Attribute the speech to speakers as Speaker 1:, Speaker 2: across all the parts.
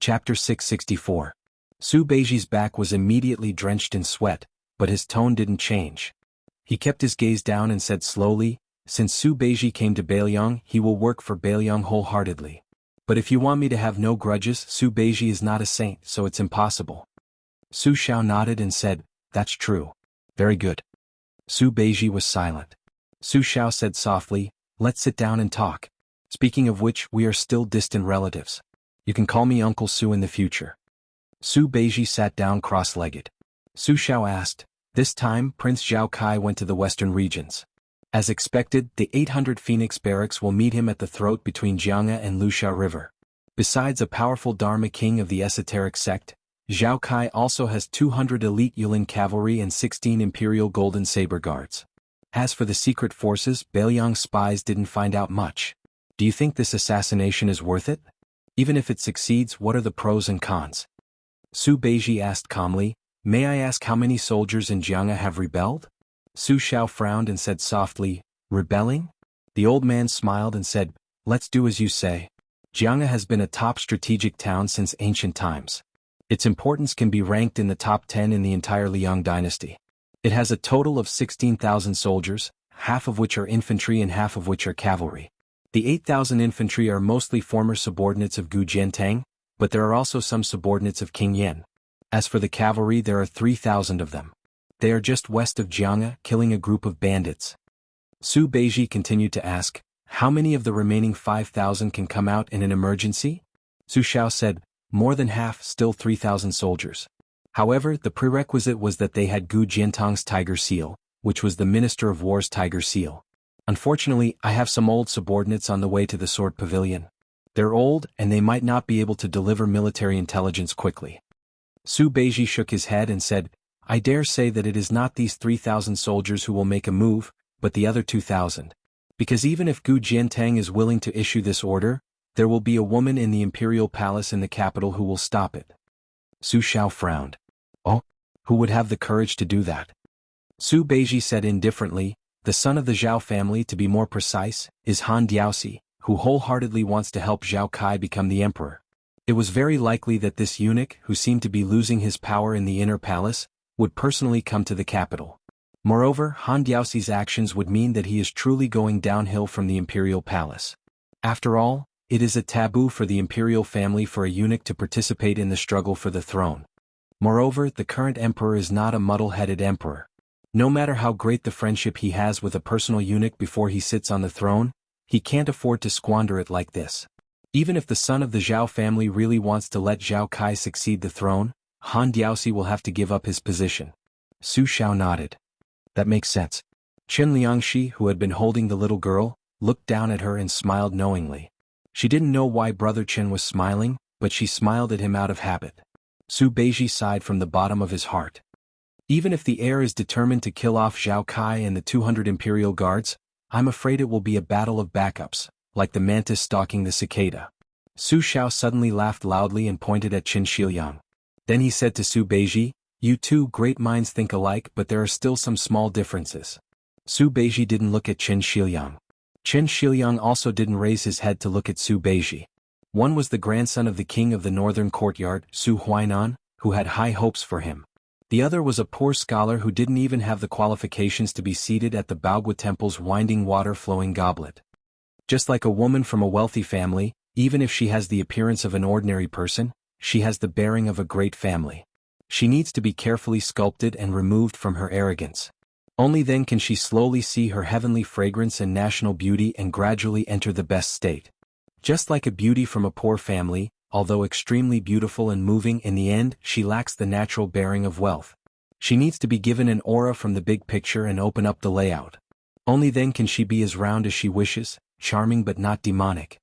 Speaker 1: Chapter 664. Su Beiji's back was immediately drenched in sweat, but his tone didn't change. He kept his gaze down and said slowly, "Since Su Beiji came to Bailiang, he will work for Bailiang wholeheartedly. But if you want me to have no grudges, Su Beiji is not a saint, so it's impossible." Su Xiao nodded and said, "That's true. Very good." Su Beiji was silent. Su Xiao said softly, "Let's sit down and talk. Speaking of which, we are still distant relatives. You can call me Uncle Su in the future." Su Beiji sat down cross-legged. Su Xiao asked, "This time, Prince Zhao Kai went to the western regions. As expected, the 800 Phoenix barracks will meet him at the throat between Jianghu and Wuxia River. Besides a powerful Dharma king of the esoteric sect, Zhao Kai also has 200 elite Yulin cavalry and 16 imperial golden saber guards. As for the secret forces, Bailiang's spies didn't find out much. Do you think this assassination is worth it? Even if it succeeds, what are the pros and cons?" Su Beiji asked calmly, "May I ask how many soldiers in Jianghu have rebelled?" Su Xiao frowned and said softly, "Rebelling?" The old man smiled and said, "Let's do as you say. Jianghu has been a top strategic town since ancient times. Its importance can be ranked in the top 10 in the entire Liang dynasty. It has a total of 16,000 soldiers, half of which are infantry and half of which are cavalry. The 8,000 infantry are mostly former subordinates of Gu Jiantang, but there are also some subordinates of King Yen. As for the cavalry, there are 3,000 of them. They are just west of Jianghu, killing a group of bandits." Su Beiji continued to ask, "How many of the remaining 5,000 can come out in an emergency?" Su Xiao said, "More than half, still 3,000 soldiers. However, the prerequisite was that they had Gu Jiantang's tiger seal, which was the Minister of War's tiger seal. Unfortunately, I have some old subordinates on the way to the Sword Pavilion. They're old, and they might not be able to deliver military intelligence quickly." Su Beiji shook his head and said, "I dare say that it is not these 3,000 soldiers who will make a move, but the other 2,000. Because even if Gu Jiantang is willing to issue this order, there will be a woman in the imperial palace in the capital who will stop it." Su Xiao frowned. "Oh? Who would have the courage to do that?" Su Beiji said indifferently, "The son of the Zhao family, to be more precise, is Han Diaoxi, who wholeheartedly wants to help Zhao Kai become the emperor. It was very likely that this eunuch, who seemed to be losing his power in the inner palace, would personally come to the capital. Moreover, Han Diaoxi's actions would mean that he is truly going downhill from the imperial palace. After all, it is a taboo for the imperial family for a eunuch to participate in the struggle for the throne. Moreover, the current emperor is not a muddle-headed emperor. No matter how great the friendship he has with a personal eunuch before he sits on the throne, he can't afford to squander it like this. Even if the son of the Zhao family really wants to let Zhao Kai succeed the throne, Han Diaoxi will have to give up his position." Su Xiao nodded. "That makes sense." Chen Liangxi, who had been holding the little girl, looked down at her and smiled knowingly. She didn't know why Brother Chen was smiling, but she smiled at him out of habit. Su Beiji sighed from the bottom of his heart. "Even if the heir is determined to kill off Zhao Kai and the 200 imperial guards, I'm afraid it will be a battle of backups, like the mantis stalking the cicada." Su Xiao suddenly laughed loudly and pointed at Qin Shiliang. Then he said to Su Beiji, "You two great minds think alike, but there are still some small differences." Su Beiji didn't look at Qin Shiliang. Qin Shiliang also didn't raise his head to look at Su Beiji. One was the grandson of the king of the northern courtyard, Su Huainan, who had high hopes for him. The other was a poor scholar who didn't even have the qualifications to be seated at the Baogua Temple's winding water-flowing goblet. Just like a woman from a wealthy family, even if she has the appearance of an ordinary person, she has the bearing of a great family. She needs to be carefully sculpted and removed from her arrogance. Only then can she slowly see her heavenly fragrance and national beauty and gradually enter the best state. Just like a beauty from a poor family, although extremely beautiful and moving, in the end, she lacks the natural bearing of wealth. She needs to be given an aura from the big picture and open up the layout. Only then can she be as round as she wishes, charming but not demonic.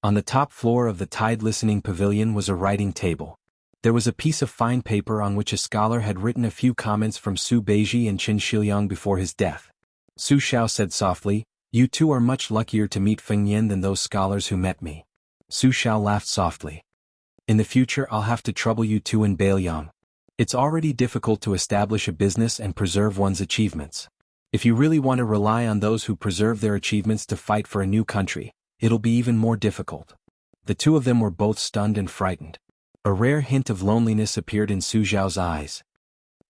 Speaker 1: On the top floor of the Tide Listening Pavilion was a writing table. There was a piece of fine paper on which a scholar had written a few comments from Su Beiji and Qin Shiliang before his death. Su Xiao said softly, "You two are much luckier to meet Feng Yin than those scholars who met me." Su Xiao laughed softly. "In the future I'll have to trouble you two in Bailiang. It's already difficult to establish a business and preserve one's achievements. If you really want to rely on those who preserve their achievements to fight for a new country, it'll be even more difficult." The two of them were both stunned and frightened. A rare hint of loneliness appeared in Su Zhao's eyes.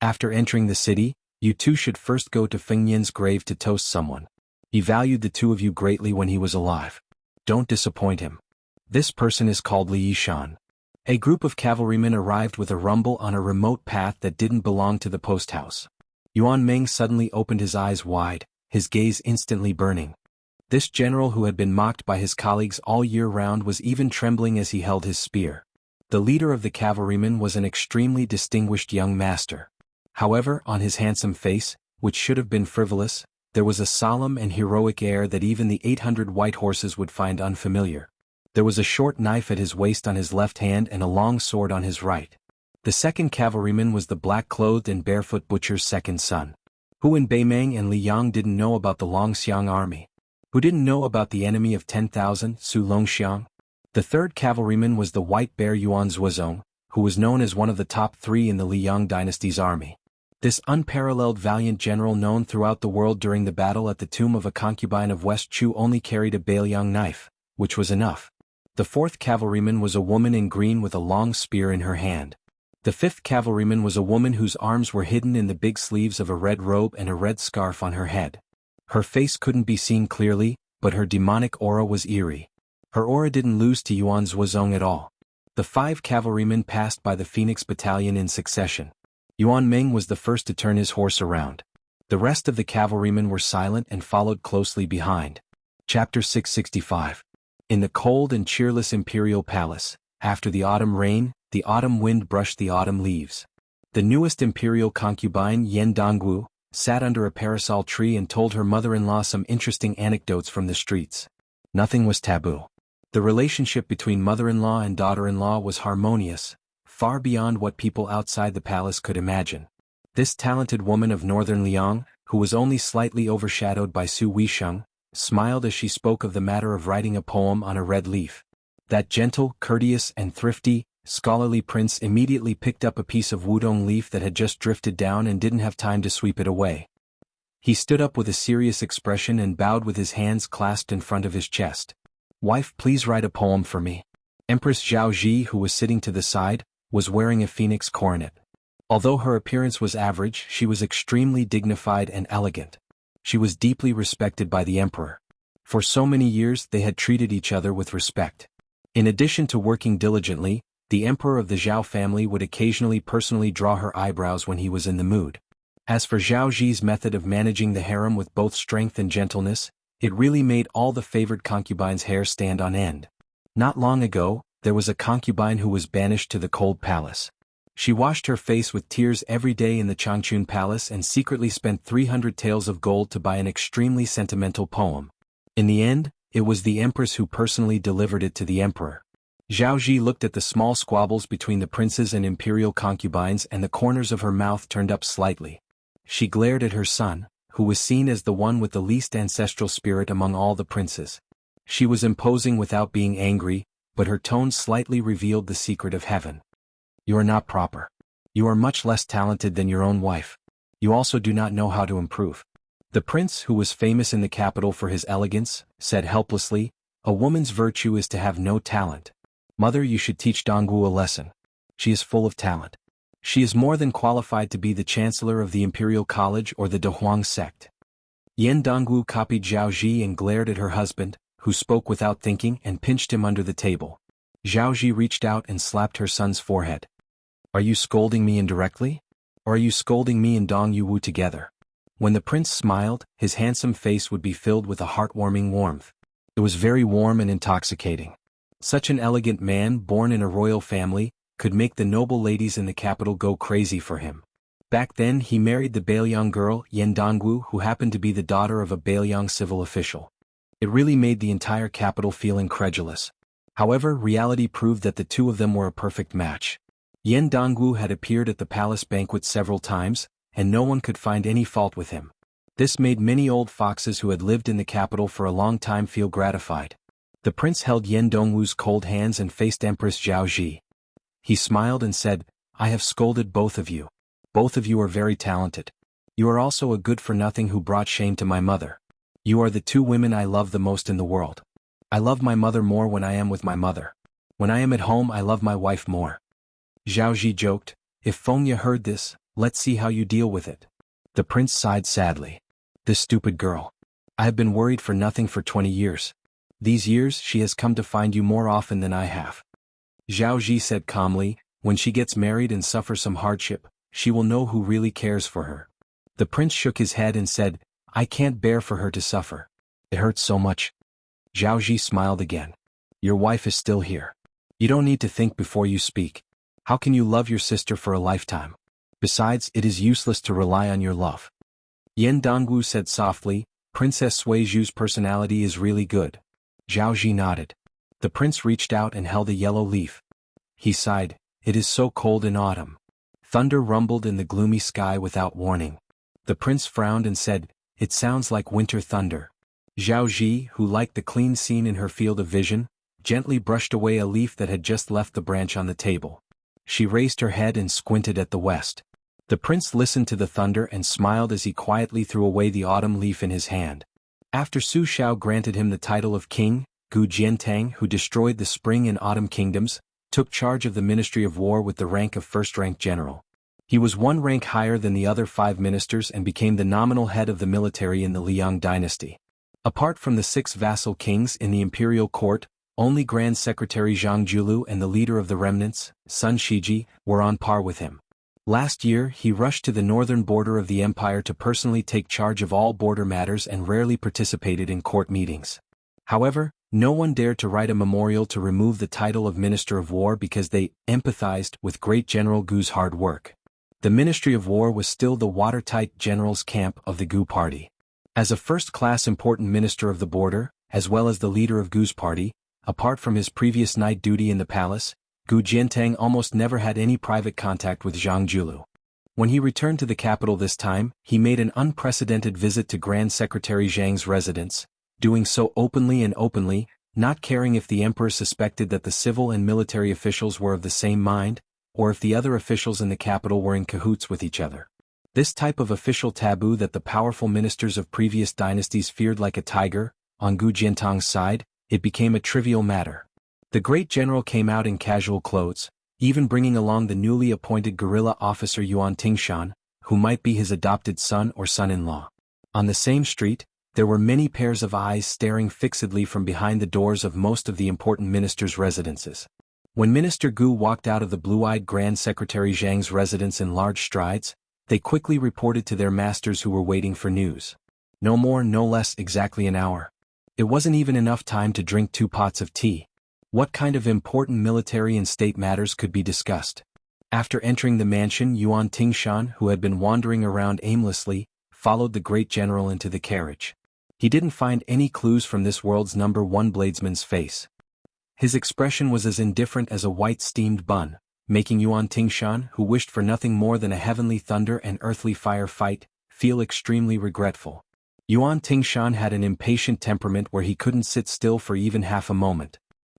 Speaker 1: After entering the city, you two should first go to Feng Yin's grave to toast someone. He valued the two of you greatly when he was alive. Don't disappoint him. This person is called Li Yishan. A group of cavalrymen arrived with a rumble on a remote path that didn't belong to the post house. Yuan Meng suddenly opened his eyes wide, his gaze instantly burning. This general who had been mocked by his colleagues all year round was even trembling as he held his spear. The leader of the cavalrymen was an extremely distinguished young master. However, on his handsome face, which should have been frivolous, there was a solemn and heroic air that even the 800 white horses would find unfamiliar. There was a short knife at his waist on his left hand and a long sword on his right. The second cavalryman was the black-clothed and barefoot butcher's second son. Who in Beimeng and Liyang didn't know about the Longxiang army? Who didn't know about the enemy of 10,000, Su Longxiang? The third cavalryman was the white bear Yuan Zuozong, who was known as one of the top 3 in the Liyang dynasty's army. This unparalleled valiant general known throughout the world during the battle at the tomb of a concubine of West Chu only carried a Beiliang knife, which was enough. The fourth cavalryman was a woman in green with a long spear in her hand. The fifth cavalryman was a woman whose arms were hidden in the big sleeves of a red robe and a red scarf on her head. Her face couldn't be seen clearly, but her demonic aura was eerie. Her aura didn't lose to Yuan Zuozong at all. The 5 cavalrymen passed by the Phoenix Battalion in succession. Yuan Meng was the first to turn his horse around. The rest of the cavalrymen were silent and followed closely behind. Chapter 665. In the cold and cheerless imperial palace, after the autumn rain, the autumn wind brushed the autumn leaves. The newest imperial concubine, Yen Dongwu, sat under a parasol tree and told her mother-in-law some interesting anecdotes from the streets. Nothing was taboo. The relationship between mother-in-law and daughter-in-law was harmonious, far beyond what people outside the palace could imagine. This talented woman of northern Liang, who was only slightly overshadowed by Su Weisheng, smiled as she spoke of the matter of writing a poem on a red leaf. That gentle, courteous and thrifty, scholarly prince immediately picked up a piece of wudong leaf that had just drifted down and didn't have time to sweep it away. He stood up with a serious expression and bowed with his hands clasped in front of his chest. "Wife, please write a poem for me." Empress Zhao Ji, who was sitting to the side, was wearing a phoenix coronet. Although her appearance was average, she was extremely dignified and elegant. She was deeply respected by the emperor. For so many years they had treated each other with respect. In addition to working diligently, the emperor of the Zhao family would occasionally personally draw her eyebrows when he was in the mood. As for Zhao Ji's method of managing the harem with both strength and gentleness, it really made all the favored concubines' hair stand on end. Not long ago, there was a concubine who was banished to the cold palace. She washed her face with tears every day in the Changchun Palace and secretly spent 300 taels of gold to buy an extremely sentimental poem. In the end, it was the empress who personally delivered it to the emperor. Zhao Ji looked at the small squabbles between the princes and imperial concubines and the corners of her mouth turned up slightly. She glared at her son, who was seen as the one with the least ancestral spirit among all the princes. She was imposing without being angry, but her tone slightly revealed the secret of heaven. "You are not proper. You are much less talented than your own wife. You also do not know how to improve." The prince, who was famous in the capital for his elegance, said helplessly, "A woman's virtue is to have no talent. Mother, you should teach Dongwu a lesson. She is full of talent. She is more than qualified to be the chancellor of the Imperial College or the Dehuang sect." Yen Dongwu copied Zhao Ji and glared at her husband, who spoke without thinking and pinched him under the table. Zhao Ji reached out and slapped her son's forehead. "Are you scolding me indirectly? Or are you scolding me and Dong Yuwu together?" When the prince smiled, his handsome face would be filled with a heartwarming warmth. It was very warm and intoxicating. Such an elegant man born in a royal family could make the noble ladies in the capital go crazy for him. Back then he married the Beiliang girl, Yen Dongwu, who happened to be the daughter of a Beiliang civil official. It really made the entire capital feel incredulous. However, reality proved that the two of them were a perfect match. Yen Dongwu had appeared at the palace banquet several times, and no one could find any fault with him. This made many old foxes who had lived in the capital for a long time feel gratified. The prince held Yen Dongwu's cold hands and faced Empress Zhao Ji. He smiled and said, "I have scolded both of you. Both of you are very talented. You are also a good-for-nothing who brought shame to my mother. You are the two women I love the most in the world. I love my mother more when I am with my mother. When I am at home I love my wife more. Zhao Ji joked. If Fengya heard this, let's see how you deal with it. The prince sighed sadly. This stupid girl. I have been worried for nothing for 20 years. These years she has come to find you more often than I have. Zhao Ji said calmly, when she gets married and suffers some hardship, she will know who really cares for her. The prince shook his head and said, I can't bear for her to suffer. It hurts so much. Zhao Ji smiled again. Your wife is still here. You don't need to think before you speak. How can you love your sister for a lifetime? Besides, it is useless to rely on your love. Yan Dongwu said softly, Princess Suizhu's personality is really good. Zhao Ji nodded. The prince reached out and held a yellow leaf. He sighed, it is so cold in autumn. Thunder rumbled in the gloomy sky without warning. The prince frowned and said, it sounds like winter thunder. Zhao Ji, who liked the clean scene in her field of vision, gently brushed away a leaf that had just left the branch on the table. She raised her head and squinted at the west. The prince listened to the thunder and smiled as he quietly threw away the autumn leaf in his hand. After Su Shao granted him the title of king, Gu Jiantang, who destroyed the spring and autumn kingdoms, took charge of the Ministry of War with the rank of first-rank general. He was one rank higher than the other 5 ministers and became the nominal head of the military in the Liang dynasty. Apart from the 6 vassal kings in the imperial court, only Grand Secretary Zhang Julu and the leader of the remnants, Sun Shiji, were on par with him. Last year he rushed to the northern border of the empire to personally take charge of all border matters and rarely participated in court meetings. However, no one dared to write a memorial to remove the title of Minister of War because they empathized with Great General Gu's hard work. The Ministry of War was still the watertight general's camp of the Gu party. As a first-class important minister of the border, as well as the leader of Gu's party, apart from his previous night duty in the palace, Gu Jiantang almost never had any private contact with Zhang Julu. When he returned to the capital this time, he made an unprecedented visit to Grand Secretary Zhang's residence, doing so openly, not caring if the emperor suspected that the civil and military officials were of the same mind, or if the other officials in the capital were in cahoots with each other. This type of official taboo that the powerful ministers of previous dynasties feared like a tiger, on Gu Jiantang's side, it became a trivial matter. The great general came out in casual clothes, even bringing along the newly appointed guerrilla officer Yuan Tingshan, who might be his adopted son or son-in-law. On the same street, there were many pairs of eyes staring fixedly from behind the doors of most of the important ministers' residences. When Minister Gu walked out of the blue-eyed Grand Secretary Zhang's residence in large strides, they quickly reported to their masters who were waiting for news. No more, no less, exactly an hour. It wasn't even enough time to drink 2 pots of tea. What kind of important military and state matters could be discussed? After entering the mansion, Yuan Tingshan, who had been wandering around aimlessly, followed the great general into the carriage. He didn't find any clues from this world's #1 bladesman's face. His expression was as indifferent as a white steamed bun, making Yuan Tingshan, who wished for nothing more than a heavenly thunder and earthly fire fight, feel extremely regretful. Yuan Tingshan had an impatient temperament where he couldn't sit still for even half a moment.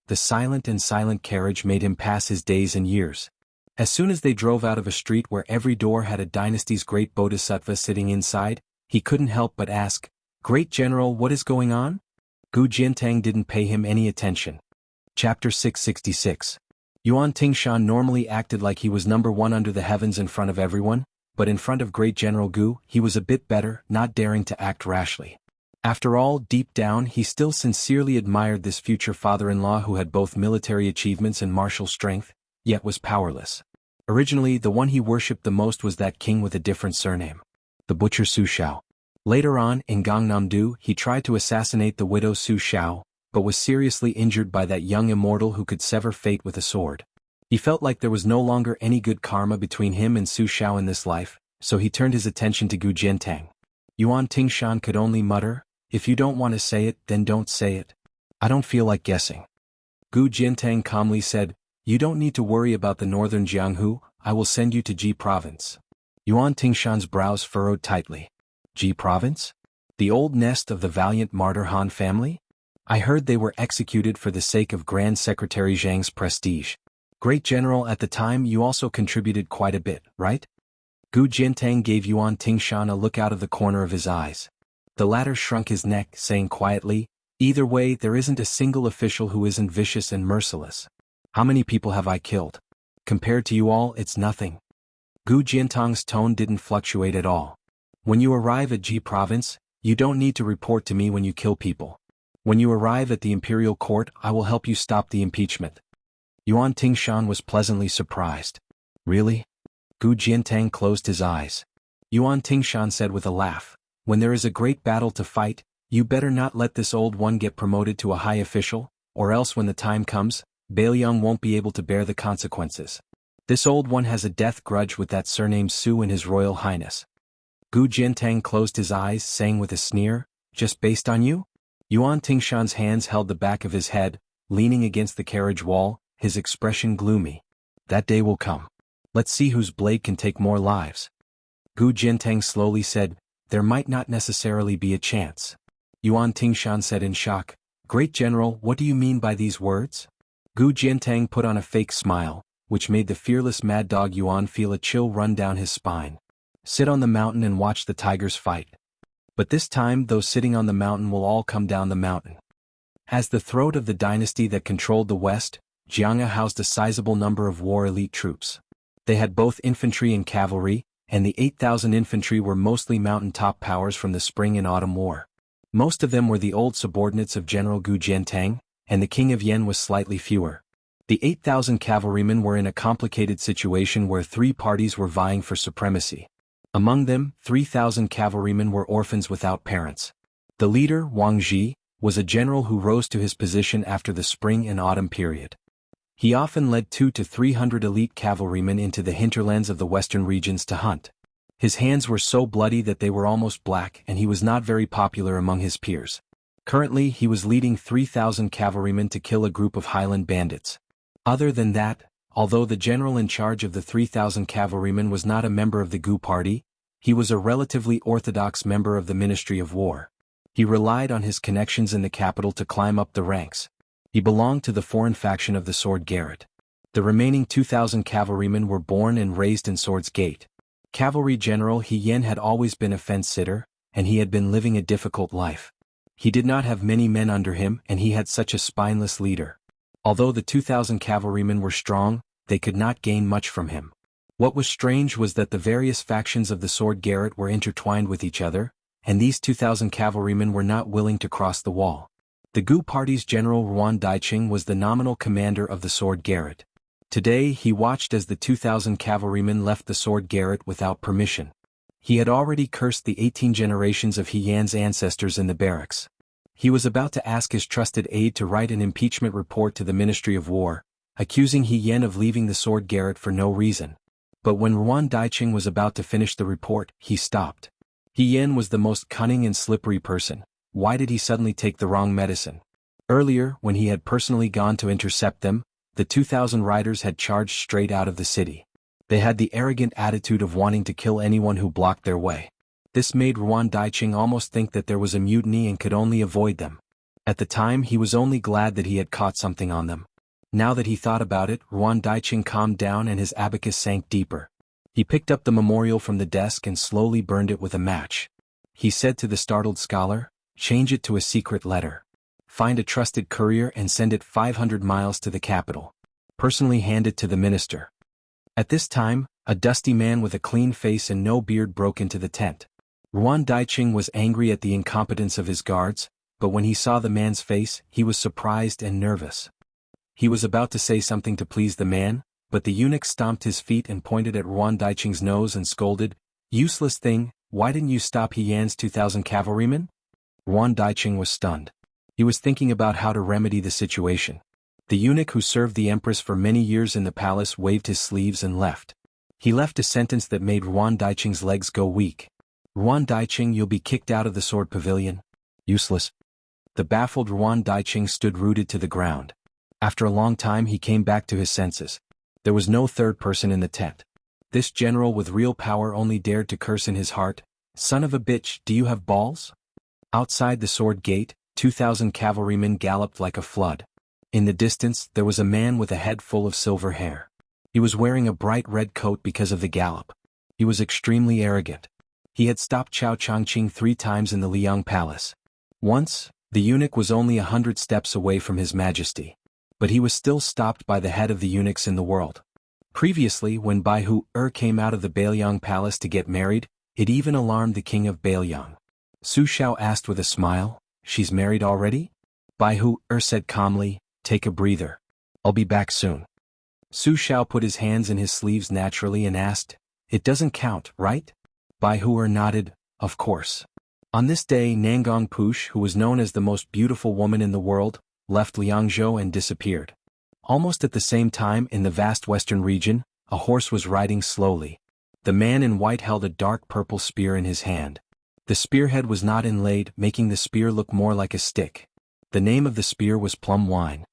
Speaker 1: The silent carriage made him pass his days and years. As soon as they drove out of a street where every door had a dynasty's great bodhisattva sitting inside, he couldn't help but ask, Great General, what is going on? Gu Jiantang didn't pay him any attention. Chapter 666. Yuan Tingshan normally acted like he was #1 under the heavens in front of everyone, but in front of Great General Gu, he was a bit better, not daring to act rashly. After all, deep down he still sincerely admired this future father-in-law who had both military achievements and martial strength, yet was powerless. Originally, the one he worshipped the most was that king with a different surname, the butcher Su Shao. Later on, in Gangnam-do, he tried to assassinate the widow Su Shao, but was seriously injured by that young immortal who could sever fate with a sword. He felt like there was no longer any good karma between him and Su Shao in this life, so he turned his attention to Gu Jiantang. Yuan Tingshan could only mutter, If you don't want to say it, then don't say it. I don't feel like guessing. Gu Jiantang calmly said, You don't need to worry about the northern Jianghu, I will send you to Ji province. Yuan Tingshan's brows furrowed tightly. Ji province? The old nest of the valiant martyr Han family? I heard they were executed for the sake of Grand Secretary Zhang's prestige. Great General, at the time you also contributed quite a bit, right? Gu Jiantang gave Yuan Tingshan a look out of the corner of his eyes. The latter shrunk his neck, saying quietly, Either way, there isn't a single official who isn't vicious and merciless. How many people have I killed? Compared to you all, it's nothing. Gu Jiantang's tone didn't fluctuate at all. When you arrive at Ji province, you don't need to report to me when you kill people. When you arrive at the imperial court, I will help you stop the impeachment. Yuan Tingshan was pleasantly surprised. Really? Gu Jiantang closed his eyes. Yuan Tingshan said with a laugh, when there is a great battle to fight, you better not let this old one get promoted to a high official, or else when the time comes, Bailiang won't be able to bear the consequences. This old one has a death grudge with that surname Su and His Royal Highness. Gu Jiantang closed his eyes, saying with a sneer, just based on you? Yuan Tingshan's hands held the back of his head, leaning against the carriage wall, his expression gloomy. That day will come. Let's see whose blade can take more lives. Gu Jiantang slowly said, there might not necessarily be a chance. Yuan Tingshan said in shock, Great General, what do you mean by these words? Gu Jiantang put on a fake smile, which made the fearless mad dog Yuan feel a chill run down his spine. Sit on the mountain and watch the tigers fight. But this time those sitting on the mountain will all come down the mountain. As the throat of the dynasty that controlled the west, Jianghu housed a sizable number of war elite troops. They had both infantry and cavalry, and the 8,000 infantry were mostly mountain-top powers from the Spring and Autumn War. Most of them were the old subordinates of General Gu Jiantang, and the King of Yen was slightly fewer. The 8,000 cavalrymen were in a complicated situation where three parties were vying for supremacy. Among them, 3,000 cavalrymen were orphans without parents. The leader, Wang Ji, was a general who rose to his position after the spring and autumn period. He often led 200 to 300 elite cavalrymen into the hinterlands of the western regions to hunt. His hands were so bloody that they were almost black, and he was not very popular among his peers. Currently, he was leading 3,000 cavalrymen to kill a group of highland bandits. Other than that, although the general in charge of the 3,000 cavalrymen was not a member of the Gu party, he was a relatively orthodox member of the Ministry of War. He relied on his connections in the capital to climb up the ranks. He belonged to the foreign faction of the Sword Garret. The remaining 2,000 cavalrymen were born and raised in Swords Gate. Cavalry General He Yen had always been a fence-sitter, and he had been living a difficult life. He did not have many men under him, and he had such a spineless leader. Although the 2,000 cavalrymen were strong, they could not gain much from him. What was strange was that the various factions of the Sword Garret were intertwined with each other, and these 2,000 cavalrymen were not willing to cross the wall. The Gu party's General Ruan Daiqing was the nominal commander of the Sword Garret. Today he watched as the 2,000 cavalrymen left the Sword Garret without permission. He had already cursed the 18 generations of He Yan's ancestors in the barracks. He was about to ask his trusted aide to write an impeachment report to the Ministry of War, accusing He Yen of leaving the Sword Garret for no reason. But when Ruan Daiqing was about to finish the report, he stopped. He Yen was the most cunning and slippery person. Why did he suddenly take the wrong medicine? Earlier, when he had personally gone to intercept them, the 2,000 riders had charged straight out of the city. They had the arrogant attitude of wanting to kill anyone who blocked their way. This made Ruan Daiqing almost think that there was a mutiny and could only avoid them. At the time he was only glad that he had caught something on them. Now that he thought about it, Ruan Daiqing calmed down and his abacus sank deeper. He picked up the memorial from the desk and slowly burned it with a match. He said to the startled scholar, change it to a secret letter. Find a trusted courier and send it 500 miles to the capital. Personally hand it to the minister. At this time, a dusty man with a clean face and no beard broke into the tent. Ruan Daiqing was angry at the incompetence of his guards, but when he saw the man's face, he was surprised and nervous. He was about to say something to please the man, but the eunuch stomped his feet and pointed at Ruan Daiqing's nose and scolded, useless thing, why didn't you stop He Yan's 2,000 cavalrymen? Ruan Daiqing was stunned. He was thinking about how to remedy the situation. The eunuch who served the empress for many years in the palace waved his sleeves and left. He left a sentence that made Ruan Daiqing's legs go weak. Ruan Daiqing, you'll be kicked out of the sword pavilion. Useless. The baffled Ruan Daiqing stood rooted to the ground. After a long time he came back to his senses. There was no third person in the tent. This general with real power only dared to curse in his heart, son of a bitch, do you have balls? Outside the sword gate, 2,000 cavalrymen galloped like a flood. In the distance, there was a man with a head full of silver hair. He was wearing a bright red coat because of the gallop. He was extremely arrogant. He had stopped Chao Changqing 3 times in the Liang Palace. Once, the eunuch was only 100 steps away from His Majesty. But he was still stopped by the head of the eunuchs in the world. Previously, when Bai Hu came out of the Bailiang palace to get married, it even alarmed the king of Bailiang. Su Xiao asked with a smile, "She's married already?" Bai Hu said calmly, "Take a breather. I'll be back soon." Su Xiao put his hands in his sleeves naturally and asked, "It doesn't count, right?" Bai Hu nodded, "Of course." On this day, Nangang Push, who was known as the most beautiful woman in the world, left Liangzhou and disappeared. Almost at the same time in the vast western region, a horse was riding slowly. The man in white held a dark purple spear in his hand. The spearhead was not inlaid, making the spear look more like a stick. The name of the spear was Plum Wine.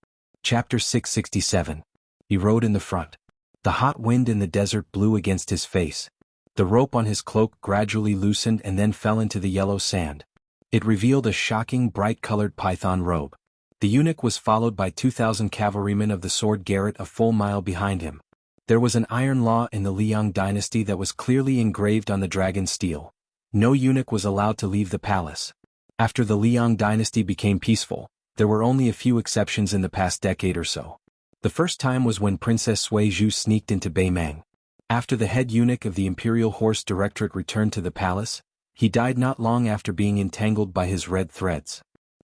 Speaker 1: Chapter 667. He rode in the front. The hot wind in the desert blew against his face. The rope on his cloak gradually loosened and then fell into the yellow sand. It revealed a shocking bright-colored python robe. The eunuch was followed by 2,000 cavalrymen of the sword garret a full mile behind him. There was an iron law in the Liang dynasty that was clearly engraved on the dragon steel. No eunuch was allowed to leave the palace. After the Liang dynasty became peaceful, there were only a few exceptions in the past decade or so. The first time was when Princess Sui Zhu sneaked into Beimang. After the head eunuch of the Imperial Horse Directorate returned to the palace, he died not long after being entangled by his red threads.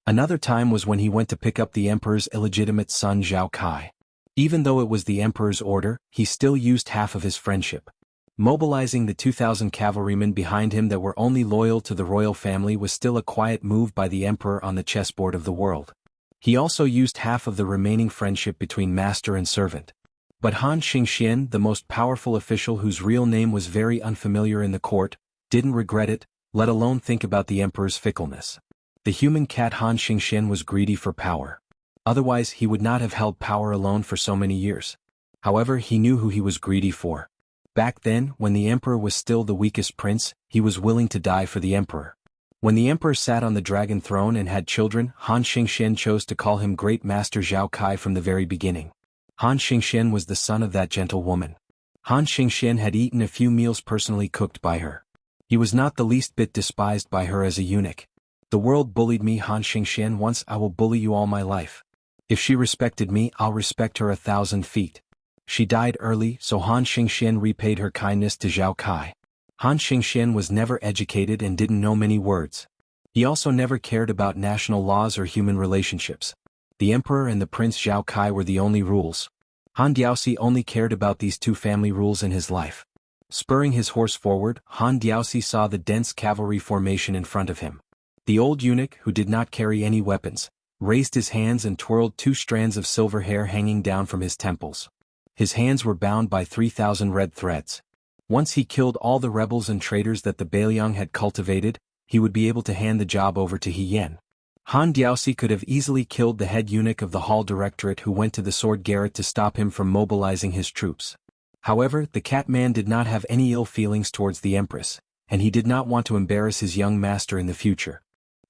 Speaker 1: Another time was when he went to pick up the emperor's illegitimate son Zhao Kai. Even though it was the emperor's order, he still used half of his friendship. Mobilizing the 2,000 cavalrymen behind him that were only loyal to the royal family was still a quiet move by the emperor on the chessboard of the world. He also used half of the remaining friendship between master and servant. But Han Xingxian, the most powerful official whose real name was very unfamiliar in the court, didn't regret it, let alone think about the emperor's fickleness. The human cat Han Xingxian was greedy for power. Otherwise he would not have held power alone for so many years. However, he knew who he was greedy for. Back then, when the emperor was still the weakest prince, he was willing to die for the emperor. When the emperor sat on the dragon throne and had children, Han Xingxian chose to call him Great Master Zhao Kai from the very beginning. Han Xingxian was the son of that gentle woman. Han Xingxian had eaten a few meals personally cooked by her. He was not the least bit despised by her as a eunuch. "The world bullied me, Han Xingxian, once, I will bully you all my life. If she respected me, I'll respect her 1,000 feet." She died early, so Han Xingxian repaid her kindness to Zhao Kai. Han Xingxian was never educated and didn't know many words. He also never cared about national laws or human relationships. The emperor and the prince Zhao Kai were the only rules. Han Diaoxi only cared about these two family rules in his life. Spurring his horse forward, Han Diaoxi saw the dense cavalry formation in front of him. The old eunuch, who did not carry any weapons, raised his hands and twirled 2 strands of silver hair hanging down from his temples. His hands were bound by 3,000 red threads. Once he killed all the rebels and traitors that the Bailiang had cultivated, he would be able to hand the job over to He Yan. Han Diaoxi could have easily killed the head eunuch of the Hall Directorate who went to the sword garret to stop him from mobilizing his troops. However, the cat man did not have any ill feelings towards the empress, and he did not want to embarrass his young master in the future.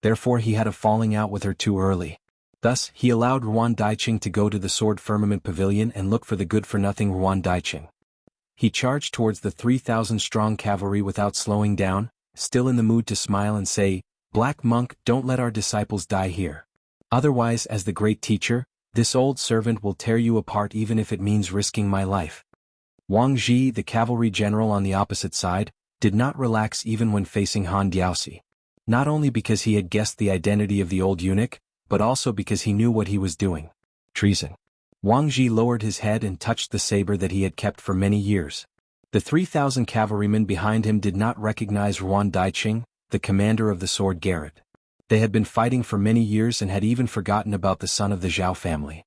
Speaker 1: Therefore he had a falling out with her too early. Thus, he allowed Ruan Daiqing to go to the Sword Firmament Pavilion and look for the good-for-nothing Ruan Daiqing. He charged towards the 3,000-strong cavalry without slowing down, still in the mood to smile and say, "Black monk, don't let our disciples die here. Otherwise, as the great teacher, this old servant will tear you apart even if it means risking my life." Wang Ji, the cavalry general on the opposite side, did not relax even when facing Han Diaoxi. Not only because he had guessed the identity of the old eunuch, but also because he knew what he was doing. Treason. Wang Ji lowered his head and touched the saber that he had kept for many years. The 3,000 cavalrymen behind him did not recognize Ruan Daiqing, the commander of the sword garret. They had been fighting for many years and had even forgotten about the son of the Zhao family.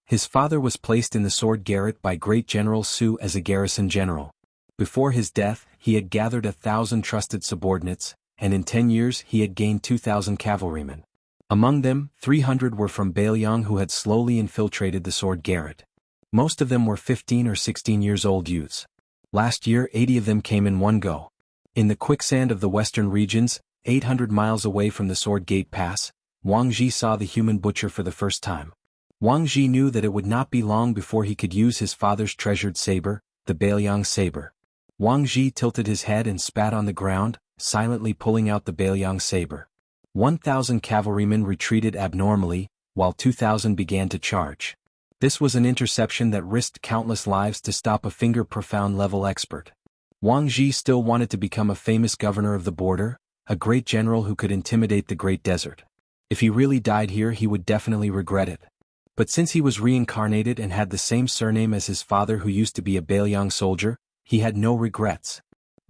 Speaker 1: His father was placed in the sword garret by Great General Su as a garrison general. Before his death, he had gathered 1,000 trusted subordinates, and in 10 years he had gained 2,000 cavalrymen. Among them, 300 were from Bailiang who had slowly infiltrated the sword garret. Most of them were 15 or 16 years old youths. Last year 80 of them came in one go. In the quicksand of the western regions, 800 miles away from the Sword Gate Pass, Wang Ji saw the human butcher for the first time. Wang Ji knew that it would not be long before he could use his father's treasured saber, the Bailiang saber. Wang Ji tilted his head and spat on the ground, silently pulling out the Bailiang saber. 1,000 cavalrymen retreated abnormally, while 2,000 began to charge. This was an interception that risked countless lives to stop a finger-profound level expert. Wang Ji still wanted to become a famous governor of the border, a great general who could intimidate the Great Desert. If he really died here, he would definitely regret it. But since he was reincarnated and had the same surname as his father who used to be a Bailiang soldier, he had no regrets.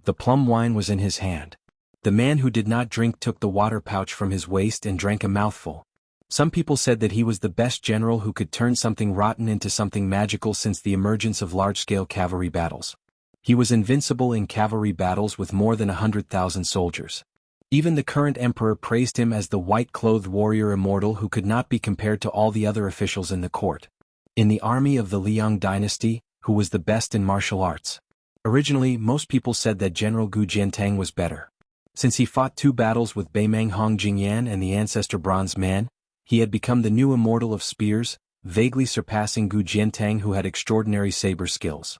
Speaker 1: The plum wine was in his hand. The man who did not drink took the water pouch from his waist and drank a mouthful. Some people said that he was the best general who could turn something rotten into something magical since the emergence of large-scale cavalry battles. He was invincible in cavalry battles with more than 100,000 soldiers. Even the current emperor praised him as the white-clothed warrior immortal who could not be compared to all the other officials in the court. In the army of the Liang dynasty, who was the best in martial arts? Originally, most people said that General Gu Jiantang was better. Since he fought 2 battles with Beimang Hong Jingyan and the ancestor Bronze Man, he had become the new immortal of spears, vaguely surpassing Gu Jiantang who had extraordinary saber skills.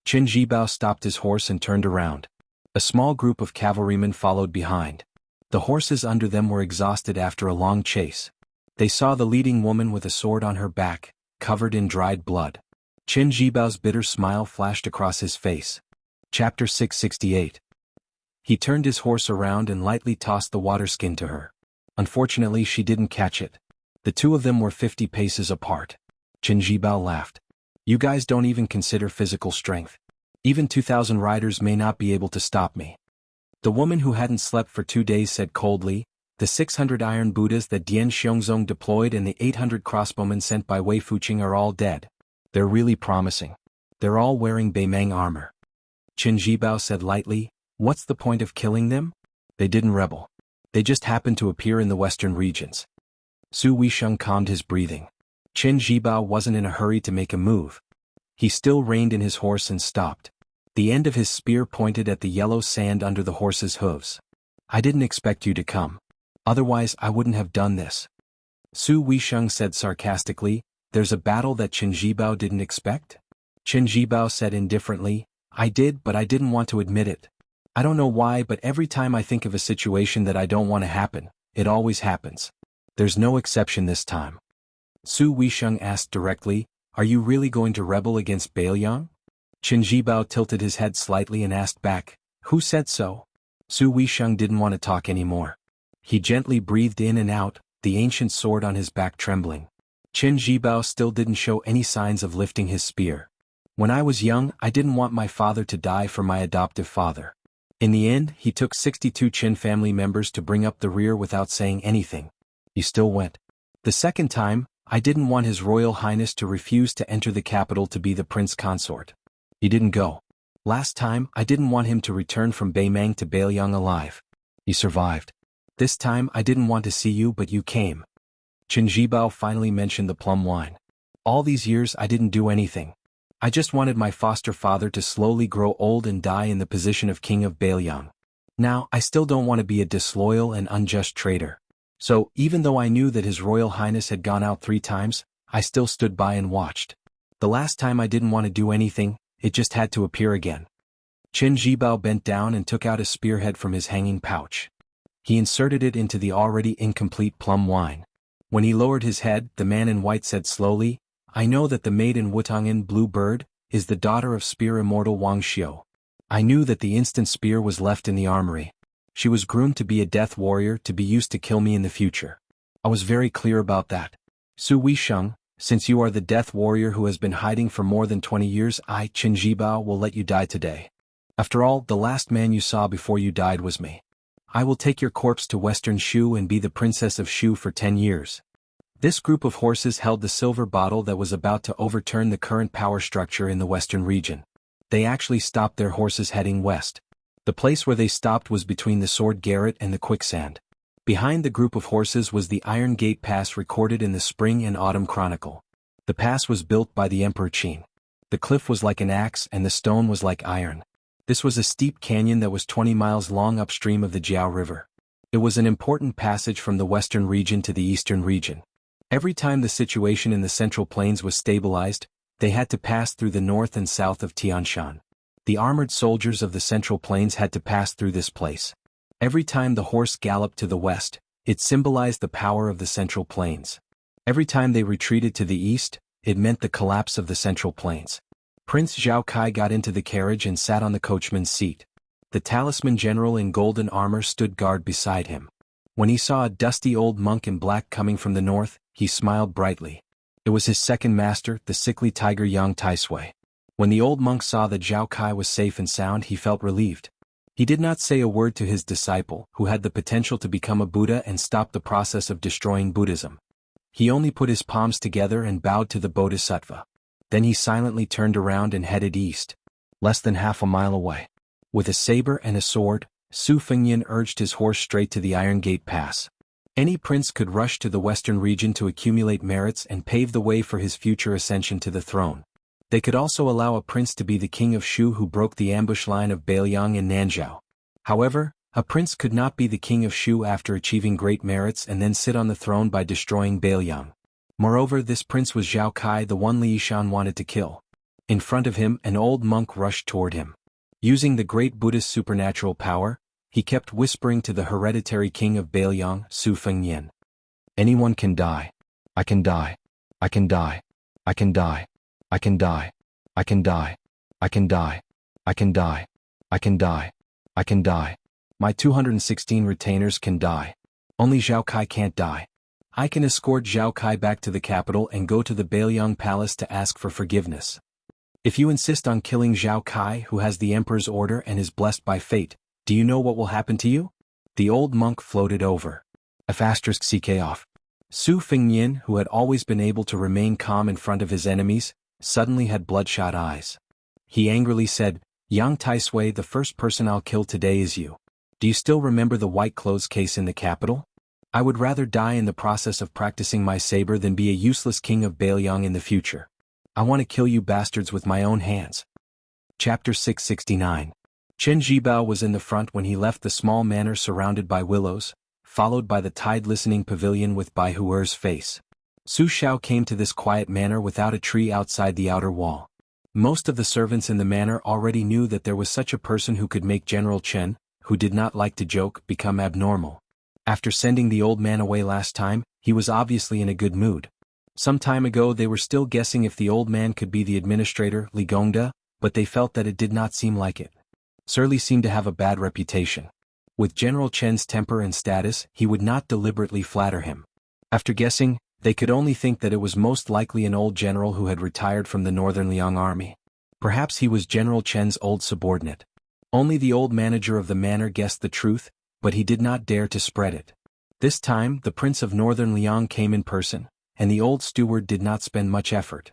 Speaker 1: Qin Jibao stopped his horse and turned around. A small group of cavalrymen followed behind. The horses under them were exhausted after a long chase. They saw the leading woman with a sword on her back, covered in dried blood. Qin Jibao's bitter smile flashed across his face. Chapter 668. He turned his horse around and lightly tossed the water skin to her. Unfortunately, she didn't catch it. The two of them were 50 paces apart. Qin Jibao laughed. You guys don't even consider physical strength. Even 2,000 riders may not be able to stop me. The woman who hadn't slept for 2 days said coldly, the 600 iron Buddhas that Dian Xiongzong deployed and the 800 crossbowmen sent by Wei Fuqing are all dead. They're really promising. They're all wearing Beimang armor. Qin Jibao said lightly, what's the point of killing them? They didn't rebel. They just happened to appear in the western regions. Su Weisheng calmed his breathing. Qin Jibao wasn't in a hurry to make a move. He still reined in his horse and stopped. The end of his spear pointed at the yellow sand under the horse's hooves. I didn't expect you to come. Otherwise I wouldn't have done this. Su Weisheng said sarcastically, there's a battle that Qin Jibao didn't expect? Qin Jibao said indifferently, I did, but I didn't want to admit it. I don't know why, but every time I think of a situation that I don't want to happen, it always happens. There's no exception this time. Su Weisheng asked directly, are you really going to rebel against Bailiang? Qin Jibao tilted his head slightly and asked back, who said so? Su Weisheng didn't want to talk anymore. He gently breathed in and out, the ancient sword on his back trembling. Qin Jibao still didn't show any signs of lifting his spear. When I was young, I didn't want my father to die for my adoptive father. In the end, he took 62 Qin family members to bring up the rear without saying anything. He still went. The second time, I didn't want His Royal Highness to refuse to enter the capital to be the prince consort. He didn't go. Last time, I didn't want him to return from Beimang to Bailiang alive. He survived. This time, I didn't want to see you, but you came. Qin Jibao finally mentioned the plum wine. All these years, I didn't do anything. I just wanted my foster father to slowly grow old and die in the position of king of Bailiang. Now, I still don't want to be a disloyal and unjust traitor. So, even though I knew that His Royal Highness had gone out 3 times, I still stood by and watched. The last time I didn't want to do anything, it just had to appear again. Qin Jibao bent down and took out a spearhead from his hanging pouch. He inserted it into the already incomplete plum wine. When he lowered his head, the man in white said slowly, I know that the maiden Wutongin Blue Bird is the daughter of spear immortal Wang Xiu. I knew that the instant spear was left in the armory. She was groomed to be a death warrior to be used to kill me in the future. I was very clear about that. Su Weisheng, since you are the death warrior who has been hiding for more than 20 years, I, Qin Jibao, will let you die today. After all, the last man you saw before you died was me. I will take your corpse to Western Shu and be the princess of Shu for 10 years. This group of horses held the silver bottle that was about to overturn the current power structure in the western region. They actually stopped their horses heading west. The place where they stopped was between the Sword Garret and the quicksand. Behind the group of horses was the Iron Gate Pass recorded in the Spring and Autumn Chronicle. The pass was built by the Emperor Qin. The cliff was like an axe and the stone was like iron. This was a steep canyon that was 20 miles long upstream of the Jiao River. It was an important passage from the western region to the eastern region. Every time the situation in the Central Plains was stabilized, they had to pass through the north and south of Tianshan. The armored soldiers of the Central Plains had to pass through this place. Every time the horse galloped to the west, it symbolized the power of the Central Plains. Every time they retreated to the east, it meant the collapse of the Central Plains. Prince Zhao Kai got into the carriage and sat on the coachman's seat. The talisman general in golden armor stood guard beside him. When he saw a dusty old monk in black coming from the north, he smiled brightly. It was his second master, the sickly tiger Yang Taisui. When the old monk saw that Zhao Kai was safe and sound, he felt relieved. He did not say a word to his disciple, who had the potential to become a Buddha and stop the process of destroying Buddhism. He only put his palms together and bowed to the Bodhisattva. Then he silently turned around and headed east. Less than half a mile away, with a saber and a sword, Su Fengyan urged his horse straight to the Iron Gate Pass. Any prince could rush to the western region to accumulate merits and pave the way for his future ascension to the throne. They could also allow a prince to be the king of Shu who broke the ambush line of Bailiang and Nanzhao. However, a prince could not be the king of Shu after achieving great merits and then sit on the throne by destroying Bailiang. Moreover, this prince was Zhao Kai, the one Li Yishan wanted to kill. In front of him, an old monk rushed toward him. Using the great Buddhist supernatural power, he kept whispering to the hereditary king of Bailiang, Su Fengyan. Anyone can die. I can die. I can die. I can die. I can die. I can die. I can die. I can die. I can die. I can die. My 216 retainers can die. Only Zhao Kai can't die. I can escort Zhao Kai back to the capital and go to the Bailiang Palace to ask for forgiveness. If you insist on killing Zhao Kai, who has the emperor's order and is blessed by fate, do you know what will happen to you? The old monk floated over. *CK off. Su Fengyan, who had always been able to remain calm in front of his enemies, suddenly had bloodshot eyes. He angrily said, Yang Taisui, the first person I'll kill today is you. Do you still remember the white clothes case in the capital? I would rather die in the process of practicing my saber than be a useless king of Bailiang in the future. I want to kill you bastards with my own hands. Chapter 669. Chen Jibao was in the front when he left the small manor surrounded by willows, followed by the tide-listening pavilion with Bai Huer's face. Su Shao came to this quiet manor without a tree outside the outer wall. Most of the servants in the manor already knew that there was such a person who could make General Chen, who did not like to joke, become abnormal. After sending the old man away last time, he was obviously in a good mood. Some time ago they were still guessing if the old man could be the administrator, Li Gongda, but they felt that it did not seem like it. Sir Li seemed to have a bad reputation. With General Chen's temper and status, he would not deliberately flatter him. After guessing, they could only think that it was most likely an old general who had retired from the Northern Liang army. Perhaps he was General Chen's old subordinate. Only the old manager of the manor guessed the truth, but he did not dare to spread it. This time, the Prince of Northern Liang came in person, and the old steward did not spend much effort.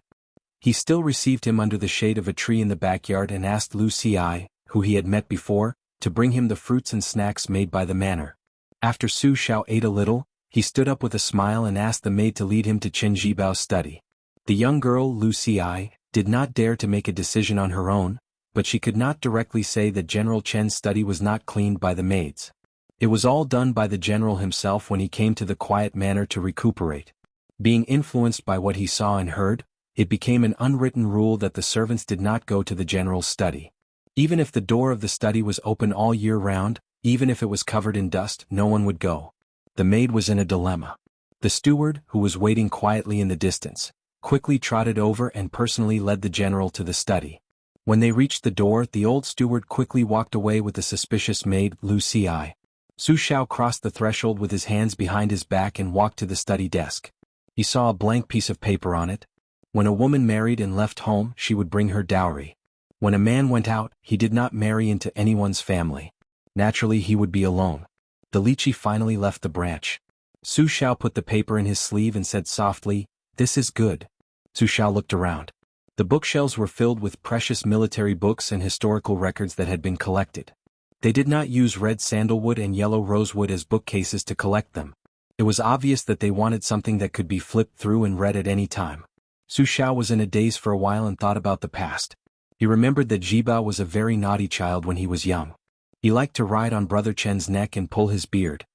Speaker 1: He still received him under the shade of a tree in the backyard and asked Lu Ci, who he had met before, to bring him the fruits and snacks made by the manor. After Su Shao ate a little, he stood up with a smile and asked the maid to lead him to Chen Jibao's study. The young girl, Lu Ci, did not dare to make a decision on her own, but she could not directly say that General Chen's study was not cleaned by the maids. It was all done by the general himself when he came to the quiet manor to recuperate. Being influenced by what he saw and heard, it became an unwritten rule that the servants did not go to the general's study. Even if the door of the study was open all year round, even if it was covered in dust, no one would go. The maid was in a dilemma. The steward, who was waiting quietly in the distance, quickly trotted over and personally led the general to the study. When they reached the door, the old steward quickly walked away with the suspicious maid, Lu Ci. Su Shao crossed the threshold with his hands behind his back and walked to the study desk. He saw a blank piece of paper on it. When a woman married and left home, she would bring her dowry. When a man went out, he did not marry into anyone's family. Naturally, he would be alone. The lychee finally left the branch. Su Shao put the paper in his sleeve and said softly, "This is good." Su Shao looked around. The bookshelves were filled with precious military books and historical records that had been collected. They did not use red sandalwood and yellow rosewood as bookcases to collect them. It was obvious that they wanted something that could be flipped through and read at any time. Su Shao was in a daze for a while and thought about the past. He remembered that Jibao was a very naughty child when he was young. He liked to ride on Brother Chen's neck and pull his beard.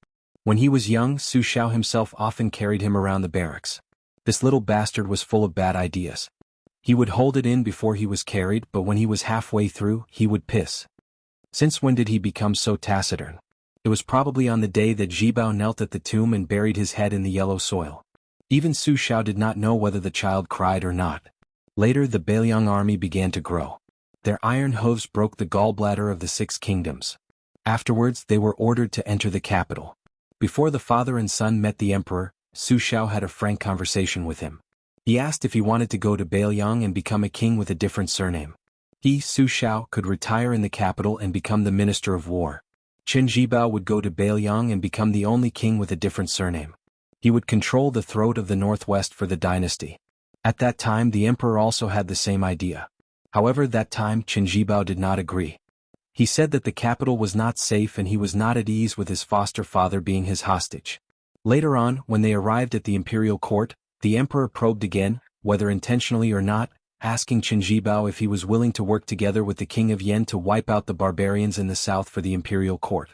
Speaker 1: When he was young, Su Shao himself often carried him around the barracks. This little bastard was full of bad ideas. He would hold it in before he was carried, but when he was halfway through, he would piss. Since when did he become so taciturn? It was probably on the day that Jibao knelt at the tomb and buried his head in the yellow soil. Even Su Xiao did not know whether the child cried or not. Later the Beiliang army began to grow. Their iron hooves broke the gallbladder of the 6 kingdoms. Afterwards they were ordered to enter the capital. Before the father and son met the emperor, Su Xiao had a frank conversation with him. He asked if he wanted to go to Beiliang and become a king with a different surname. He, Su Xiao, could retire in the capital and become the minister of war. Qin Jibao would go to Beiliang and become the only king with a different surname. He would control the throat of the northwest for the dynasty. At that time the emperor also had the same idea. However, that time Qin Jibao did not agree. He said that the capital was not safe and he was not at ease with his foster father being his hostage. Later on, when they arrived at the imperial court, the emperor probed again, whether intentionally or not, asking Qin Jibao if he was willing to work together with the king of Yan to wipe out the barbarians in the south for the imperial court.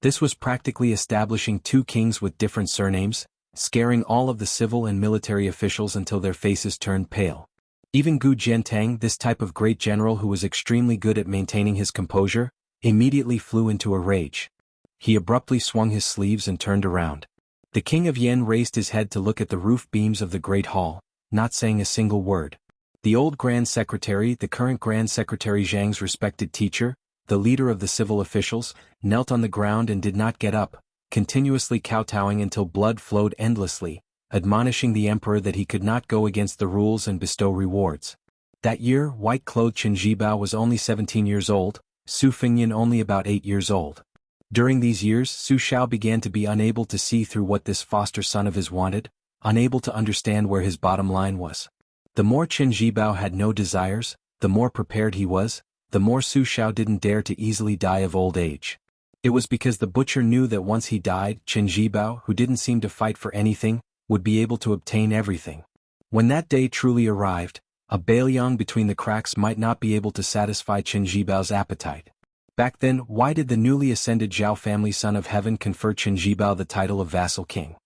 Speaker 1: This was practically establishing 2 kings with different surnames, scaring all of the civil and military officials until their faces turned pale. Even Gu Jiantang, this type of great general who was extremely good at maintaining his composure, immediately flew into a rage. He abruptly swung his sleeves and turned around. The king of Yan raised his head to look at the roof beams of the great hall, not saying a single word. The old Grand Secretary, the current Grand Secretary Zhang's respected teacher, the leader of the civil officials, knelt on the ground and did not get up, continuously kowtowing until blood flowed endlessly, admonishing the emperor that he could not go against the rules and bestow rewards. That year, white-clothed Qin Jibao was only 17 years old, Su Fengyan only about 8 years old. During these years, Su Xiao began to be unable to see through what this foster son of his wanted, unable to understand where his bottom line was. The more Qin Jibao had no desires, the more prepared he was, the more Su Xiao didn't dare to easily die of old age. It was because the butcher knew that once he died, Qin Jibao, who didn't seem to fight for anything, would be able to obtain everything. When that day truly arrived, a Beiliang between the cracks might not be able to satisfy Qin Jibao's appetite. Back then, why did the newly ascended Zhao family son of heaven confer Qin Jibao the title of vassal king?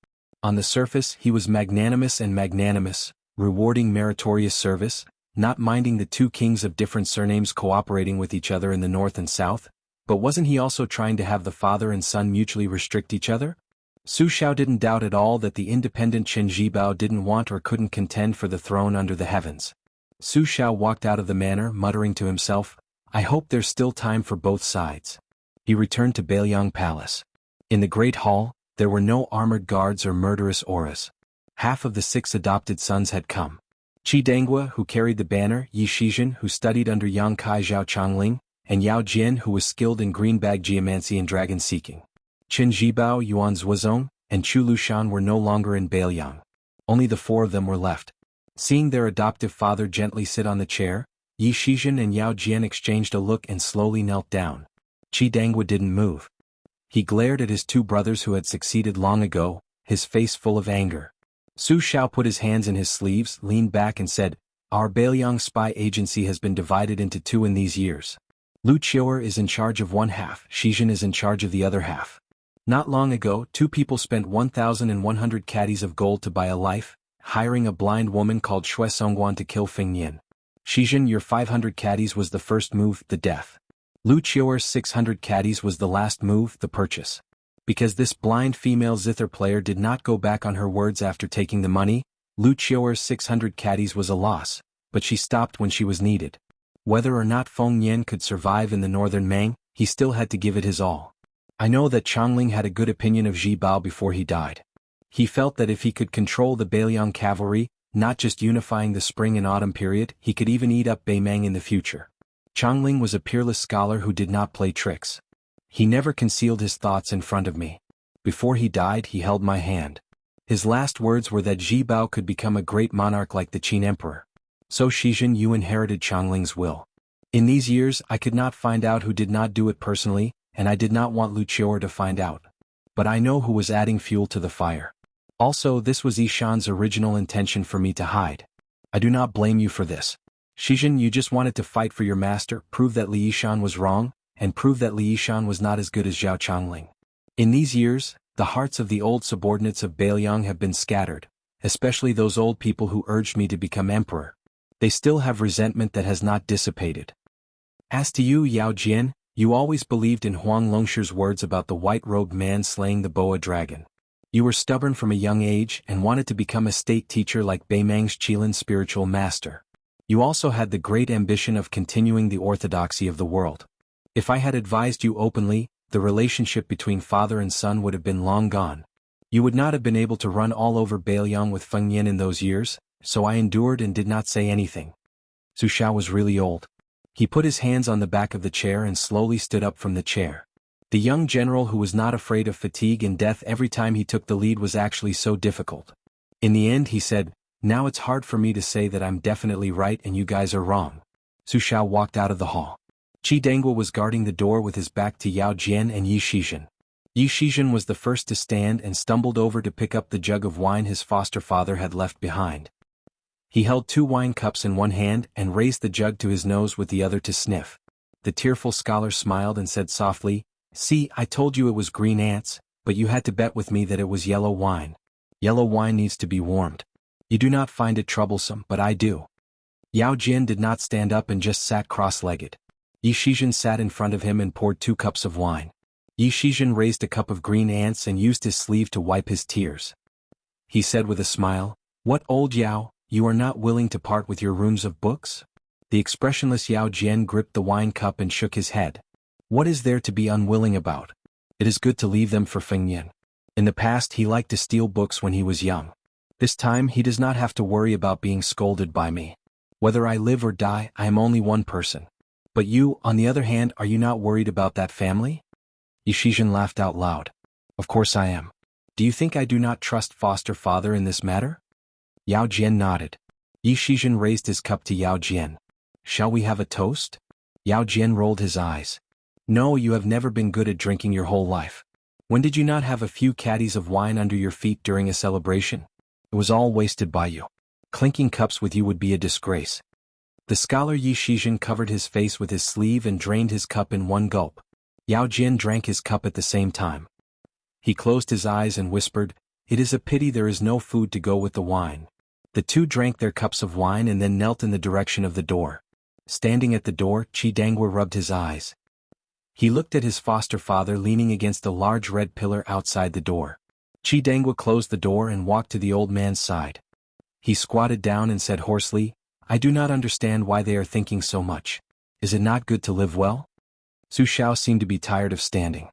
Speaker 1: On the surface, he was magnanimous and magnanimous, rewarding meritorious service, not minding the 2 kings of different surnames cooperating with each other in the north and south, but wasn't he also trying to have the father and son mutually restrict each other? Su Xiao didn't doubt at all that the independent Qin Jibao didn't want or couldn't contend for the throne under the heavens. Su Xiao walked out of the manor muttering to himself, "I hope there's still time for both sides." He returned to Beiliang Palace. In the great hall, there were no armored guards or murderous auras. Half of the 6 adopted sons had come. Qi Dangua, who carried the banner, Yi Shizhen, who studied under Yang Kai Zhao Changling, and Yao Jian, who was skilled in greenbag geomancy and dragon-seeking. Qin Jibao, Yuan Zuozong, and Chu Lushan were no longer in Beiliang. Only the 4 of them were left. Seeing their adoptive father gently sit on the chair, Yi Shizhen and Yao Jian exchanged a look and slowly knelt down. Qi Dangua didn't move. He glared at his 2 brothers who had succeeded long ago, his face full of anger. Su Xiao put his hands in his sleeves, leaned back and said, "Our Beiliang spy agency has been divided into 2 in these years. Lu Qiuer is in charge of one half, Shizhen is in charge of the other half. Not long ago, 2 people spent 1,100 caddies of gold to buy a life, hiring a blind woman called Xue Songguan to kill Feng Yin. Shizhen, your 500 caddies was the first move, the death. Lu Qiuer's 600 caddies was the last move, the purchase. Because this blind female zither player did not go back on her words after taking the money, Lu Qiuer's 600 caddies was a loss, but she stopped when she was needed. Whether or not Feng Yin could survive in the northern Mang, he still had to give it his all. I know that Changling had a good opinion of Ji Bao before he died. He felt that if he could control the Beiliang cavalry, not just unifying the spring and autumn period, he could even eat up Beimang in the future. Changling was a peerless scholar who did not play tricks. He never concealed his thoughts in front of me. Before he died, he held my hand. His last words were that Ji Bao could become a great monarch like the Qin emperor. So Shizhen, you inherited Changling's will. In these years, I could not find out who did not do it personally, and I did not want Lu Qiuer to find out. But I know who was adding fuel to the fire. Also, this was Yishan's original intention for me to hide. I do not blame you for this. Shizhen, you just wanted to fight for your master, prove that Li Yishan was wrong, and prove that Li Yishan was not as good as Zhao Changling. In these years, the hearts of the old subordinates of Beiliang have been scattered, especially those old people who urged me to become emperor. They still have resentment that has not dissipated. As to you, Yao Jian, you always believed in Huang Longshi's words about the white-robed man slaying the boa dragon. You were stubborn from a young age and wanted to become a state teacher like Beimang's Qilin spiritual master. You also had the great ambition of continuing the orthodoxy of the world. If I had advised you openly, the relationship between father and son would have been long gone. You would not have been able to run all over Beiliang with Feng Yin in those years, so I endured and did not say anything. Su Xiao was really old. He put his hands on the back of the chair and slowly stood up from the chair. The young general who was not afraid of fatigue and death every time he took the lead was actually so difficult. In the end he said, "Now it's hard for me to say that I'm definitely right and you guys are wrong." Su Xiao walked out of the hall. Qi Dangua was guarding the door with his back to Yao Jian and Yi Shizhen. Yi Shizhen was the first to stand and stumbled over to pick up the jug of wine his foster father had left behind. He held 2 wine cups in one hand and raised the jug to his nose with the other to sniff. The tearful scholar smiled and said softly, "See, I told you it was green ants, but you had to bet with me that it was yellow wine. Yellow wine needs to be warmed. You do not find it troublesome, but I do." Yao Jian did not stand up and just sat cross-legged. Yi Shizhen sat in front of him and poured 2 cups of wine. Yi Shizhen raised a cup of green ants and used his sleeve to wipe his tears. He said with a smile, "What, old Yao, you are not willing to part with your rooms of books?" The expressionless Yao Jian gripped the wine cup and shook his head. "What is there to be unwilling about? It is good to leave them for Feng Yin. In the past he liked to steal books when he was young. This time he does not have to worry about being scolded by me. Whether I live or die, I am only one person. But you, on the other hand, are you not worried about that family?" Yi Shizhen laughed out loud. "Of course I am. Do you think I do not trust foster father in this matter?" Yao Jian nodded. Yi Shizhen raised his cup to Yao Jian. "Shall we have a toast?" Yao Jian rolled his eyes. "No, you have never been good at drinking your whole life. When did you not have a few caddies of wine under your feet during a celebration? It was all wasted by you. Clinking cups with you would be a disgrace." The scholar Yi Shizhen covered his face with his sleeve and drained his cup in one gulp. Yao Jian drank his cup at the same time. He closed his eyes and whispered, "It is a pity there is no food to go with the wine." The two drank their cups of wine and then knelt in the direction of the door. Standing at the door, Qi Dangua rubbed his eyes. He looked at his foster father leaning against a large red pillar outside the door. Qi Dangua closed the door and walked to the old man's side. He squatted down and said hoarsely, "I do not understand why they are thinking so much. Is it not good to live well?" Su Xiao seemed to be tired of standing.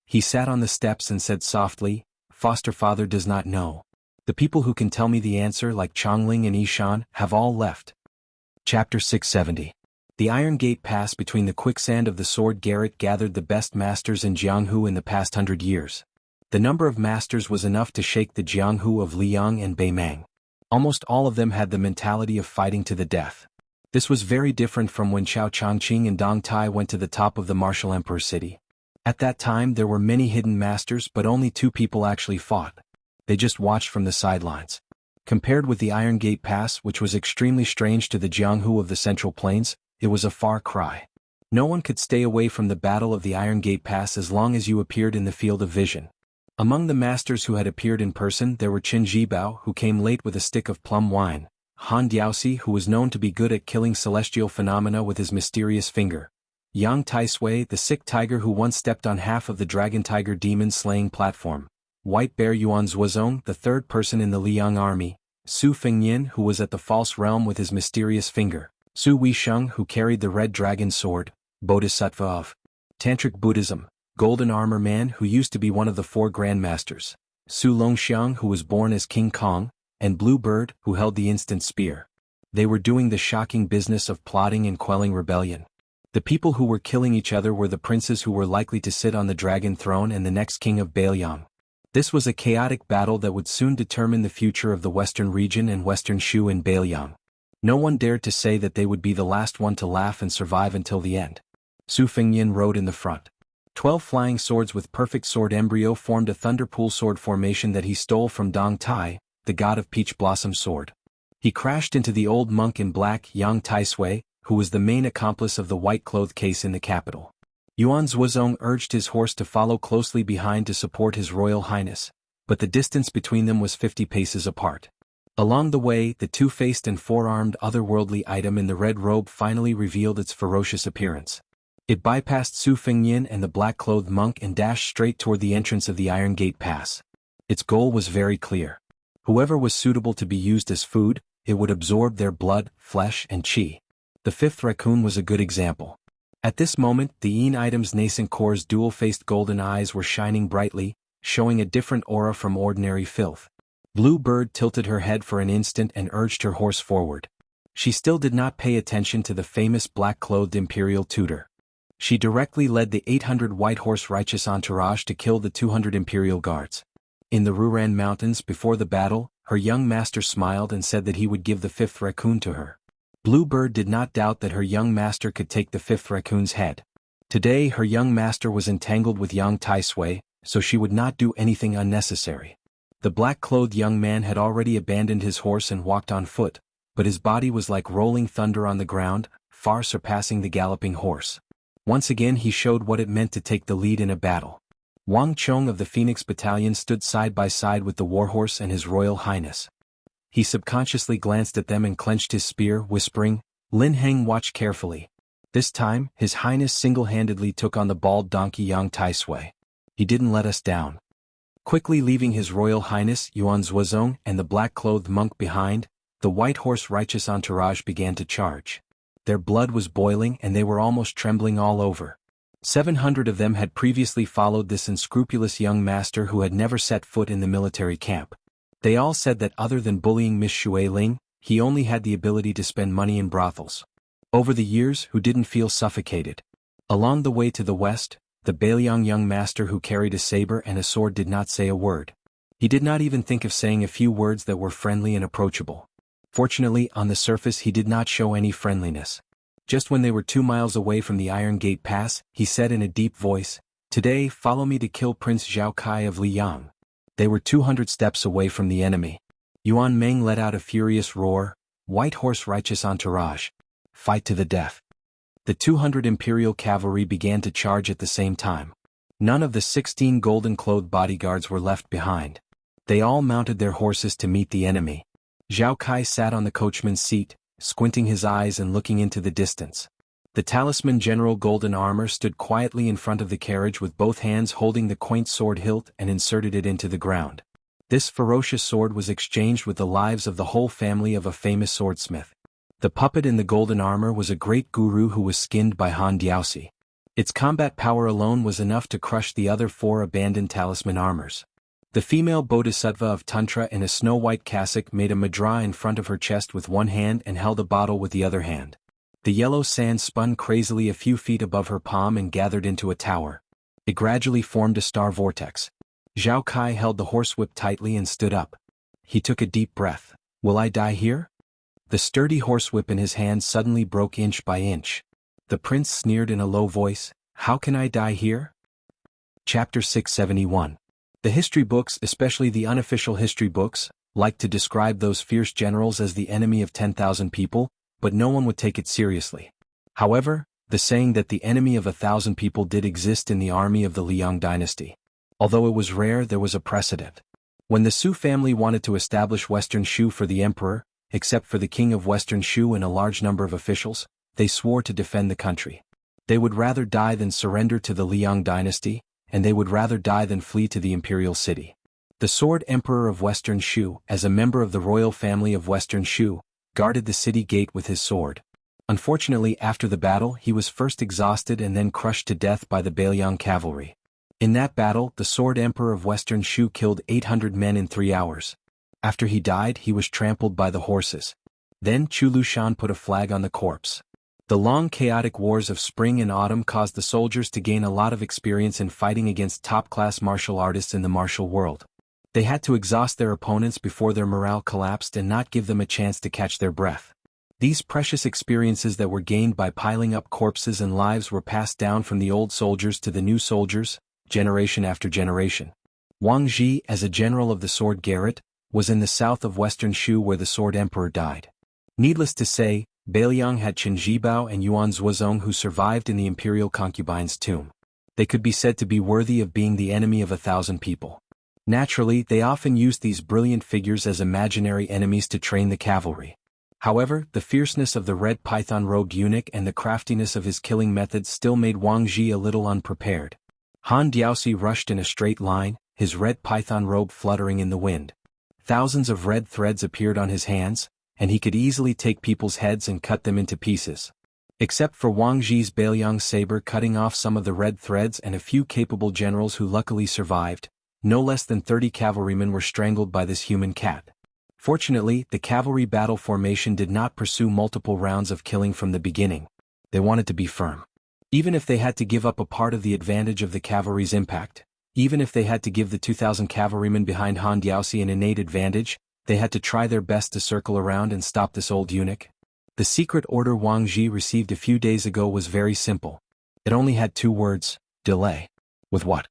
Speaker 1: He sat on the steps and said softly, "Foster father does not know. The people who can tell me the answer like Chongling and Yishan have all left." Chapter 670. The Iron Gate Pass between the quicksand of the Sword Garret gathered the best masters in Jianghu in the past 100 years. The number of masters was enough to shake the Jianghu of Liang and Beimang. Almost all of them had the mentality of fighting to the death. This was very different from when Chao Chongqing and Dong Tai went to the top of the martial emperor city. At that time there were many hidden masters but only 2 people actually fought. They just watched from the sidelines. Compared with the Iron Gate Pass, which was extremely strange to the Jianghu of the Central Plains, it was a far cry. No one could stay away from the battle of the Iron Gate Pass as long as you appeared in the field of vision. Among the masters who had appeared in person there were Qin Jibao, who came late with a stick of plum wine, Han Diaoxi, who was known to be good at killing celestial phenomena with his mysterious finger, Yang Taisui, the sick tiger who once stepped on half of the dragon tiger demon slaying platform, White Bear Yuan Zuozong, the 3rd person in the Liang army, Su Fengyin, who was at the false realm with his mysterious finger, Su Weisheng, who carried the red dragon sword, Bodhisattva of Tantric Buddhism, Golden Armor Man, who used to be one of the 4 grandmasters, Su Longxiang, who was born as King Kong, and Blue Bird, who held the instant spear. They were doing the shocking business of plotting and quelling rebellion. The people who were killing each other were the princes who were likely to sit on the dragon throne and the next king of Beiliang. This was a chaotic battle that would soon determine the future of the western region and western Shu in Beiliang. No one dared to say that they would be the last one to laugh and survive until the end. Su Fengyin rode in the front. 12 flying swords with perfect sword embryo formed a thunderpool sword formation that he stole from Dong Tai, the god of peach blossom sword. He crashed into the old monk in black, Yang Taisui, who was the main accomplice of the white cloth case in the capital. Yuan Zuozong urged his horse to follow closely behind to support his royal highness, but the distance between them was 50 paces apart. Along the way, the 2-faced and 4-armed otherworldly item in the red robe finally revealed its ferocious appearance. It bypassed Su Fengyin and the black-clothed monk and dashed straight toward the entrance of the Iron Gate Pass. Its goal was very clear. Whoever was suitable to be used as food, it would absorb their blood, flesh, and qi. The fifth raccoon was a good example. At this moment, the Yin item's nascent core's dual-faced golden eyes were shining brightly, showing a different aura from ordinary filth. Blue Bird tilted her head for an instant and urged her horse forward. She still did not pay attention to the famous black-clothed imperial tutor. She directly led the 800 white horse righteous entourage to kill the 200 imperial guards. In the Ruran Mountains before the battle, her young master smiled and said that he would give the fifth raccoon to her. Blue Bird did not doubt that her young master could take the fifth raccoon's head. Today her young master was entangled with Yang Taisui, so she would not do anything unnecessary. The black-clothed young man had already abandoned his horse and walked on foot, but his body was like rolling thunder on the ground, far surpassing the galloping horse. Once again he showed what it meant to take the lead in a battle. Wang Chong of the Phoenix Battalion stood side by side with the warhorse and His Royal Highness. He subconsciously glanced at them and clenched his spear, whispering, "Lin Heng, watch carefully." This time, His Highness single-handedly took on the bald donkey Yang Taisui. He didn't let us down. Quickly leaving His Royal Highness Yuan Zuozong and the black-clothed monk behind, the white horse righteous entourage began to charge. Their blood was boiling and they were almost trembling all over. 700 of them had previously followed this unscrupulous young master who had never set foot in the military camp. They all said that other than bullying Miss Xue Ling, he only had the ability to spend money in brothels. Over the years, who didn't feel suffocated? Along the way to the west, the Bailiang young master who carried a saber and a sword did not say a word. He did not even think of saying a few words that were friendly and approachable. Fortunately, on the surface he did not show any friendliness. Just when they were 2 miles away from the Iron Gate Pass, he said in a deep voice, "Today, follow me to kill Prince Zhao Kai of Liang." They were 200 steps away from the enemy. Yuan Meng let out a furious roar, "White horse righteous entourage. Fight to the death." The 200 imperial cavalry began to charge at the same time. None of the 16 golden-clothed bodyguards were left behind. They all mounted their horses to meet the enemy. Zhao Kai sat on the coachman's seat, squinting his eyes and looking into the distance. The talisman General Golden Armor stood quietly in front of the carriage with both hands holding the quaint sword hilt and inserted it into the ground. This ferocious sword was exchanged with the lives of the whole family of a famous swordsmith. The puppet in the golden armor was a great guru who was skinned by Han Diaosi. Its combat power alone was enough to crush the other 4 abandoned talisman armors. The female bodhisattva of Tantra in a snow-white cassock made a mudra in front of her chest with one hand and held a bottle with the other hand. The yellow sand spun crazily a few feet above her palm and gathered into a tower. It gradually formed a star vortex. Zhao Kai held the horsewhip tightly and stood up. He took a deep breath. "Will I die here?" The sturdy horsewhip in his hand suddenly broke inch by inch. The prince sneered in a low voice, "How can I die here?" Chapter 671. The history books, especially the unofficial history books, like to describe those fierce generals as the enemy of 10,000 people, but no one would take it seriously. However, the saying that the enemy of 1,000 people did exist in the army of the Liang dynasty. Although it was rare, there was a precedent. When the Su family wanted to establish Western Shu for the emperor, except for the king of Western Shu and a large number of officials, they swore to defend the country. They would rather die than surrender to the Liang dynasty, and they would rather die than flee to the imperial city. The Sword Emperor of Western Shu, as a member of the royal family of Western Shu, guarded the city gate with his sword. Unfortunately, after the battle, he was first exhausted and then crushed to death by the Bailiang cavalry. In that battle, the Sword Emperor of Western Shu killed 800 men in 3 hours. After he died, he was trampled by the horses. Then Chu Lushan put a flag on the corpse. The long chaotic wars of spring and autumn caused the soldiers to gain a lot of experience in fighting against top-class martial artists in the martial world. They had to exhaust their opponents before their morale collapsed and not give them a chance to catch their breath. These precious experiences that were gained by piling up corpses and lives were passed down from the old soldiers to the new soldiers, generation after generation. Wang Ji, as a general of the Sword Garret, was in the south of Western Shu where the Sword Emperor died. Needless to say, Bailiang had Chen Zhibao and Yuan Zuozong who survived in the imperial concubine's tomb. They could be said to be worthy of being the enemy of 1,000 people. Naturally, they often used these brilliant figures as imaginary enemies to train the cavalry. However, the fierceness of the red python-robed eunuch and the craftiness of his killing methods still made Wang Ji a little unprepared. Han Diaosi rushed in a straight line, his red python robe fluttering in the wind. Thousands of red threads appeared on his hands, and he could easily take people's heads and cut them into pieces. Except for Wang Ji's Bailiang saber cutting off some of the red threads and a few capable generals who luckily survived, no less than 30 cavalrymen were strangled by this human cat. Fortunately, the cavalry battle formation did not pursue multiple rounds of killing from the beginning. They wanted to be firm. Even if they had to give up a part of the advantage of the cavalry's impact, even if they had to give the 2,000 cavalrymen behind Han Diaoxi an innate advantage, they had to try their best to circle around and stop this old eunuch. The secret order Wang Ji received a few days ago was very simple. It only had 2 words: delay. With what?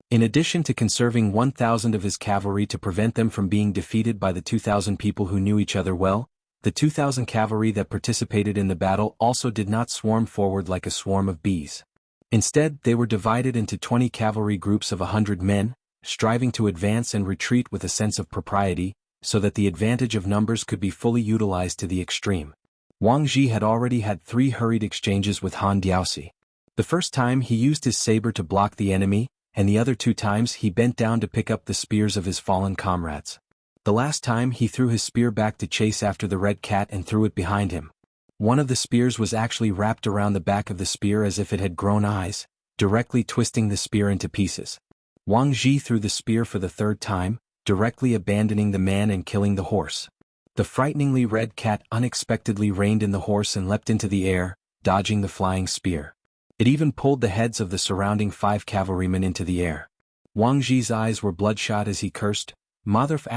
Speaker 1: In addition to conserving 1,000 of his cavalry to prevent them from being defeated by the 2,000 people who knew each other well, the 2,000 cavalry that participated in the battle also did not swarm forward like a swarm of bees. Instead, they were divided into 20 cavalry groups of 100 men, striving to advance and retreat with a sense of propriety, so that the advantage of numbers could be fully utilized to the extreme. Wang Ji had already had 3 hurried exchanges with Han Diaoxi. The first time he used his saber to block the enemy, and the other 2 times he bent down to pick up the spears of his fallen comrades. The last time he threw his spear back to chase after the red cat and threw it behind him. One of the spears was actually wrapped around the back of the spear as if it had grown eyes, directly twisting the spear into pieces. Wang Ji threw the spear for the 3rd time, directly abandoning the man and killing the horse. The frighteningly red cat unexpectedly reined in the horse and leapt into the air, dodging the flying spear. It even pulled the heads of the surrounding 5 cavalrymen into the air. Wang Ji's eyes were bloodshot as he cursed, "Mother****,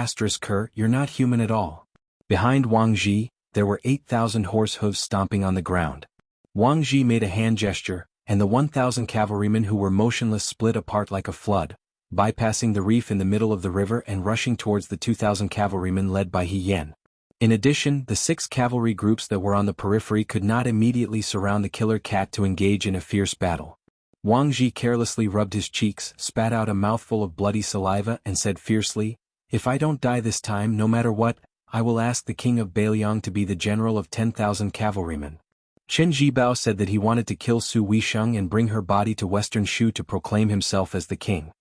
Speaker 1: you're not human at all." Behind Wang Ji, there were 8,000 horse hooves stomping on the ground. Wang Ji made a hand gesture, and the 1,000 cavalrymen who were motionless split apart like a flood, bypassing the reef in the middle of the river and rushing towards the 2,000 cavalrymen led by He Yan. In addition, the 6 cavalry groups that were on the periphery could not immediately surround the killer cat to engage in a fierce battle. Wang Ji carelessly rubbed his cheeks, spat out a mouthful of bloody saliva and said fiercely, "If I don't die this time no matter what, I will ask the king of Bailiang to be the general of 10,000 cavalrymen." Chen Jibao said that he wanted to kill Su Weisheng and bring her body to Western Shu to proclaim himself as the king.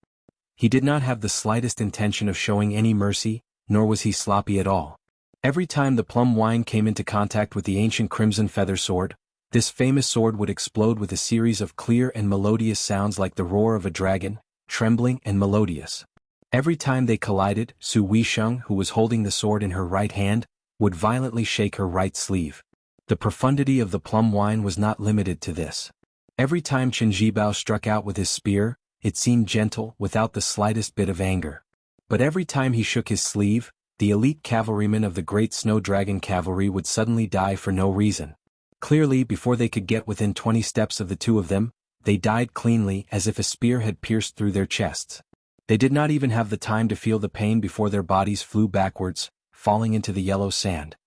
Speaker 1: He did not have the slightest intention of showing any mercy, nor was he sloppy at all. Every time the plum wine came into contact with the ancient crimson feather sword, this famous sword would explode with a series of clear and melodious sounds like the roar of a dragon, trembling and melodious. Every time they collided, Su Weisheng, who was holding the sword in her right hand, would violently shake her right sleeve. The profundity of the plum wine was not limited to this. Every time Chen Jibao struck out with his spear, it seemed gentle, without the slightest bit of anger. But every time he shook his sleeve, the elite cavalrymen of the Great Snow Dragon Cavalry would suddenly die for no reason. Clearly, before they could get within 20 steps of the 2 of them, they died cleanly as if a spear had pierced through their chests. They did not even have the time to feel the pain before their bodies flew backwards, falling into the yellow sand.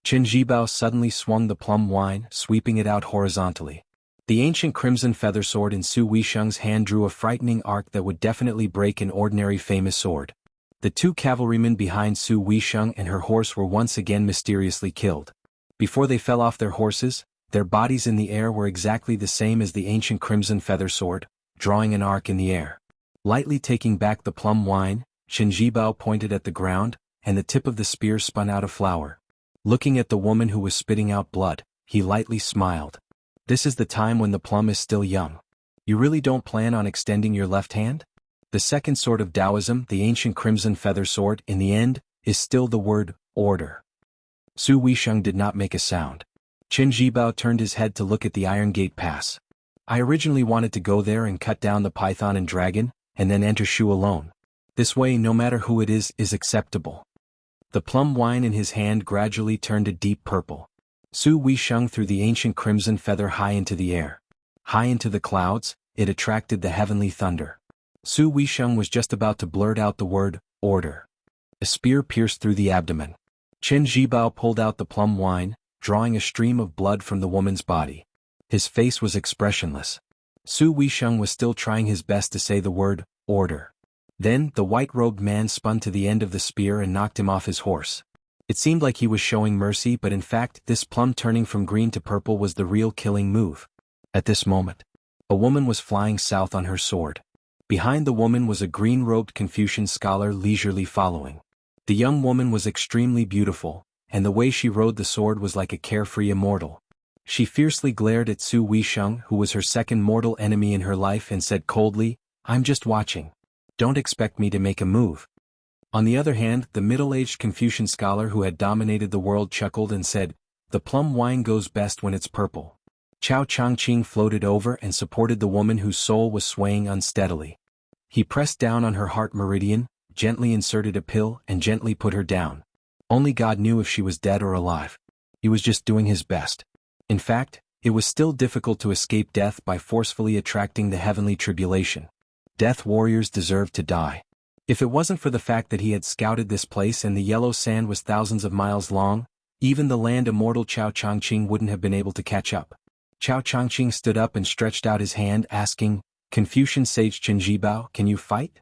Speaker 1: Chen Jibao suddenly swung the plum wine, sweeping it out horizontally. The ancient crimson feather sword in Su Weisheng's hand drew a frightening arc that would definitely break an ordinary famous sword. The 2 cavalrymen behind Su Weisheng and her horse were once again mysteriously killed. Before they fell off their horses, their bodies in the air were exactly the same as the ancient crimson feather sword, drawing an arc in the air. Lightly taking back the plum wine, Chen Jibao pointed at the ground, and the tip of the spear spun out a flower. Looking at the woman who was spitting out blood, he lightly smiled. "This is the time when the plum is still young. You really don't plan on extending your left hand?" The second sword of Taoism, the ancient crimson feather sword, in the end, is still the word, order. Su Weisheng did not make a sound. Chen Jibao turned his head to look at the Iron Gate Pass. "I originally wanted to go there and cut down the python and dragon, and then enter Shu alone. This way no matter who it is acceptable." The plum wine in his hand gradually turned a deep purple. Su Weisheng threw the ancient crimson feather high into the air. High into the clouds, it attracted the heavenly thunder. Su Weisheng was just about to blurt out the word, order. A spear pierced through the abdomen. Chen Jibao pulled out the plum wine, drawing a stream of blood from the woman's body. His face was expressionless. Su Weisheng was still trying his best to say the word, order. Then, the white-robed man spun to the end of the spear and knocked him off his horse. It seemed like he was showing mercy, but in fact, this plum turning from green to purple was the real killing move. At this moment, a woman was flying south on her sword. Behind the woman was a green-robed Confucian scholar leisurely following. The young woman was extremely beautiful, and the way she rode the sword was like a carefree immortal. She fiercely glared at Su Weisheng, who was her second mortal enemy in her life, and said coldly, "I'm just watching. Don't expect me to make a move." On the other hand, the middle-aged Confucian scholar who had dominated the world chuckled and said, "The plum wine goes best when it's purple." Chao Changqing floated over and supported the woman whose soul was swaying unsteadily. He pressed down on her heart meridian, gently inserted a pill, and gently put her down. Only God knew if she was dead or alive. He was just doing his best. In fact, it was still difficult to escape death by forcefully attracting the heavenly tribulation. Death warriors deserved to die. If it wasn't for the fact that he had scouted this place and the yellow sand was thousands of miles long, even the land immortal Chao Changqing wouldn't have been able to catch up. Chao Changqing stood up and stretched out his hand, asking, "Confucian sage Qinjibao, can you fight?"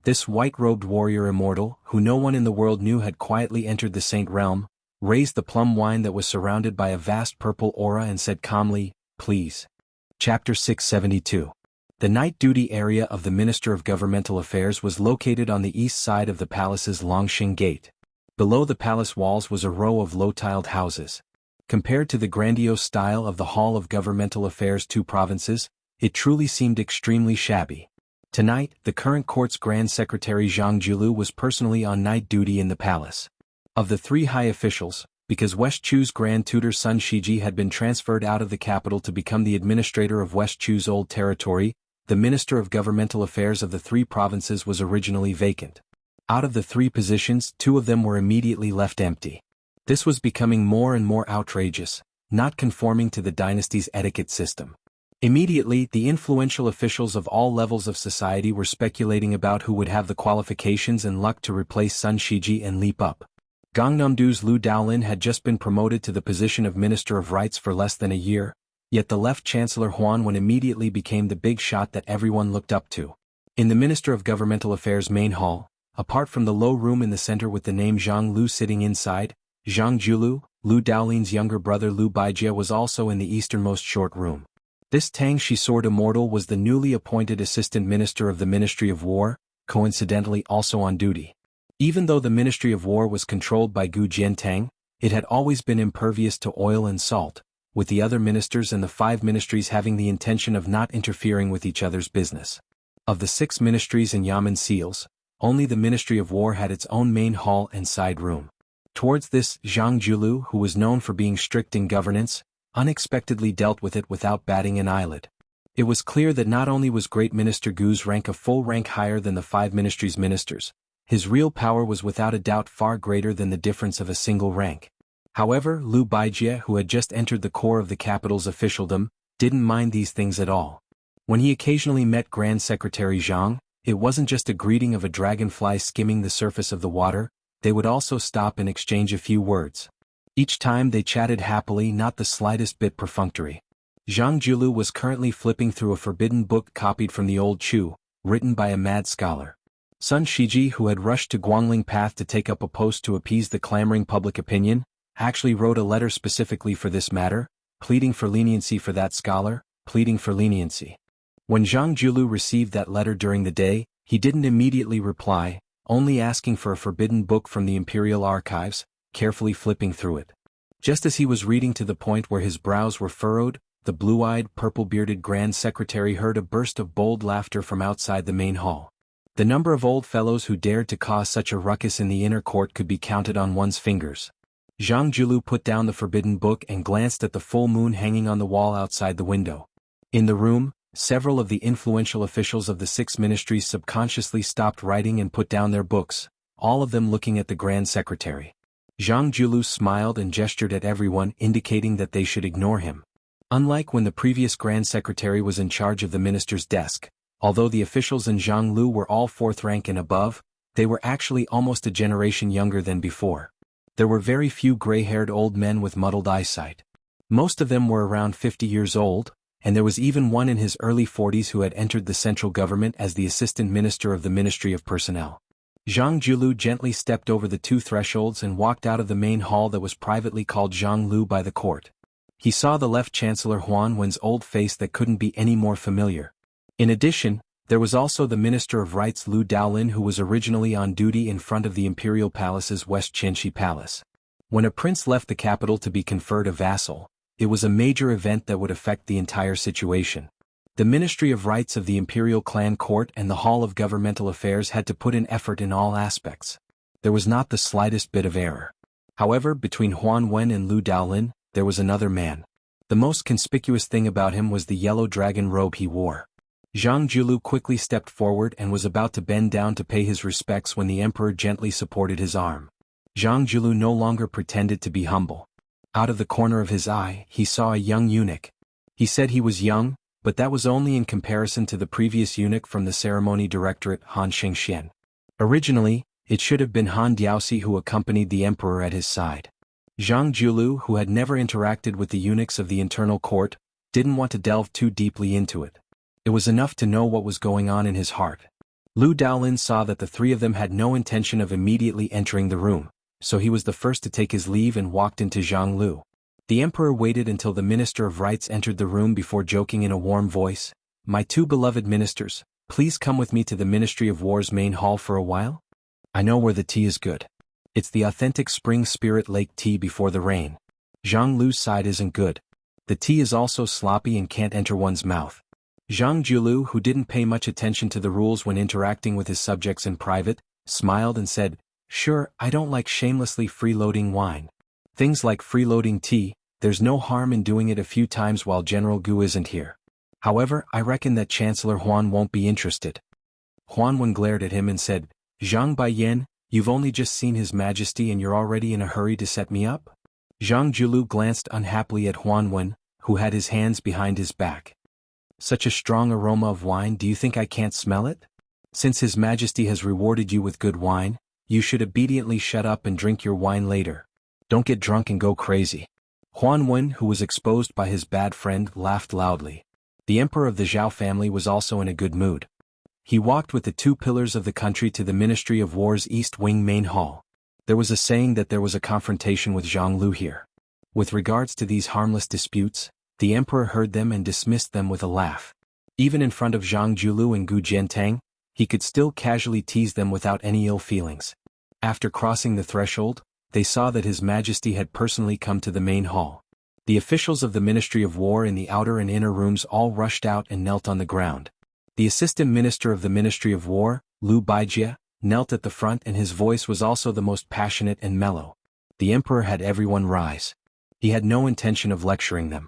Speaker 1: This white-robed warrior immortal, who no one in the world knew had quietly entered the Saint Realm, raised the plum wine that was surrounded by a vast purple aura and said calmly, "Please." Chapter 672. The night duty area of the Minister of Governmental Affairs was located on the east side of the palace's Longxing Gate. Below the palace walls was a row of low-tiled houses. Compared to the grandiose style of the Hall of Governmental Affairs' two provinces, it truly seemed extremely shabby. Tonight, the current court's Grand Secretary Zhang Julu was personally on night duty in the palace. Of the three high officials, because West Chu's Grand Tutor Sun Shiji had been transferred out of the capital to become the administrator of West Chu's old territory, the Minister of Governmental Affairs of the three provinces was originally vacant. Out of the three positions, two of them were immediately left empty. This was becoming more and more outrageous, not conforming to the dynasty's etiquette system. Immediately, the influential officials of all levels of society were speculating about who would have the qualifications and luck to replace Sun Shiji and leap up. Gangnam-do's Lu Daolin had just been promoted to the position of Minister of Rights for less than a year, yet the left Chancellor Huan Wen immediately became the big shot that everyone looked up to. In the Minister of Governmental Affairs main hall, apart from the low room in the center with the name Zhang Lu sitting inside, Zhang Julu, Lu Daolin's younger brother Lu Baijie, was also in the easternmost short room. This Tang Shi Sword immortal was the newly appointed Assistant Minister of the Ministry of War, coincidentally also on duty. Even though the Ministry of War was controlled by Gu Jiantang, it had always been impervious to oil and salt, with the other ministers and the 5 ministries having the intention of not interfering with each other's business. Of the 6 ministries and Yamen seals, only the Ministry of War had its own main hall and side room. Towards this, Zhang Julu, who was known for being strict in governance, unexpectedly dealt with it without batting an eyelid. It was clear that not only was Great Minister Gu's rank a full rank higher than the 5 ministries' ministers, his real power was without a doubt far greater than the difference of a single rank. However, Lu Baijie, who had just entered the core of the capital's officialdom, didn't mind these things at all. When he occasionally met Grand Secretary Zhang, it wasn't just a greeting of a dragonfly skimming the surface of the water, they would also stop and exchange a few words. Each time they chatted happily, not the slightest bit perfunctory. Zhang Julu was currently flipping through a forbidden book copied from the old Chu, written by a mad scholar. Sun Shiji, who had rushed to Guangling Path to take up a post to appease the clamoring public opinion, actually wrote a letter specifically for this matter, pleading for leniency for that scholar, pleading for leniency. When Zhang Julu received that letter during the day, he didn't immediately reply, only asking for a forbidden book from the Imperial Archives, carefully flipping through it. Just as he was reading to the point where his brows were furrowed, the blue-eyed, purple-bearded Grand Secretary heard a burst of bold laughter from outside the main hall. The number of old fellows who dared to cause such a ruckus in the inner court could be counted on one's fingers. Zhang Julu put down the forbidden book and glanced at the full moon hanging on the wall outside the window. In the room, several of the influential officials of the 6 ministries subconsciously stopped writing and put down their books, all of them looking at the Grand Secretary. Zhang Julu smiled and gestured at everyone, indicating that they should ignore him. Unlike when the previous Grand Secretary was in charge of the minister's desk, although the officials in Zhang Lu were all 4th rank and above, they were actually almost a generation younger than before. There were very few gray-haired old men with muddled eyesight. Most of them were around 50 years old, and there was even one in his early 40s who had entered the central government as the assistant minister of the Ministry of Personnel. Zhang Julu gently stepped over the 2 thresholds and walked out of the main hall that was privately called Zhang Lu by the court. He saw the left Chancellor Huan Wen's old face that couldn't be any more familiar. In addition, There was also the Minister of Rights Lu Daolin, who was originally on duty in front of the Imperial Palace's West Qinshi Palace. When a prince left the capital to be conferred a vassal, it was a major event that would affect the entire situation. The Ministry of Rights of the Imperial Clan Court and the Hall of Governmental Affairs had to put in effort in all aspects. There was not the slightest bit of error. However, between Huan Wen and Lu Daolin, there was another man. The most conspicuous thing about him was the yellow dragon robe he wore. Zhang Julu quickly stepped forward and was about to bend down to pay his respects when the emperor gently supported his arm. Zhang Julu no longer pretended to be humble. Out of the corner of his eye, he saw a young eunuch. He said he was young, but that was only in comparison to the previous eunuch from the ceremony directorate, Han Shengxian. Originally, it should have been Han Diaoxi who accompanied the emperor at his side. Zhang Julu, who had never interacted with the eunuchs of the internal court, didn't want to delve too deeply into it. It was enough to know what was going on in his heart. Lu Daolin saw that the three of them had no intention of immediately entering the room, so he was the first to take his leave and walked into Jianghu. The emperor waited until the Minister of Rights entered the room before joking in a warm voice, "My two beloved ministers, please come with me to the Ministry of War's main hall for a while? I know where the tea is good. It's the authentic spring spirit lake tea before the rain. Zhang Lu's side isn't good. The tea is also sloppy and can't enter one's mouth." Zhang Julu, who didn't pay much attention to the rules when interacting with his subjects in private, smiled and said, "Sure, I don't like shamelessly freeloading wine. Things like freeloading tea, there's no harm in doing it a few times while General Gu isn't here. However, I reckon that Chancellor Huan won't be interested." Huan Wen glared at him and said, "Zhang Baiyan, you've only just seen His Majesty and you're already in a hurry to set me up?" Zhang Julu glanced unhappily at Huan Wen, who had his hands behind his back. "Such a strong aroma of wine, do you think I can't smell it? Since His Majesty has rewarded you with good wine, you should obediently shut up and drink your wine later. Don't get drunk and go crazy." Huan Wen, who was exposed by his bad friend, laughed loudly. The emperor of the Zhao family was also in a good mood. He walked with the two pillars of the country to the Ministry of War's East Wing main hall. There was a saying that there was a confrontation with Zhang Lu here. With regards to these harmless disputes, the emperor heard them and dismissed them with a laugh. Even in front of Zhang Julu and Gu Jiantang, he could still casually tease them without any ill feelings. After crossing the threshold, they saw that His Majesty had personally come to the main hall. The officials of the Ministry of War in the outer and inner rooms all rushed out and knelt on the ground. The Assistant Minister of the Ministry of War, Lu Baijie, knelt at the front and his voice was also the most passionate and mellow. The emperor had everyone rise. He had no intention of lecturing them.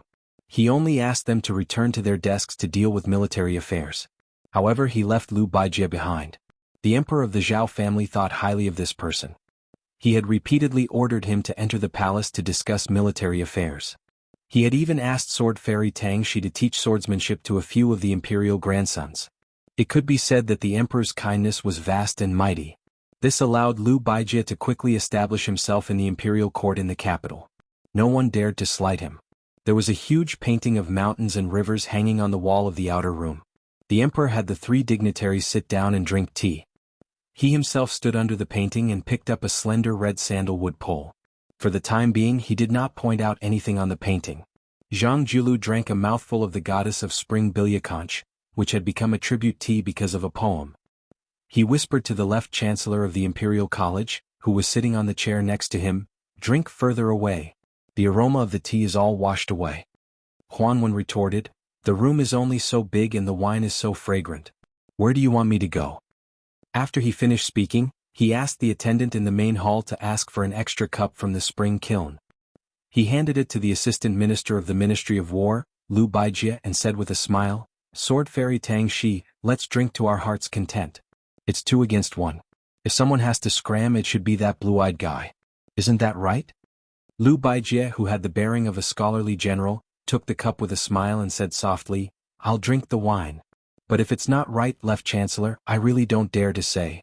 Speaker 1: He only asked them to return to their desks to deal with military affairs. However, he left Lu Baijie behind. The emperor of the Zhao family thought highly of this person. He had repeatedly ordered him to enter the palace to discuss military affairs. He had even asked Sword Fairy Tang Shi to teach swordsmanship to a few of the imperial grandsons. It could be said that the emperor's kindness was vast and mighty. This allowed Lu Baijie to quickly establish himself in the imperial court in the capital. No one dared to slight him. There was a huge painting of mountains and rivers hanging on the wall of the outer room. The emperor had the three dignitaries sit down and drink tea. He himself stood under the painting and picked up a slender red sandalwood pole. For the time being, he did not point out anything on the painting. Zhang Julu drank a mouthful of the goddess of spring bilyaconch, which had become a tribute tea because of a poem. He whispered to the left chancellor of the Imperial College, who was sitting on the chair next to him, "Drink further away. The aroma of the tea is all washed away." Huan Wen retorted, "The room is only so big and the wine is so fragrant. Where do you want me to go?" After he finished speaking, he asked the attendant in the main hall to ask for an extra cup from the spring kiln. He handed it to the Assistant Minister of the Ministry of War, Lu Baijie, and said with a smile, "Sword Fairy Tang Shi, let's drink to our heart's content. It's 2 against 1. If someone has to scram, it should be that blue-eyed guy. Isn't that right?" Lu Baijie, who had the bearing of a scholarly general, took the cup with a smile and said softly, "I'll drink the wine. But if it's not right, Left Chancellor, I really don't dare to say."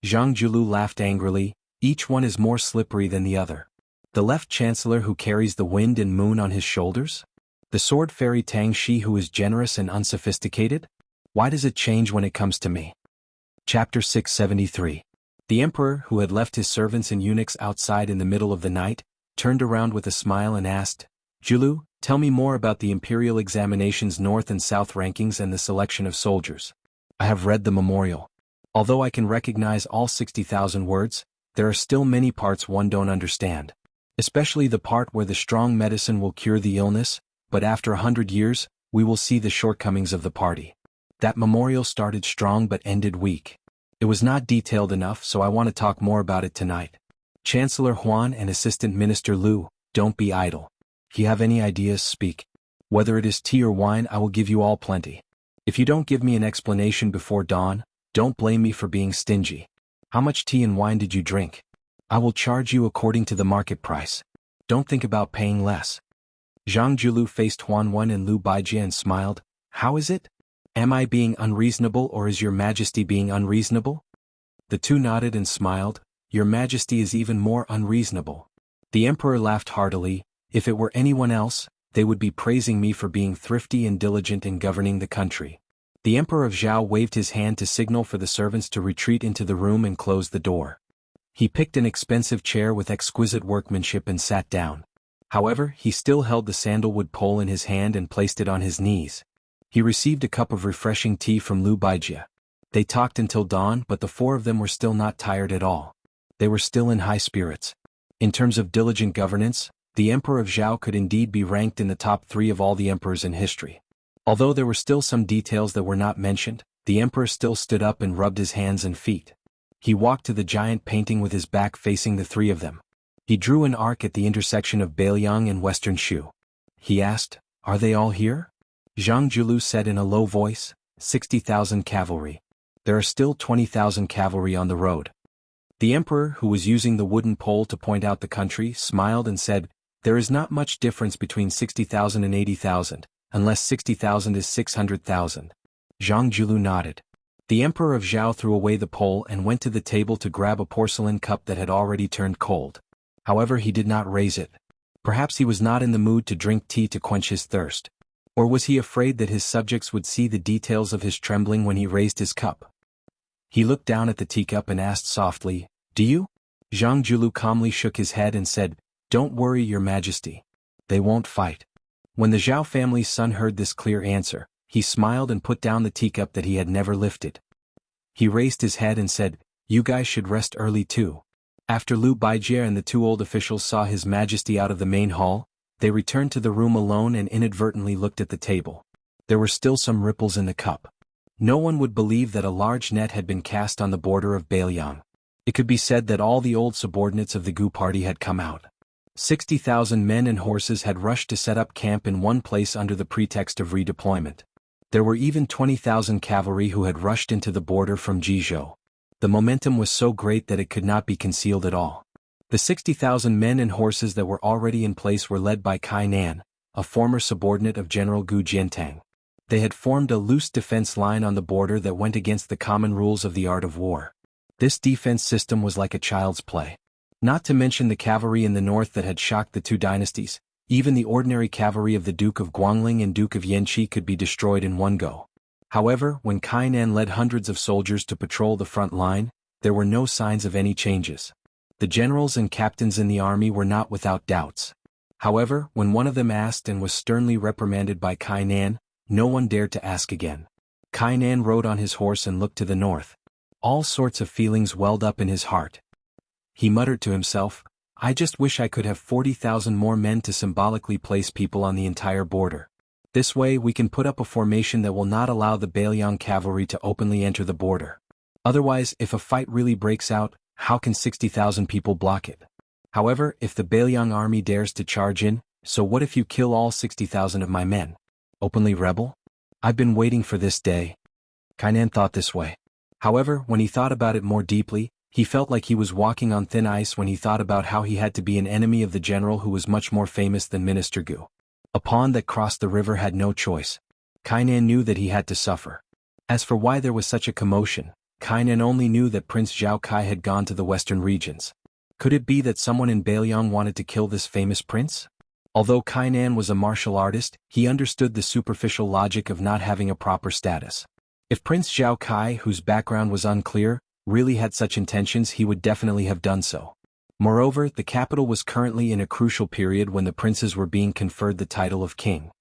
Speaker 1: Zhang Julu laughed angrily, "Each one is more slippery than the other. The Left Chancellor who carries the wind and moon on his shoulders? The Sword Fairy Tang Shi who is generous and unsophisticated? Why does it change when it comes to me?" Chapter 673. The emperor, who had left his servants and eunuchs outside in the middle of the night, turned around with a smile and asked, "Julu, tell me more about the imperial examinations North and South rankings and the selection of soldiers. I have read the memorial. Although I can recognize all 60,000 words, there are still many parts one don't understand. Especially the part where the strong medicine will cure the illness, but after 100 years, we will see the shortcomings of the party. That memorial started strong but ended weak. It was not detailed enough, so I want to talk more about it tonight. Chancellor Huan and Assistant Minister Liu, don't be idle. If you have any ideas, speak. Whether it is tea or wine, I will give you all plenty. If you don't give me an explanation before dawn, don't blame me for being stingy. How much tea and wine did you drink? I will charge you according to the market price. Don't think about paying less. Zhang Julu faced Huan Wen and Liu Baijie and smiled. How is it? Am I being unreasonable, or is your majesty being unreasonable? The two nodded and smiled. Your majesty is even more unreasonable. The emperor laughed heartily. If it were anyone else, they would be praising me for being thrifty and diligent in governing the country. The emperor of Zhao waved his hand to signal for the servants to retreat into the room and close the door. He picked an expensive chair with exquisite workmanship and sat down. However, he still held the sandalwood pole in his hand and placed it on his knees. He received a cup of refreshing tea from Liu Baijie. They talked until dawn, but the four of them were still not tired at all. They were still in high spirits. In terms of diligent governance, the Emperor of Zhao could indeed be ranked in the top 3 of all the emperors in history. Although there were still some details that were not mentioned, the emperor still stood up and rubbed his hands and feet. He walked to the giant painting with his back facing the 3 of them. He drew an arc at the intersection of Bailiang and Western Shu. He asked, "Are they all here?" Zhang Julu said in a low voice, 60,000 cavalry. There are still 20,000 cavalry on the road. The emperor, who was using the wooden pole to point out the country, smiled and said, "There is not much difference between 60,000 and 80,000, unless 60,000 is 600,000. Zhang Julu nodded. The emperor of Zhao threw away the pole and went to the table to grab a porcelain cup that had already turned cold. However, he did not raise it. Perhaps he was not in the mood to drink tea to quench his thirst. Or was he afraid that his subjects would see the details of his trembling when he raised his cup? He looked down at the teacup and asked softly, "Do you?" Zhang Julu calmly shook his head and said, "Don't worry, your majesty. They won't fight." When the Zhao family's son heard this clear answer, he smiled and put down the teacup that he had never lifted. He raised his head and said, "You guys should rest early too." After Liu Baijie and the 2 old officials saw His Majesty out of the main hall, they returned to the room alone and inadvertently looked at the table. There were still some ripples in the cup. No one would believe that a large net had been cast on the border of Bailiang. It could be said that all the old subordinates of the Gu party had come out. 60,000 men and horses had rushed to set up camp in one place under the pretext of redeployment. There were even 20,000 cavalry who had rushed into the border from Jizhou. The momentum was so great that it could not be concealed at all. The 60,000 men and horses that were already in place were led by Kai Nan, a former subordinate of General Gu Jiantang. They had formed a loose defense line on the border that went against the common rules of the art of war. This defense system was like a child's play. Not to mention the cavalry in the north that had shocked the 2 dynasties, even the ordinary cavalry of the Duke of Guangling and Duke of Yanqi could be destroyed in one go. However, when Kai Nan led hundreds of soldiers to patrol the front line, there were no signs of any changes. The generals and captains in the army were not without doubts. However, when one of them asked and was sternly reprimanded by Kai Nan, no one dared to ask again. Kai Nan rode on his horse and looked to the north. All sorts of feelings welled up in his heart. He muttered to himself, "I just wish I could have 40,000 more men to symbolically place people on the entire border. This way we can put up a formation that will not allow the Bailiang cavalry to openly enter the border. Otherwise, if a fight really breaks out, how can 60,000 people block it? However, if the Bailiang army dares to charge in, so what if you kill all 60,000 of my men? Openly rebel? I've been waiting for this day." Kainan thought this way. However, when he thought about it more deeply, he felt like he was walking on thin ice when he thought about how he had to be an enemy of the general who was much more famous than Minister Gu. A pawn that crossed the river had no choice. Kainan knew that he had to suffer. As for why there was such a commotion, Kainan only knew that Prince Zhao Kai had gone to the western regions. Could it be that someone in Bailiang wanted to kill this famous prince? Although Kainan was a martial artist, he understood the superficial logic of not having a proper status. If Prince Zhao Kai, whose background was unclear, really had such intentions, he would definitely have done so. Moreover, the capital was currently in a crucial period when the princes were being conferred the title of king.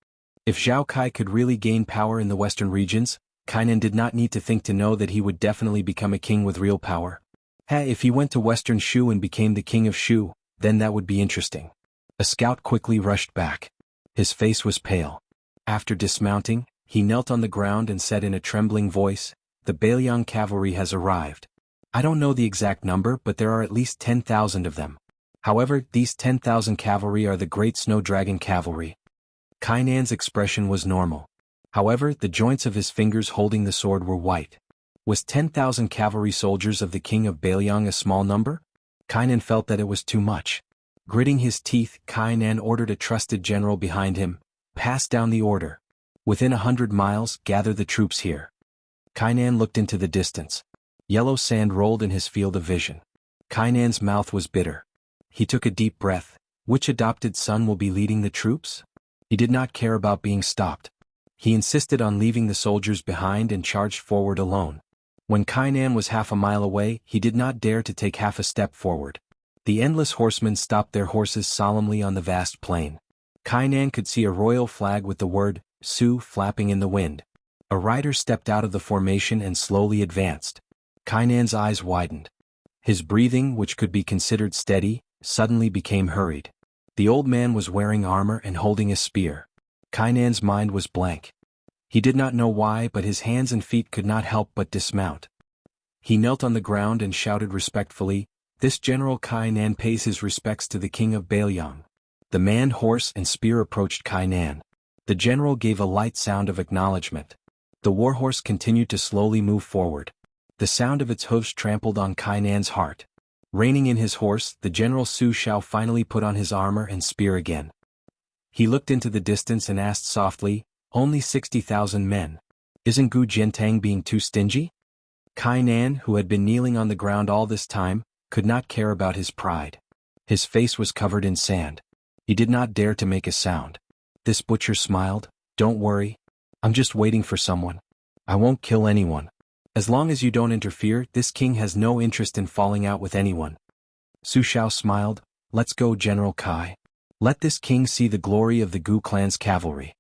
Speaker 1: If Zhao Kai could really gain power in the western regions, Kainan did not need to think to know that he would definitely become a king with real power. If he went to Western Shu and became the king of Shu, then that would be interesting. A scout quickly rushed back. His face was pale. After dismounting, he knelt on the ground and said in a trembling voice, "The Bailiang cavalry has arrived. I don't know the exact number, but there are at least 10,000 of them. However, these 10,000 cavalry are the Great Snow Dragon cavalry." Kainan's expression was normal. However, the joints of his fingers holding the sword were white. Was 10,000 cavalry soldiers of the king of Bailiang a small number? Kainan felt that it was too much. Gritting his teeth, Kainan ordered a trusted general behind him, "Pass down the order. Within 100 miles, gather the troops here." Kainan looked into the distance. Yellow sand rolled in his field of vision. Kainan's mouth was bitter. He took a deep breath. Which adopted son will be leading the troops? He did not care about being stopped. He insisted on leaving the soldiers behind and charged forward alone. When Kainan was half a mile away, he did not dare to take half a step forward. The endless horsemen stopped their horses solemnly on the vast plain. Kainan could see a royal flag with the word, "Su," flapping in the wind. A rider stepped out of the formation and slowly advanced. Kainan's eyes widened. His breathing, which could be considered steady, suddenly became hurried. The old man was wearing armor and holding a spear. Kainan's mind was blank. He did not know why, but his hands and feet could not help but dismount. He knelt on the ground and shouted respectfully, "This General Kainan pays his respects to the king of Bailiang." The man, horse, and spear approached Kainan. The general gave a light sound of acknowledgement. The warhorse continued to slowly move forward. The sound of its hoofs trampled on Kainan's heart. Reining in his horse, the General Su Shao finally put on his armor and spear again. He looked into the distance and asked softly, "Only 60,000 men. Isn't Gu Jiantang being too stingy?" Kainan, who had been kneeling on the ground all this time, could not care about his pride. His face was covered in sand. He did not dare to make a sound. This butcher smiled, "Don't worry. I'm just waiting for someone. I won't kill anyone. As long as you don't interfere, this king has no interest in falling out with anyone." Su Shao smiled, "Let's go, General Kai. Let this king see the glory of the Gu clan's cavalry."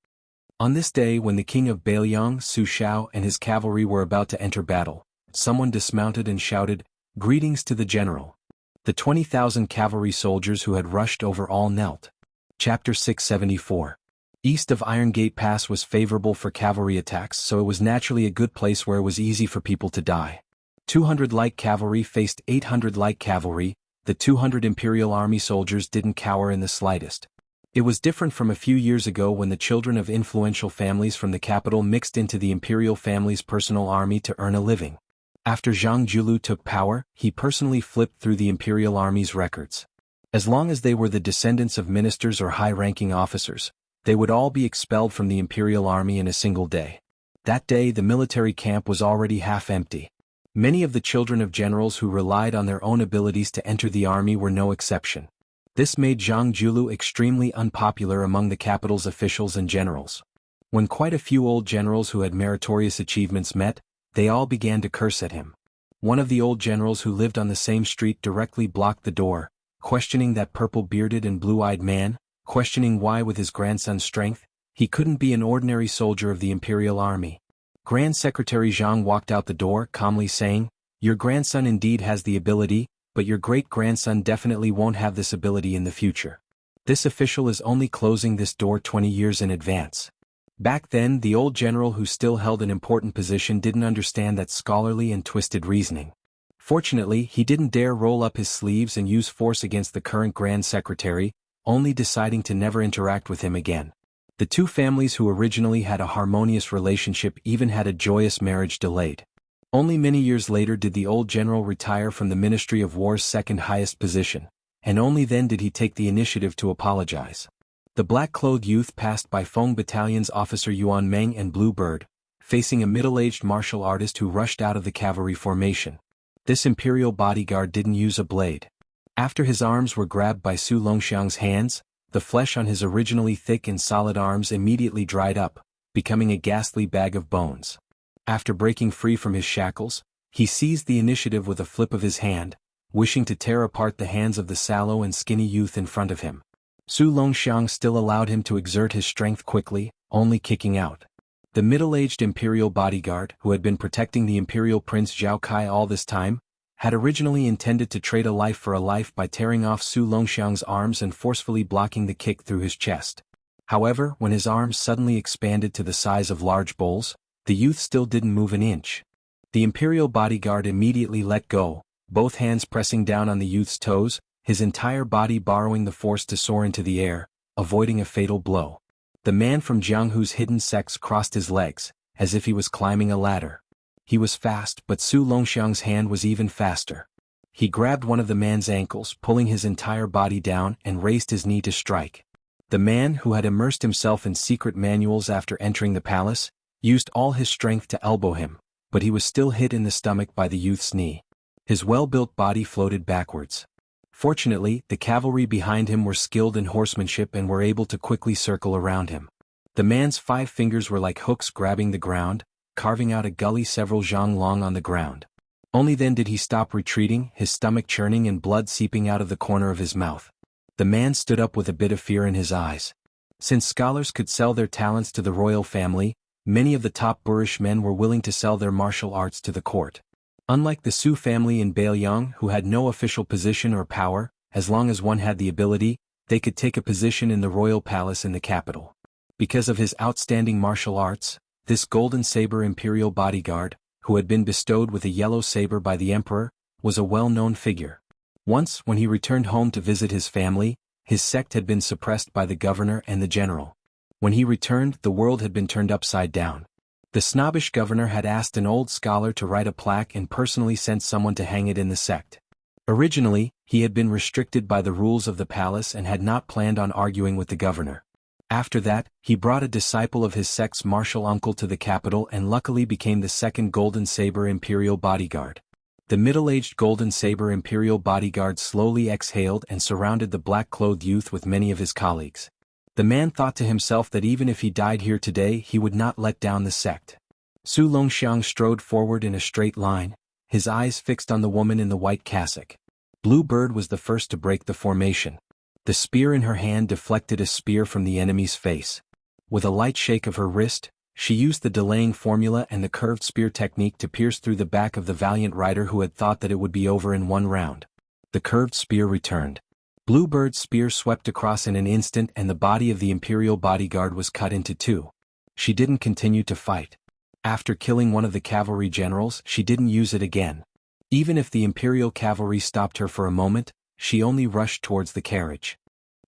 Speaker 1: On this day, when the king of Bailiang, Su Shao, and his cavalry were about to enter battle, someone dismounted and shouted, "Greetings to the general." The 20,000 cavalry soldiers who had rushed over all knelt. Chapter 674. East of Iron Gate Pass was favorable for cavalry attacks, so it was naturally a good place where it was easy for people to die. 200 light cavalry faced 800 light cavalry. The 200 Imperial Army soldiers didn't cower in the slightest. It was different from a few years ago when the children of influential families from the capital mixed into the Imperial family's personal army to earn a living. After Zhang Julu took power, he personally flipped through the Imperial Army's records. As long as they were the descendants of ministers or high-ranking officers, they would all be expelled from the Imperial Army in a single day. That day the military camp was already half empty. Many of the children of generals who relied on their own abilities to enter the army were no exception. This made Zhang Julu extremely unpopular among the capital's officials and generals. When quite a few old generals who had meritorious achievements met, they all began to curse at him. One of the old generals who lived on the same street directly blocked the door, questioning that purple-bearded and blue-eyed man, questioning why with his grandson's strength, he couldn't be an ordinary soldier of the Imperial Army. Grand Secretary Zhang walked out the door calmly saying, "Your grandson indeed has the ability, but your great-grandson definitely won't have this ability in the future. This official is only closing this door 20 years in advance." Back then, the old general who still held an important position didn't understand that scholarly and twisted reasoning. Fortunately, he didn't dare roll up his sleeves and use force against the current Grand Secretary, only deciding to never interact with him again. The two families who originally had a harmonious relationship even had a joyous marriage delayed. Only many years later did the old general retire from the Ministry of War's second highest position, and only then did he take the initiative to apologize. The black-clothed youth passed by Feng Battalion's officer Yuan Meng and Blue Bird, facing a middle-aged martial artist who rushed out of the cavalry formation. This imperial bodyguard didn't use a blade. After his arms were grabbed by Su Longxiang's hands, the flesh on his originally thick and solid arms immediately dried up, becoming a ghastly bag of bones. After breaking free from his shackles, he seized the initiative with a flip of his hand, wishing to tear apart the hands of the sallow and skinny youth in front of him. Su Longxiang still allowed him to exert his strength quickly, only kicking out. The middle-aged imperial bodyguard, who had been protecting the imperial prince Zhao Kai all this time, had originally intended to trade a life for a life by tearing off Su Longxiang's arms and forcefully blocking the kick through his chest. However, when his arms suddenly expanded to the size of large bowls, the youth still didn't move an inch. The imperial bodyguard immediately let go, both hands pressing down on the youth's toes, his entire body borrowing the force to soar into the air, avoiding a fatal blow. The man from Jianghu's hidden sects crossed his legs, as if he was climbing a ladder. He was fast, but Su Longxiang's hand was even faster. He grabbed one of the man's ankles, pulling his entire body down, and raised his knee to strike. The man, who had immersed himself in secret manuals after entering the palace, used all his strength to elbow him, but he was still hit in the stomach by the youth's knee. His well-built body floated backwards. Fortunately, the cavalry behind him were skilled in horsemanship and were able to quickly circle around him. The man's 5 fingers were like hooks grabbing the ground, carving out a gully several zhang long on the ground. Only then did he stop retreating, his stomach churning and blood seeping out of the corner of his mouth. The man stood up with a bit of fear in his eyes. Since scholars could sell their talents to the royal family, many of the top boorish men were willing to sell their martial arts to the court. Unlike the Su family in Beiliang, who had no official position or power, as long as one had the ability, they could take a position in the royal palace in the capital. Because of his outstanding martial arts, this golden saber imperial bodyguard, who had been bestowed with a yellow saber by the emperor, was a well-known figure. Once, when he returned home to visit his family, his sect had been suppressed by the governor and the general. When he returned, the world had been turned upside down. The snobbish governor had asked an old scholar to write a plaque and personally sent someone to hang it in the sect. Originally, he had been restricted by the rules of the palace and had not planned on arguing with the governor. After that, he brought a disciple of his sect's martial uncle to the capital and luckily became the second Golden Saber Imperial Bodyguard. The middle-aged Golden Saber Imperial Bodyguard slowly exhaled and surrounded the black-clothed youth with many of his colleagues. The man thought to himself that even if he died here today he would not let down the sect. Su Longxiang strode forward in a straight line, his eyes fixed on the woman in the white cassock. Blue Bird was the first to break the formation. The spear in her hand deflected a spear from the enemy's face. With a light shake of her wrist, she used the delaying formula and the curved spear technique to pierce through the back of the valiant rider who had thought that it would be over in one round. The curved spear returned. Bluebird's spear swept across in an instant and the body of the imperial bodyguard was cut into 2. She didn't continue to fight. After killing one of the cavalry generals, she didn't use it again. Even if the imperial cavalry stopped her for a moment, she only rushed towards the carriage.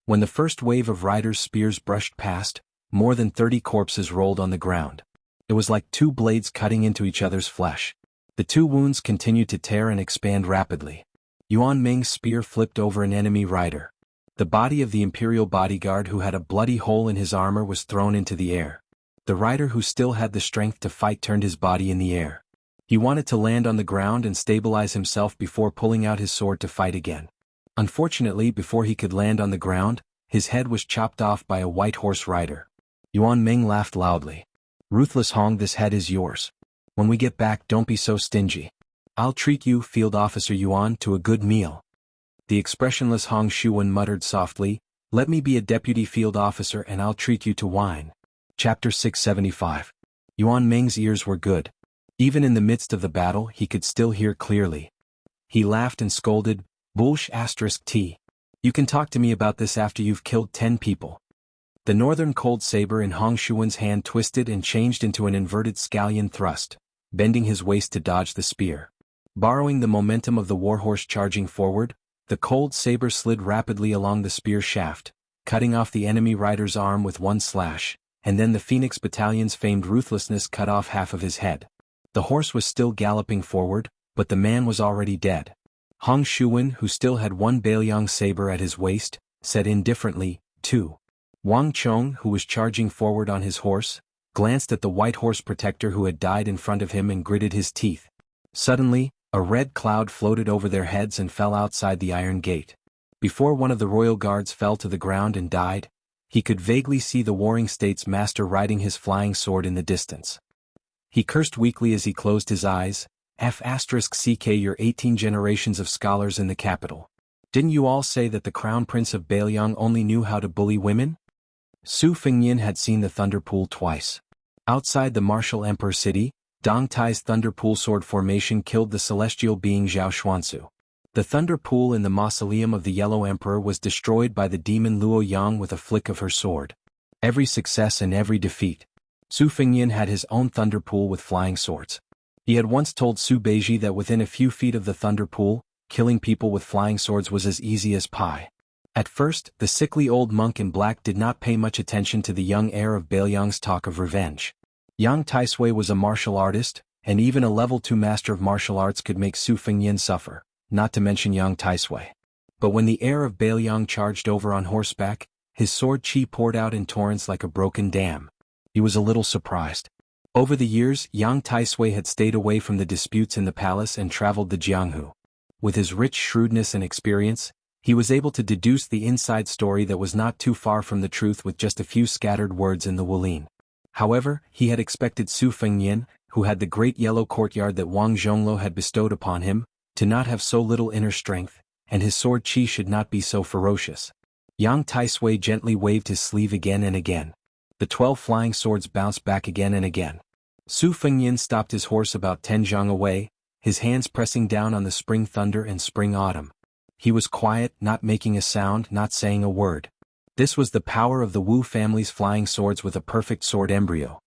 Speaker 1: When the first wave of riders' spears brushed past, more than 30 corpses rolled on the ground. It was like 2 blades cutting into each other's flesh. The 2 wounds continued to tear and expand rapidly. Yuan Ming's spear flipped over an enemy rider. The body of the imperial bodyguard who had a bloody hole in his armor was thrown into the air. The rider who still had the strength to fight turned his body in the air. He wanted to land on the ground and stabilize himself before pulling out his sword to fight again. Unfortunately, before he could land on the ground, his head was chopped off by a white horse rider. Yuan Ming laughed loudly. "Ruthless Hong, this head is yours. When we get back, don't be so stingy. I'll treat you, Field Officer Yuan, to a good meal." The expressionless Hong Shuwen muttered softly, "Let me be a deputy field officer and I'll treat you to wine." Chapter 675. Yuan Ming's ears were good. Even in the midst of the battle he could still hear clearly. He laughed and scolded, "Bullsh*T. You can talk to me about this after you've killed 10 people." The northern cold saber in Hong Shuwen's hand twisted and changed into an inverted scallion thrust, bending his waist to dodge the spear. Borrowing the momentum of the warhorse charging forward, the cold saber slid rapidly along the spear shaft, cutting off the enemy rider's arm with one slash, and then the Phoenix Battalion's famed ruthlessness cut off half of his head. The horse was still galloping forward, but the man was already dead. Hong Shuwen, who still had one Beiliang saber at his waist, said indifferently, "2." Wang Chong, who was charging forward on his horse, glanced at the white horse protector who had died in front of him and gritted his teeth. Suddenly, a red cloud floated over their heads and fell outside the iron gate. Before one of the royal guards fell to the ground and died, he could vaguely see the Warring States master riding his flying sword in the distance. He cursed weakly as he closed his eyes. F***ck your 18 generations of scholars in the capital. Didn't you all say that the crown prince of Beiliang only knew how to bully women? Su Fengnian had seen the Thunder Pool twice. Outside the martial emperor city, Dong Tai's thunder pool sword formation killed the celestial being Zhao Xuanzu. The thunder pool in the mausoleum of the Yellow Emperor was destroyed by the demon Luo Yang with a flick of her sword. Every success and every defeat. Su Fengyan had his own thunder pool with flying swords. He had once told Su Beiji that within a few feet of the thunder pool, killing people with flying swords was as easy as pie. At first, the sickly old monk in black did not pay much attention to the young heir of Bailiang's talk of revenge. Yang Taisui was a martial artist, and even a level 2 master of martial arts could make Su Fengyan suffer, not to mention Yang Taisui. But when the heir of Bailiang charged over on horseback, his sword chi poured out in torrents like a broken dam. He was a little surprised. Over the years, Yang Taisui had stayed away from the disputes in the palace and traveled to Jianghu. With his rich shrewdness and experience, he was able to deduce the inside story that was not too far from the truth with just a few scattered words in the Wulin. However, he had expected Su Fengyan, who had the great yellow courtyard that Wang Zhongluo had bestowed upon him, to not have so little inner strength, and his sword chi should not be so ferocious. Yang Taisui gently waved his sleeve again and again. The 12 flying swords bounced back again and again. Su Fengyan stopped his horse about 10 zhang away, his hands pressing down on the spring thunder and spring autumn. He was quiet, not making a sound, not saying a word. This was the power of the Wu family's flying swords with a perfect sword embryo.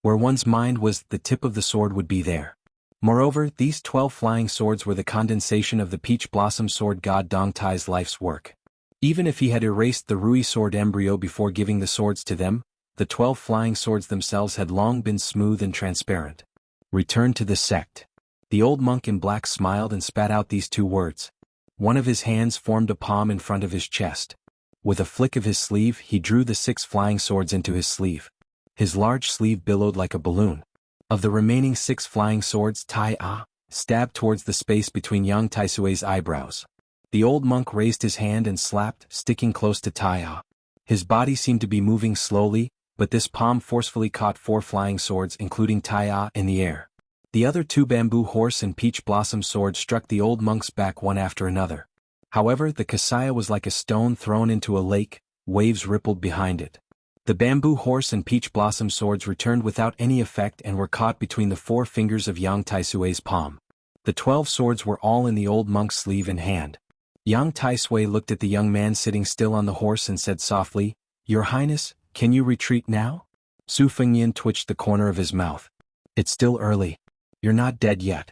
Speaker 1: Where one's mind was, the tip of the sword would be there. Moreover, these 12 flying swords were the condensation of the peach blossom sword god Dong Tai's life's work. Even if he had erased the Rui sword embryo before giving the swords to them, the 12 flying swords themselves had long been smooth and transparent. Return to the sect. The old monk in black smiled and spat out these 2 words. One of his hands formed a palm in front of his chest. With a flick of his sleeve, he drew the 6 flying swords into his sleeve. His large sleeve billowed like a balloon. Of the remaining 6 flying swords, Tai A stabbed towards the space between Yang Taisui's eyebrows. The old monk raised his hand and slapped, sticking close to Tai A. His body seemed to be moving slowly, but this palm forcefully caught 4 flying swords including Tai A in the air. The other 2 bamboo horse and peach blossom swords struck the old monk's back one after another. However, the kasaya was like a stone thrown into a lake, waves rippled behind it. The bamboo horse and peach blossom swords returned without any effect and were caught between the 4 fingers of Yang Taisui's palm. The 12 swords were all in the old monk's sleeve and hand. Yang Taisui looked at the young man sitting still on the horse and said softly, "Your Highness, can you retreat now?" Su Fengyan twitched the corner of his mouth. "It's still early. You're not dead yet."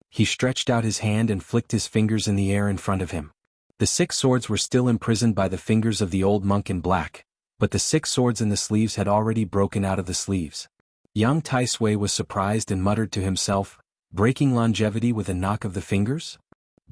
Speaker 1: He stretched out his hand and flicked his fingers in the air in front of him. The 6 swords were still imprisoned by the fingers of the old monk in black, but the 6 swords in the sleeves had already broken out of the sleeves. Yang Taisui was surprised and muttered to himself, "Breaking longevity with a knock of the fingers?"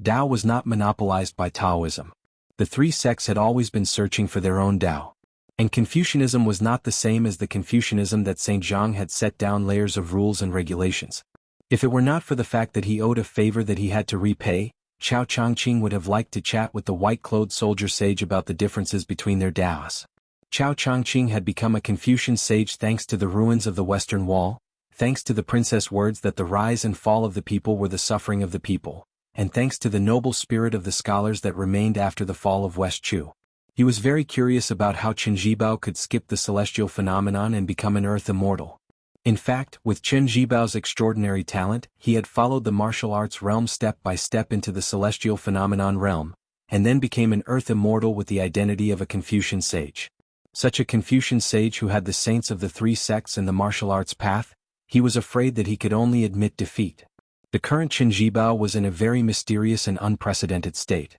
Speaker 1: Tao was not monopolized by Taoism. The 3 sects had always been searching for their own Tao. And Confucianism was not the same as the Confucianism that St. Zhang had set down layers of rules and regulations. If it were not for the fact that he owed a favor that he had to repay, Chao Changqing would have liked to chat with the white-clothed soldier sage about the differences between their Taos. Chao Changqing had become a Confucian sage thanks to the ruins of the Western Wall, thanks to the princess words that the rise and fall of the people were the suffering of the people, and thanks to the noble spirit of the scholars that remained after the fall of West Chu. He was very curious about how Chen Zhibao could skip the celestial phenomenon and become an earth immortal. In fact, with Chen Zhibao's extraordinary talent, he had followed the martial arts realm step by step into the celestial phenomenon realm, and then became an earth immortal with the identity of a Confucian sage. Such a Confucian sage who had the saints of the 3 sects and the martial arts path, he was afraid that he could only admit defeat. The current Chen Zhibao was in a very mysterious and unprecedented state.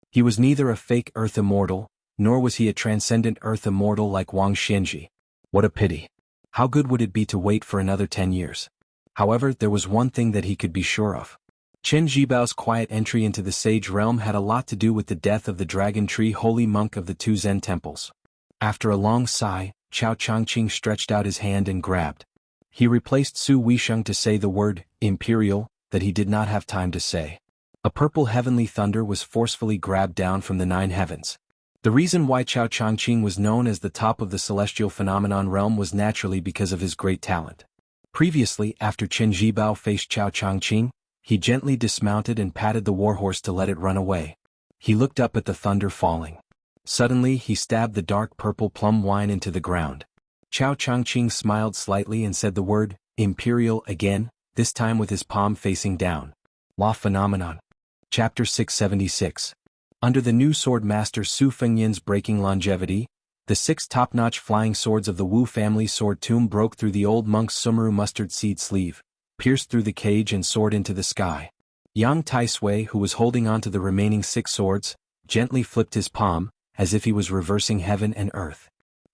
Speaker 1: He was neither a fake earth immortal, nor was he a transcendent earth immortal like Wang Xianji. What a pity. How good would it be to wait for another 10 years? However, there was one thing that he could be sure of. Chen Zhibao's quiet entry into the sage realm had a lot to do with the death of the dragon tree holy monk of the 2 Zen temples. After a long sigh, Chao Changqing stretched out his hand and grabbed. He replaced Su Weisheng to say the word, imperial, that he did not have time to say. A purple heavenly thunder was forcefully grabbed down from the 9 heavens. The reason why Chao Changqing was known as the top of the celestial phenomenon realm was naturally because of his great talent. Previously, after Chen Zhibao faced Chao Changqing, he gently dismounted and patted the warhorse to let it run away. He looked up at the thunder falling. Suddenly he stabbed the dark purple plum wine into the ground. Chao Changqing smiled slightly and said the word, Imperial, again, this time with his palm facing down. Law Phenomenon. Chapter 676. Under the new sword master Su Fengyan's breaking longevity, the 6 top-notch flying swords of the Wu family sword tomb broke through the old monk's Sumeru mustard seed sleeve, pierced through the cage and soared into the sky. Yang Taisui, who was holding on to the remaining 6 swords, gently flipped his palm, as if he was reversing heaven and earth.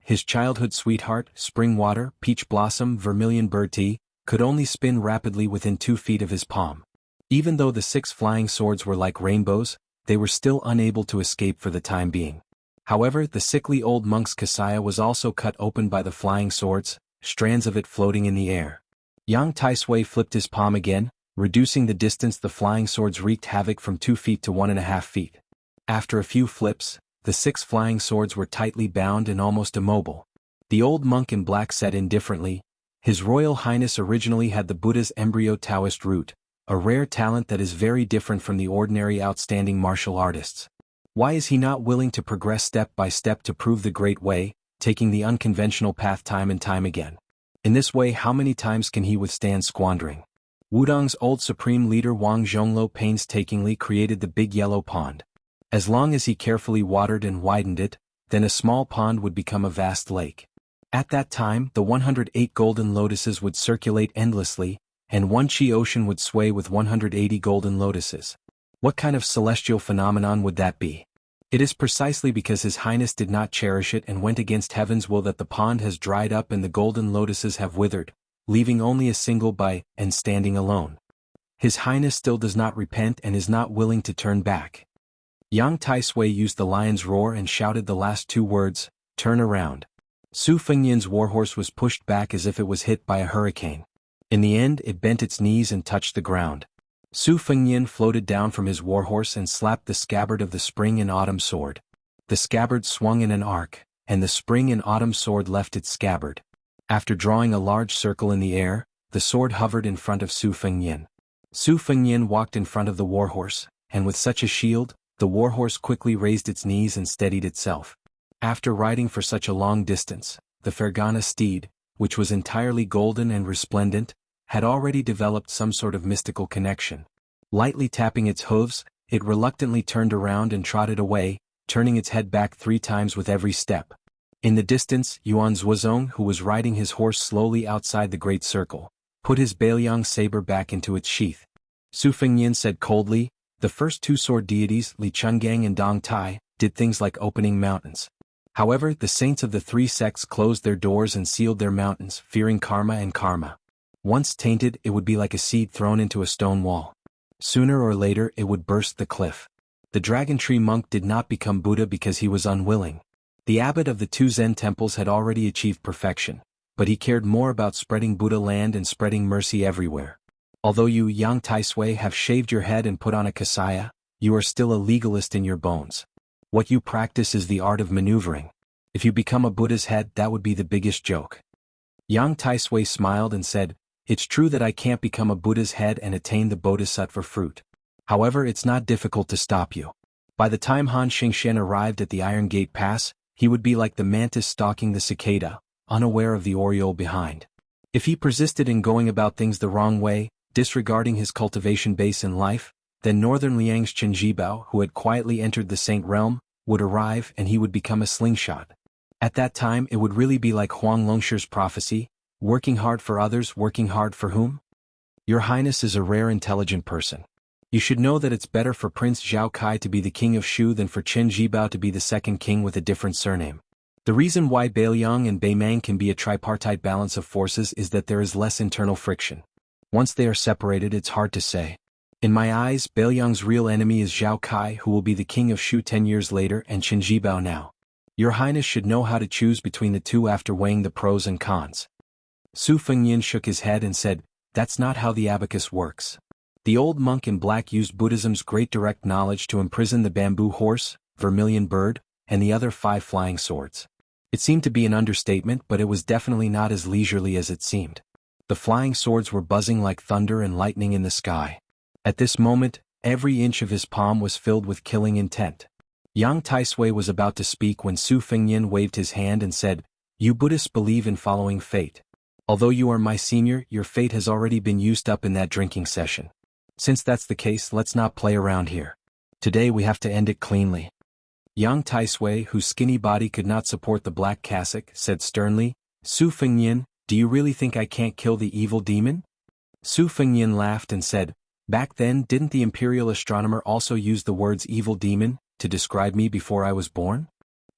Speaker 1: His childhood sweetheart, spring water, peach blossom, vermilion bird tea, could only spin rapidly within 2 feet of his palm. Even though the 6 flying swords were like rainbows, they were still unable to escape for the time being. However, the sickly old monk's kasaya was also cut open by the flying swords, strands of it floating in the air. Yang Taisui flipped his palm again, reducing the distance the flying swords wreaked havoc from 2 feet to 1.5 feet. After a few flips, the 6 flying swords were tightly bound and almost immobile. The old monk in black said indifferently, His Royal Highness originally had the Buddha's embryo Taoist root, a rare talent that is very different from the ordinary outstanding martial artists. Why is he not willing to progress step by step to prove the great way, taking the unconventional path time and time again? In this way, how many times can he withstand squandering? Wudong's old supreme leader Wang Zhonglo painstakingly created the big yellow pond. As long as he carefully watered and widened it, then a small pond would become a vast lake. At that time, the 108 golden lotuses would circulate endlessly, and one chi ocean would sway with 180 golden lotuses. What kind of celestial phenomenon would that be? It is precisely because His Highness did not cherish it and went against heaven's will that the pond has dried up and the golden lotuses have withered, leaving only a single bai, and standing alone. His Highness still does not repent and is not willing to turn back. Yang Taisui used the lion's roar and shouted the last 2 words, turn around. Su Fengyan's warhorse was pushed back as if it was hit by a hurricane. In the end, it bent its knees and touched the ground. Su Fengyan floated down from his warhorse and slapped the scabbard of the spring and autumn sword. The scabbard swung in an arc, and the spring and autumn sword left its scabbard. After drawing a large circle in the air, the sword hovered in front of Su Fengyan. Su Fengyan walked in front of the warhorse, and with such a shield, the warhorse quickly raised its knees and steadied itself. After riding for such a long distance, the Fergana steed, which was entirely golden and resplendent, had already developed some sort of mystical connection. Lightly tapping its hooves, it reluctantly turned around and trotted away, turning its head back 3 times with every step. In the distance, Yuan Zuozong, who was riding his horse slowly outside the great circle, put his Bailiang saber back into its sheath. Su Fengyan said coldly, the first 2 sword deities, Li Chungang and Dong Tai, did things like opening mountains. However, the saints of the 3 sects closed their doors and sealed their mountains, fearing karma and karma. Once tainted, it would be like a seed thrown into a stone wall. Sooner or later, it would burst the cliff. The dragon tree monk did not become Buddha because he was unwilling. The abbot of the 2 Zen temples had already achieved perfection, but he cared more about spreading Buddha land and spreading mercy everywhere. Although you, Yang Taisui, have shaved your head and put on a kasaya, you are still a legalist in your bones. What you practice is the art of maneuvering. If you become a Buddha's head, that would be the biggest joke. Yang Taisui smiled and said, It's true that I can't become a Buddha's head and attain the bodhisattva fruit. However, it's not difficult to stop you. By the time Han Xingshen arrived at the Iron Gate Pass, he would be like the mantis stalking the cicada, unaware of the oriole behind. If he persisted in going about things the wrong way, disregarding his cultivation base in life, then Northern Liang's Chen Jibao, who had quietly entered the Saint Realm, would arrive and he would become a slingshot. At that time, it would really be like Huang Longshi's prophecy, working hard for others, working hard for whom? Your Highness is a rare intelligent person. You should know that it's better for Prince Zhao Kai to be the king of Shu than for Chen Jibao to be the second king with a different surname. The reason why Bailiang and Beimang can be a tripartite balance of forces is that there is less internal friction. Once they are separated, it's hard to say. In my eyes, Bailiang's real enemy is Zhao Kai, who will be the king of Shu 10 years later, and Chen Jibao now. Your Highness should know how to choose between the 2 after weighing the pros and cons. Su Fengyan shook his head and said, That's not how the abacus works. The old monk in black used Buddhism's great direct knowledge to imprison the bamboo horse, vermilion bird, and the other 5 flying swords. It seemed to be an understatement, but it was definitely not as leisurely as it seemed. The flying swords were buzzing like thunder and lightning in the sky. At this moment, every inch of his palm was filled with killing intent. Yang Taisui was about to speak when Su Fengyan waved his hand and said, You Buddhists believe in following fate. Although you are my senior, your fate has already been used up in that drinking session. Since that's the case, let's not play around here. Today we have to end it cleanly. Yang Taisui, whose skinny body could not support the black cassock, said sternly, Su Fengyin, do you really think I can't kill the evil demon? Su Fengyin laughed and said, back then didn't the imperial astronomer also use the words evil demon to describe me before I was born?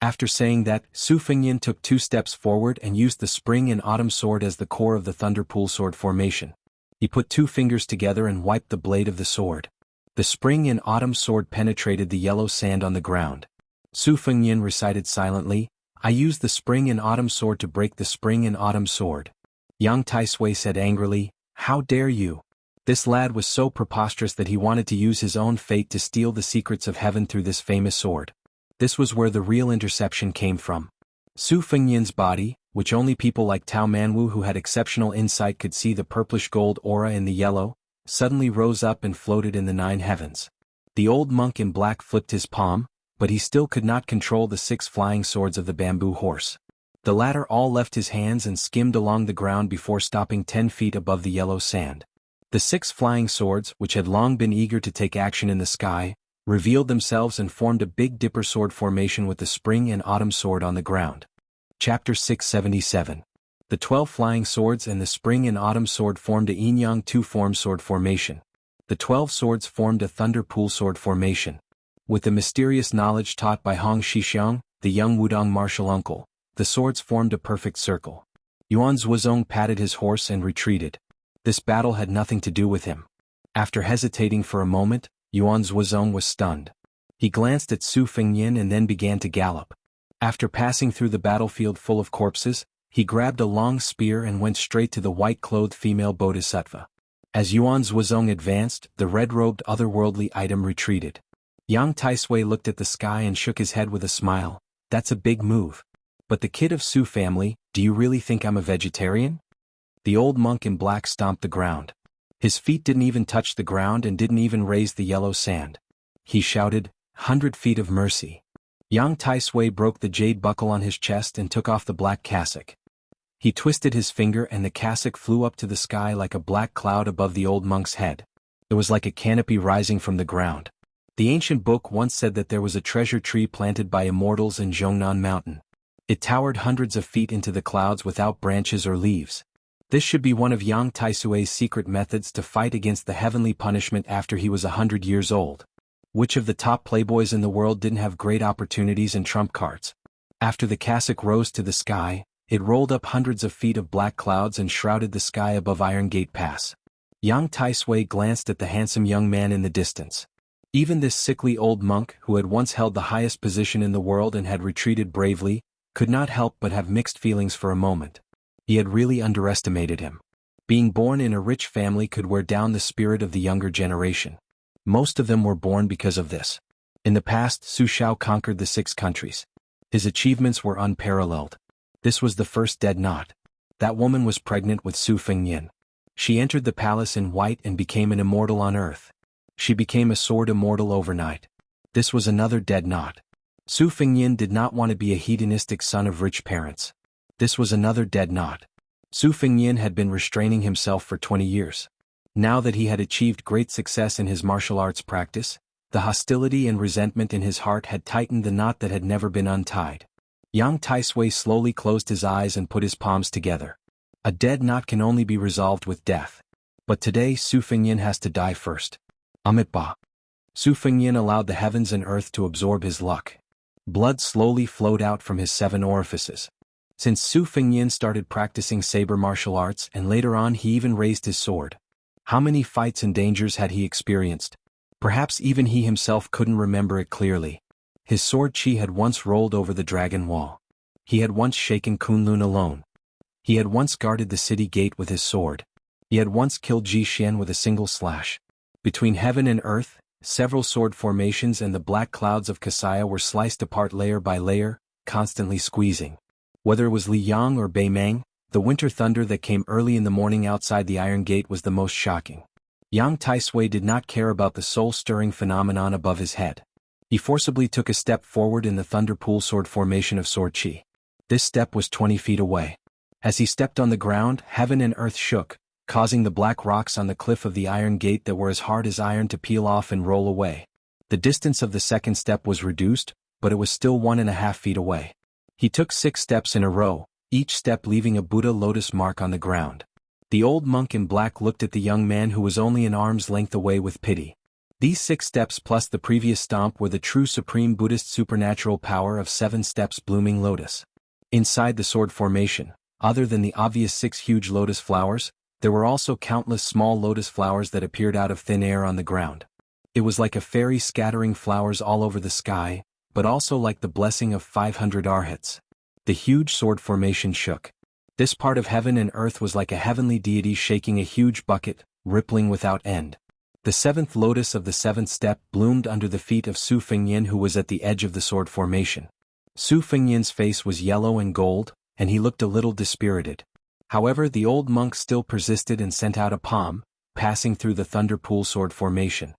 Speaker 1: After saying that, Su Fengyin took 2 steps forward and used the spring and autumn sword as the core of the thunder pool sword formation. He put 2 fingers together and wiped the blade of the sword. The spring and autumn sword penetrated the yellow sand on the ground. Su Fengyin recited silently, I used the spring and autumn sword to break the spring and autumn sword. Yang Taisui said angrily, how dare you? This lad was so preposterous that he wanted to use his own fate to steal the secrets of heaven through this famous sword. This was where the real interception came from. Su Fengyin's body, which only people like Tao Manwu who had exceptional insight could see the purplish gold aura in the yellow, suddenly rose up and floated in the 9 heavens. The old monk in black flipped his palm, but he still could not control the 6 flying swords of the bamboo horse. The latter all left his hands and skimmed along the ground before stopping 10 feet above the yellow sand. The 6 flying swords, which had long been eager to take action in the sky, revealed themselves and formed a Big Dipper sword formation with the spring and autumn sword on the ground. Chapter 677. The 12 flying swords and the spring and autumn sword formed a yin-yang 2-form sword formation. The 12 swords formed a thunder pool sword formation. With the mysterious knowledge taught by Hong Shixiang, the young Wudong martial uncle, the swords formed a perfect circle. Yuan Zhuozong patted his horse and retreated. This battle had nothing to do with him. After hesitating for a moment, Yuan Zhuozong was stunned. He glanced at Su Fengyin and then began to gallop. After passing through the battlefield full of corpses, he grabbed a long spear and went straight to the white-clothed female bodhisattva. As Yuan Zhuozong advanced, the red-robed otherworldly item retreated. Yang Taisui looked at the sky and shook his head with a smile. That's a big move. But the kid of Su family, do you really think I'm a vegetarian? The old monk in black stomped the ground. His feet didn't even touch the ground and didn't even raise the yellow sand. He shouted, 100 feet of mercy. Yang Taisui broke the jade buckle on his chest and took off the black cassock. He twisted his finger and the cassock flew up to the sky like a black cloud above the old monk's head. It was like a canopy rising from the ground. The ancient book once said that there was a treasure tree planted by immortals in Zhongnan Mountain. It towered hundreds of feet into the clouds without branches or leaves. This should be one of Yang Taisui's secret methods to fight against the heavenly punishment after he was 100 years old. Which of the top playboys in the world didn't have great opportunities and trump cards? After the cassock rose to the sky, it rolled up hundreds of feet of black clouds and shrouded the sky above Iron Gate Pass. Yang Taisui glanced at the handsome young man in the distance. Even this sickly old monk, who had once held the highest position in the world and had retreated bravely, could not help but have mixed feelings for a moment. He had really underestimated him. Being born in a rich family could wear down the spirit of the younger generation. Most of them were born because of this. In the past, Su Shao conquered the 6 countries. His achievements were unparalleled. This was the first dead knot. That woman was pregnant with Su Fengyin. She entered the palace in white and became an immortal on earth. She became a sword immortal overnight. This was another dead knot. Su Fengyin did not want to be a hedonistic son of rich parents. This was another dead knot. Su Fengyin had been restraining himself for 20 years. Now that he had achieved great success in his martial arts practice, the hostility and resentment in his heart had tightened the knot that had never been untied. Yang Taisui slowly closed his eyes and put his palms together. A dead knot can only be resolved with death. But today Su Fengyin has to die first. Amitabha. Su Fengyin allowed the heavens and earth to absorb his luck. Blood slowly flowed out from his 7 orifices. Since Su Fengyin started practicing saber martial arts and later on he even raised his sword. How many fights and dangers had he experienced? Perhaps even he himself couldn't remember it clearly. His sword chi had once rolled over the dragon wall. He had once shaken Kunlun alone. He had once guarded the city gate with his sword. He had once killed Ji Xian with a single slash. Between heaven and earth, several sword formations and the black clouds of Kasaya were sliced apart layer by layer, constantly squeezing. Whether it was Li Yang or Bei Meng, the winter thunder that came early in the morning outside the Iron Gate was the most shocking. Yang Taisui did not care about the soul-stirring phenomenon above his head. He forcibly took a step forward in the thunder pool sword formation of sword chi. This step was 20 feet away. As he stepped on the ground, heaven and earth shook, causing the black rocks on the cliff of the iron gate that were as hard as iron to peel off and roll away. The distance of the second step was reduced, but it was still 1.5 feet away. He took 6 steps in a row, each step leaving a Buddha lotus mark on the ground. The old monk in black looked at the young man who was only an arm's length away with pity. These 6 steps plus the previous stomp were the true supreme Buddhist supernatural power of 7 steps blooming lotus. Inside the sword formation, other than the obvious 6 huge lotus flowers, there were also countless small lotus flowers that appeared out of thin air on the ground. It was like a fairy scattering flowers all over the sky, but also like the blessing of 500 arhats. The huge sword formation shook. This part of heaven and earth was like a heavenly deity shaking a huge bucket, rippling without end. The 7th lotus of the 7th step bloomed under the feet of Su Fengyan, who was at the edge of the sword formation. Su Fengyan's face was yellow and gold, and he looked a little dispirited. However, the old monk still persisted and sent out a palm, passing through the thunder pool sword formation.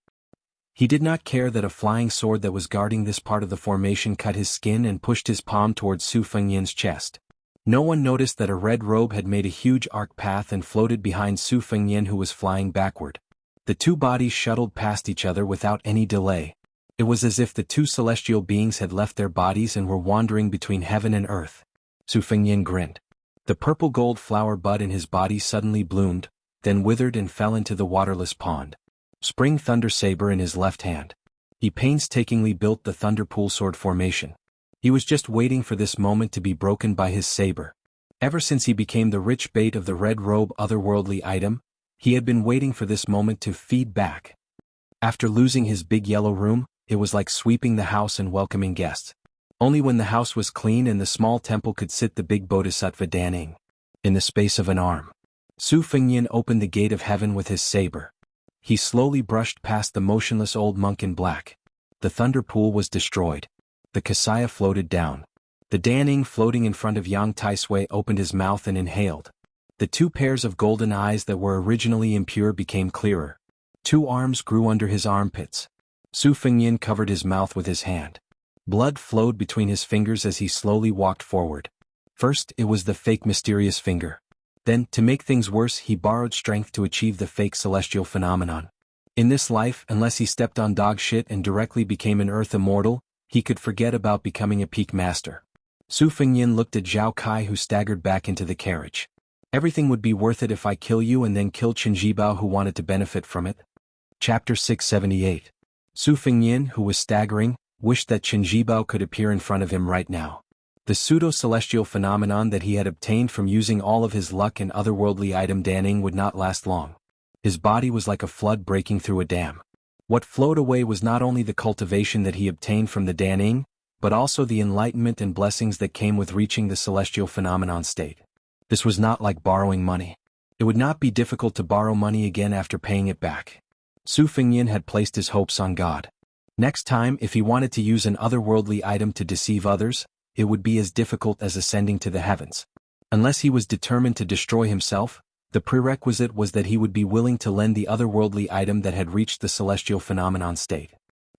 Speaker 1: He did not care that a flying sword that was guarding this part of the formation cut his skin and pushed his palm towards Su Fengyan's chest. No one noticed that a red robe had made a huge arc path and floated behind Su Fengyan, who was flying backward. The 2 bodies shuttled past each other without any delay. It was as if the 2 celestial beings had left their bodies and were wandering between heaven and earth. Su Fengyan grinned. The purple gold flower bud in his body suddenly bloomed, then withered and fell into the waterless pond. Spring thunder saber in his left hand. He painstakingly built the thunder pool sword formation. He was just waiting for this moment to be broken by his saber. Ever since he became the rich bait of the red robe otherworldly item, he had been waiting for this moment to feed back. After losing his big yellow room, it was like sweeping the house and welcoming guests. Only when the house was clean and the small temple could sit the big bodhisattva Daning. In the space of an arm, Su Fengyan opened the gate of heaven with his saber. He slowly brushed past the motionless old monk in black. The thunder pool was destroyed. The Kasaya floated down. The Daning floating in front of Yang Taisui opened his mouth and inhaled. The 2 pairs of golden eyes that were originally impure became clearer. 2 arms grew under his armpits. Su Fengyan covered his mouth with his hand. Blood flowed between his fingers as he slowly walked forward. First, it was the fake mysterious finger. Then, to make things worse, he borrowed strength to achieve the fake celestial phenomenon. In this life, unless he stepped on dog shit and directly became an earth immortal, he could forget about becoming a peak master. Su Fengyan looked at Zhao Kai, who staggered back into the carriage. Everything would be worth it if I kill you and then kill Qinjibao, who wanted to benefit from it. Chapter 678. Su Fengyan, who was staggering, wished that Qinjibao could appear in front of him right now. The pseudo-celestial phenomenon that he had obtained from using all of his luck and otherworldly item Daning would not last long. His body was like a flood breaking through a dam. What flowed away was not only the cultivation that he obtained from the Daning, but also the enlightenment and blessings that came with reaching the celestial phenomenon state. This was not like borrowing money. It would not be difficult to borrow money again after paying it back. Su Fengyan had placed his hopes on God. Next time, if he wanted to use an otherworldly item to deceive others, it would be as difficult as ascending to the heavens. Unless he was determined to destroy himself, the prerequisite was that he would be willing to lend the otherworldly item that had reached the celestial phenomenon state.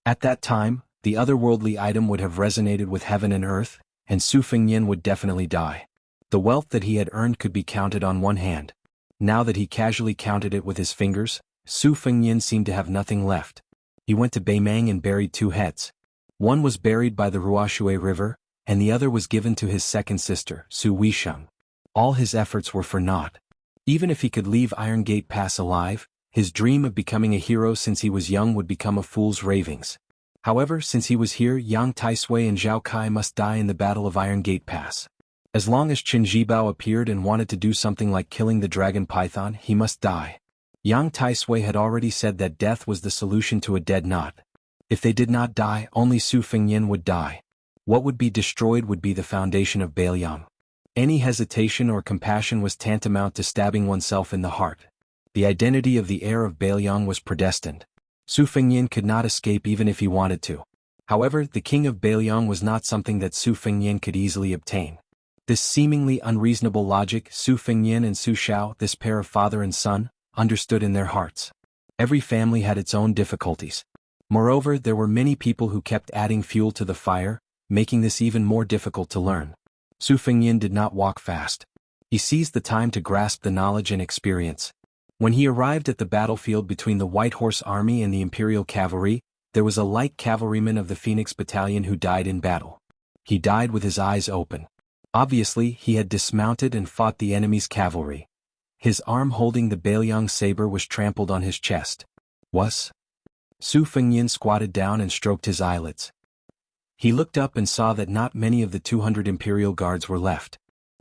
Speaker 1: At that time, the otherworldly item would have resonated with heaven and earth, and Su Fengyan would definitely die. The wealth that he had earned could be counted on one hand. Now that he casually counted it with his fingers, Su Fengyan seemed to have nothing left. He went to Beimang and buried 2 heads. One was buried by the Ruoshui River, and the other was given to his second sister, Su Weisheng. All his efforts were for naught. Even if he could leave Iron Gate Pass alive, his dream of becoming a hero since he was young would become a fool's ravings. However, since he was here, Yang Taisui and Zhao Kai must die in the Battle of Iron Gate Pass. As long as Qinjibao appeared and wanted to do something like killing the dragon python, he must die. Yang Taisui had already said that death was the solution to a dead knot. If they did not die, only Su Fengyan would die. What would be destroyed would be the foundation of Bailiang. Any hesitation or compassion was tantamount to stabbing oneself in the heart. The identity of the heir of Bailiang was predestined. Su Fengyan could not escape even if he wanted to. However, the king of Bailiang was not something that Su Fengyan could easily obtain. This seemingly unreasonable logic Su Fengyan and Su Shao, this pair of father and son, understood in their hearts. Every family had its own difficulties. Moreover, there were many people who kept adding fuel to the fire, making this even more difficult to learn. Su Fengyin did not walk fast. He seized the time to grasp the knowledge and experience. When he arrived at the battlefield between the White Horse Army and the Imperial Cavalry, there was a light cavalryman of the Phoenix Battalion who died in battle. He died with his eyes open. Obviously, he had dismounted and fought the enemy's cavalry. His arm holding the Bailiang saber was trampled on his chest. Was? Su Fengyin squatted down and stroked his eyelids. He looked up and saw that not many of the 200 Imperial Guards were left.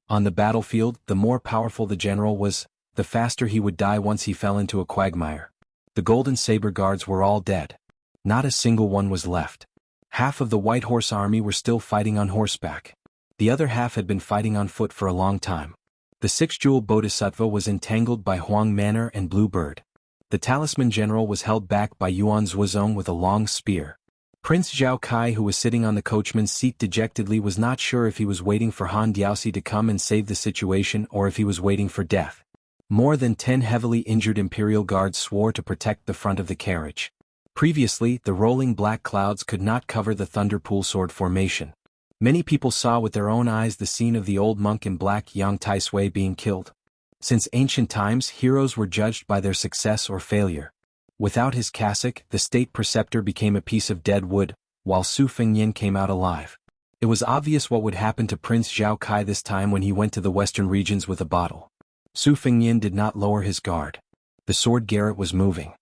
Speaker 1: On the battlefield, the more powerful the general was, the faster he would die once he fell into a quagmire. The Golden Saber Guards were all dead. Not a single one was left. Half of the White Horse Army were still fighting on horseback. The other half had been fighting on foot for a long time. The six-jewel Bodhisattva was entangled by Huang Manor and Blue Bird. The Talisman General was held back by Yuan Zuozong with a long spear. Prince Zhao Kai, who was sitting on the coachman's seat dejectedly, was not sure if he was waiting for Han Diaosi to come and save the situation or if he was waiting for death. More than 10 heavily injured Imperial Guards swore to protect the front of the carriage. Previously, the rolling black clouds could not cover the Thunder Pool Sword formation. Many people saw with their own eyes the scene of the old monk in black Yang Taisui being killed. Since ancient times, heroes were judged by their success or failure. Without his cassock, the state preceptor became a piece of dead wood, while Su Fengyin came out alive. It was obvious what would happen to Prince Zhao Kai this time when he went to the western regions with a bottle. Su Fengyin did not lower his guard. The sword garret was moving.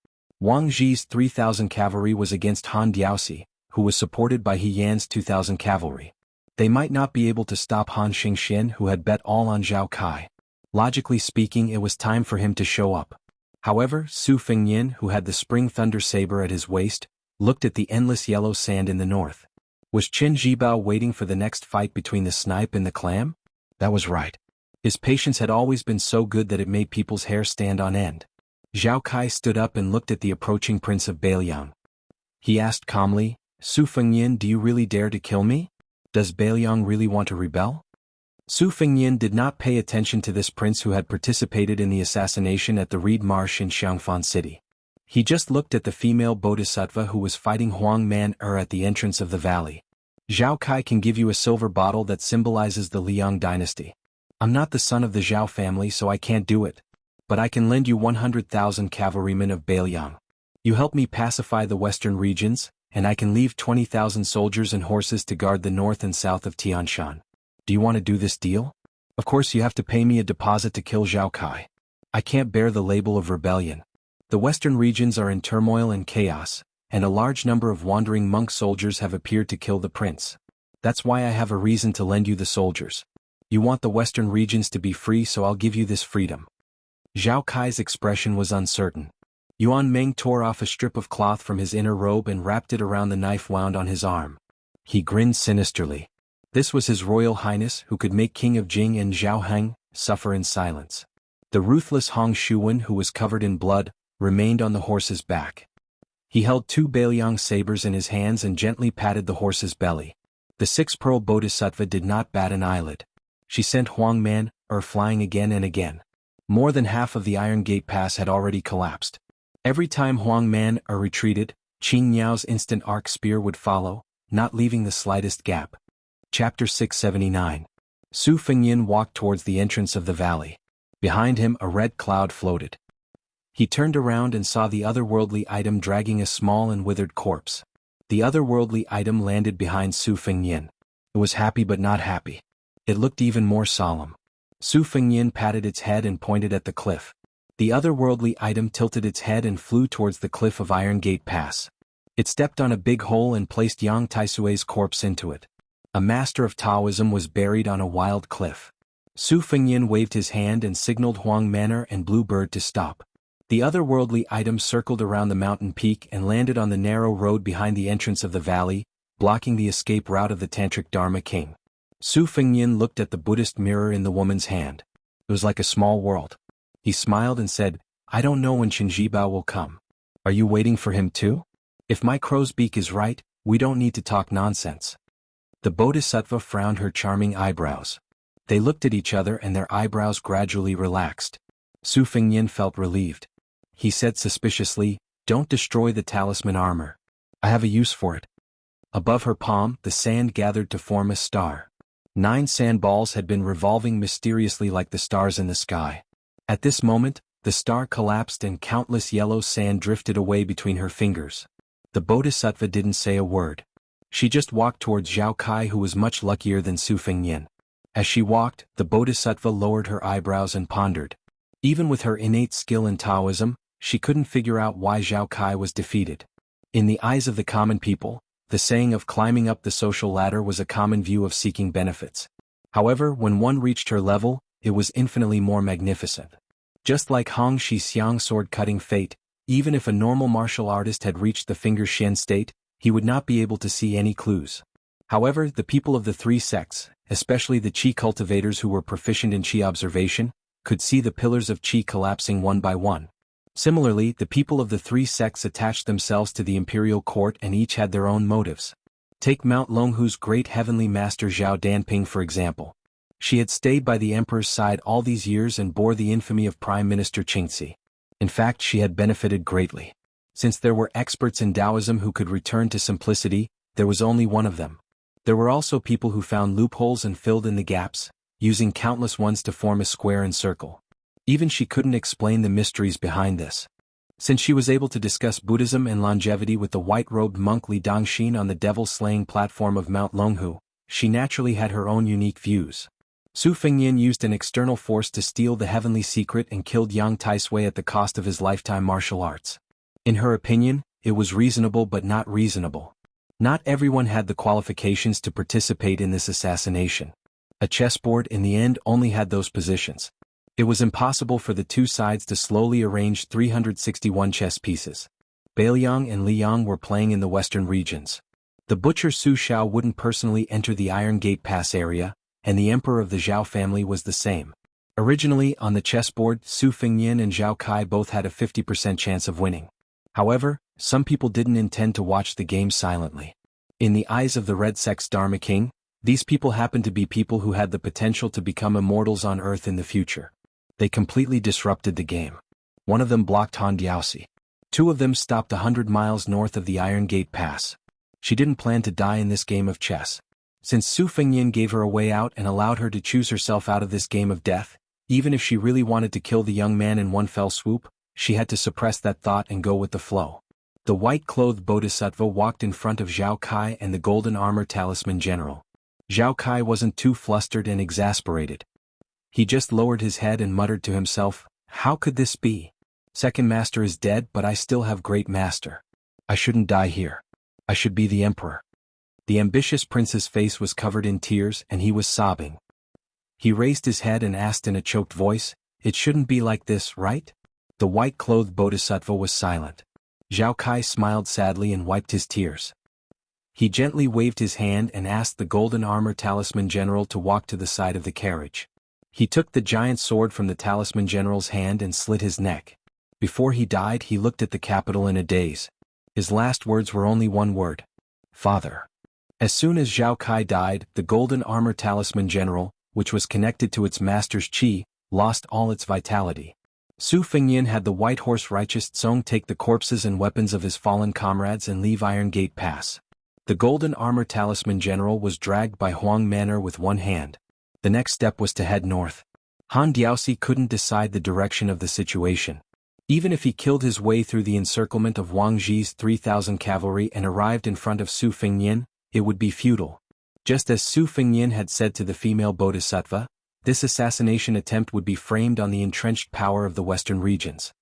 Speaker 1: Wang Ji's 3,000 cavalry was against Han Diaosi, who was supported by He Yan's 2,000 cavalry. They might not be able to stop Han Xingxian, who had bet all on Zhao Kai. Logically speaking, it was time for him to show up. However, Su Fengyin, who had the Spring Thunder Saber at his waist, looked at the endless yellow sand in the north. Was Qin Jibao waiting for the next fight between the snipe and the clam? That was right. His patience had always been so good that it made people's hair stand on end. Zhao Kai stood up and looked at the approaching Prince of Bailiang. He asked calmly, "Su Fengyin, do you really dare to kill me? Does Bailiang really want to rebel?" Su Fengyin did not pay attention to this prince who had participated in the assassination at the Reed Marsh in Xiangfan City. He just looked at the female bodhisattva who was fighting Huang Man-er at the entrance of the valley. Zhao Kai can give you a silver bottle that symbolizes the Liang dynasty. I'm not the son of the Zhao family, so I can't do it. But I can lend you 100,000 cavalrymen of Bailiang. You help me pacify the western regions, and I can leave 20,000 soldiers and horses to guard the north and south of Tianshan. Do you want to do this deal? Of course you have to pay me a deposit to kill Zhao Kai. I can't bear the label of rebellion. The western regions are in turmoil and chaos, and a large number of wandering monk soldiers have appeared to kill the prince. That's why I have a reason to lend you the soldiers. You want the western regions to be free, so I'll give you this freedom. Zhao Kai's expression was uncertain. Yuan Meng tore off a strip of cloth from his inner robe and wrapped it around the knife wound on his arm. He grinned sinisterly. This was His Royal Highness who could make King of Jing and Zhao Heng suffer in silence. The ruthless Hong Shuwen, who was covered in blood, remained on the horse's back. He held 2 Bailiang sabers in his hands and gently patted the horse's belly. The 6-pearl bodhisattva did not bat an eyelid. She sent Huang Man-er flying again and again. More than half of the Iron Gate Pass had already collapsed. Every time Huang Man-er retreated, Qing Niao's instant arc spear would follow, not leaving the slightest gap. Chapter 679. Su Fengyin walked towards the entrance of the valley. Behind him a red cloud floated. He turned around and saw the otherworldly item dragging a small and withered corpse. The otherworldly item landed behind Su Fengyin. It was happy but not happy. It looked even more solemn. Su Fengyin patted its head and pointed at the cliff. The otherworldly item tilted its head and flew towards the cliff of Iron Gate Pass. It stepped on a big hole and placed Yang Taisui's corpse into it. A master of Taoism was buried on a wild cliff. Su Fengyin waved his hand and signaled Huang Manor and Blue Bird to stop. The otherworldly item circled around the mountain peak and landed on the narrow road behind the entrance of the valley, blocking the escape route of the Tantric Dharma King. Su Fengyin looked at the Buddhist mirror in the woman's hand. It was like a small world. He smiled and said, "I don't know when Qin will come. Are you waiting for him too? If my crow's beak is right, we don't need to talk nonsense." The bodhisattva frowned her charming eyebrows. They looked at each other and their eyebrows gradually relaxed. Su Fengyin felt relieved. He said suspiciously, "Don't destroy the talisman armor. I have a use for it." Above her palm, the sand gathered to form a star. 9 sandballs had been revolving mysteriously like the stars in the sky. At this moment, the star collapsed and countless yellow sand drifted away between her fingers. The Bodhisattva didn't say a word. She just walked towards Zhao Kai, who was much luckier than Su Fengnian. As she walked, the Bodhisattva lowered her eyebrows and pondered. Even with her innate skill in Taoism, she couldn't figure out why Zhao Kai was defeated. In the eyes of the common people, the saying of climbing up the social ladder was a common view of seeking benefits. However, when one reached her level, it was infinitely more magnificent. Just like Hong Shixiang's sword-cutting fate, even if a normal martial artist had reached the finger shen state, he would not be able to see any clues. However, the people of the 3 sects, especially the Qi cultivators who were proficient in Qi observation, could see the pillars of Qi collapsing one by one. Similarly, the people of the 3 sects attached themselves to the imperial court and each had their own motives. Take Mount Longhu's great heavenly master Zhao Danping for example. She had stayed by the emperor's side all these years and bore the infamy of Prime Minister Qingxi. In fact, she had benefited greatly. Since there were experts in Taoism who could return to simplicity, there was only one of them. There were also people who found loopholes and filled in the gaps, using countless ones to form a square and circle. Even she couldn't explain the mysteries behind this. Since she was able to discuss Buddhism and longevity with the white-robed monk Li Dongxin on the devil-slaying platform of Mount Longhu, she naturally had her own unique views. Su Fengnian used an external force to steal the heavenly secret and killed Yang Taisui at the cost of his lifetime martial arts. In her opinion, it was reasonable but not reasonable. Not everyone had the qualifications to participate in this assassination. A chessboard in the end only had those positions. It was impossible for the 2 sides to slowly arrange 361 chess pieces. Beiliang and Liang were playing in the western regions. The butcher Su Xiao wouldn't personally enter the Iron Gate Pass area, and the emperor of the Zhao family was the same. Originally, on the chessboard, Su Fengnian and Zhao Kai both had a 50% chance of winning. However, some people didn't intend to watch the game silently. In the eyes of the Red Sect's Dharma King, these people happened to be people who had the potential to become immortals on Earth in the future. They completely disrupted the game. One of them blocked Han Diaosi. 2 of them stopped 100 miles north of the Iron Gate Pass. She didn't plan to die in this game of chess. Since Su Fengnian gave her a way out and allowed her to choose herself out of this game of death, even if she really wanted to kill the young man in one fell swoop, she had to suppress that thought and go with the flow. The white-clothed Bodhisattva walked in front of Zhao Kai and the golden armor talisman general. Zhao Kai wasn't too flustered and exasperated. He just lowered his head and muttered to himself, "How could this be? Second master is dead but I still have great master. I shouldn't die here. I should be the emperor." The ambitious prince's face was covered in tears and he was sobbing. He raised his head and asked in a choked voice, "It shouldn't be like this, right?" The white-clothed Bodhisattva was silent. Zhao Kai smiled sadly and wiped his tears. He gently waved his hand and asked the golden armor talisman general to walk to the side of the carriage. He took the giant sword from the talisman general's hand and slit his neck. Before he died, he looked at the capital in a daze. His last words were only one word: "Father." As soon as Zhao Kai died, the golden armor talisman general, which was connected to its master's qi, lost all its vitality. Su Fengnian had the white horse righteous Tsong take the corpses and weapons of his fallen comrades and leave Iron Gate Pass. The golden armor talisman general was dragged by Huang Manor with one hand. The next step was to head north. Han Diaosi couldn't decide the direction of the situation. Even if he killed his way through the encirclement of Wang Ji's 3,000 cavalry and arrived in front of Su Fengnian, it would be futile. Just as Su Fengnian had said to the female Bodhisattva, this assassination attempt would be framed on the entrenched power of the western regions.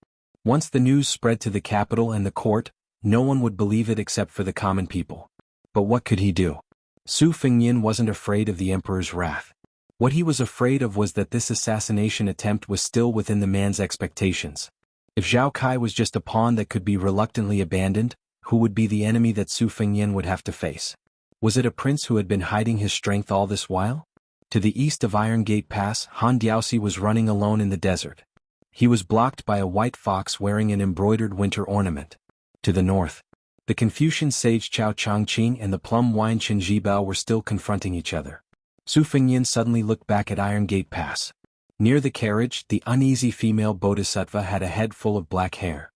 Speaker 1: Once the news spread to the capital and the court, no one would believe it except for the common people. But what could he do? Su Fengnian wasn't afraid of the emperor's wrath. What he was afraid of was that this assassination attempt was still within the man's expectations. If Zhao Kai was just a pawn that could be reluctantly abandoned, who would be the enemy that Su Fengnian would have to face? Was it a prince who had been hiding his strength all this while? To the east of Iron Gate Pass, Han Diaosi was running alone in the desert. He was blocked by a white fox wearing an embroidered winter ornament. To the north, the Confucian sage Chao Changqing and the plum wine Chen Zhibao were still confronting each other. Su Fengnian suddenly looked back at Iron Gate Pass. Near the carriage, the uneasy female Bodhisattva had a head full of black hair.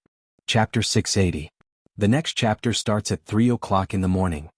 Speaker 1: Chapter 680. The next chapter starts at 3 o'clock in the morning.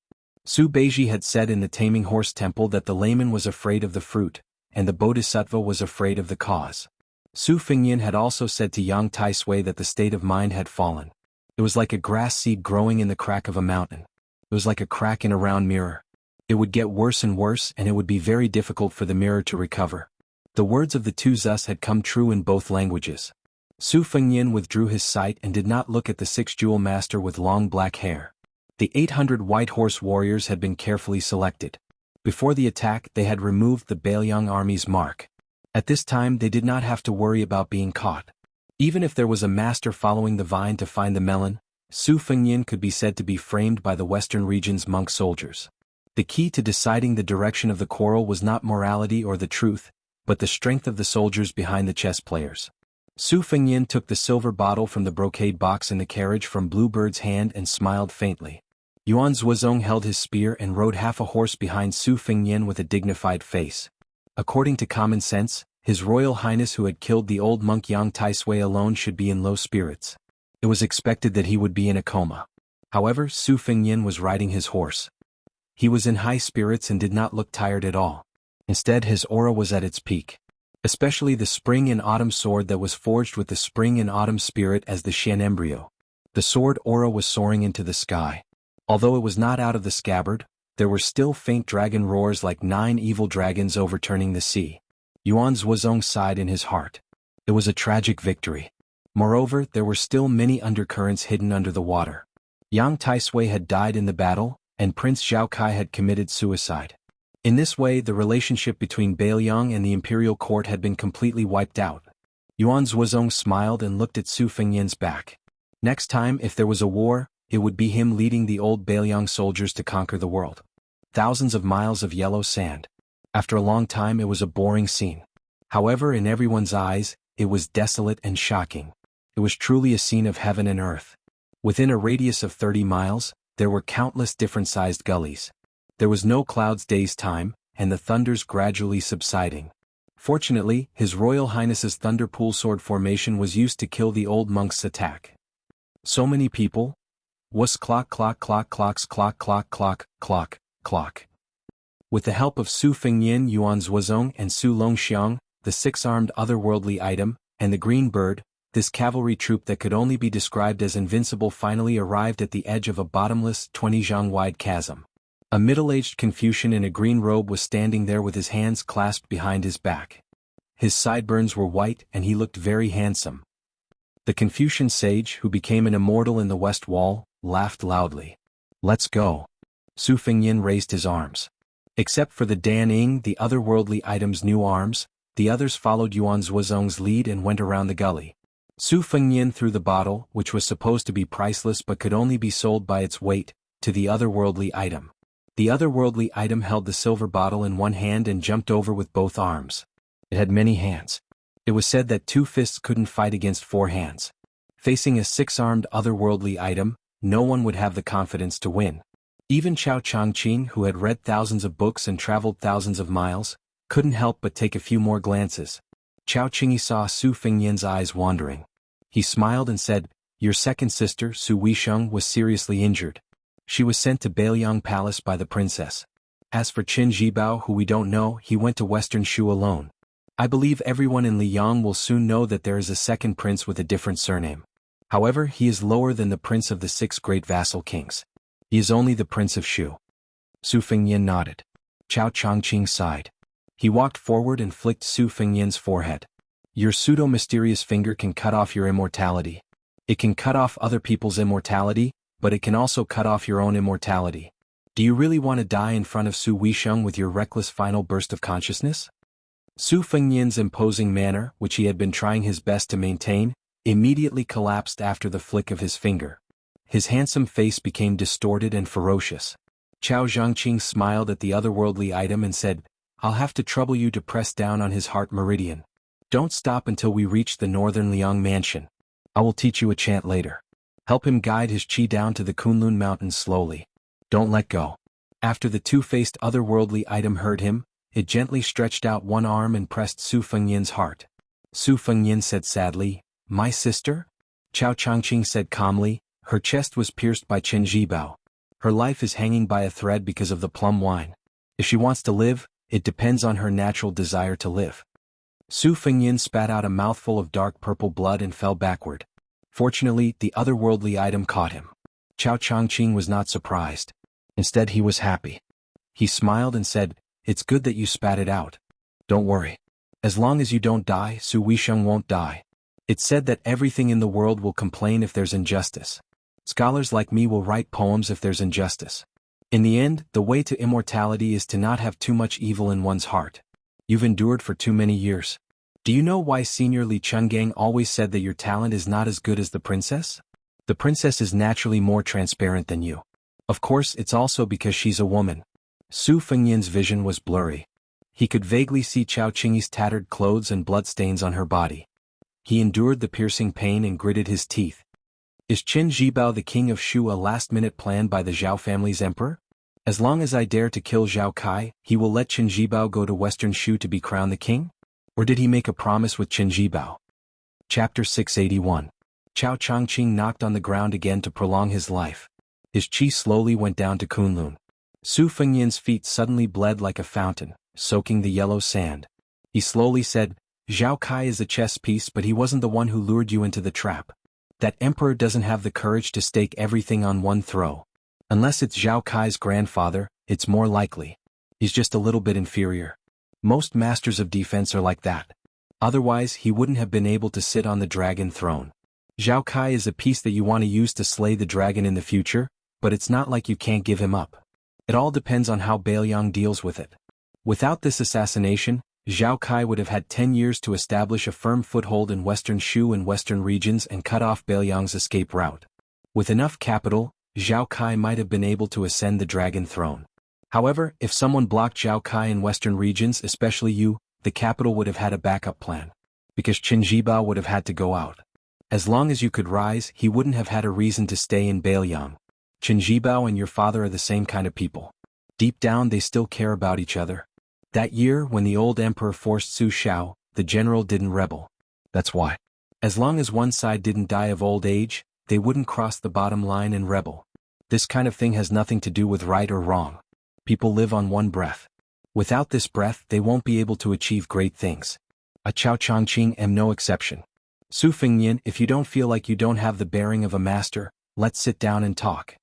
Speaker 1: Su Beiji had said in the Taming Horse Temple that the layman was afraid of the fruit, and the bodhisattva was afraid of the cause. Su Fengyin had also said to Yang Tai Sui that the state of mind had fallen. It was like a grass seed growing in the crack of a mountain. It was like a crack in a round mirror. It would get worse and worse, and it would be very difficult for the mirror to recover. The words of the two Zus had come true in both languages. Su Fengyin withdrew his sight and did not look at the six-jewel master with long black hair. The 800 white horse warriors had been carefully selected. Before the attack, they had removed the Bailiang army's mark. At this time, they did not have to worry about being caught. Even if there was a master following the vine to find the melon, Su Fengyin could be said to be framed by the western region's monk soldiers. The key to deciding the direction of the quarrel was not morality or the truth, but the strength of the soldiers behind the chess players. Su Fengyin took the silver bottle from the brocade box in the carriage from Bluebird's hand and smiled faintly. Yuan Zhuozong held his spear and rode half a horse behind Su Fengyin with a dignified face. According to common sense, His Royal Highness who had killed the old monk Yang Tai Sui alone should be in low spirits. It was expected that he would be in a coma. However, Su Fengyin was riding his horse. He was in high spirits and did not look tired at all. Instead, his aura was at its peak. Especially the spring and autumn sword that was forged with the spring and autumn spirit as the Shen embryo. The sword aura was soaring into the sky. Although it was not out of the scabbard, there were still faint dragon roars like 9 evil dragons overturning the sea. Yuan Zhuozong sighed in his heart. It was a tragic victory. Moreover, there were still many undercurrents hidden under the water. Yang Tai Sui had died in the battle, and Prince Zhao Kai had committed suicide. In this way, the relationship between Bailiang and the imperial court had been completely wiped out. Yuan Zhuozong smiled and looked at Su Fengyin's back. Next time, if there was a war, it would be him leading the old Bailiang soldiers to conquer the world. Thousands of miles of yellow sand. After a long time it was a boring scene. However, in everyone's eyes, it was desolate and shocking. It was truly a scene of heaven and earth. Within a radius of 30 miles, there were countless different-sized gullies. There was no clouds day's time, and the thunders gradually subsiding. Fortunately, His Royal Highness's Thunder Pool Sword formation was used to kill the old monk's attack. So many people? Was clock clock clock clocks clock clock clock clock clock. With the help of Su Fengyin, Yuan Zhuozong and Su Longxiang, the 6-armed otherworldly item, and the green bird, this cavalry troop that could only be described as invincible finally arrived at the edge of a bottomless 20-zhang-wide chasm. A middle-aged Confucian in a green robe was standing there with his hands clasped behind his back. His sideburns were white and he looked very handsome. The Confucian sage, who became an immortal in the West Wall, laughed loudly. "Let's go." Su Fengyin raised his arms. Except for the Dan Ying, the otherworldly item's new arms, the others followed Yuan Zhuozong's lead and went around the gully. Su Fengyin threw the bottle, which was supposed to be priceless but could only be sold by its weight, to the otherworldly item. The otherworldly item held the silver bottle in one hand and jumped over with both arms. It had many hands. It was said that 2 fists couldn't fight against 4 hands. Facing a 6-armed otherworldly item, no one would have the confidence to win. Even Chao Changqing, who had read thousands of books and traveled thousands of miles, couldn't help but take a few more glances. Chao Qingyi saw Su Fengyin's eyes wandering. He smiled and said, "Your second sister, Su Weisheng, was seriously injured. She was sent to Bailiang Palace by the princess. As for Qin Zhibao, who we don't know, he went to Western Shu alone. I believe everyone in Liyang will soon know that there is a second prince with a different surname. However, he is lower than the prince of the 6 great vassal kings. He is only the prince of Shu." Su Fengyin nodded. Chao Changqing sighed. He walked forward and flicked Su Fengyin's forehead. "Your pseudo-mysterious finger can cut off your immortality. It can cut off other people's immortality, but it can also cut off your own immortality. Do you really want to die in front of Su Weisheng with your reckless final burst of consciousness?" Su Fengyin's imposing manner, which he had been trying his best to maintain, immediately collapsed after the flick of his finger. His handsome face became distorted and ferocious. Chao Zhangqing smiled at the otherworldly item and said, "I'll have to trouble you to press down on his heart meridian. Don't stop until we reach the northern Liang mansion. I will teach you a chant later. Help him guide his qi down to the Kunlun mountains slowly. Don't let go." After the 2-faced otherworldly item heard him, it gently stretched out one arm and pressed Su Fengyin's heart. Su Fengyin said sadly, "My sister?" Chao Changqing said calmly, "Her chest was pierced by Qin Zhibao. Her life is hanging by a thread because of the plum wine. If she wants to live, it depends on her natural desire to live. Su Fengyin spat out a mouthful of dark purple blood and fell backward. Fortunately, the otherworldly item caught him. Chao Changqing was not surprised. Instead, he was happy. He smiled and said, "It's good that you spat it out. Don't worry. As long as you don't die, Su Weisheng won't die." It's said that everything in the world will complain if there's injustice. Scholars like me will write poems if there's injustice. In the end, the way to immortality is to not have too much evil in one's heart. You've endured for too many years. Do you know why Senior Li Chungang always said that your talent is not as good as the princess? The princess is naturally more transparent than you. Of course, it's also because she's a woman. Su Fengyin's vision was blurry. He could vaguely see Chao Qingyi's tattered clothes and bloodstains on her body. He endured the piercing pain and gritted his teeth. Is Qin Zhibao the king of Shu a last-minute plan by the Zhao family's emperor? As long as I dare to kill Zhao Kai, he will let Qin Zhibao go to Western Shu to be crowned the king? Or did he make a promise with Qin Zhibao? Chapter 681. Chao Changqing knocked on the ground again to prolong his life. His qi slowly went down to Kunlun. Su Fengyin's feet suddenly bled like a fountain, soaking the yellow sand. He slowly said, "Zhao Kai is a chess piece, but he wasn't the one who lured you into the trap. That emperor doesn't have the courage to stake everything on one throw. Unless it's Zhao Kai's grandfather, it's more likely. He's just a little bit inferior. Most masters of defense are like that. Otherwise, he wouldn't have been able to sit on the dragon throne. Zhao Kai is a piece that you want to use to slay the dragon in the future, but it's not like you can't give him up. It all depends on how Bailiang deals with it. Without this assassination, Zhao Kai would have had 10 years to establish a firm foothold in Western Shu and Western regions and cut off Bailiang's escape route. With enough capital, Zhao Kai might have been able to ascend the dragon throne. However, if someone blocked Zhao Kai in Western regions, especially you, the capital would have had a backup plan. Because Qin Zhibao would have had to go out. As long as you could rise, he wouldn't have had a reason to stay in Bailiang. Qin Zhibao and your father are the same kind of people. Deep down they still care about each other. That year, when the old emperor forced Su Shao, the general didn't rebel. That's why. As long as one side didn't die of old age, they wouldn't cross the bottom line and rebel. This kind of thing has nothing to do with right or wrong. People live on one breath. Without this breath, they won't be able to achieve great things. A Chao Changqing am no exception. Su Fengyin, if you don't feel like you don't have the bearing of a master, let's sit down and talk.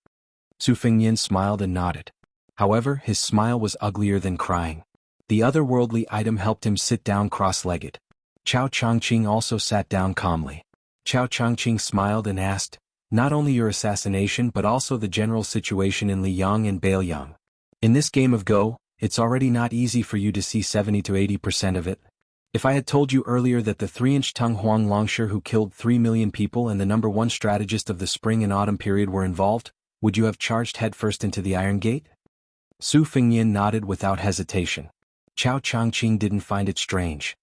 Speaker 1: Su Fengyin smiled and nodded. However, his smile was uglier than crying. The otherworldly item helped him sit down cross-legged. Chao Changqing also sat down calmly. Chao Changqing smiled and asked, "Not only your assassination but also the general situation in Liyang and Bailiang. In this game of Go, it's already not easy for you to see 70 to 80% of it. If I had told you earlier that the 3-inch Tung Huang Longsher who killed 3 million people and the #1 strategist of the spring and autumn period were involved, would you have charged headfirst into the Iron Gate?" Su Fengyin nodded without hesitation. Chao Changqing didn't find it strange.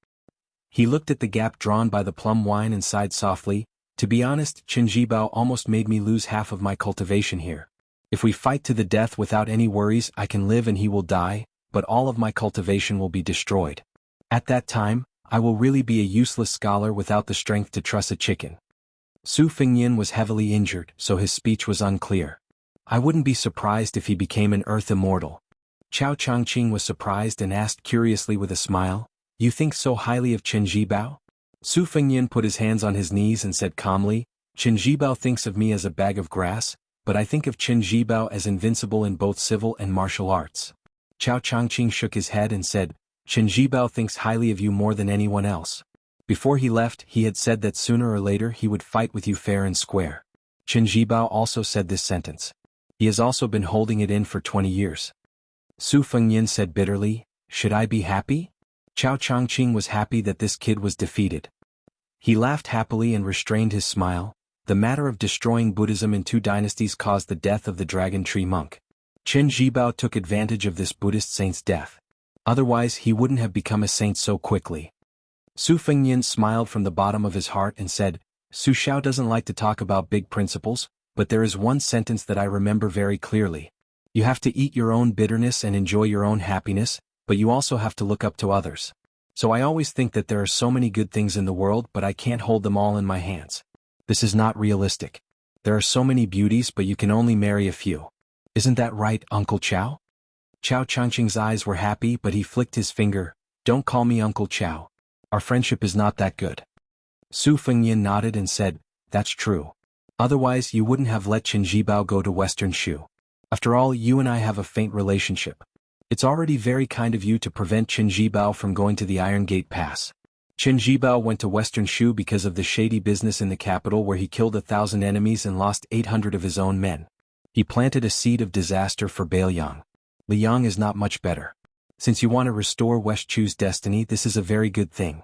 Speaker 1: He looked at the gap drawn by the plum wine and sighed softly, "To be honest, Qin Zhibao almost made me lose half of my cultivation here. If we fight to the death without any worries, I can live and he will die, but all of my cultivation will be destroyed. At that time, I will really be a useless scholar without the strength to truss a chicken." Su Fengyin was heavily injured, so his speech was unclear. "I wouldn't be surprised if he became an earth immortal." Chao Changqing was surprised and asked curiously with a smile, "You think so highly of Qin Zhibao?" Su Fengyin put his hands on his knees and said calmly, "Qin Zhibao thinks of me as a bag of grass, but I think of Qin Zhibao as invincible in both civil and martial arts." Chao Changqing shook his head and said, "Qin Zhibao thinks highly of you more than anyone else. Before he left, he had said that sooner or later he would fight with you fair and square." Qin Zhibao also said this sentence. He has also been holding it in for 20 years. Su Fengyin said bitterly, "Should I be happy?" Chao Changqing was happy that this kid was defeated. He laughed happily and restrained his smile. The matter of destroying Buddhism in 2 dynasties caused the death of the Dragon Tree monk. Qin Zhibao took advantage of this Buddhist saint's death. Otherwise he wouldn't have become a saint so quickly. Su Fengyin smiled from the bottom of his heart and said, "Su Shao doesn't like to talk about big principles, but there is one sentence that I remember very clearly. You have to eat your own bitterness and enjoy your own happiness, but you also have to look up to others. So I always think that there are so many good things in the world but I can't hold them all in my hands. This is not realistic. There are so many beauties but you can only marry a few. Isn't that right, Uncle Chow? Chow Changqing's eyes were happy, but he flicked his finger. Don't call me Uncle Chow. Our friendship is not that good. Su Fengyan nodded and said, that's true. Otherwise you wouldn't have let Qin Jibao go to Western Shu. After all, you and I have a faint relationship. It's already very kind of you to prevent Qin Jibao from going to the Iron Gate Pass. Qin Jibao went to Western Shu because of the shady business in the capital where he killed 1,000 enemies and lost 800 of his own men. He planted a seed of disaster for Bailiang. Liang is not much better. Since you want to restore West Chu's destiny, this is a very good thing.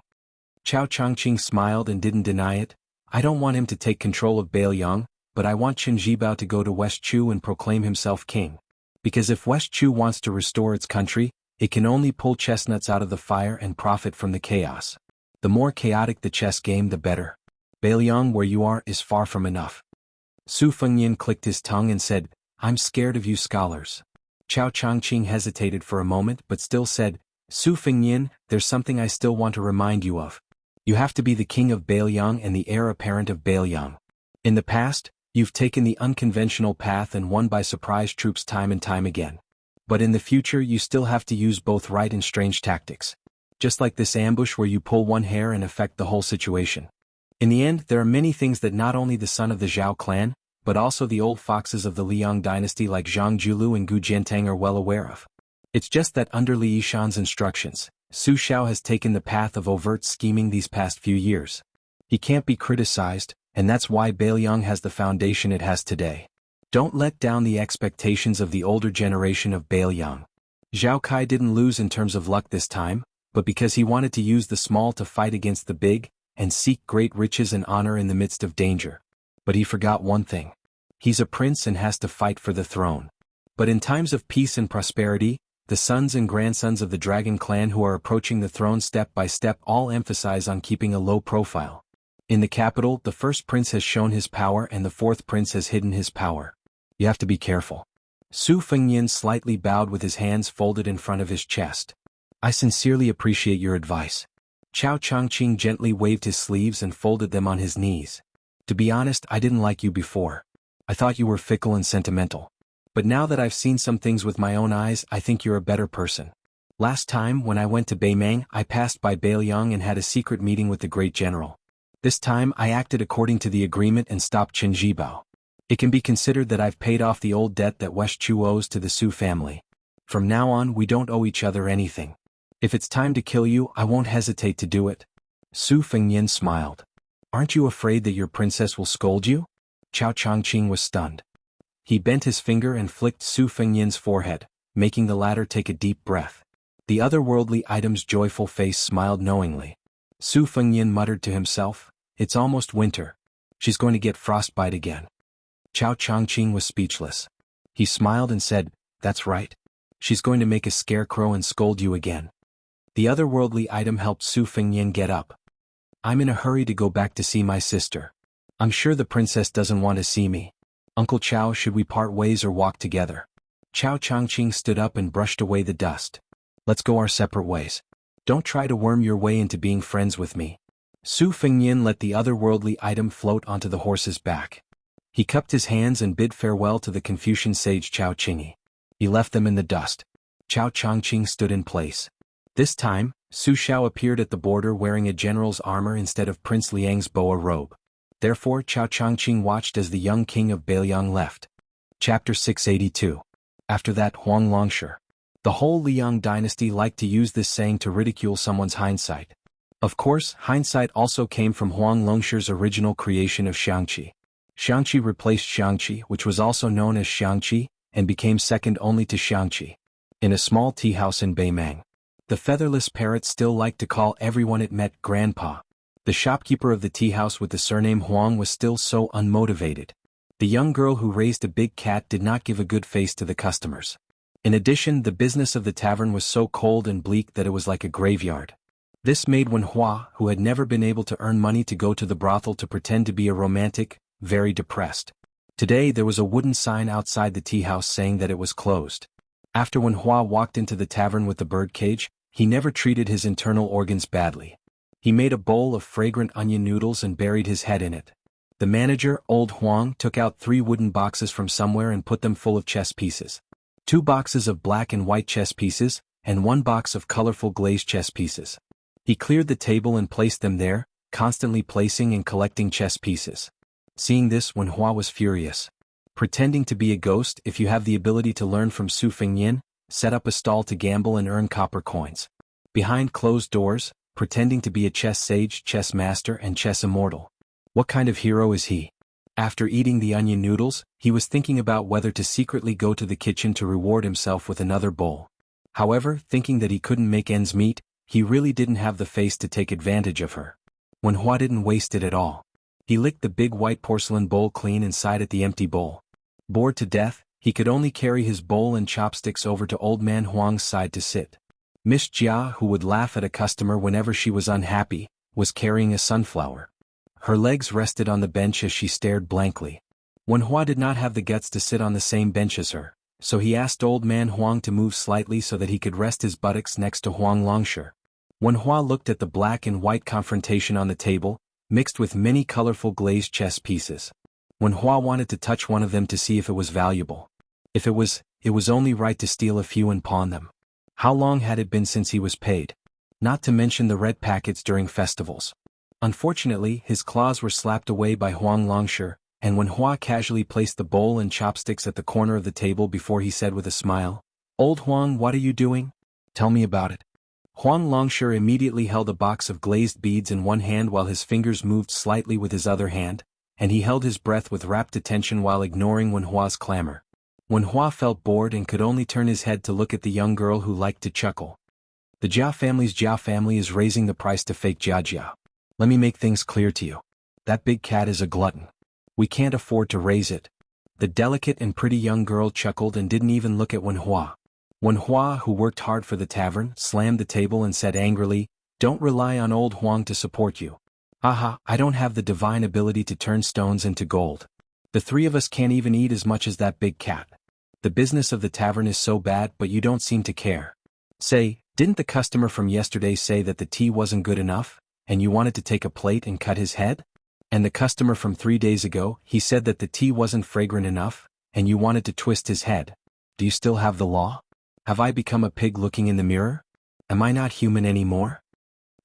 Speaker 1: Chao Changqing smiled and didn't deny it. I don't want him to take control of Bailiang, but I want Qin Jibao to go to West Chu and proclaim himself king. Because if West Chu wants to restore its country, it can only pull chestnuts out of the fire and profit from the chaos. The more chaotic the chess game, the better. Bailiang, where you are, is far from enough. Su Fengyan clicked his tongue and said, I'm scared of you scholars. Chao Changqing hesitated for a moment but still said, Su Fengyan, there's something I still want to remind you of. You have to be the king of Bailiang and the heir apparent of Bailiang. In the past, you've taken the unconventional path and won by surprise troops time and time again. But in the future you still have to use both right and strange tactics. Just like this ambush where you pull one hair and affect the whole situation. In the end, there are many things that not only the son of the Zhao clan, but also the old foxes of the Liang dynasty like Zhang Julu and Gu Jiantang are well aware of. It's just that under Li Yishan's instructions, Su Xiao has taken the path of overt scheming these past few years. He can't be criticized, and that's why Bailiang has the foundation it has today. Don't let down the expectations of the older generation of Bailiang. Zhao Kai didn't lose in terms of luck this time, but because he wanted to use the small to fight against the big, and seek great riches and honor in the midst of danger. But he forgot one thing. He's a prince and has to fight for the throne. But in times of peace and prosperity, the sons and grandsons of the Dragon clan who are approaching the throne step by step all emphasize on keeping a low profile. In the capital, the first prince has shown his power and the fourth prince has hidden his power. You have to be careful. Su Fengyan slightly bowed with his hands folded in front of his chest. I sincerely appreciate your advice. Chao Changqing gently waved his sleeves and folded them on his knees. To be honest, I didn't like you before. I thought you were fickle and sentimental. But now that I've seen some things with my own eyes, I think you're a better person. Last time, when I went to Beimang, I passed by Bailiang and had a secret meeting with the great general. This time, I acted according to the agreement and stopped Qin Jibao. It can be considered that I've paid off the old debt that West Chu owes to the Su family. From now on, we don't owe each other anything. If it's time to kill you, I won't hesitate to do it. Su Fengyan smiled. Aren't you afraid that your princess will scold you? Chao Changqing was stunned. He bent his finger and flicked Su Fengyan's forehead, making the latter take a deep breath. The otherworldly item's joyful face smiled knowingly. Su Fengyan muttered to himself, it's almost winter. She's going to get frostbite again. Chao Changqing was speechless. He smiled and said, that's right. She's going to make a scarecrow and scold you again. The otherworldly item helped Su Fengyan get up. I'm in a hurry to go back to see my sister. I'm sure the princess doesn't want to see me. Uncle Chow, should we part ways or walk together? Chao Changqing stood up and brushed away the dust. Let's go our separate ways. Don't try to worm your way into being friends with me. Su Fengyan let the otherworldly item float onto the horse's back. He cupped his hands and bid farewell to the Confucian sage Chao Qingyi. He left them in the dust. Chao Changqing stood in place. This time, Su Xiao appeared at the border wearing a general's armor instead of Prince Liang's boa robe. Therefore Chao Changqing watched as the young king of Bailiang left. Chapter 682. After that, Huang Longsher. The whole Liang dynasty liked to use this saying to ridicule someone's hindsight. Of course, hindsight also came from Huang Longsher's original creation of Xiangqi. Xiangqi replaced Xiangqi, which was also known as Xiangqi, and became second only to Xiangqi. In a small tea house in Beimang, the featherless parrot still liked to call everyone it met grandpa. The shopkeeper of the tea house with the surname Huang was still so unmotivated. The young girl who raised a big cat did not give a good face to the customers. In addition, the business of the tavern was so cold and bleak that it was like a graveyard. This made Wen Hua, who had never been able to earn money to go to the brothel to pretend to be a romantic, very depressed. Today there was a wooden sign outside the tea house saying that it was closed. After Wen Hua walked into the tavern with the birdcage, he never treated his internal organs badly. He made a bowl of fragrant onion noodles and buried his head in it. The manager, old Huang, took out 3 wooden boxes from somewhere and put them full of chess pieces. 2 boxes of black and white chess pieces, and 1 box of colorful glazed chess pieces. He cleared the table and placed them there, constantly placing and collecting chess pieces. Seeing this, Wen Hua was furious. Pretending to be a ghost, if you have the ability to learn from Su Fengyin, set up a stall to gamble and earn copper coins. Behind closed doors, pretending to be a chess sage, chess master and chess immortal. What kind of hero is he? After eating the onion noodles, he was thinking about whether to secretly go to the kitchen to reward himself with another bowl. However, thinking that he couldn't make ends meet, he really didn't have the face to take advantage of her. Wen Hua didn't waste it at all. He licked the big white porcelain bowl clean and sighed at the empty bowl. Bored to death, he could only carry his bowl and chopsticks over to old man Huang's side to sit. Miss Jia, who would laugh at a customer whenever she was unhappy, was carrying a sunflower. Her legs rested on the bench as she stared blankly. Wen Hua did not have the guts to sit on the same bench as her, so he asked old man Huang to move slightly so that he could rest his buttocks next to Huang Longshi. Wen Hua looked at the black and white confrontation on the table, mixed with many colorful glazed chess pieces. Wen Hua wanted to touch one of them to see if it was valuable. If it was only right to steal a few and pawn them. How long had it been since he was paid? Not to mention the red packets during festivals. Unfortunately, his claws were slapped away by Huang Longshi, and Wen Hua casually placed the bowl and chopsticks at the corner of the table before he said with a smile, "Old Huang, what are you doing? Tell me about it." Huang Longshi immediately held a box of glazed beads in one hand while his fingers moved slightly with his other hand, and he held his breath with rapt attention while ignoring Wen Hua's clamor. Wen Hua felt bored and could only turn his head to look at the young girl who liked to chuckle. The Jia family is raising the price to fake Jia. Let me make things clear to you. That big cat is a glutton. We can't afford to raise it. The delicate and pretty young girl chuckled and didn't even look at Wen Hua. Wen Hua, who worked hard for the tavern, slammed the table and said angrily, "Don't rely on old Huang to support you. Aha, I don't have the divine ability to turn stones into gold. The 3 of us can't even eat as much as that big cat. The business of the tavern is so bad, but you don't seem to care. Say, didn't the customer from yesterday say that the tea wasn't good enough, and you wanted to take a plate and cut his head? And the customer from 3 days ago, he said that the tea wasn't fragrant enough, and you wanted to twist his head. Do you still have the law? Have I become a pig looking in the mirror? Am I not human anymore?"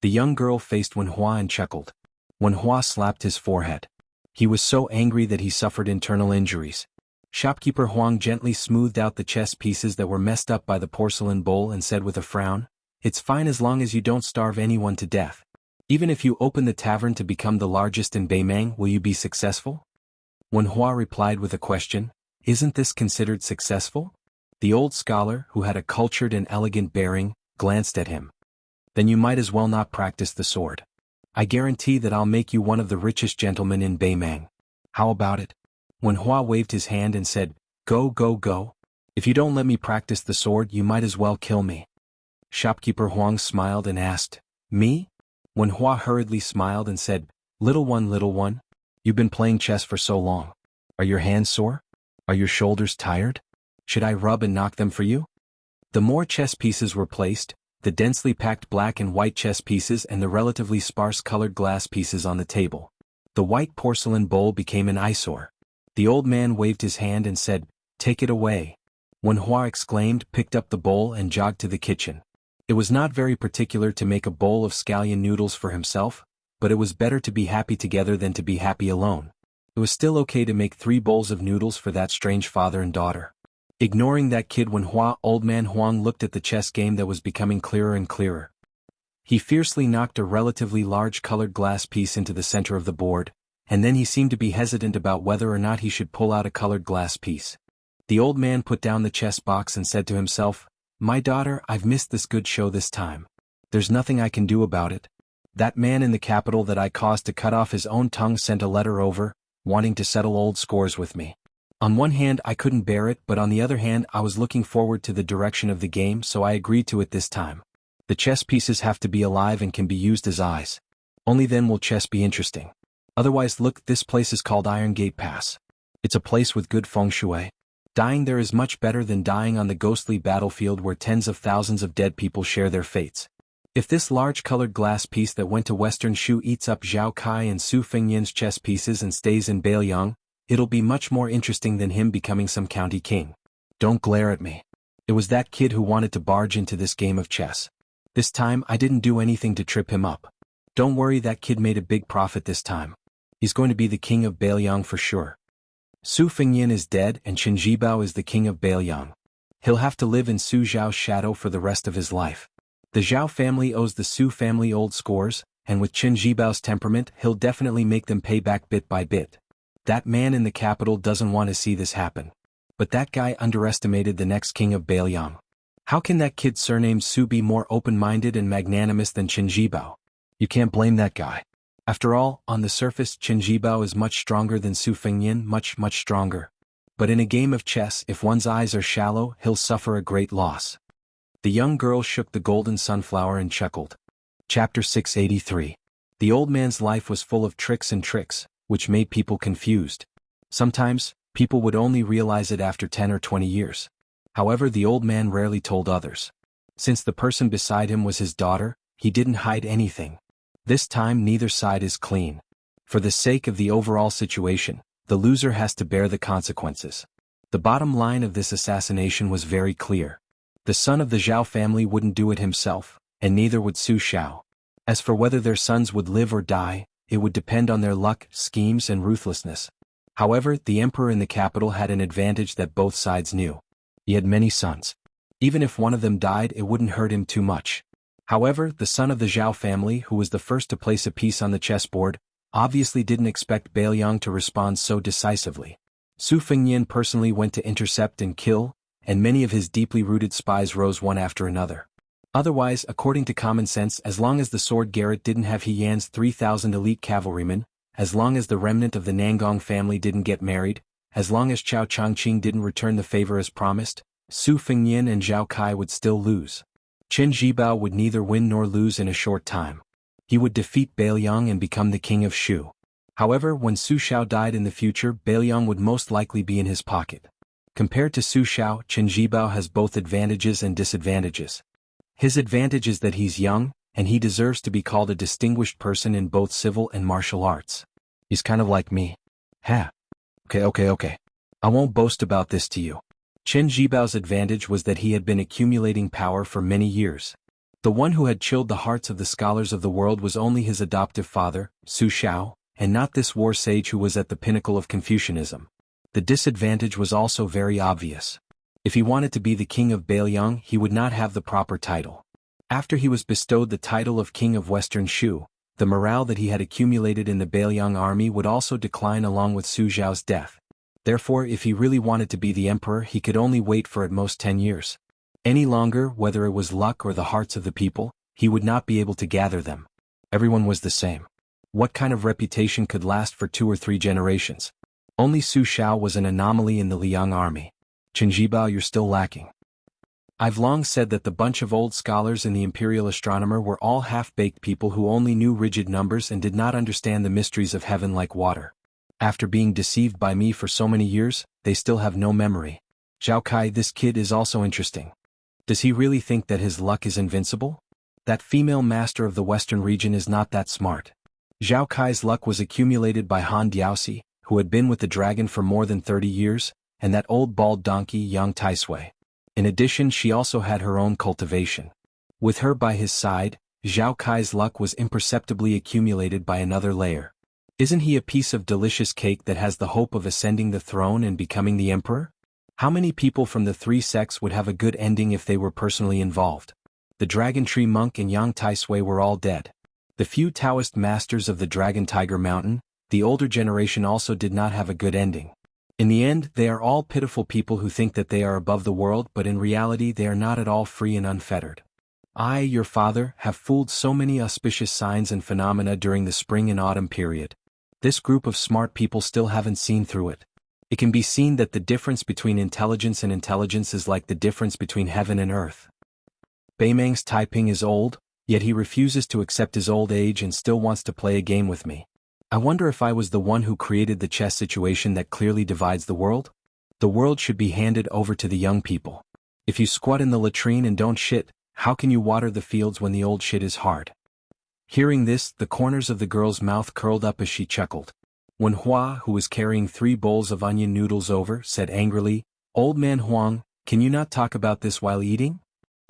Speaker 1: The young girl faced Wen Hua and chuckled. Wen Hua slapped his forehead. He was so angry that he suffered internal injuries. Shopkeeper Huang gently smoothed out the chess pieces that were messed up by the porcelain bowl and said with a frown, "It's fine as long as you don't starve anyone to death. Even if you open the tavern to become the largest in Beimang, will you be successful?" Wen Hua replied with a question, "Isn't this considered successful?" The old scholar, who had a cultured and elegant bearing, glanced at him. "Then you might as well not practice the sword. I guarantee that I'll make you one of the richest gentlemen in Beimang. How about it?" Wen Hua waved his hand and said, "Go, go, go. If you don't let me practice the sword, you might as well kill me." Shopkeeper Huang smiled and asked, "Me?" Wen Hua hurriedly smiled and said, little one, you've been playing chess for so long. Are your hands sore? Are your shoulders tired? Should I rub and knock them for you?" The more chess pieces were placed, the densely packed black and white chess pieces and the relatively sparse colored glass pieces on the table. The white porcelain bowl became an eyesore. The old man waved his hand and said, "Take it away." Wen Hua exclaimed, picked up the bowl and jogged to the kitchen. It was not very particular to make a bowl of scallion noodles for himself, but it was better to be happy together than to be happy alone. It was still okay to make 3 bowls of noodles for that strange father and daughter. Ignoring that kid, Wen Hua, old man Huang looked at the chess game that was becoming clearer and clearer. He fiercely knocked a relatively large colored glass piece into the center of the board, and then he seemed to be hesitant about whether or not he should pull out a colored glass piece. The old man put down the chess box and said to himself, "My daughter, I've missed this good show this time. There's nothing I can do about it. That man in the capital that I caused to cut off his own tongue sent a letter over, wanting to settle old scores with me. On one hand I couldn't bear it, but on the other hand I was looking forward to the direction of the game, so I agreed to it this time. The chess pieces have to be alive and can be used as eyes. Only then will chess be interesting. Otherwise, look, this place is called Iron Gate Pass. It's a place with good feng shui. Dying there is much better than dying on the ghostly battlefield where tens of thousands of dead people share their fates. If this large colored glass piece that went to Western Shu eats up Zhao Kai and Su Fengyan's chess pieces and stays in Beiliang, it'll be much more interesting than him becoming some county king. Don't glare at me. It was that kid who wanted to barge into this game of chess. This time I didn't do anything to trip him up. Don't worry, that kid made a big profit this time. He's going to be the king of Beiliang for sure. Su Fengyan is dead and Qin Jibao is the king of Beiliang. He'll have to live in Su Zhao's shadow for the rest of his life. The Zhao family owes the Su family old scores, and with Qin Jibao's temperament he'll definitely make them pay back bit by bit. That man in the capital doesn't want to see this happen. But that guy underestimated the next king of Beiliang. How can that kid surnamed Su be more open-minded and magnanimous than Qin Jibao? You can't blame that guy. After all, on the surface Qin Jibao is much stronger than Su Fengyan, much stronger. But in a game of chess, if one's eyes are shallow, he'll suffer a great loss. The young girl shook the golden sunflower and chuckled. Chapter 683. The old man's life was full of tricks, which made people confused. Sometimes, people would only realize it after 10 or 20 years. However, the old man rarely told others. Since the person beside him was his daughter, he didn't hide anything. This time neither side is clean. For the sake of the overall situation, the loser has to bear the consequences. The bottom line of this assassination was very clear. The son of the Zhao family wouldn't do it himself, and neither would Su Xiao. As for whether their sons would live or die, it would depend on their luck, schemes and ruthlessness. However, the emperor in the capital had an advantage that both sides knew. He had many sons. Even if one of them died, it wouldn't hurt him too much. However, the son of the Zhao family, who was the first to place a piece on the chessboard, obviously didn't expect Beiliang to respond so decisively. Su Fengyan personally went to intercept and kill, and many of his deeply rooted spies rose one after another. Otherwise, according to common sense, as long as the sword Garrett didn't have He Yan's 3,000 elite cavalrymen, as long as the remnant of the Nangong family didn't get married, as long as Chao Changqing didn't return the favor as promised, Su Fengyan and Zhao Kai would still lose. Qin Jibao would neither win nor lose in a short time. He would defeat Beiliang and become the king of Shu. However, when Su Xiao died in the future, Beiliang would most likely be in his pocket. Compared to Su Xiao, Qin Jibao has both advantages and disadvantages. His advantage is that he's young, and he deserves to be called a distinguished person in both civil and martial arts. He's kind of like me. Ha. Okay. I won't boast about this to you. Qin Jibao's advantage was that he had been accumulating power for many years. The one who had chilled the hearts of the scholars of the world was only his adoptive father, Su Xiao, and not this war sage who was at the pinnacle of Confucianism. The disadvantage was also very obvious. If he wanted to be the king of Beiliang, he would not have the proper title. After he was bestowed the title of king of Western Shu, the morale that he had accumulated in the Beiliang army would also decline along with Su Zhao's death. Therefore, if he really wanted to be the emperor, he could only wait for at most 10 years. Any longer, whether it was luck or the hearts of the people, he would not be able to gather them. Everyone was the same. What kind of reputation could last for 2 or 3 generations? Only Su Xiao was an anomaly in the Liang army. Qin Jibao, you're still lacking. I've long said that the bunch of old scholars in the imperial astronomer were all half-baked people who only knew rigid numbers and did not understand the mysteries of heaven like water. After being deceived by me for so many years, they still have no memory. Zhao Kai, this kid is also interesting. Does he really think that his luck is invincible? That female master of the western region is not that smart. Zhao Kai's luck was accumulated by Han Diaoxi, who had been with the dragon for more than 30 years, and that old bald donkey Yang Taisui. In addition, she also had her own cultivation. With her by his side, Zhao Kai's luck was imperceptibly accumulated by another layer. Isn't he a piece of delicious cake that has the hope of ascending the throne and becoming the emperor? How many people from the 3 sects would have a good ending if they were personally involved? The Dragon Tree Monk and Yang Taisui were all dead. The few Taoist masters of the Dragon Tiger Mountain, the older generation, also did not have a good ending. In the end, they are all pitiful people who think that they are above the world, but in reality they are not at all free and unfettered. I, your father, have fooled so many auspicious signs and phenomena during the spring and autumn period. This group of smart people still haven't seen through it. It can be seen that the difference between intelligence and intelligence is like the difference between heaven and earth. Beimang's Taiping is old, yet he refuses to accept his old age and still wants to play a game with me. I wonder if I was the one who created the chess situation that clearly divides the world? The world should be handed over to the young people. If you squat in the latrine and don't shit, How can you water the fields when the old shit is hard? Hearing this, the corners of the girl's mouth curled up as she chuckled. When Hua, who was carrying 3 bowls of onion noodles over, said angrily, "Old man Huang, can you not talk about this while eating?"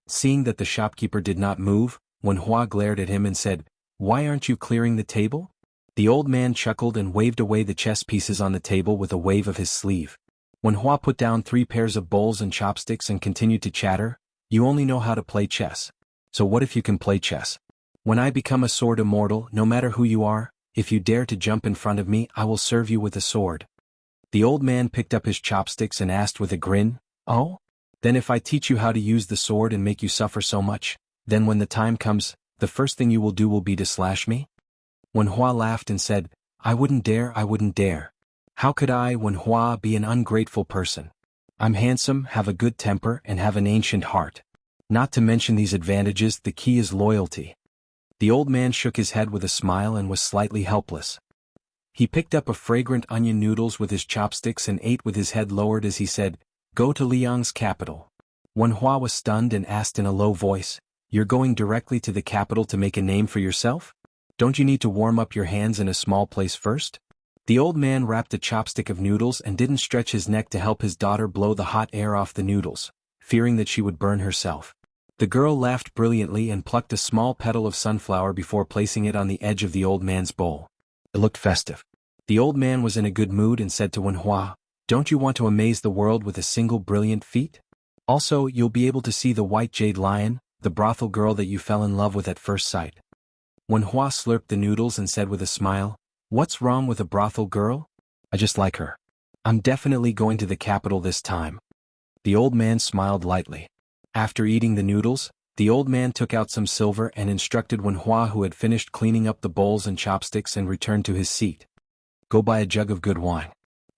Speaker 1: Seeing that the shopkeeper did not move, Wen Hua glared at him and said, "Why aren't you clearing the table?" The old man chuckled and waved away the chess pieces on the table with a wave of his sleeve. Wen Hua put down 3 pairs of bowls and chopsticks and continued to chatter, "You only know how to play chess. So what if you can play chess? When I become a sword immortal, no matter who you are, if you dare to jump in front of me, I will serve you with a sword." The old man picked up his chopsticks and asked with a grin, "Oh? Then if I teach you how to use the sword and make you suffer so much, then when the time comes, the first thing you will do will be to slash me?" Wen Hua laughed and said, I wouldn't dare. How could I, Wen Hua, be an ungrateful person? I'm handsome, have a good temper, and have an ancient heart. Not to mention these advantages, the key is loyalty. The old man shook his head with a smile and was slightly helpless. He picked up a fragrant onion noodles with his chopsticks and ate with his head lowered as he said, "Go to Liang's capital." Wen Hua was stunned and asked in a low voice, "You're going directly to the capital to make a name for yourself? Don't you need to warm up your hands in a small place first?" The old man wrapped a chopstick of noodles and didn't stretch his neck to help his daughter blow the hot air off the noodles, fearing that she would burn herself. The girl laughed brilliantly and plucked a small petal of sunflower before placing it on the edge of the old man's bowl. It looked festive. The old man was in a good mood and said to Wen Hua, "Don't you want to amaze the world with a single brilliant feat? Also, you'll be able to see the white jade lion, the brothel girl that you fell in love with at first sight." Wen Hua slurped the noodles and said with a smile, "What's wrong with a brothel girl? I just like her. I'm definitely going to the capital this time." The old man smiled lightly. After eating the noodles, the old man took out some silver and instructed Wen Hua, who had finished cleaning up the bowls and chopsticks, and returned to his seat. "Go buy a jug of good wine."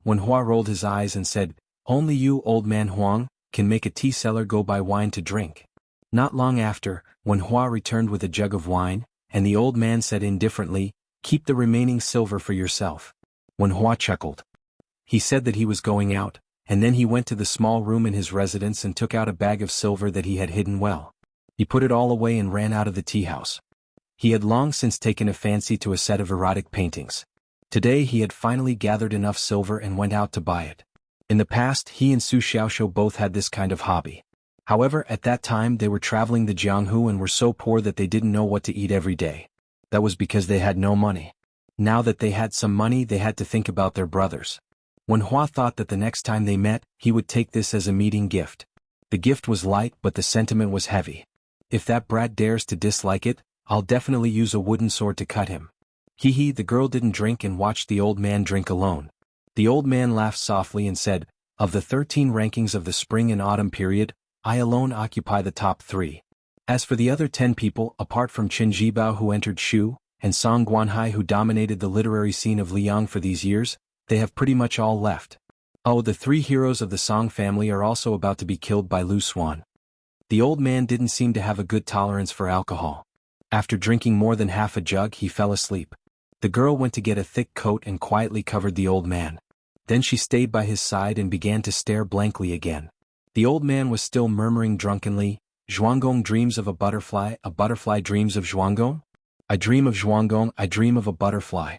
Speaker 1: Wen Hua rolled his eyes and said, "Only you, old man Huang, can make a tea seller go buy wine to drink." Not long after, Wen Hua returned with a jug of wine, and the old man said indifferently, "Keep the remaining silver for yourself." Wen Hua chuckled. He said that he was going out, and then he went to the small room in his residence and took out a bag of silver that he had hidden well. He put it all away and ran out of the tea house. He had long since taken a fancy to a set of erotic paintings. Today he had finally gathered enough silver and went out to buy it. In the past, he and Su Xiaoxiu both had this kind of hobby. However, at that time they were traveling the Jianghu and were so poor that they didn't know what to eat every day. That was because they had no money. Now that they had some money, they had to think about their brothers. Wen Hua thought that the next time they met, he would take this as a meeting gift. The gift was light, but the sentiment was heavy. If that brat dares to dislike it, I'll definitely use a wooden sword to cut him. Hee, the girl didn't drink and watched the old man drink alone. The old man laughed softly and said, "Of the 13 rankings of the spring and autumn period, I alone occupy the top 3. As for the other 10 people, apart from Qin Jibao who entered Shu, and Song Guanhai who dominated the literary scene of Liang for these years, they have pretty much all left. Oh, the 3 heroes of the Song family are also about to be killed by Lu Xuan." The old man didn't seem to have a good tolerance for alcohol. After drinking more than half a jug, he fell asleep. The girl went to get a thick coat and quietly covered the old man. Then she stayed by his side and began to stare blankly again. The old man was still murmuring drunkenly, "Zhuanggong dreams of a butterfly dreams of Zhuanggong? I dream of Zhuanggong, I dream of a butterfly."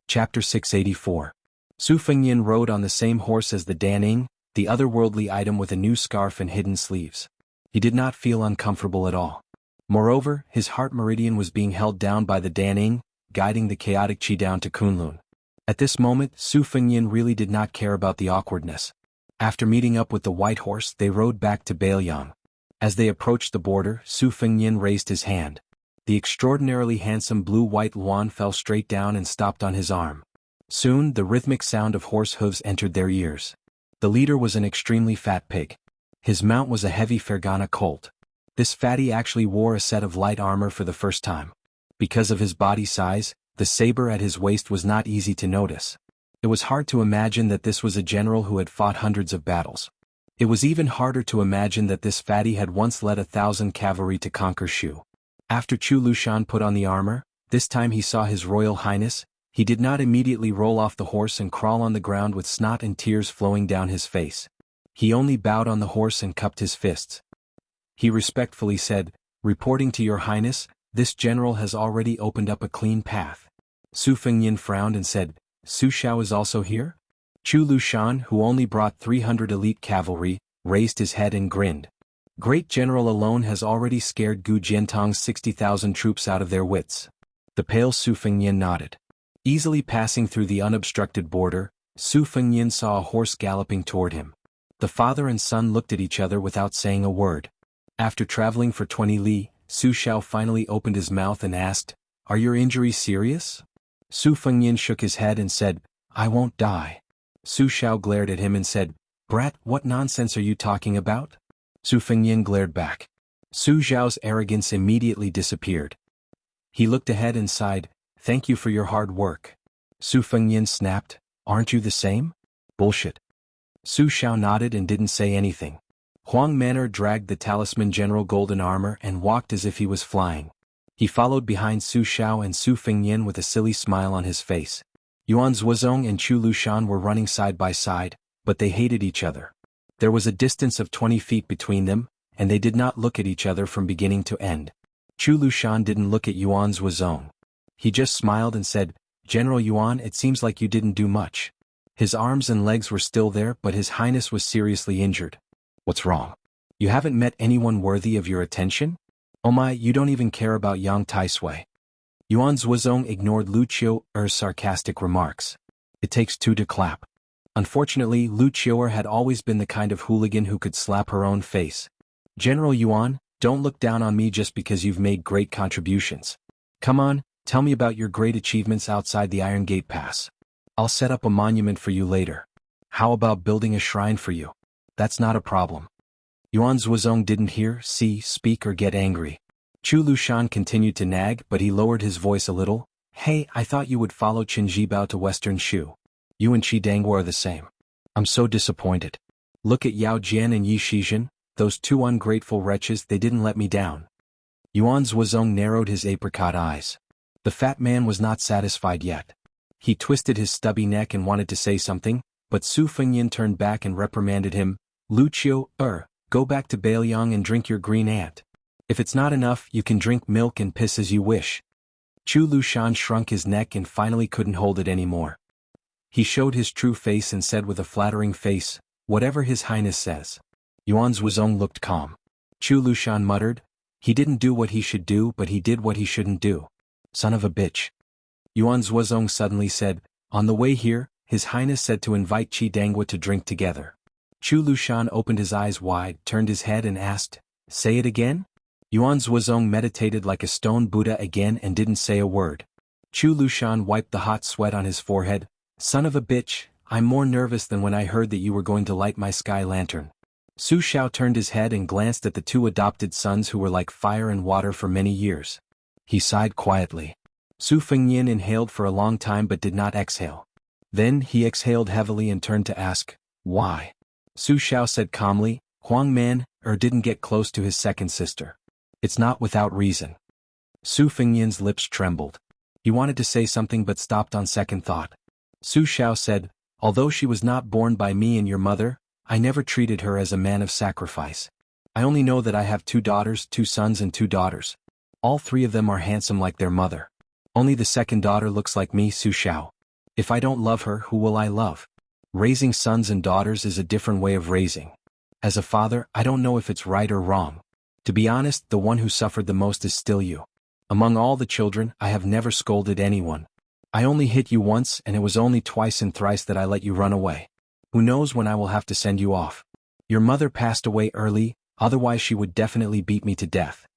Speaker 1: Chapter 684. Su Fengyan rode on the same horse as the Daning, the otherworldly item with a new scarf and hidden sleeves. He did not feel uncomfortable at all. Moreover, his heart meridian was being held down by the Daning, guiding the chaotic qi down to Kunlun. At this moment, Su Fengyan really did not care about the awkwardness. After meeting up with the white horse, they rode back to Bailiang. As they approached the border, Su Fengyan raised his hand. The extraordinarily handsome blue-white Luan fell straight down and stopped on his arm. Soon, the rhythmic sound of horse hooves entered their ears. The leader was an extremely fat pig. His mount was a heavy Fergana colt. This fatty actually wore a set of light armor for the first time. Because of his body size, the saber at his waist was not easy to notice. It was hard to imagine that this was a general who had fought hundreds of battles. It was even harder to imagine that this fatty had once led 1,000 cavalry to conquer Shu. After Chu Lushan put on the armor, this time he saw His Royal Highness. He did not immediately roll off the horse and crawl on the ground with snot and tears flowing down his face. He only bowed on the horse and cupped his fists. He respectfully said, "Reporting to your highness, this general has already opened up a clean path." Su Fengnian frowned and said, "Su Xiao is also here?" Chu Lushan, who only brought 300 elite cavalry, raised his head and grinned. "Great general alone has already scared Gu Jiantong's 60,000 troops out of their wits." The pale Su Fengnian nodded. Easily passing through the unobstructed border, Su Fengnian saw a horse galloping toward him. The father and son looked at each other without saying a word. After traveling for 20 li, Su Xiao finally opened his mouth and asked, "Are your injuries serious?" Su Fengnian shook his head and said, "I won't die." Su Xiao glared at him and said, "Brat, what nonsense are you talking about?" Su Fengnian glared back. Su Xiao's arrogance immediately disappeared. He looked ahead and sighed, "Thank you for your hard work." Su Fengnian snapped, "Aren't you the same?" "Bullshit." Su Xiao nodded and didn't say anything. Huang Manor dragged the talisman General Golden Armor and walked as if he was flying. He followed behind Su Xiao and Su Fengnian with a silly smile on his face. Yuan Zuozong and Chu Lushan were running side by side, but they hated each other. There was a distance of 20 feet between them, and they did not look at each other from beginning to end. Chu Lushan didn't look at Yuan Zuozong. He just smiled and said, "General Yuan, it seems like you didn't do much." His arms and legs were still there, but his highness was seriously injured. "What's wrong? You haven't met anyone worthy of your attention? Oh my, you don't even care about Yang Taisui." Yuan Zuozong ignored Lu Qiuer's sarcastic remarks. "It takes two to clap." Unfortunately, Lu Qiuer had always been the kind of hooligan who could slap her own face. "General Yuan, don't look down on me just because you've made great contributions. Come on, tell me about your great achievements outside the Iron Gate Pass. I'll set up a monument for you later. How about building a shrine for you? That's not a problem." Yuan Zuozong didn't hear, see, speak or get angry. Chu Lushan continued to nag, but he lowered his voice a little. "Hey, I thought you would follow Qin Jibao to Western Shu. You and Qi Dangwu are the same. I'm so disappointed. Look at Yao Jian and Yi Shizhen, those two ungrateful wretches, they didn't let me down." Yuan Zuozong narrowed his apricot eyes. The fat man was not satisfied yet. He twisted his stubby neck and wanted to say something, but Su Fengnian turned back and reprimanded him. "Lu Qiuer, go back to Bailiang and drink your green ant. If it's not enough, you can drink milk and piss as you wish." Chu Lushan shrunk his neck and finally couldn't hold it anymore. He showed his true face and said with a flattering face, "Whatever His Highness says." Yuan Zuozong looked calm. Chu Lushan muttered, "He didn't do what he should do, but he did what he shouldn't do. Son of a bitch." Yuan Zuozong suddenly said, "On the way here, His Highness said to invite Qi Dangwu to drink together." Chu Lushan opened his eyes wide, turned his head and asked, "Say it again?" Yuan Zuozong meditated like a stone Buddha again and didn't say a word. Chu Lushan wiped the hot sweat on his forehead. "Son of a bitch, I'm more nervous than when I heard that you were going to light my sky lantern." Su Xiao turned his head and glanced at the two adopted sons who were like fire and water for many years. He sighed quietly. Su Fengnian inhaled for a long time but did not exhale. Then he exhaled heavily and turned to ask, "Why?" Su Xiao said calmly, "Huang Man didn't get close to his second sister. It's not without reason." Su Fengnian's lips trembled. He wanted to say something but stopped on second thought. Su Xiao said, "Although she was not born by me and your mother, I never treated her as a man of sacrifice. I only know that I have 2 daughters, 2 sons and 2 daughters. All 3 of them are handsome like their mother. Only the second daughter looks like me, Su Xiao. If I don't love her, who will I love? Raising sons and daughters is a different way of raising. As a father, I don't know if it's right or wrong. To be honest, the one who suffered the most is still you. Among all the children, I have never scolded anyone. I only hit you once, and it was only twice and thrice that I let you run away. Who knows when I will have to send you off? Your mother passed away early, otherwise she would definitely beat me to death.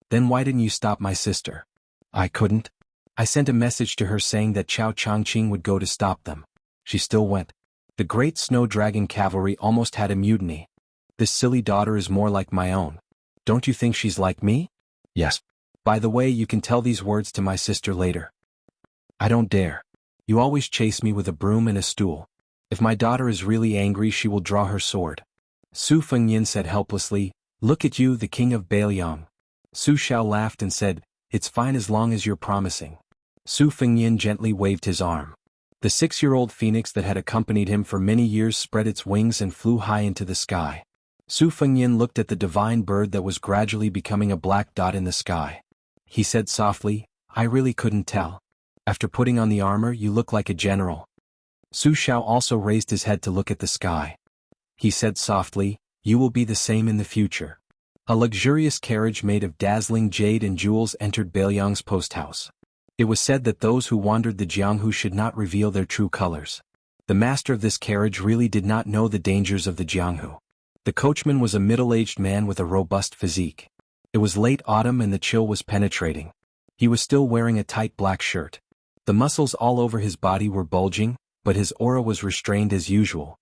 Speaker 1: Then why didn't you stop my sister?" "I couldn't. I sent a message to her saying that Chao Changqing would go to stop them. She still went. The great snow dragon cavalry almost had a mutiny. This silly daughter is more like my own. Don't you think she's like me?" "Yes. By the way, you can tell these words to my sister later." "I don't dare. You always chase me with a broom and a stool. If my daughter is really angry, she will draw her sword." Su Fengnian said helplessly, "Look at you, the king of Bailiang." Su Xiao laughed and said, "It's fine as long as you're promising." Su Fengnian gently waved his arm. The 6-year-old phoenix that had accompanied him for many years spread its wings and flew high into the sky. Su Fengyin looked at the divine bird that was gradually becoming a black dot in the sky. He said softly, I really couldn't tell. After putting on the armor you look like a general. Su Xiao also raised his head to look at the sky. He said softly, you will be the same in the future. A luxurious carriage made of dazzling jade and jewels entered Bailiang's post house. It was said that those who wandered the Jianghu should not reveal their true colors. The master of this carriage really did not know the dangers of the Jianghu. The coachman was a middle-aged man with a robust physique. It was late autumn and the chill was penetrating. He was still wearing a tight black shirt. The muscles all over his body were bulging, but his aura was restrained as usual.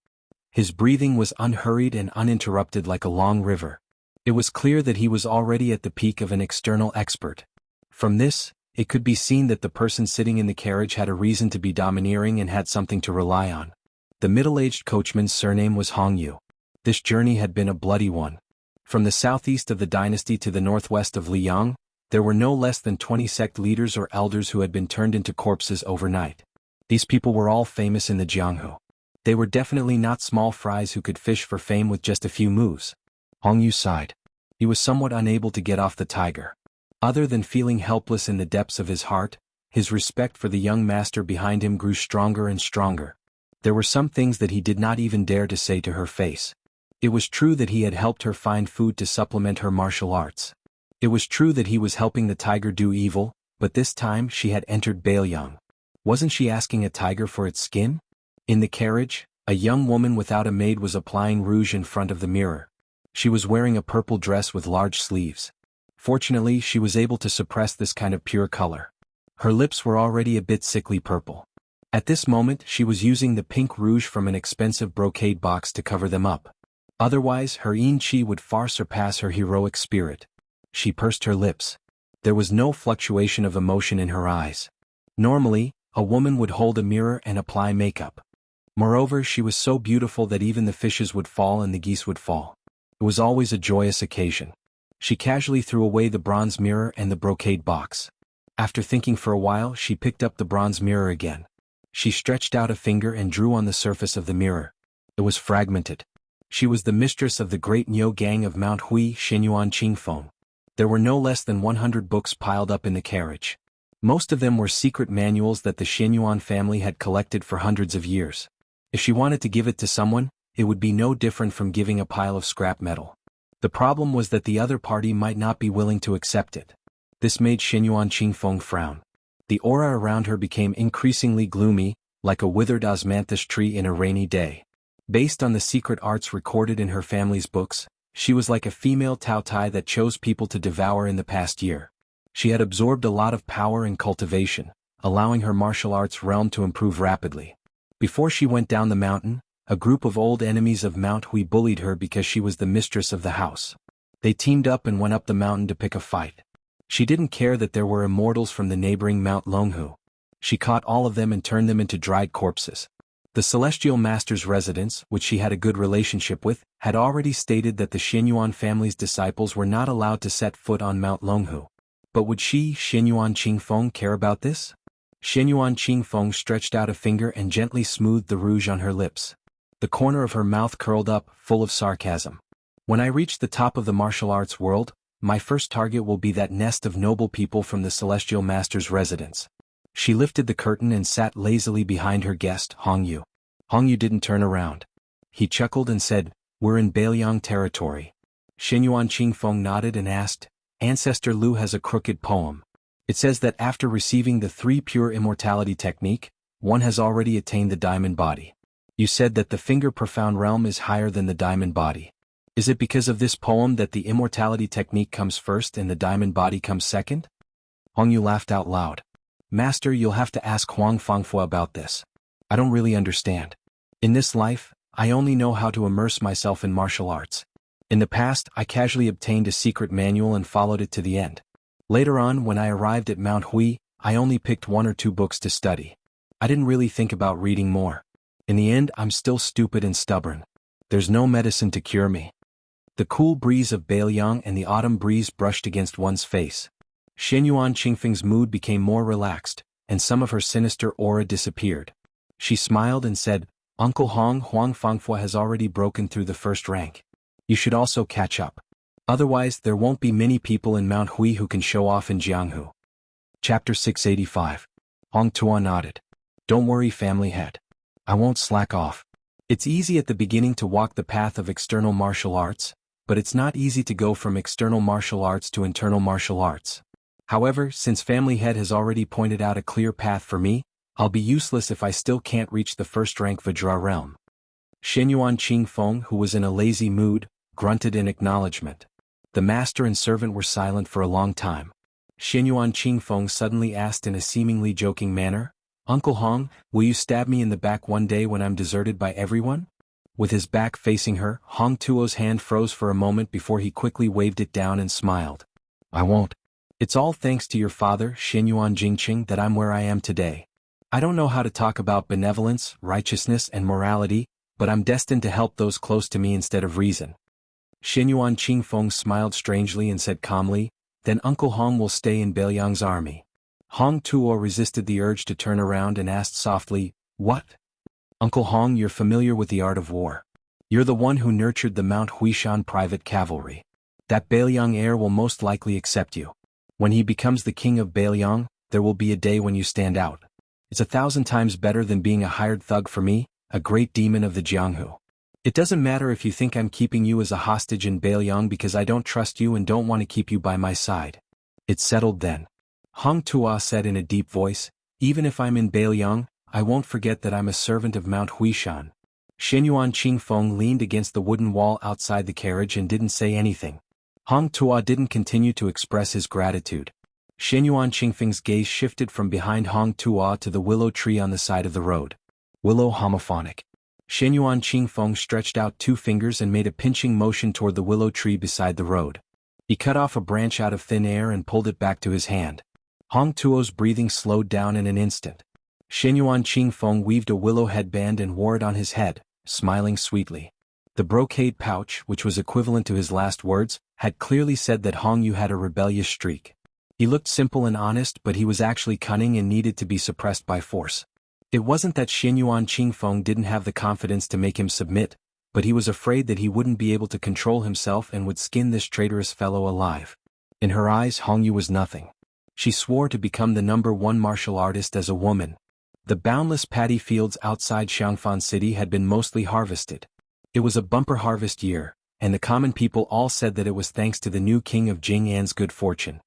Speaker 1: His breathing was unhurried and uninterrupted like a long river. It was clear that he was already at the peak of an external expert. From this, it could be seen that the person sitting in the carriage had a reason to be domineering and had something to rely on. The middle-aged coachman's surname was Hongyu. This journey had been a bloody one. From the southeast of the dynasty to the northwest of Liang, there were no less than 20 sect leaders or elders who had been turned into corpses overnight. These people were all famous in the Jianghu. They were definitely not small fries who could fish for fame with just a few moves. Hongyu sighed. He was somewhat unable to get off the tiger. Other than feeling helpless in the depths of his heart, his respect for the young master behind him grew stronger and stronger. There were some things that he did not even dare to say to her face. It was true that he had helped her find food to supplement her martial arts. It was true that he was helping the tiger do evil, but this time she had entered Bailiang. Wasn't she asking a tiger for its skin? In the carriage, a young woman without a maid was applying rouge in front of the mirror. She was wearing a purple dress with large sleeves. Fortunately, she was able to suppress this kind of pure color. Her lips were already a bit sickly purple. At this moment, she was using the pink rouge from an expensive brocade box to cover them up. Otherwise, her yin qi would far surpass her heroic spirit. She pursed her lips. There was no fluctuation of emotion in her eyes. Normally, a woman would hold a mirror and apply makeup. Moreover, she was so beautiful that even the fishes would fall and the geese would fall. It was always a joyous occasion. She casually threw away the bronze mirror and the brocade box. After thinking for a while, she picked up the bronze mirror again. She stretched out a finger and drew on the surface of the mirror. It was fragmented. She was the mistress of the great Niu gang of Mount Hui Xinyuan Qingfeng. There were no less than 100 books piled up in the carriage. Most of them were secret manuals that the Xinyuan family had collected for hundreds of years. If she wanted to give it to someone, it would be no different from giving a pile of scrap metal. The problem was that the other party might not be willing to accept it. This made Xinyuan Qingfeng frown. The aura around her became increasingly gloomy, like a withered osmanthus tree in a rainy day. Based on the secret arts recorded in her family's books, she was like a female Taotai that chose people to devour in the past year. She had absorbed a lot of power and cultivation, allowing her martial arts realm to improve rapidly. Before she went down the mountain, a group of old enemies of Mount Hui bullied her because she was the mistress of the house. They teamed up and went up the mountain to pick a fight. She didn't care that there were immortals from the neighboring Mount Longhu. She caught all of them and turned them into dried corpses. The Celestial Master's residence, which she had a good relationship with, had already stated that the Xinyuan family's disciples were not allowed to set foot on Mount Longhu. But would she, Xinyuan Qingfeng, care about this? Xinyuan Qingfeng stretched out a finger and gently smoothed the rouge on her lips. The corner of her mouth curled up, full of sarcasm. When I reach the top of the martial arts world, my first target will be that nest of noble people from the Celestial Master's residence. She lifted the curtain and sat lazily behind her guest, Hongyu. Hongyu didn't turn around. He chuckled and said, "We're in Bailiang territory." Xinyuan Qingfeng nodded and asked, "Ancestor Lu has a crooked poem. It says that after receiving the 3 pure immortality technique, one has already attained the diamond body. You said that the finger profound realm is higher than the diamond body. Is it because of this poem that the immortality technique comes first and the diamond body comes second?" Hongyu laughed out loud. "Master, you'll have to ask Huang Fangfua about this. I don't really understand. In this life, I only know how to immerse myself in martial arts. In the past, I casually obtained a secret manual and followed it to the end. Later on, when I arrived at Mount Hui, I only picked 1 or 2 books to study. I didn't really think about reading more. In the end, I'm still stupid and stubborn. There's no medicine to cure me." The cool breeze of Bailiang and the autumn breeze brushed against one's face. Xinyuan Qingfeng's mood became more relaxed, and some of her sinister aura disappeared. She smiled and said, "Uncle Huang Fangfua has already broken through the first rank. You should also catch up. Otherwise there won't be many people in Mount Hui who can show off in Jianghu. Chapter 685. Hong Tuo nodded. Don't worry, family head. I won't slack off. It's easy at the beginning to walk the path of external martial arts, but it's not easy to go from external martial arts to internal martial arts. However, since family head has already pointed out a clear path for me, I'll be useless if I still can't reach the first rank Vajra realm. Shenyuan Qingfeng, who was in a lazy mood, grunted in acknowledgement. The master and servant were silent for a long time. Shenyuan Qingfeng suddenly asked in a seemingly joking manner, Uncle Hong, will you stab me in the back one day when I'm deserted by everyone? With his back facing her, Hong Tuo's hand froze for a moment before he quickly waved it down and smiled. I won't. It's all thanks to your father, Shenyuan Jingqing, that I'm where I am today. I don't know how to talk about benevolence, righteousness and morality, but I'm destined to help those close to me instead of reason. Shenyuan Qingfeng smiled strangely and said calmly, then Uncle Hong will stay in Beiliang's army. Hong Tuo resisted the urge to turn around and asked softly, what? Uncle Hong, you're familiar with the art of war. You're the one who nurtured the Mount Huishan private cavalry. That Beiliang heir will most likely accept you. When he becomes the king of Beiliang, there will be a day when you stand out. It's 1,000 times better than being a hired thug for me, a great demon of the Jianghu. It doesn't matter if you think I'm keeping you as a hostage in Beiliang because I don't trust you and don't want to keep you by my side. It's settled then. Hong Tuo said in a deep voice, even if I'm in Beiliang, I won't forget that I'm a servant of Mount Huishan. Shenyuan Qingfeng leaned against the wooden wall outside the carriage and didn't say anything. Hong Tuo didn't continue to express his gratitude. Shenyuan Qingfeng's gaze shifted from behind Hong Tuo to the willow tree on the side of the road. Willow homophonic. Shenyuan Qingfeng stretched out 2 fingers and made a pinching motion toward the willow tree beside the road. He cut off a branch out of thin air and pulled it back to his hand. Hong Tuo's breathing slowed down in an instant. Shenyuan Qingfeng weaved a willow headband and wore it on his head, smiling sweetly. The brocade pouch, which was equivalent to his last words, had clearly said that Hong Yu had a rebellious streak. He looked simple and honest, but he was actually cunning and needed to be suppressed by force. It wasn't that Shenyuan Qingfeng didn't have the confidence to make him submit, but he was afraid that he wouldn't be able to control himself and would skin this traitorous fellow alive. In her eyes, Hong Yu was nothing. She swore to become the #1 martial artist as a woman. The boundless paddy fields outside Xiangfan City had been mostly harvested. It was a bumper harvest year, and the common people all said that it was thanks to the new king of Jing'an's good fortune.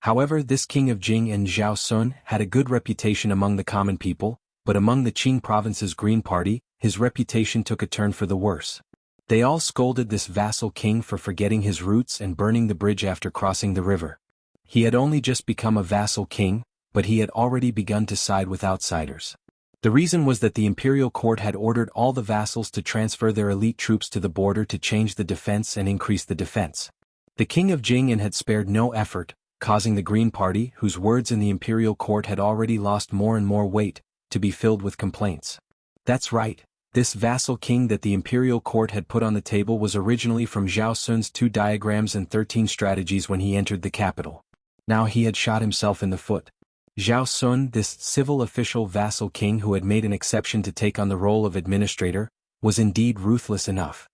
Speaker 1: However, this king of Jing'an, Zhao Sun, had a good reputation among the common people, but among the Qing province's Green Party, his reputation took a turn for the worse. They all scolded this vassal king for forgetting his roots and burning the bridge after crossing the river. He had only just become a vassal king, but he had already begun to side with outsiders. The reason was that the imperial court had ordered all the vassals to transfer their elite troops to the border to change the defense and increase the defense. The king of Jing'an had spared no effort, causing the Green Party, whose words in the imperial court had already lost more and more weight, to be filled with complaints. That's right, this vassal king that the imperial court had put on the table was originally from Zhao Sun's 2 diagrams and 13 strategies when he entered the capital. Now he had shot himself in the foot. Zhao Sun, this civil official vassal king who had made an exception to take on the role of administrator, was indeed ruthless enough.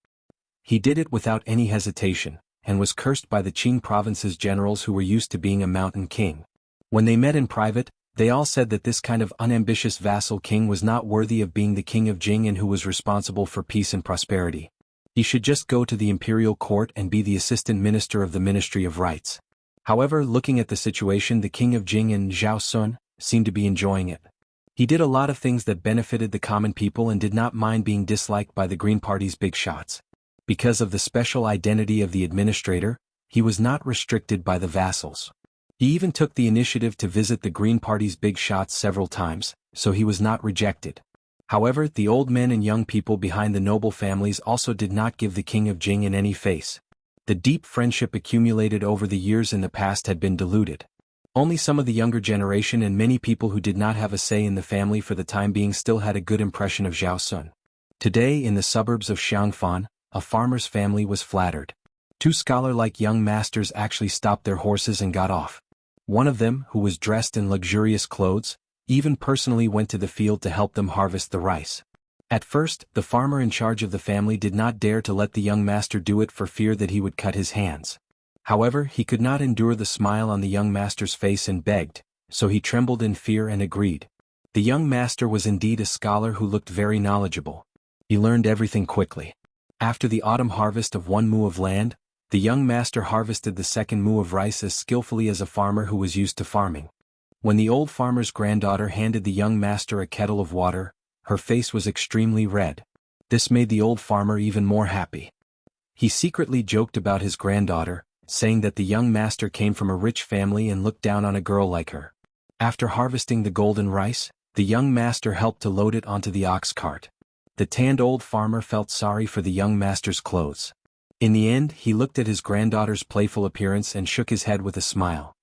Speaker 1: He did it without any hesitation, and was cursed by the Qing province's generals who were used to being a mountain king. When they met in private, they all said that this kind of unambitious vassal king was not worthy of being the king of Jing'an who was responsible for peace and prosperity. He should just go to the imperial court and be the assistant minister of the Ministry of Rights. However, looking at the situation, the king of Jing'an, Zhao Sun, seemed to be enjoying it. He did a lot of things that benefited the common people and did not mind being disliked by the Green Party's big shots. Because of the special identity of the administrator, he was not restricted by the vassals. He even took the initiative to visit the Green Party's big shots several times, so he was not rejected. However, the old men and young people behind the noble families also did not give the king of Jing'an any face. The deep friendship accumulated over the years in the past had been diluted. Only some of the younger generation and many people who did not have a say in the family for the time being still had a good impression of Zhao Sun. Today, in the suburbs of Xiangfan, a farmer's family was flattered. 2 scholar-like young masters actually stopped their horses and got off. One of them, who was dressed in luxurious clothes, even personally went to the field to help them harvest the rice. At first, the farmer in charge of the family did not dare to let the young master do it for fear that he would cut his hands. However, he could not endure the smile on the young master's face and begged, so he trembled in fear and agreed. The young master was indeed a scholar who looked very knowledgeable. He learned everything quickly. After the autumn harvest of 1 mu of land, the young master harvested the 2nd mu of rice as skillfully as a farmer who was used to farming. When the old farmer's granddaughter handed the young master a kettle of water, her face was extremely red. This made the old farmer even more happy. He secretly joked about his granddaughter, saying that the young master came from a rich family and looked down on a girl like her. After harvesting the golden rice, the young master helped to load it onto the ox cart. The tanned old farmer felt sorry for the young master's clothes. In the end, he looked at his granddaughter's playful appearance and shook his head with a smile.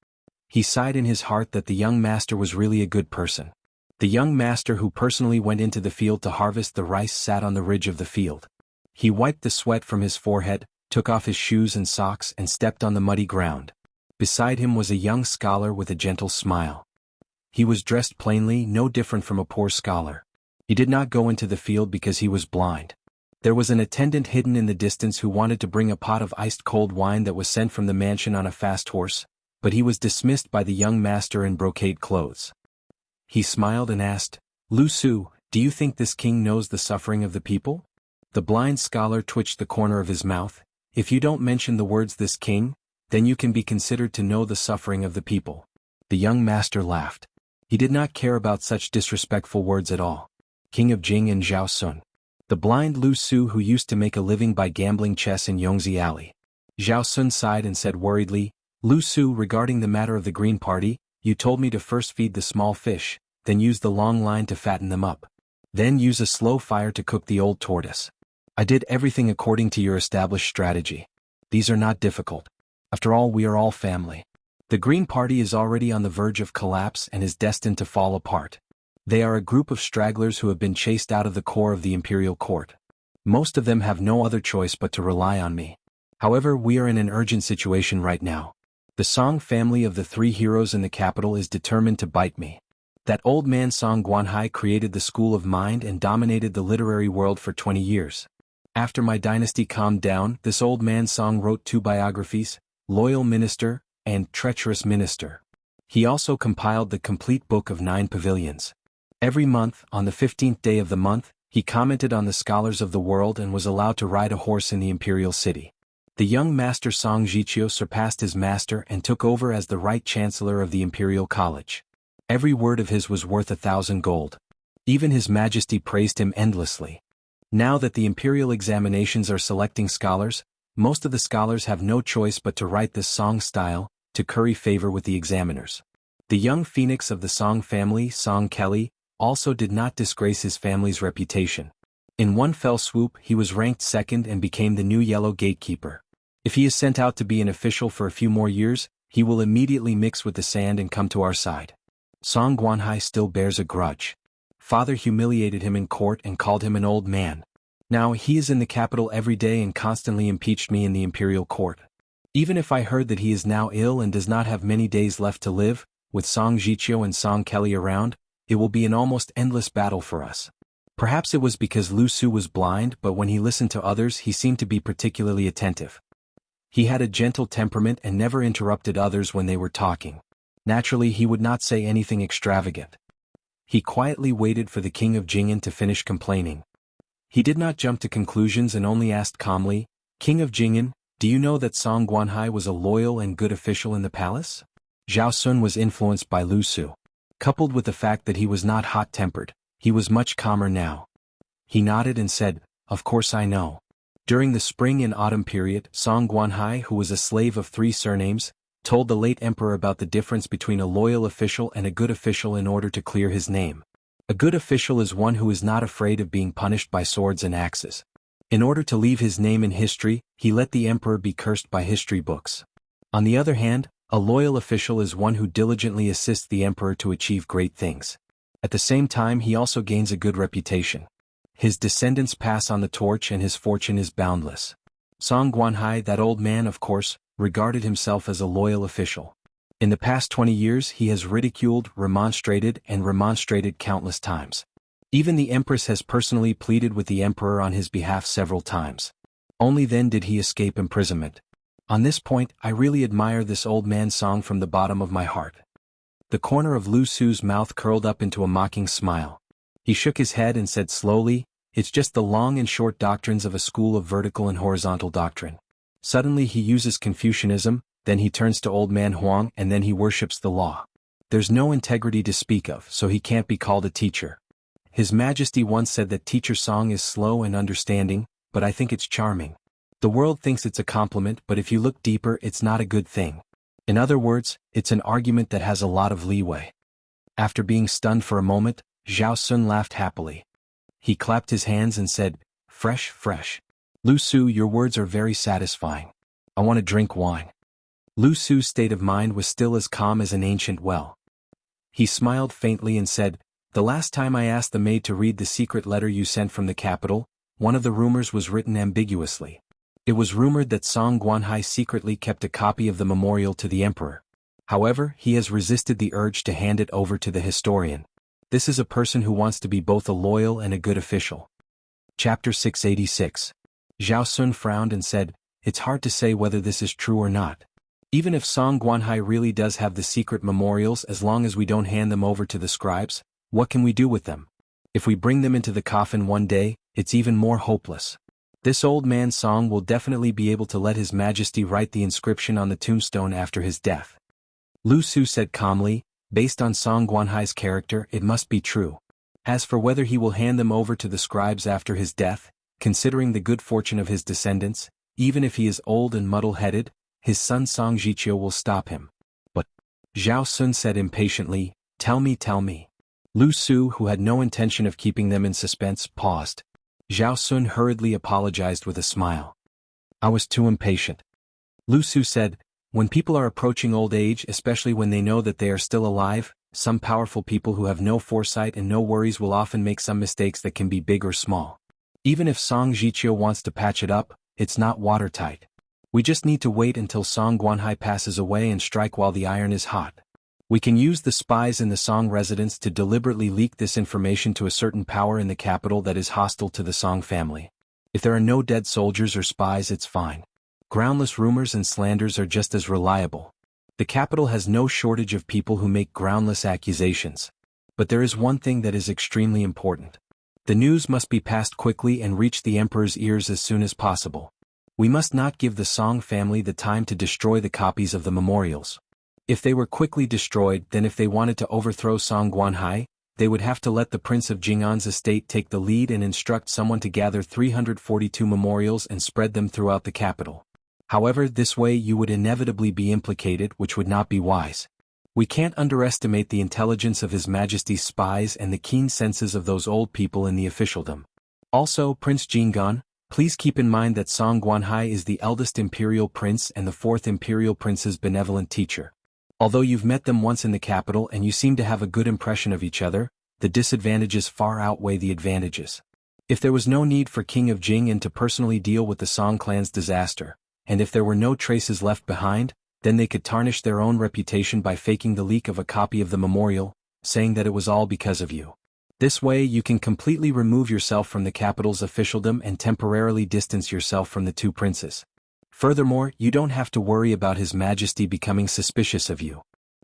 Speaker 1: He sighed in his heart that the young master was really a good person. The young master who personally went into the field to harvest the rice sat on the ridge of the field. He wiped the sweat from his forehead, took off his shoes and socks and stepped on the muddy ground. Beside him was a young scholar with a gentle smile. He was dressed plainly, no different from a poor scholar. He did not go into the field because he was blind. There was an attendant hidden in the distance who wanted to bring a pot of iced cold wine that was sent from the mansion on a fast horse, but he was dismissed by the young master in brocade clothes. He smiled and asked, "Lu Su, do you think this king knows the suffering of the people?" The blind scholar twitched the corner of his mouth. "If you don't mention the words 'this king,' then you can be considered to know the suffering of the people." The young master laughed. He did not care about such disrespectful words at all. King of Jing and Zhao Sun. The blind Lu Su who used to make a living by gambling chess in Yongzi Alley. Zhao Sun sighed and said worriedly, "Lu Su, regarding the matter of the Green Party, you told me to first feed the small fish, then use the long line to fatten them up. Then use a slow fire to cook the old tortoise. I did everything according to your established strategy. These are not difficult. After all, we are all family. The Green Party is already on the verge of collapse and is destined to fall apart. They are a group of stragglers who have been chased out of the core of the imperial court. Most of them have no other choice but to rely on me. However, we are in an urgent situation right now. The Song family of the 3 heroes in the capital is determined to bite me. That old man Song Guanhai created the school of mind and dominated the literary world for 20 years. After my dynasty calmed down, this old man Song wrote 2 biographies, Loyal Minister and Treacherous Minister. He also compiled the complete book of 9 pavilions. Every month, on the 15th day of the month, he commented on the scholars of the world and was allowed to ride a horse in the imperial city. The young master Song Jiqiu surpassed his master and took over as the right chancellor of the imperial college. Every word of his was worth 1,000 gold. Even his majesty praised him endlessly. Now that the imperial examinations are selecting scholars, most of the scholars have no choice but to write this Song style, to curry favor with the examiners. The young phoenix of the Song family, Song Kelly, also did not disgrace his family's reputation. In one fell swoop, he was ranked 2nd and became the new yellow gatekeeper. If he is sent out to be an official for a few more years, he will immediately mix with the sand and come to our side. Song Guanhai still bears a grudge. Father humiliated him in court and called him an old man. Now he is in the capital every day and constantly impeached me in the imperial court. Even if I heard that he is now ill and does not have many days left to live, with Song Jiqiu and Song Kelly around, it will be an almost endless battle for us. Perhaps it was because Lu Su was blind, but when he listened to others he seemed to be particularly attentive. He had a gentle temperament and never interrupted others when they were talking. Naturally, he would not say anything extravagant. He quietly waited for the king of Jing'an to finish complaining. He did not jump to conclusions and only asked calmly, "King of Jing'an, do you know that Song Guanhai was a loyal and good official in the palace?" Zhao Sun was influenced by Lu Su. Coupled with the fact that he was not hot-tempered, he was much calmer now. He nodded and said, "Of course I know." During the spring and autumn period, Song Guanhai, who was a slave of 3 surnames, told the late emperor about the difference between a loyal official and a good official in order to clear his name. A good official is one who is not afraid of being punished by swords and axes. In order to leave his name in history, he let the emperor be cursed by history books. On the other hand, a loyal official is one who diligently assists the emperor to achieve great things. At the same time, he also gains a good reputation. His descendants pass on the torch and his fortune is boundless. Song Guanhai, that old man of course, regarded himself as a loyal official. In the past 20 years he has ridiculed, remonstrated countless times. Even the empress has personally pleaded with the emperor on his behalf several times. Only then did he escape imprisonment. On this point, I really admire this old man's song from the bottom of my heart. The corner of Lu Su's mouth curled up into a mocking smile. He shook his head and said slowly, "It's just the long and short doctrines of a school of vertical and horizontal doctrine." Suddenly he uses Confucianism, then he turns to old man Huang and then he worships the law. There's no integrity to speak of, so he can't be called a teacher. His Majesty once said that teacher song is slow and understanding, but I think it's charming. The world thinks it's a compliment, but if you look deeper it's not a good thing. In other words, it's an argument that has a lot of leeway. After being stunned for a moment, Zhao Sun laughed happily. He clapped his hands and said, "Fresh, fresh. Lu Su, your words are very satisfying. I want to drink wine." Lu Su's state of mind was still as calm as an ancient well. He smiled faintly and said, "The last time I asked the maid to read the secret letter you sent from the capital, one of the rumors was written ambiguously. It was rumored that Song Guanhai secretly kept a copy of the memorial to the emperor. However, he has resisted the urge to hand it over to the historian. This is a person who wants to be both a loyal and a good official." Chapter 686. Zhao Sun frowned and said, "It's hard to say whether this is true or not. Even if Song Guanhai really does have the secret memorials, as long as we don't hand them over to the scribes, what can we do with them? If we bring them into the coffin one day, it's even more hopeless. This old man Song will definitely be able to let His Majesty write the inscription on the tombstone after his death." Lu Su said calmly, "Based on Song Guanhai's character, it must be true. As for whether he will hand them over to the scribes after his death, considering the good fortune of his descendants, even if he is old and muddle-headed, his son Song Zhiqiu will stop him." "But," Zhao Sun said impatiently, tell me." Lu Su, who had no intention of keeping them in suspense, paused. Zhao Sun hurriedly apologized with a smile. "I was too impatient." Lu Su said, "When people are approaching old age, especially when they know that they are still alive, some powerful people who have no foresight and no worries will often make some mistakes that can be big or small. Even if Song Zhiqiu wants to patch it up, it's not watertight. We just need to wait until Song Guanhai passes away and strike while the iron is hot. We can use the spies in the Song residence to deliberately leak this information to a certain power in the capital that is hostile to the Song family. If there are no dead soldiers or spies, it's fine. Groundless rumors and slanders are just as reliable. The capital has no shortage of people who make groundless accusations. But there is one thing that is extremely important. The news must be passed quickly and reach the emperor's ears as soon as possible. We must not give the Song family the time to destroy the copies of the memorials. If they were quickly destroyed, then if they wanted to overthrow Song Guanhai, they would have to let the Prince of Jing'an's estate take the lead and instruct someone to gather 342 memorials and spread them throughout the capital. However, this way you would inevitably be implicated, which would not be wise. We can't underestimate the intelligence of His Majesty's spies and the keen senses of those old people in the officialdom. Also, Prince Jing'an, please keep in mind that Song Guanhai is the eldest imperial prince and the fourth imperial prince's benevolent teacher. Although you've met them once in the capital and you seem to have a good impression of each other, the disadvantages far outweigh the advantages. If there was no need for King of Jing'an to personally deal with the Song clan's disaster, and if there were no traces left behind, then they could tarnish their own reputation by faking the leak of a copy of the memorial, saying that it was all because of you. This way you can completely remove yourself from the capital's officialdom and temporarily distance yourself from the two princes. Furthermore, you don't have to worry about His Majesty becoming suspicious of you.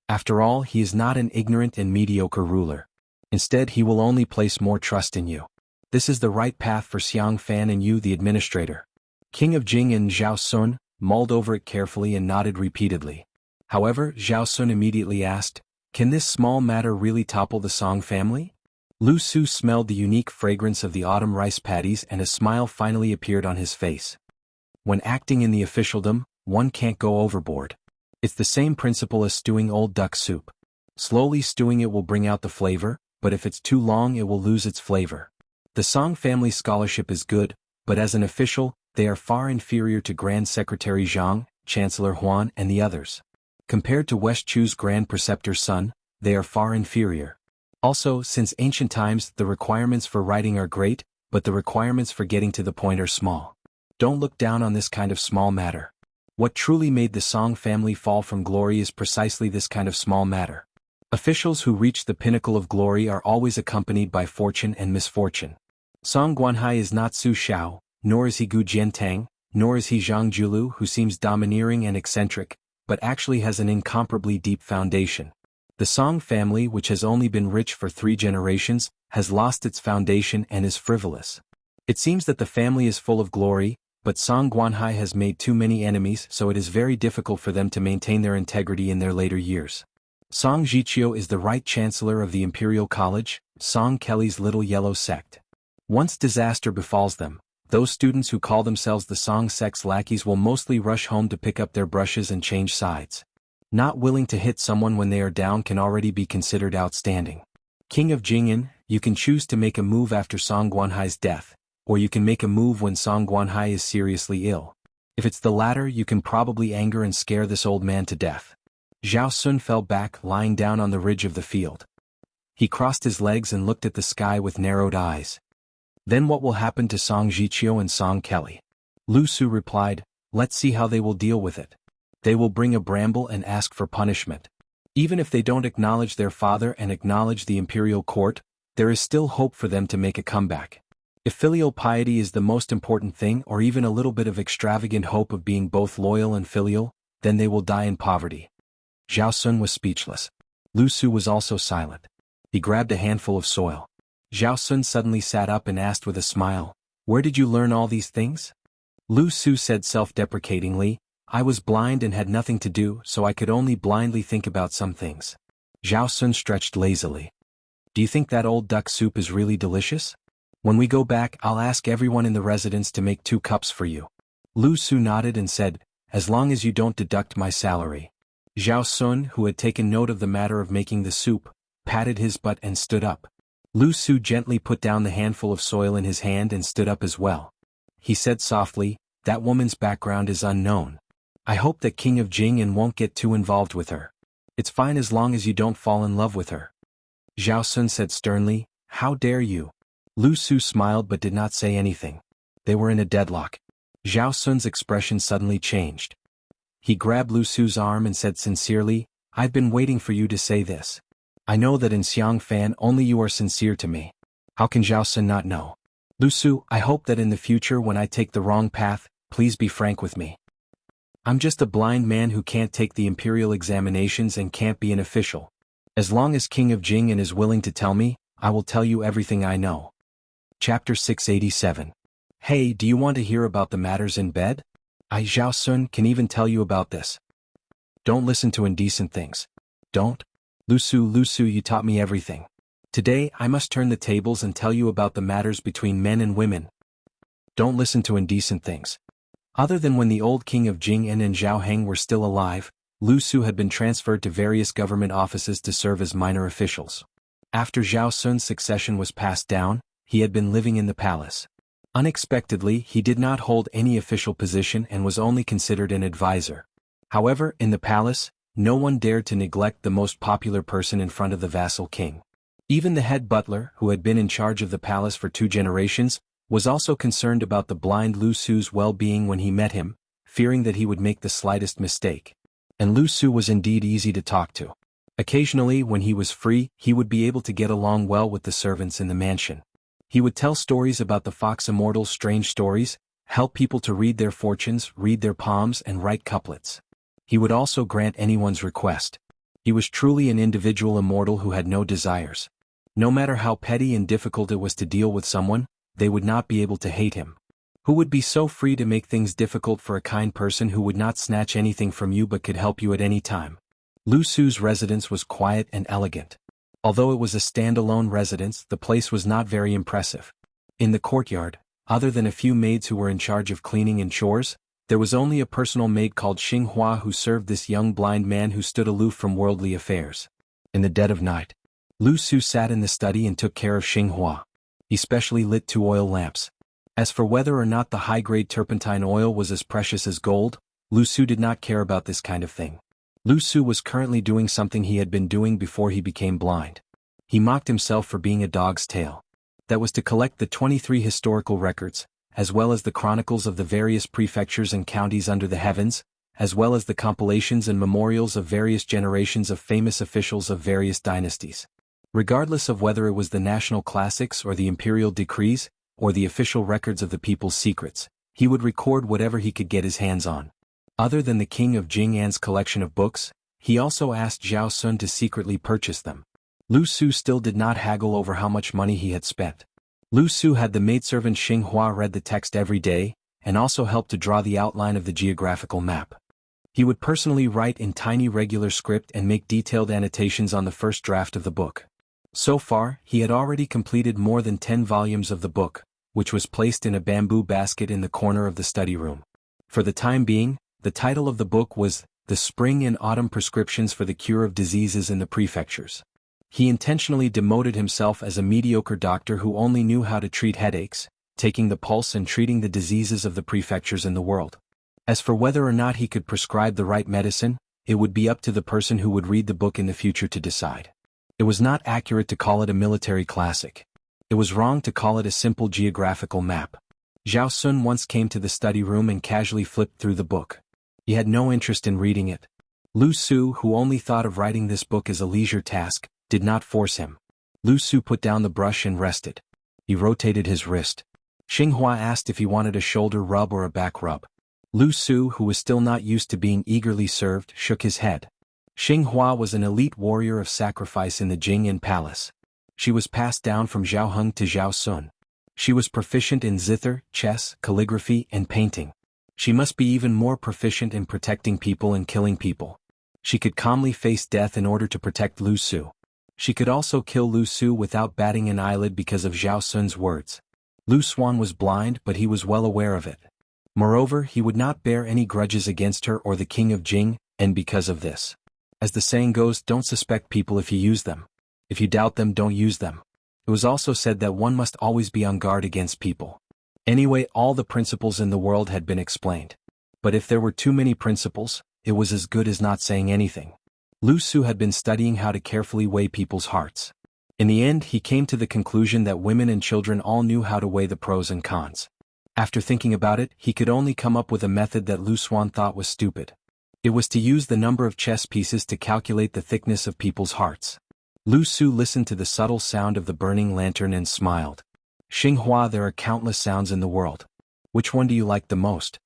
Speaker 1: After all, he is not an ignorant and mediocre ruler. Instead, he will only place more trust in you. This is the right path for Xiang Fan and you, the administrator." King of Jing and Zhao Sun mulled over it carefully and nodded repeatedly. However, Zhao Sun immediately asked, "Can this small matter really topple the Song family?" Lu Su smelled the unique fragrance of the autumn rice paddies and a smile finally appeared on his face. When acting in the officialdom, one can't go overboard. It's the same principle as stewing old duck soup. Slowly stewing it will bring out the flavor, but if it's too long it will lose its flavor. The Song family scholarship is good, but as an official, they are far inferior to Grand Secretary Zhang, Chancellor Huan and the others. Compared to West Chu's Grand Preceptor's son, they are far inferior. Also, since ancient times, the requirements for writing are great, but the requirements for getting to the point are small. Don't look down on this kind of small matter. What truly made the Song family fall from glory is precisely this kind of small matter. Officials who reach the pinnacle of glory are always accompanied by fortune and misfortune. Song Guanhai is not Su Xiao, nor is he Gu Jiantang, nor is he Zhang Julu who seems domineering and eccentric, but actually has an incomparably deep foundation. The Song family, which has only been rich for 3 generations, has lost its foundation and is frivolous. It seems that the family is full of glory, but Song Guanhai has made too many enemies, so it is very difficult for them to maintain their integrity in their later years. Song Jiqiu is the right chancellor of the Imperial College, Song Kelly's little yellow sect. Once disaster befalls them, those students who call themselves the Song sect's lackeys will mostly rush home to pick up their brushes and change sides. Not willing to hit someone when they are down can already be considered outstanding. King of Jing'an, you can choose to make a move after Song Guanhai's death, or you can make a move when Song Guanhai is seriously ill. If it's the latter, you can probably anger and scare this old man to death. Zhao Sun fell back, lying down on the ridge of the field. He crossed his legs and looked at the sky with narrowed eyes. Then what will happen to Song Jiqiu and Song Kelly? Lu Su replied, let's see how they will deal with it. They will bring a bramble and ask for punishment. Even if they don't acknowledge their father and acknowledge the imperial court, there is still hope for them to make a comeback. If filial piety is the most important thing, or even a little bit of extravagant hope of being both loyal and filial, then they will die in poverty. Zhao Sun was speechless. Lu Su was also silent. He grabbed a handful of soil. Zhao Sun suddenly sat up and asked with a smile, where did you learn all these things? Lu Su said self-deprecatingly, I was blind and had nothing to do, so I could only blindly think about some things. Zhao Sun stretched lazily. Do you think that old duck soup is really delicious? When we go back, I'll ask everyone in the residence to make 2 cups for you. Lu Su nodded and said, as long as you don't deduct my salary. Zhao Sun, who had taken note of the matter of making the soup, patted his butt and stood up. Lu Su gently put down the handful of soil in his hand and stood up as well. He said softly, that woman's background is unknown. I hope that King of Jing'an won't get too involved with her. It's fine as long as you don't fall in love with her. Zhao Sun said sternly, how dare you? Lu Su smiled but did not say anything. They were in a deadlock. Zhao Sun's expression suddenly changed. He grabbed Lu Su's arm and said sincerely, I've been waiting for you to say this. I know that in Xiangfan only you are sincere to me. How can Zhao Sun not know? Lu Su, I hope that in the future when I take the wrong path, please be frank with me. I'm just a blind man who can't take the imperial examinations and can't be an official. As long as King of Jing'an is willing to tell me, I will tell you everything I know. Chapter 687. Hey, do you want to hear about the matters in bed? I, Zhao Sun, can even tell you about this. Don't listen to indecent things. Don't. Lu Su, you taught me everything. Today, I must turn the tables and tell you about the matters between men and women. Don't listen to indecent things. Other than when the old king of Jing'an and Zhao Heng were still alive, Lu Su had been transferred to various government offices to serve as minor officials. After Zhao Sun's succession was passed down, he had been living in the palace. Unexpectedly, he did not hold any official position and was only considered an advisor. However, in the palace, no one dared to neglect the most popular person in front of the vassal king. Even the head butler, who had been in charge of the palace for 2 generations, was also concerned about the blind Lu Su's well-being when he met him, fearing that he would make the slightest mistake. And Lu Su was indeed easy to talk to. Occasionally, when he was free, he would be able to get along well with the servants in the mansion. He would tell stories about the Fox Immortals' strange stories, help people to read their fortunes, read their palms, and write couplets. He would also grant anyone's request. He was truly an individual immortal who had no desires. No matter how petty and difficult it was to deal with someone, they would not be able to hate him. Who would be so free to make things difficult for a kind person who would not snatch anything from you but could help you at any time? Lu Su's residence was quiet and elegant. Although it was a standalone residence, the place was not very impressive. In the courtyard, other than a few maids who were in charge of cleaning and chores, there was only a personal maid called Xinghua who served this young blind man who stood aloof from worldly affairs. In the dead of night, Lu Su sat in the study and took care of Xinghua. He specially lit 2 oil lamps. As for whether or not the high-grade turpentine oil was as precious as gold, Lu Su did not care about this kind of thing. Lu Su was currently doing something he had been doing before he became blind. He mocked himself for being a dog's tail. That was to collect the 23 historical records, as well as the chronicles of the various prefectures and counties under the heavens, as well as the compilations and memorials of various generations of famous officials of various dynasties. Regardless of whether it was the national classics or the imperial decrees, or the official records of the people's secrets, he would record whatever he could get his hands on. Other than the king of Jing'an's collection of books, he also asked Zhao Sun to secretly purchase them. Lu Su still did not haggle over how much money he had spent. Lu Su had the maidservant Xinghua read the text every day, and also helped to draw the outline of the geographical map. He would personally write in tiny regular script and make detailed annotations on the first draft of the book. So far, he had already completed more than 10 volumes of the book, which was placed in a bamboo basket in the corner of the study room. For the time being, the title of the book was The Spring and Autumn Prescriptions for the Cure of Diseases in the Prefectures. He intentionally demoted himself as a mediocre doctor who only knew how to treat headaches, taking the pulse and treating the diseases of the prefectures in the world. As for whether or not he could prescribe the right medicine, it would be up to the person who would read the book in the future to decide. It was not accurate to call it a military classic. It was wrong to call it a simple geographical map. Zhao Sun once came to the study room and casually flipped through the book. He had no interest in reading it. Lu Su, who only thought of writing this book as a leisure task, did not force him. Lu Su put down the brush and rested. He rotated his wrist. Xinghua asked if he wanted a shoulder rub or a back rub. Lu Su, who was still not used to being eagerly served, shook his head. Xinghua was an elite warrior of sacrifice in the Jing'an palace. She was passed down from Zhaoheng to Zhao Sun. She was proficient in zither, chess, calligraphy, and painting. She must be even more proficient in protecting people and killing people. She could calmly face death in order to protect Lu Su. She could also kill Lu Su without batting an eyelid because of Zhao Sun's words. Lu Suan was blind, but he was well aware of it. Moreover, he would not bear any grudges against her or the king of Jing, and because of this. As the saying goes, don't suspect people if you use them. If you doubt them, don't use them. It was also said that one must always be on guard against people. Anyway, all the principles in the world had been explained. But if there were too many principles, it was as good as not saying anything. Lu Su had been studying how to carefully weigh people's hearts. In the end, he came to the conclusion that women and children all knew how to weigh the pros and cons. After thinking about it, he could only come up with a method that Lu Suan thought was stupid. It was to use the number of chess pieces to calculate the thickness of people's hearts. Lu Su listened to the subtle sound of the burning lantern and smiled. Xinghua, there are countless sounds in the world. Which one do you like the most?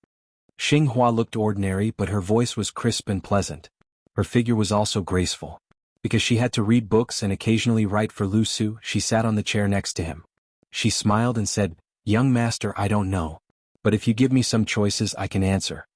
Speaker 1: Xinghua looked ordinary, but her voice was crisp and pleasant. Her figure was also graceful. Because she had to read books and occasionally write for Lu Su, she sat on the chair next to him. She smiled and said, "Young master, I don't know. But if you give me some choices, I can answer."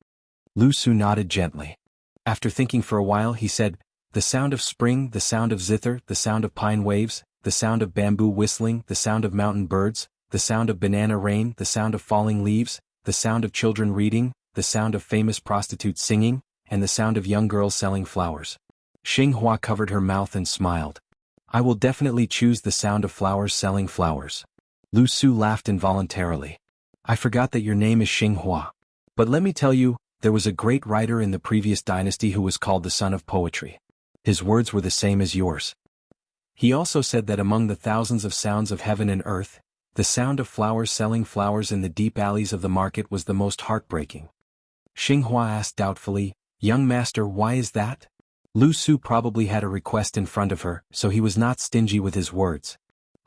Speaker 1: Lu Su nodded gently. After thinking for a while, he said, "The sound of spring, the sound of zither, the sound of pine waves, the sound of bamboo whistling, the sound of mountain birds, the sound of banana rain, the sound of falling leaves, the sound of children reading, the sound of famous prostitutes singing, and the sound of young girls selling flowers." Xinghua covered her mouth and smiled. "I will definitely choose the sound of flowers selling flowers." Lu Su laughed involuntarily. "I forgot that your name is Xinghua. But let me tell you, there was a great writer in the previous dynasty who was called the Son of Poetry. His words were the same as yours. He also said that among the thousands of sounds of heaven and earth, the sound of flowers selling flowers in the deep alleys of the market was the most heartbreaking." Xinghua asked doubtfully, "Young master, why is that?" Lu Su probably had a request in front of her, so he was not stingy with his words.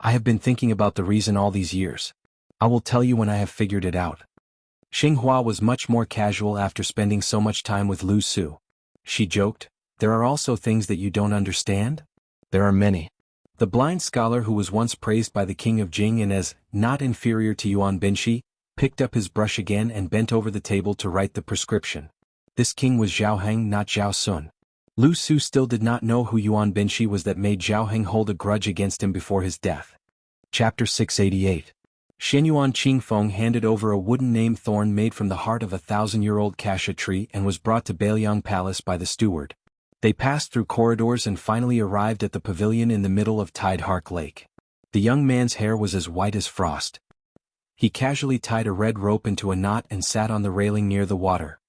Speaker 1: "I have been thinking about the reason all these years. I will tell you when I have figured it out." Xinghua was much more casual after spending so much time with Lu Su. She joked, "There are also things that you don't understand?" "There are many." The blind scholar who was once praised by the king of Jing and as not inferior to Yuan Binshi, picked up his brush again and bent over the table to write the prescription. This king was Zhaoheng, not Zhao Sun. Lu Su still did not know who Yuan Binshi was that made Zhaoheng hold a grudge against him before his death. Chapter 688. Shenyuan Qingfeng handed over a wooden name thorn made from the heart of a 1,000-year-old cassia tree and was brought to Bailiang Palace by the steward. They passed through corridors and finally arrived at the pavilion in the middle of Tidehark Lake. The young man's hair was as white as frost. He casually tied a red rope into a knot and sat on the railing near the water.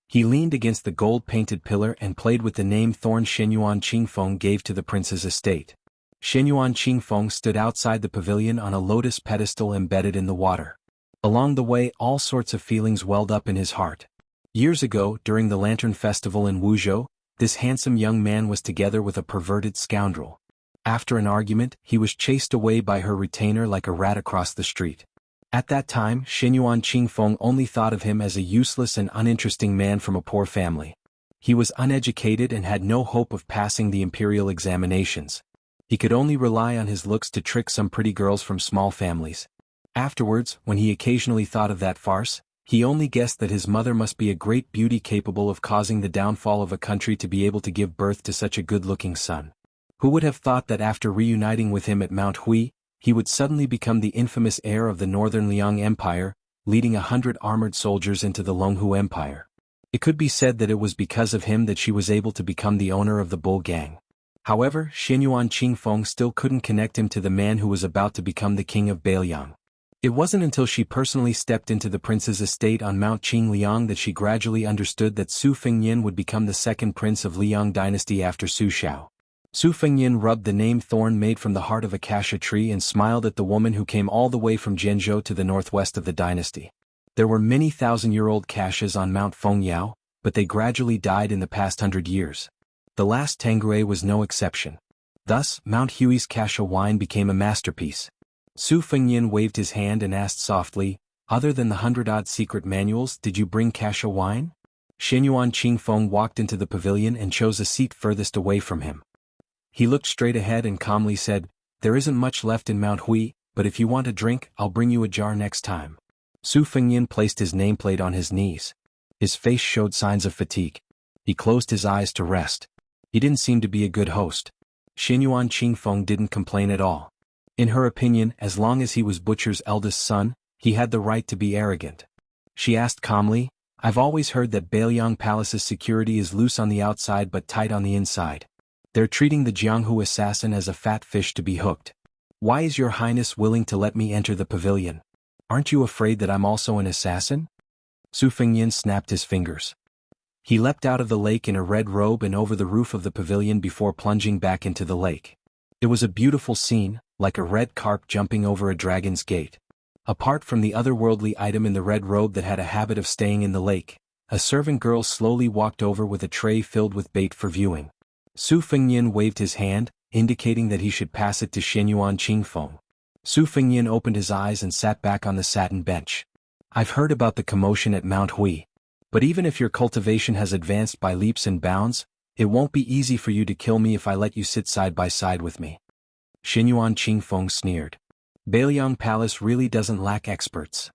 Speaker 1: He leaned against the gold-painted pillar and played with the name thorn Shenyuan Qingfeng gave to the prince's estate. Shenyuan Qingfeng stood outside the pavilion on a lotus pedestal embedded in the water. Along the way, all sorts of feelings welled up in his heart. Years ago, during the Lantern Festival in Wuzhou, this handsome young man was together with a perverted scoundrel. After an argument, he was chased away by her retainer like a rat across the street. At that time, Xinyuan Qingfeng only thought of him as a useless and uninteresting man from a poor family. He was uneducated and had no hope of passing the imperial examinations. He could only rely on his looks to trick some pretty girls from small families. Afterwards, when he occasionally thought of that farce, he only guessed that his mother must be a great beauty capable of causing the downfall of a country to be able to give birth to such a good-looking son. Who would have thought that after reuniting with him at Mount Hui, he would suddenly become the infamous heir of the Northern Liang Empire, leading 100 armored soldiers into the Longhu Empire? It could be said that it was because of him that she was able to become the owner of the Bull Gang. However, Xinyuan Qingfeng still couldn't connect him to the man who was about to become the king of Beiliang. It wasn't until she personally stepped into the prince's estate on Mount Qingliang that she gradually understood that Su Fengnian would become the second prince of Liang dynasty after Su Xiao. Su Fengnian rubbed the name thorn made from the heart of acacia tree and smiled at the woman who came all the way from Jianghu to the northwest of the dynasty. There were many thousand-year-old caches on Mount Fengyao, but they gradually died in the past 100 years. The last Tangrui was no exception. Thus, Mount Hui's cache wine became a masterpiece. Su Fengnian waved his hand and asked softly, "Other than the 100-odd secret manuals, did you bring cache wine?" Xinyuan Qingfeng walked into the pavilion and chose a seat furthest away from him. He looked straight ahead and calmly said, "There isn't much left in Mount Hui, but if you want a drink, I'll bring you a jar next time." Su Fengnian placed his nameplate on his knees. His face showed signs of fatigue. He closed his eyes to rest. He didn't seem to be a good host. Xinyuan Qingfeng didn't complain at all. In her opinion, as long as he was Butcher's eldest son, he had the right to be arrogant. She asked calmly, "I've always heard that Beiliang Palace's security is loose on the outside but tight on the inside. They're treating the Jianghu assassin as a fat fish to be hooked. Why is your highness willing to let me enter the pavilion? Aren't you afraid that I'm also an assassin?" Su Fengnian snapped his fingers. He leapt out of the lake in a red robe and over the roof of the pavilion before plunging back into the lake. It was a beautiful scene, like a red carp jumping over a dragon's gate. Apart from the otherworldly item in the red robe that had a habit of staying in the lake, a servant girl slowly walked over with a tray filled with bait for viewing. Su Fengnian waved his hand, indicating that he should pass it to Xinyuan Qingfeng. Su Fengnian opened his eyes and sat back on the satin bench. "I've heard about the commotion at Mount Hui. But even if your cultivation has advanced by leaps and bounds, it won't be easy for you to kill me if I let you sit side by side with me." Xinyuan Qingfeng sneered. Beiliang Palace really doesn't lack experts.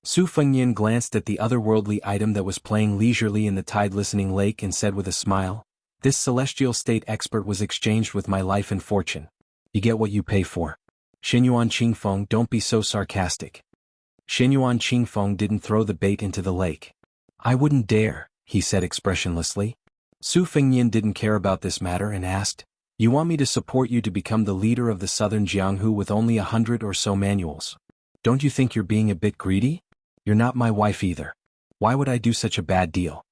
Speaker 1: Su Fengnian glanced at the otherworldly item that was playing leisurely in the tide-listening lake and said with a smile, "This celestial state expert was exchanged with my life and fortune. You get what you pay for." Xinyuan Qingfeng, don't be so sarcastic. Xinyuan Qingfeng didn't throw the bait into the lake. "I wouldn't dare," he said expressionlessly. Su Fengnian didn't care about this matter and asked, "You want me to support you to become the leader of the southern Jianghu with only 100 or so manuals? Don't you think you're being a bit greedy? You're not my wife either. Why would I do such a bad deal?"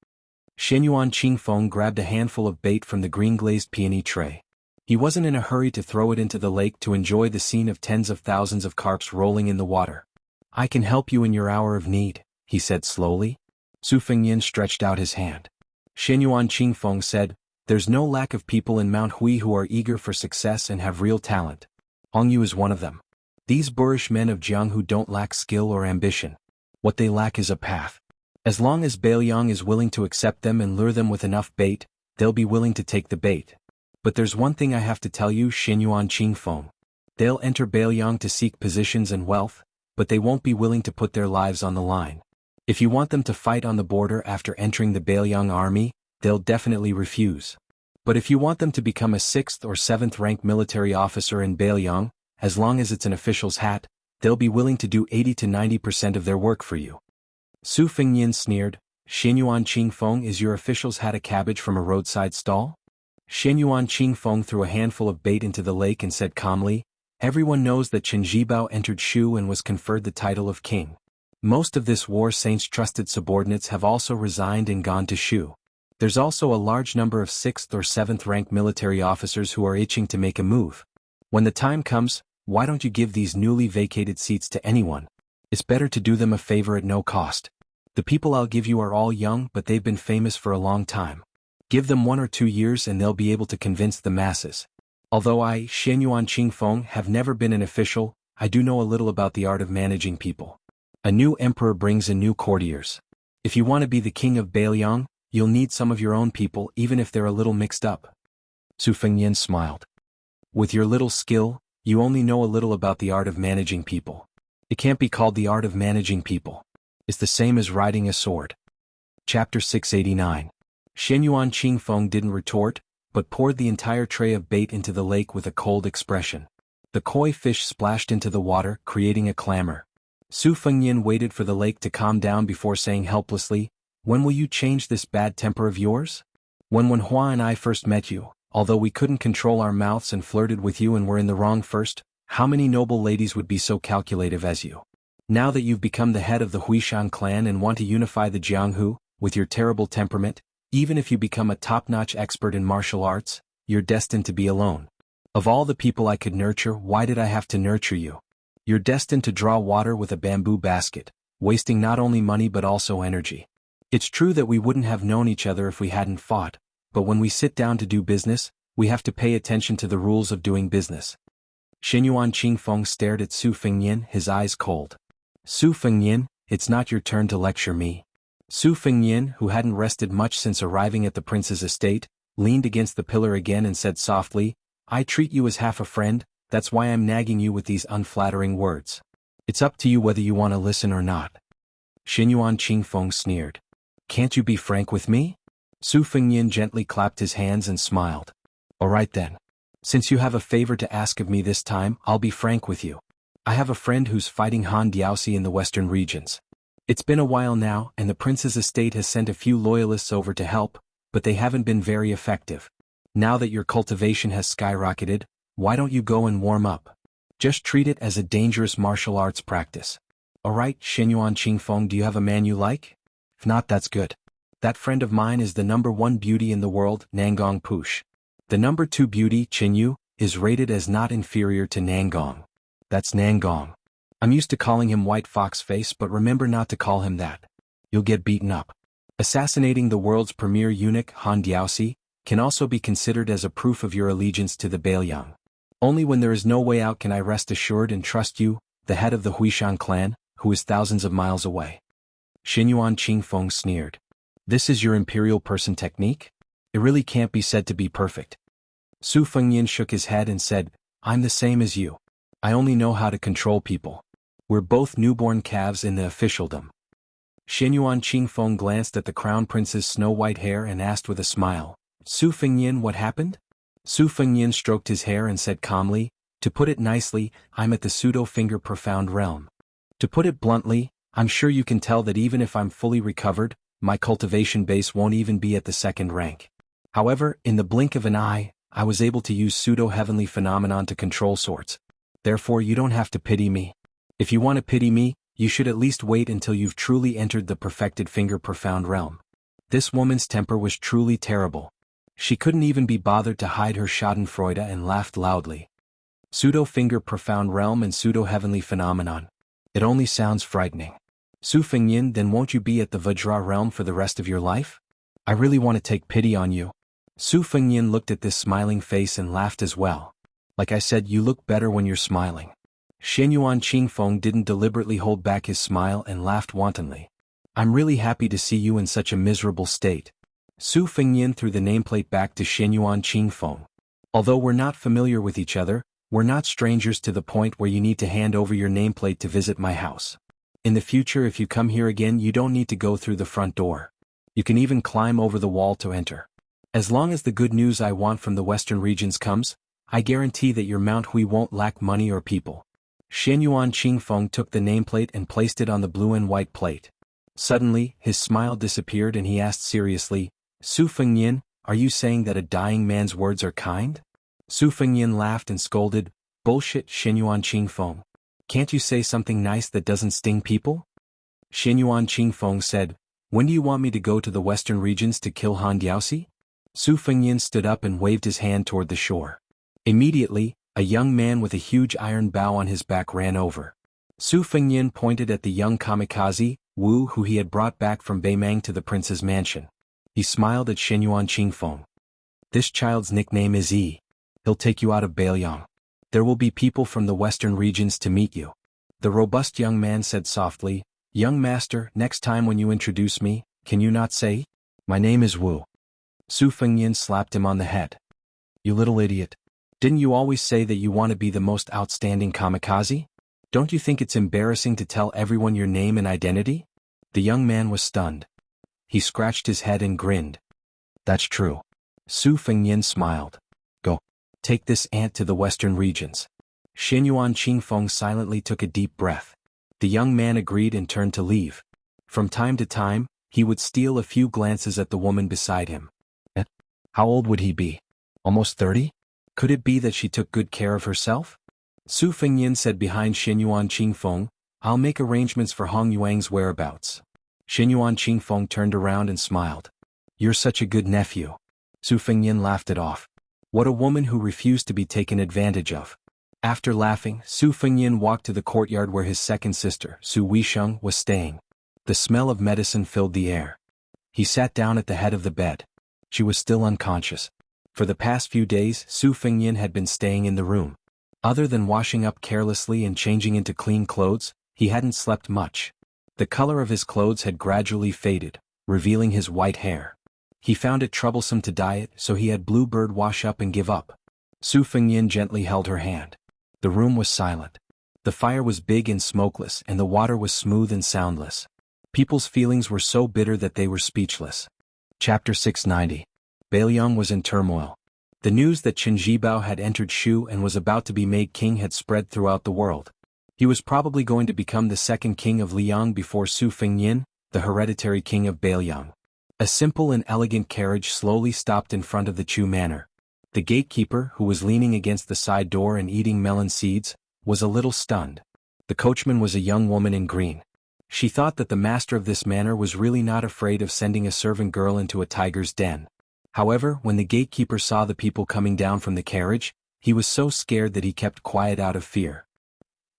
Speaker 1: Xinyuan Qingfeng grabbed a handful of bait from the green-glazed peony tray. He wasn't in a hurry to throw it into the lake to enjoy the scene of tens of thousands of carps rolling in the water. "I can help you in your hour of need," he said slowly. Su Fengnian stretched out his hand. Xinyuan Qingfeng said, "There's no lack of people in Mount Hui who are eager for success and have real talent. Hongyu is one of them. These boorish men of Jianghu don't lack skill or ambition. What they lack is a path. As long as Beiliang is willing to accept them and lure them with enough bait, they'll be willing to take the bait. But there's one thing I have to tell you, Xinyuan Qingfeng. They'll enter Beiliang to seek positions and wealth, but they won't be willing to put their lives on the line. If you want them to fight on the border after entering the Beiliang army, they'll definitely refuse. But if you want them to become a 6th or 7th rank military officer in Beiliang, as long as it's an official's hat, they'll be willing to do 80 to 90% of their work for you." Su Fengnian sneered, "Xinyuan Qingfeng, is your official's hat a cabbage from a roadside stall?" Xinyuan Qingfeng threw a handful of bait into the lake and said calmly, "Everyone knows that Chen Zhibao entered Shu and was conferred the title of king. Most of this war saint's trusted subordinates have also resigned and gone to Shu. There's also a large number of 6th or 7th rank military officers who are itching to make a move. When the time comes, why don't you give these newly vacated seats to anyone? It's better to do them a favor at no cost." The people I'll give you are all young, but they've been famous for a long time. Give them 1 or 2 years and they'll be able to convince the masses. Although I, Xianyuan Qingfeng, have never been an official, I do know a little about the art of managing people. A new emperor brings in new courtiers. If you want to be the king of Bailiang, you'll need some of your own people even if they're a little mixed up. Su Fengnian smiled. With your little skill, you only know a little about the art of managing people. It can't be called the art of managing people. It's the same as riding a sword. Chapter 689. Xianyuan Qingfeng didn't retort, but poured the entire tray of bait into the lake with a cold expression. The koi fish splashed into the water, creating a clamor. Su Fengnian waited for the lake to calm down before saying helplessly, "When will you change this bad temper of yours?" "When Hua and I first met you, although we couldn't control our mouths and flirted with you and were in the wrong first, how many noble ladies would be so calculative as you? Now that you've become the head of the Huishan clan and want to unify the Jianghu, with your terrible temperament, even if you become a top-notch expert in martial arts, you're destined to be alone. Of all the people I could nurture, why did I have to nurture you? You're destined to draw water with a bamboo basket, wasting not only money but also energy. It's true that we wouldn't have known each other if we hadn't fought, but when we sit down to do business, we have to pay attention to the rules of doing business." Xianyuan Qingfeng stared at Su Fengnian, his eyes cold. "Su Fengnian, it's not your turn to lecture me." Su Fengnian, who hadn't rested much since arriving at the prince's estate, leaned against the pillar again and said softly, "I treat you as half a friend, that's why I'm nagging you with these unflattering words. It's up to you whether you want to listen or not." Xianyuan Qingfeng sneered. "Can't you be frank with me?" Su Fengnian gently clapped his hands and smiled. "All right then. Since you have a favor to ask of me this time, I'll be frank with you. I have a friend who's fighting Han Diaoxi in the western regions. It's been a while now, and the prince's estate has sent a few loyalists over to help, but they haven't been very effective. Now that your cultivation has skyrocketed, why don't you go and warm up? Just treat it as a dangerous martial arts practice. All right, Xianyuan Qingfeng, do you have a man you like? If not, that's good. That friend of mine is the #1 beauty in the world, Nangong Push. The #2 beauty, Qinyu, is rated as not inferior to Nangong. That's Nangong. I'm used to calling him White Fox Face, but remember not to call him that. You'll get beaten up. Assassinating the world's premier eunuch, Han Diaoxi, can also be considered as a proof of your allegiance to the Bailiang. Only when there is no way out can I rest assured and trust you, the head of the Huishan clan, who is thousands of miles away." Xianyuan Qingfeng sneered. "This is your imperial person technique? It really can't be said to be perfect." Su Fengnian shook his head and said, "I'm the same as you. I only know how to control people. We're both newborn calves in the officialdom." Xianyuan Qingfeng glanced at the crown prince's snow-white hair and asked with a smile, "Su Fengnian, what happened?" Su Fengnian stroked his hair and said calmly, "To put it nicely, I'm at the pseudo-finger profound realm. To put it bluntly, I'm sure you can tell that even if I'm fully recovered, my cultivation base won't even be at the 2nd rank. However, in the blink of an eye, I was able to use pseudo-heavenly phenomenon to control sorts. Therefore you don't have to pity me. If you want to pity me, you should at least wait until you've truly entered the perfected finger profound realm." This woman's temper was truly terrible. She couldn't even be bothered to hide her schadenfreude and laughed loudly. Pseudo-finger profound realm and pseudo-heavenly phenomenon. It only sounds frightening. Su Fengnian, then won't you be at the Vajra realm for the rest of your life? I really want to take pity on you. Su Fengnian looked at this smiling face and laughed as well. Like I said, you look better when you're smiling. Xianyuan Qingfeng didn't deliberately hold back his smile and laughed wantonly. I'm really happy to see you in such a miserable state. Su Fengnian threw the nameplate back to Xianyuan Qingfeng. Although we're not familiar with each other, we're not strangers to the point where you need to hand over your nameplate to visit my house. In the future, if you come here again, you don't need to go through the front door. You can even climb over the wall to enter. As long as the good news I want from the western regions comes, I guarantee that your Mount Hui won't lack money or people. Xianyuan Qingfeng took the nameplate and placed it on the blue and white plate. Suddenly, his smile disappeared and he asked seriously, Su Fengnian, are you saying that a dying man's words are kind? Su Fengnian laughed and scolded, bullshit, Xianyuan Qingfeng. Can't you say something nice that doesn't sting people? Xianyuan Qingfeng said, when do you want me to go to the western regions to kill Han Diaoxi? Su Fengnian stood up and waved his hand toward the shore. Immediately, a young man with a huge iron bow on his back ran over. Su Fengnian pointed at the young kamikaze, Wu, who he had brought back from Beimang to the prince's mansion. He smiled at Xinyuan Qingfeng. This child's nickname is Yi. He'll take you out of Beiliang. There will be people from the western regions to meet you. The robust young man said softly, Young master, next time when you introduce me, can you not say, My name is Wu? Su Fengyin slapped him on the head. You little idiot. Didn't you always say that you want to be the most outstanding kamikaze? Don't you think it's embarrassing to tell everyone your name and identity? The young man was stunned. He scratched his head and grinned. That's true. Su Fengyin smiled. Go. Take this ant to the western regions. Xinyuan Qingfeng silently took a deep breath. The young man agreed and turned to leave. From time to time, he would steal a few glances at the woman beside him. How old would he be? Almost 30? Could it be that she took good care of herself? Su Fengyin said behind Xinyuan Qingfeng, I'll make arrangements for Hong Yuang's whereabouts. Xinyuan Qingfeng turned around and smiled. You're such a good nephew. Su Fengyin laughed it off. What a woman who refused to be taken advantage of. After laughing, Su Fengyin walked to the courtyard where his second sister, Su Weisheng, was staying. The smell of medicine filled the air. He sat down at the head of the bed. She was still unconscious. For the past few days, Su Fengyin had been staying in the room. Other than washing up carelessly and changing into clean clothes, he hadn't slept much. The color of his clothes had gradually faded, revealing his white hair. He found it troublesome to dye it, so he had Bluebird wash up and give up. Su Fengyin gently held her hand. The room was silent. The fire was big and smokeless, and the water was smooth and soundless. People's feelings were so bitter that they were speechless. Chapter 690. Beiliang was in turmoil. The news that Chen Zhibao had entered Shu and was about to be made king had spread throughout the world. He was probably going to become the second king of Liang before Su Fengyin, the hereditary king of Beiliang. A simple and elegant carriage slowly stopped in front of the Chu manor. The gatekeeper, who was leaning against the side door and eating melon seeds, was a little stunned. The coachman was a young woman in green. She thought that the master of this manor was really not afraid of sending a servant girl into a tiger's den. However, when the gatekeeper saw the people coming down from the carriage, he was so scared that he kept quiet out of fear.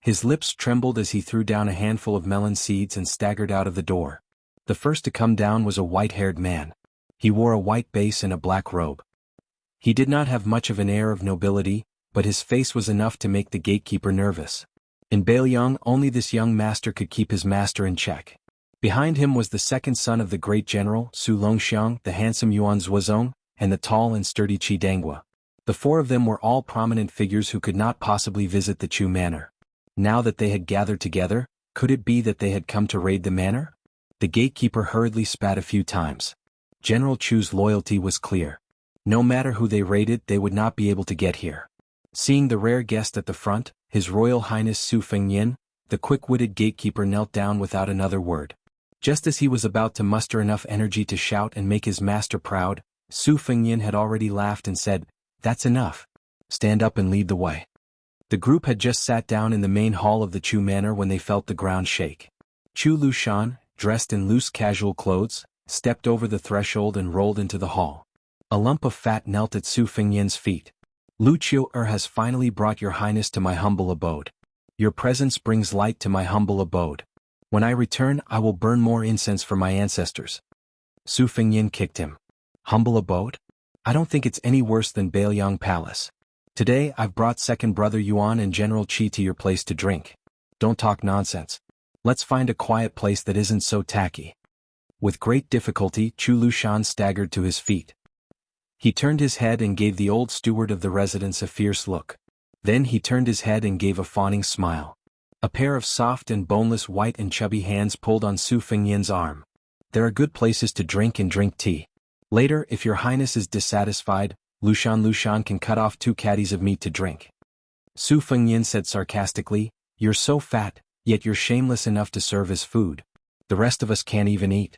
Speaker 1: His lips trembled as he threw down a handful of melon seeds and staggered out of the door. The first to come down was a white-haired man. He wore a white base and a black robe. He did not have much of an air of nobility, but his face was enough to make the gatekeeper nervous. In Beiliang, only this young master could keep his master in check. Behind him was the second son of the great general, Su Longxiang, the handsome Yuan Zuozong, and the tall and sturdy Qi Dengua. The four of them were all prominent figures who could not possibly visit the Chu manor. Now that they had gathered together, could it be that they had come to raid the manor? The gatekeeper hurriedly spat a few times. General Chu's loyalty was clear. No matter who they raided, they would not be able to get here. Seeing the rare guest at the front, His Royal Highness Su Fengyin, the quick-witted gatekeeper knelt down without another word. Just as he was about to muster enough energy to shout and make his master proud, Su Fengyin had already laughed and said, "That's enough. Stand up and lead the way." The group had just sat down in the main hall of the Chu manor when they felt the ground shake. Chu Lushan, dressed in loose casual clothes, stepped over the threshold and rolled into the hall. A lump of fat knelt at Su Fengyin's feet. "Lu Qiu has finally brought your highness to my humble abode. Your presence brings light to my humble abode. When I return, I will burn more incense for my ancestors." Su Fengyin kicked him. "Humble abode? I don't think it's any worse than Beiliang Palace. Today I've brought second brother Yuan and General Qi to your place to drink. Don't talk nonsense. Let's find a quiet place that isn't so tacky." With great difficulty, Chu Lushan staggered to his feet. He turned his head and gave the old steward of the residence a fierce look. Then he turned his head and gave a fawning smile. A pair of soft and boneless white and chubby hands pulled on Su Fengyin's arm. "There are good places to drink and drink tea. Later, if your highness is dissatisfied, Lushan can cut off 2 caddies of meat to drink." Su Fengyin said sarcastically, "You're so fat, yet you're shameless enough to serve as food. The rest of us can't even eat."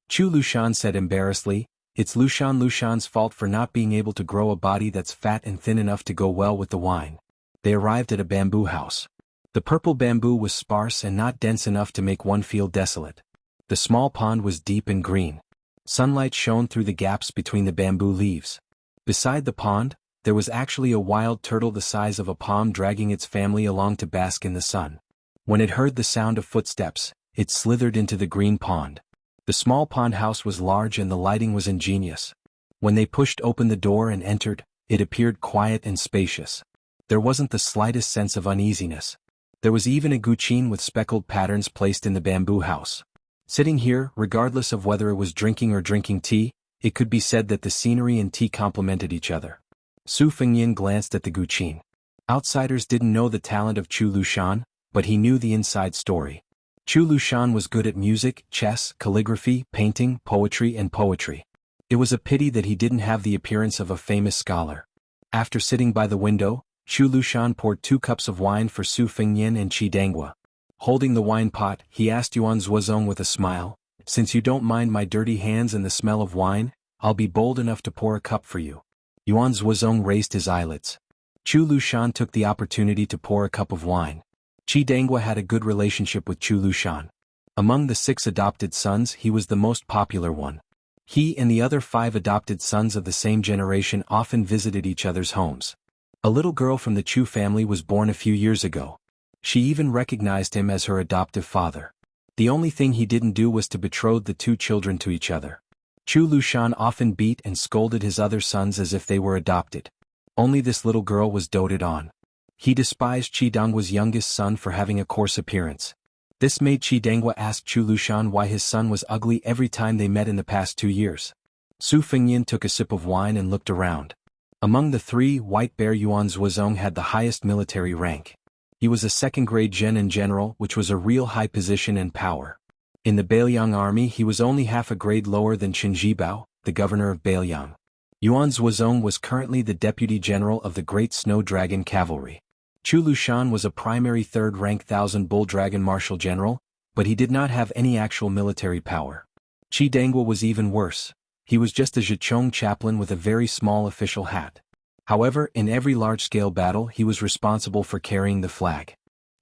Speaker 1: Chu Lushan said embarrassedly, "It's Lushan's fault for not being able to grow a body that's fat and thin enough to go well with the wine." They arrived at a bamboo house. The purple bamboo was sparse and not dense enough to make one feel desolate. The small pond was deep and green. Sunlight shone through the gaps between the bamboo leaves. Beside the pond, there was actually a wild turtle the size of a palm dragging its family along to bask in the sun. When it heard the sound of footsteps, it slithered into the green pond. The small pond house was large and the lighting was ingenious. When they pushed open the door and entered, it appeared quiet and spacious. There wasn't the slightest sense of uneasiness. There was even a guqin with speckled patterns placed in the bamboo house. Sitting here, regardless of whether it was drinking or drinking tea, it could be said that the scenery and tea complemented each other. Su Fengnian glanced at the guqin. Outsiders didn't know the talent of Chu Lushan, but he knew the inside story. Chu Lushan was good at music, chess, calligraphy, painting, poetry and poetry. It was a pity that he didn't have the appearance of a famous scholar. After sitting by the window, Chu Lushan poured 2 cups of wine for Su Fengnian and Qi Dangua. Holding the wine pot, he asked Yuan Zuozong with a smile, "Since you don't mind my dirty hands and the smell of wine, I'll be bold enough to pour a cup for you." Yuan Zuozong raised his eyelids. Chu Lushan took the opportunity to pour a cup of wine. Qi Dangua had a good relationship with Chu Lushan. Among the 6 adopted sons, he was the most popular one. He and the other 5 adopted sons of the same generation often visited each other's homes. A little girl from the Chu family was born a few years ago. She even recognized him as her adoptive father. The only thing he didn't do was to betroth the 2 children to each other. Chu Lushan often beat and scolded his other sons as if they were adopted. Only this little girl was doted on. He despised Qi Dangua's youngest son for having a coarse appearance. This made Qi Dangua ask Chu Lushan why his son was ugly every time they met in the past 2 years. Su Fengnian took a sip of wine and looked around. Among the 3, White Bear Yuan Zuozong had the highest military rank. He was a 2nd-grade Zhenan general, which was a real high position and power. In the Bailiang army he was only half a grade lower than Chen Zhibao, the governor of Bailiang. Yuan Zuozong was currently the deputy general of the Great Snow Dragon Cavalry. Chu Lushan was a primary 3rd-rank 1000 Bull Dragon Marshal General, but he did not have any actual military power. Qi Dangua was even worse. He was just a Zhichong chaplain with a very small official hat. However, in every large-scale battle he was responsible for carrying the flag.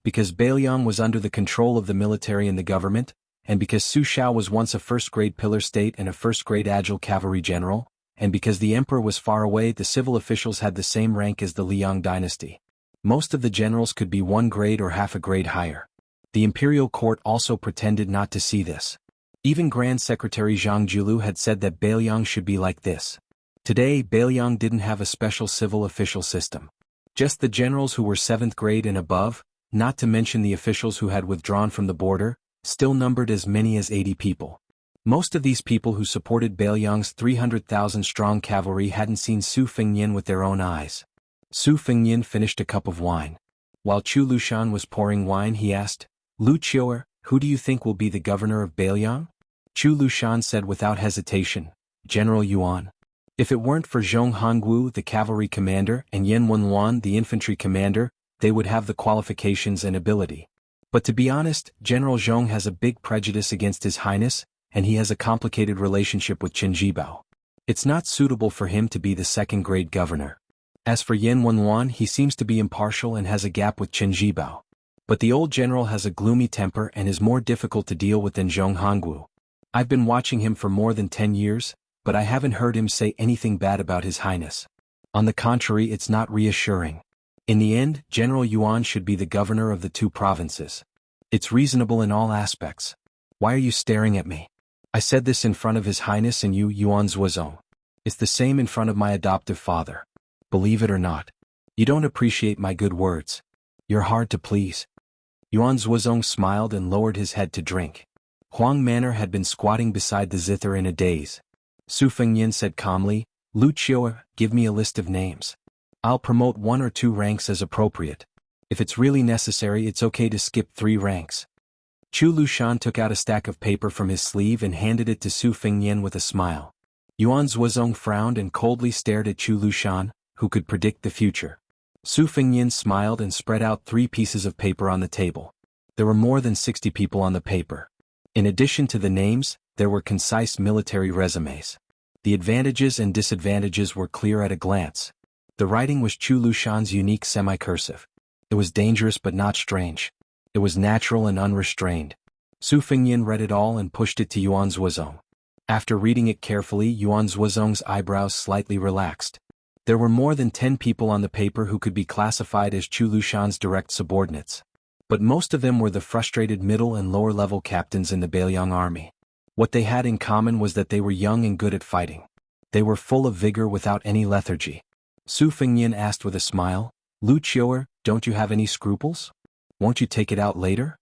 Speaker 1: Because Bailiang was under the control of the military and the government, and because Su Xiao was once a 1st-grade pillar state and a 1st-grade agile cavalry general, and because the emperor was far away, the civil officials had the same rank as the Liang dynasty. Most of the generals could be 1 grade or half a grade higher. The imperial court also pretended not to see this. Even Grand Secretary Zhang Julu had said that Bailiang should be like this. Today, Bailiang didn't have a special civil official system. Just the generals who were 7th grade and above, not to mention the officials who had withdrawn from the border, still numbered as many as 80 people. Most of these people who supported Bailiang's 300,000-strong cavalry hadn't seen Su Fengnian with their own eyes. Su Fengnian finished a cup of wine. While Chu Lushan was pouring wine, he asked, "Lu Qiuer, who do you think will be the governor of Bailiang?" Chu Lushan said without hesitation, "General Yuan." If it weren't for Zhong Hongwu, the cavalry commander, and Yan Wenluan, the infantry commander, they would have the qualifications and ability. But to be honest, General Zhong has a big prejudice against His Highness, and he has a complicated relationship with Chen Zhibao. It's not suitable for him to be the 2nd-grade governor. As for Yan Wenluan, he seems to be impartial and has a gap with Chen Zhibao. But the old general has a gloomy temper and is more difficult to deal with than Zhong Hongwu. I've been watching him for more than 10 years, but I haven't heard him say anything bad about His Highness. On the contrary, it's not reassuring. In the end, General Yuan should be the governor of the 2 provinces. It's reasonable in all aspects. Why are you staring at me? I said this in front of His Highness and you, Yuan Zuozong. It's the same in front of my adoptive father. Believe it or not. You don't appreciate my good words. You're hard to please. Yuan Zuozong smiled and lowered his head to drink. Huang Manor had been squatting beside the zither in a daze. Su Fengnian said calmly, "Lu Qiuer, give me a list of names. I'll promote 1 or 2 ranks as appropriate. If it's really necessary, it's okay to skip 3 ranks." Chu Lushan took out a stack of paper from his sleeve and handed it to Su Fengnian with a smile. Yuan Zuozong frowned and coldly stared at Chu Lushan, who could predict the future. Su Fengnian smiled and spread out 3 pieces of paper on the table. There were more than 60 people on the paper. In addition to the names, there were concise military resumes. The advantages and disadvantages were clear at a glance. The writing was Chu Lushan's unique semi-cursive. It was dangerous but not strange. It was natural and unrestrained. Su Fengnian read it all and pushed it to Yuan Zuozong. After reading it carefully, Yuan Zuozong's eyebrows slightly relaxed. There were more than 10 people on the paper who could be classified as Chu Lushan's direct subordinates. But most of them were the frustrated middle and lower level captains in the Bailiang army. What they had in common was that they were young and good at fighting. They were full of vigor without any lethargy. Su Fengnian asked with a smile, "Lu Qiu'er, don't you have any scruples? Won't you take it out later?"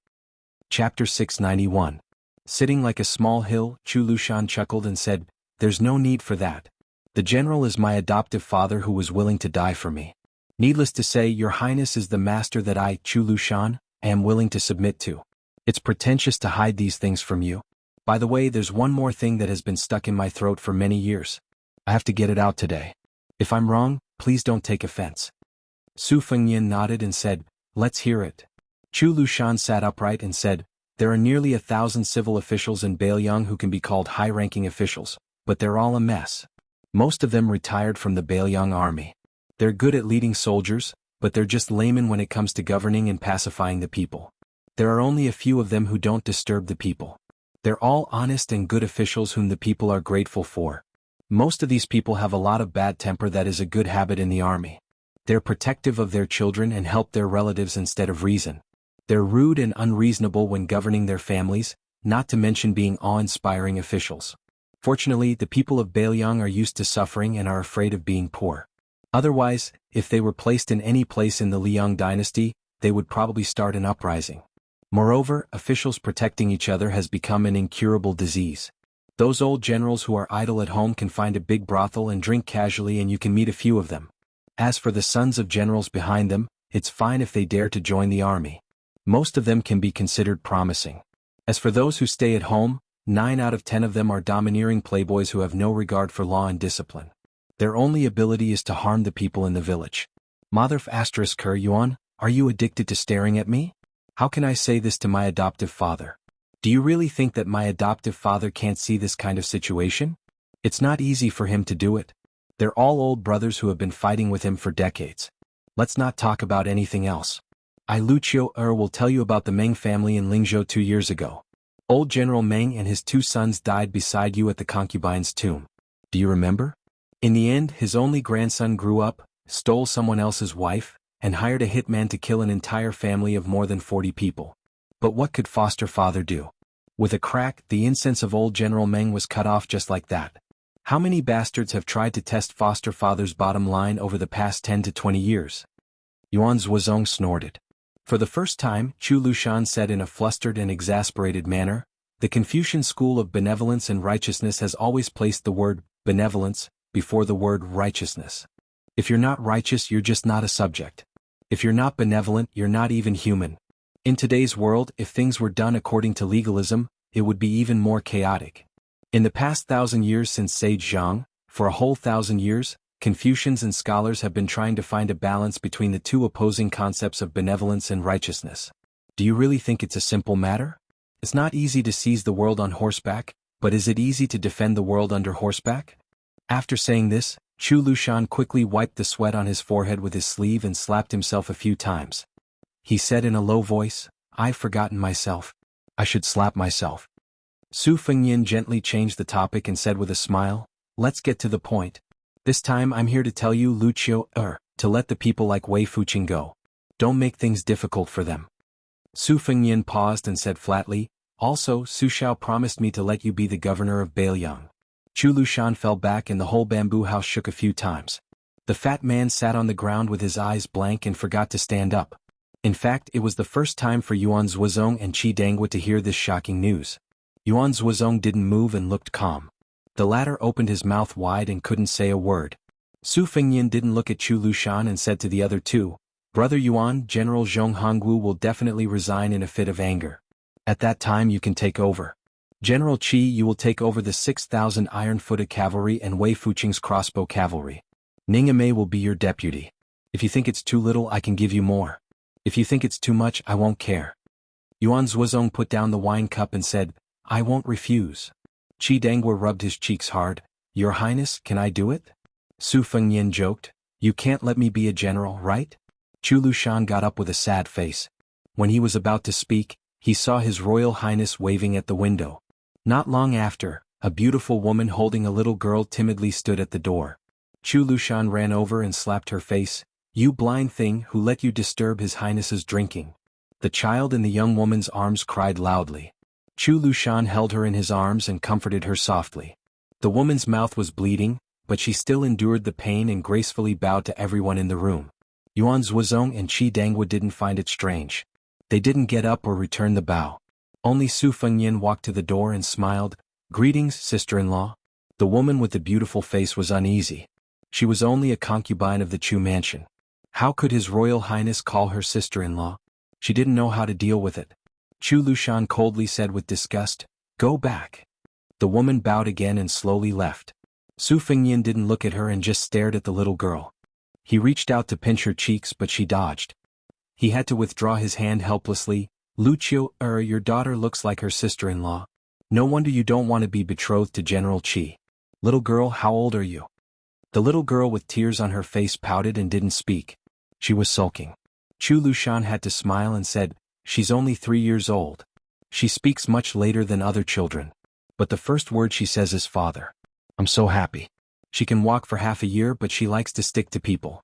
Speaker 1: Chapter 691. Sitting like a small hill, Chu Lushan chuckled and said, "There's no need for that. The general is my adoptive father who was willing to die for me. Needless to say, your highness is the master that I, Chu Lushan, am willing to submit to. It's pretentious to hide these things from you. By the way, there's one more thing that has been stuck in my throat for many years. I have to get it out today. If I'm wrong, please don't take offense." Su Fengnian nodded and said, "Let's hear it." Chu Lushan sat upright and said, "There are nearly 1,000 civil officials in Bailiang who can be called high-ranking officials, but they're all a mess. Most of them retired from the Bailiang army. They're good at leading soldiers, but they're just laymen when it comes to governing and pacifying the people. There are only a few of them who don't disturb the people. They're all honest and good officials whom the people are grateful for. Most of these people have a lot of bad temper that is a good habit in the army. They're protective of their children and help their relatives instead of reason. They're rude and unreasonable when governing their families, not to mention being awe-inspiring officials. Fortunately, the people of Bailiang are used to suffering and are afraid of being poor. Otherwise, if they were placed in any place in the Liang dynasty, they would probably start an uprising. Moreover, officials protecting each other has become an incurable disease. Those old generals who are idle at home can find a big brothel and drink casually, and you can meet a few of them. As for the sons of generals behind them, it's fine if they dare to join the army. Most of them can be considered promising. As for those who stay at home, 9 out of 10 of them are domineering playboys who have no regard for law and discipline. Their only ability is to harm the people in the village. Mother Ker Yuan, are you addicted to staring at me? How can I say this to my adoptive father? Do you really think that my adoptive father can't see this kind of situation? It's not easy for him to do it. They're all old brothers who have been fighting with him for decades. Let's not talk about anything else. I Lu Qiu'er will tell you about the Meng family in Lingzhou 2 years ago. Old General Meng and his 2 sons died beside you at the concubine's tomb. Do you remember? In the end, his only grandson grew up, stole someone else's wife, and hired a hitman to kill an entire family of more than 40 people. But what could foster father do? With a crack, the incense of old General Meng was cut off just like that. How many bastards have tried to test foster father's bottom line over the past 10 to 20 years? Yuan Zhuozong snorted. For the first time, Chu Lushan said in a flustered and exasperated manner, "The Confucian school of benevolence and righteousness has always placed the word benevolence before the word righteousness. If you're not righteous, you're just not a subject. If you're not benevolent, you're not even human. In today's world, if things were done according to legalism, it would be even more chaotic. In the past 1,000 years since Sage Zhang, for a whole 1,000 years, Confucians and scholars have been trying to find a balance between the two opposing concepts of benevolence and righteousness. Do you really think it's a simple matter? It's not easy to seize the world on horseback, but is it easy to defend the world under horseback?" After saying this, Chu Lushan quickly wiped the sweat on his forehead with his sleeve and slapped himself a few times. He said in a low voice, "I've forgotten myself. I should slap myself." Su Fengnian gently changed the topic and said with a smile, "Let's get to the point. This time I'm here to tell you, Lu Qiu'er, to let the people like Wei Fuqing go. Don't make things difficult for them." Su Fengnian paused and said flatly, "Also, Su Xiao promised me to let you be the governor of Bailiang." Chu Lushan fell back and the whole bamboo house shook a few times. The fat man sat on the ground with his eyes blank and forgot to stand up. In fact, it was the first time for Yuan Zhuozong and Qi Dangwa to hear this shocking news. Yuan Zhuozong didn't move and looked calm. The latter opened his mouth wide and couldn't say a word. Su Fengnian didn't look at Chu Lushan and said to the other two, "Brother Yuan, General Zhong Hongwu will definitely resign in a fit of anger. At that time you can take over. General Qi, you will take over the 6,000 iron-footed cavalry and Wei Fuqing's crossbow cavalry. Ningame will be your deputy. If you think it's too little, I can give you more. If you think it's too much, I won't care." Yuan Zhuozong put down the wine cup and said, "I won't refuse." Qi Dangwa rubbed his cheeks hard. "Your Highness, can I do it?" Su Fengnian joked, "You can't let me be a general, right?" Chu Lushan got up with a sad face. When he was about to speak, he saw His Royal Highness waving at the window. Not long after, a beautiful woman holding a little girl timidly stood at the door. Chu Lushan ran over and slapped her face. "You blind thing, who let you disturb His Highness's drinking? The child in the young woman's arms cried loudly. Chu Lushan held her in his arms and comforted her softly. The woman's mouth was bleeding, but she still endured the pain and gracefully bowed to everyone in the room. Yuan Zhuozong and Qi Dangwa didn't find it strange. They didn't get up or return the bow. Only Su Fengnian walked to the door and smiled. "Greetings, sister-in-law." The woman with the beautiful face was uneasy. She was only a concubine of the Chu mansion. How could His Royal Highness call her sister-in-law? She didn't know how to deal with it. Chu Lushan coldly said with disgust, "Go back." The woman bowed again and slowly left. Su Fengnian didn't look at her and just stared at the little girl. He reached out to pinch her cheeks but she dodged. He had to withdraw his hand helplessly. "Lucio, your daughter looks like her sister-in-law. No wonder you don't want to be betrothed to General Qi. Little girl, how old are you?" The little girl with tears on her face pouted and didn't speak. She was sulking. Chu Lushan had to smile and said, "She's only 3 years old. She speaks much later than other children. But the first word she says is father. I'm so happy. She can walk for half a year but she likes to stick to people."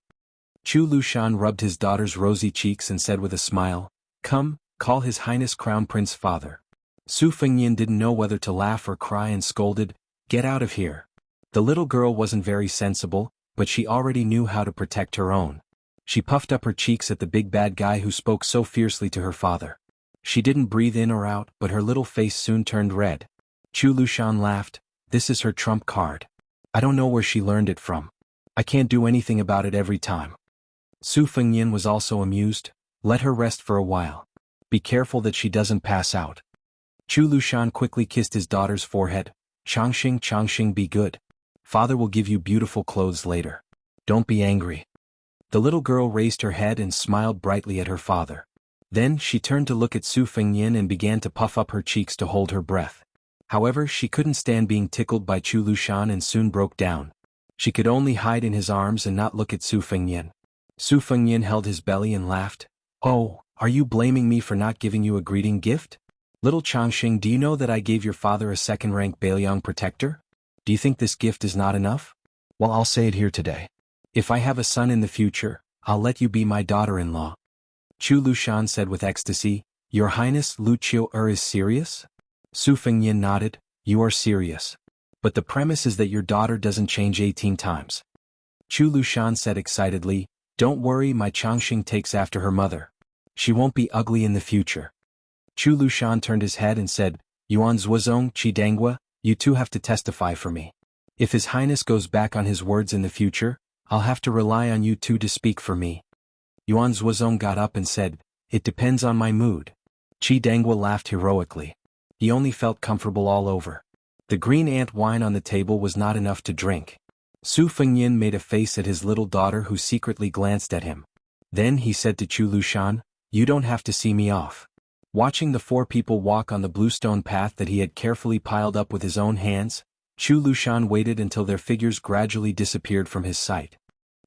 Speaker 1: Chu Lushan rubbed his daughter's rosy cheeks and said with a smile, "Come, call His Highness Crown Prince father." Su Fengnian didn't know whether to laugh or cry and scolded, "Get out of here." The little girl wasn't very sensible, but she already knew how to protect her own. She puffed up her cheeks at the big bad guy who spoke so fiercely to her father. She didn't breathe in or out, but her little face soon turned red. Chu Lushan laughed, "This is her trump card. I don't know where she learned it from. I can't do anything about it every time." Su Fengnian was also amused. "Let her rest for a while. Be careful that she doesn't pass out." Chu Lushan quickly kissed his daughter's forehead. Changxing, be good. Father will give you beautiful clothes later. Don't be angry." The little girl raised her head and smiled brightly at her father. Then she turned to look at Su Fengnian and began to puff up her cheeks to hold her breath. However, she couldn't stand being tickled by Chu Lushan and soon broke down. She could only hide in his arms and not look at Su Fengnian. Su Fengnian held his belly and laughed. "Oh, are you blaming me for not giving you a greeting gift? Little Changxing, do you know that I gave your father a second-rank Beiliang protector? Do you think this gift is not enough? Well, I'll say it here today. If I have a son in the future, I'll let you be my daughter-in-law." Chu Lushan said with ecstasy, "Your Highness Lucio is serious?" Su Fengnian nodded, "You are serious. But the premise is that your daughter doesn't change 18 times. Chu Lushan said excitedly, "Don't worry, my Changxing takes after her mother. She won't be ugly in the future." Chu Lushan turned his head and said, "Yuan Zhuozong, Qi Dangwa, you two have to testify for me. If His Highness goes back on his words in the future, I'll have to rely on you two to speak for me." Yuan Zhuozong got up and said, "It depends on my mood." Qi Dangwa laughed heroically. He only felt comfortable all over. The green ant wine on the table was not enough to drink. Su Fengnian made a face at his little daughter who secretly glanced at him. Then he said to Chu Lushan, "You don't have to see me off." Watching the 4 people walk on the bluestone path that he had carefully piled up with his own hands, Chu Lushan waited until their figures gradually disappeared from his sight.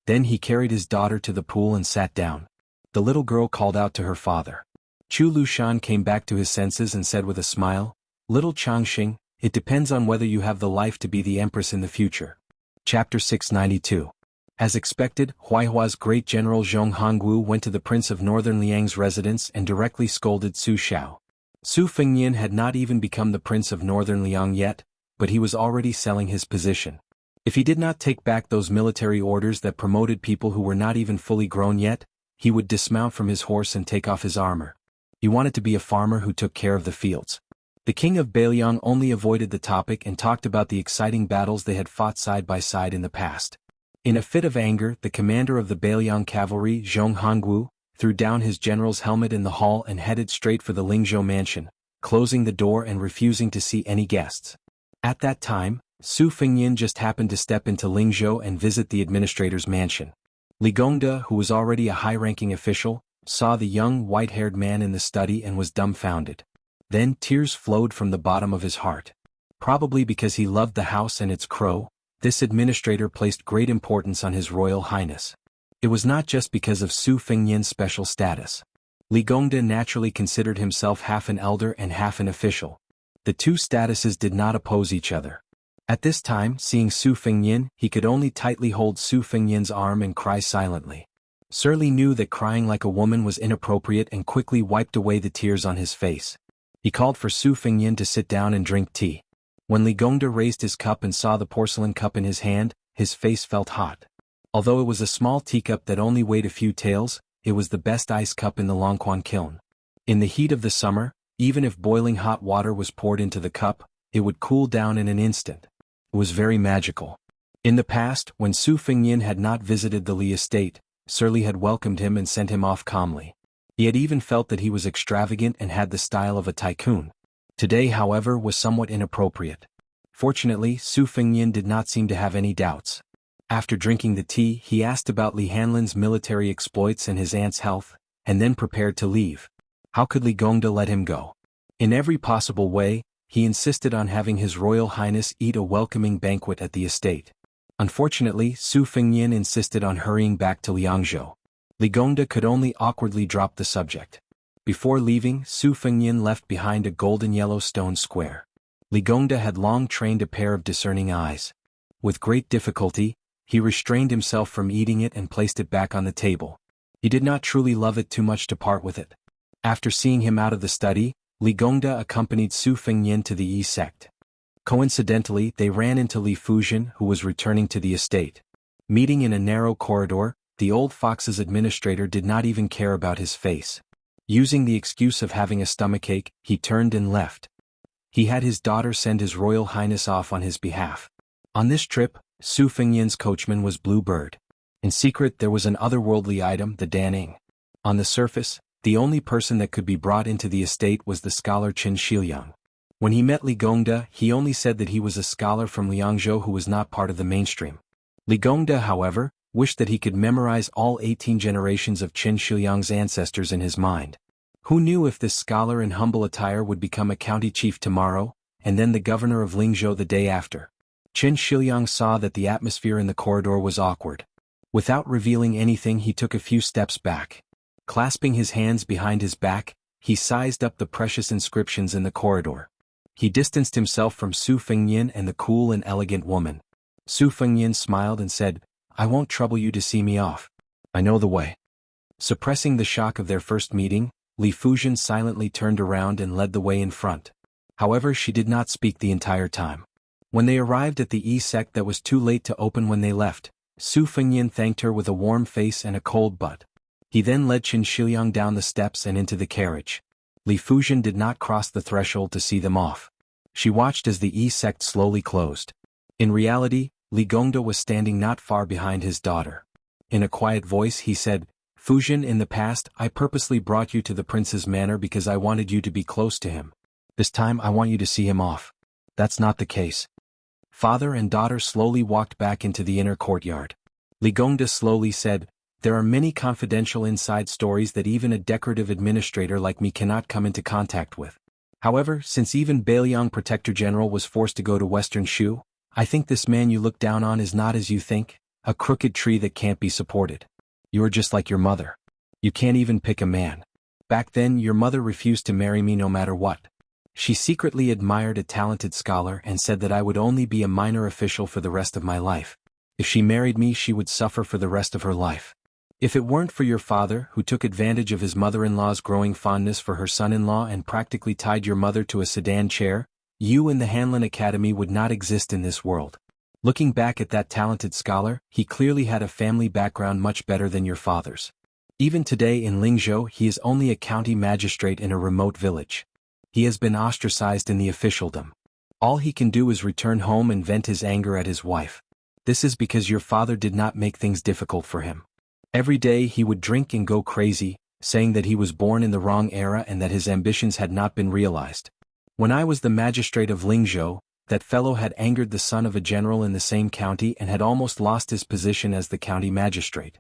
Speaker 1: Then he carried his daughter to the pool and sat down. The little girl called out to her father. Chu Lushan came back to his senses and said with a smile, "Little Changxing, it depends on whether you have the life to be the empress in the future." Chapter 692. As expected, Huaihua's great general Zhong Hongwu went to the Prince of Northern Liang's residence and directly scolded Su Xiao. Su Fengnian had not even become the Prince of Northern Liang yet, but he was already selling his position. If he did not take back those military orders that promoted people who were not even fully grown yet, he would dismount from his horse and take off his armor. He wanted to be a farmer who took care of the fields. The king of Beiliang only avoided the topic and talked about the exciting battles they had fought side by side in the past. In a fit of anger, the commander of the Beiliang cavalry, Zhong Hongwu, threw down his general's helmet in the hall and headed straight for the Lingzhou mansion, closing the door and refusing to see any guests. At that time, Su Fengnian just happened to step into Lingzhou and visit the administrator's mansion. Li Gongda, who was already a high-ranking official, saw the young, white-haired man in the study and was dumbfounded. Then tears flowed from the bottom of his heart. Probably because he loved the house and its crow, this administrator placed great importance on His Royal Highness. It was not just because of Su Fengnian's special status. Li Gongda naturally considered himself half an elder and half an official. The two statuses did not oppose each other. At this time, seeing Su Fengnian, he could only tightly hold Su Fengnian's arm and cry silently. Surly knew that crying like a woman was inappropriate and quickly wiped away the tears on his face. He called for Su Fengyin to sit down and drink tea. When Li Gongda raised his cup and saw the porcelain cup in his hand, his face felt hot. Although it was a small teacup that only weighed a few taels, it was the best ice cup in the Longquan kiln. In the heat of the summer, even if boiling hot water was poured into the cup, it would cool down in an instant. It was very magical. In the past, when Su Fengyin had not visited the Li estate, Surly had welcomed him and sent him off calmly. He had even felt that he was extravagant and had the style of a tycoon. Today, however, was somewhat inappropriate. Fortunately, Su Fengyin did not seem to have any doubts. After drinking the tea, he asked about Li Hanlin's military exploits and his aunt's health, and then prepared to leave. How could Li Gongda let him go? In every possible way, he insisted on having His Royal Highness eat a welcoming banquet at the estate. Unfortunately, Su Fengyin insisted on hurrying back to Liangzhou. Li Gongda could only awkwardly drop the subject. Before leaving, Su Fengyin left behind a golden yellow stone square. Li Gongda had long trained a pair of discerning eyes. With great difficulty, he restrained himself from eating it and placed it back on the table. He did not truly love it too much to part with it. After seeing him out of the study, Li Gongda accompanied Su Fengyin to the Yi sect. Coincidentally, they ran into Li Fuzhen, who was returning to the estate. Meeting in a narrow corridor, the old fox's administrator did not even care about his face. Using the excuse of having a stomachache, he turned and left. He had his daughter send His Royal Highness off on his behalf. On this trip, Su Fengyin's coachman was Blue Bird. In secret there was an otherworldly item, the Daning. On the surface, the only person that could be brought into the estate was the scholar Qin Shiliang. When he met Li Gongda, he only said that he was a scholar from Liangzhou who was not part of the mainstream. Li Gongda, however, wished that he could memorize all 18 generations of Qin Shiliang's ancestors in his mind. Who knew if this scholar in humble attire would become a county chief tomorrow, and then the governor of Lingzhou the day after? Qin Shiliang saw that the atmosphere in the corridor was awkward. Without revealing anything, he took a few steps back. Clasping his hands behind his back, he sized up the precious inscriptions in the corridor. He distanced himself from Su Fengyin and the cool and elegant woman. Su Fengyin smiled and said, "I won't trouble you to see me off. I know the way." Suppressing the shock of their first meeting, Li Fuzhen silently turned around and led the way in front. However, she did not speak the entire time. When they arrived at the E-sect that was too late to open when they left, Su Fengyin thanked her with a warm face and a cold butt. He then led Qin Shiliang down the steps and into the carriage. Li Fuzhen did not cross the threshold to see them off. She watched as the E-sect slowly closed. In reality, Li Gongda was standing not far behind his daughter. In a quiet voice he said, "Fuzhen, in the past, I purposely brought you to the prince's manor because I wanted you to be close to him. This time I want you to see him off. That's not the case." Father and daughter slowly walked back into the inner courtyard. Li Gongda slowly said, "There are many confidential inside stories that even a decorative administrator like me cannot come into contact with. However, since even Bailiang Protector General was forced to go to Western Shu, I think this man you look down on is not as you think, a crooked tree that can't be supported. You are just like your mother. You can't even pick a man. Back then your mother refused to marry me no matter what. She secretly admired a talented scholar and said that I would only be a minor official for the rest of my life. If she married me, she would suffer for the rest of her life. If it weren't for your father, who took advantage of his mother-in-law's growing fondness for her son-in-law and practically tied your mother to a sedan chair, you and the Hanlin Academy would not exist in this world." Looking back at that talented scholar, he clearly had a family background much better than your father's. Even today in Lingzhou he is only a county magistrate in a remote village. He has been ostracized in the officialdom. All he can do is return home and vent his anger at his wife. This is because your father did not make things difficult for him. Every day he would drink and go crazy, saying that he was born in the wrong era and that his ambitions had not been realized. When I was the magistrate of Lingzhou, that fellow had angered the son of a general in the same county and had almost lost his position as the county magistrate.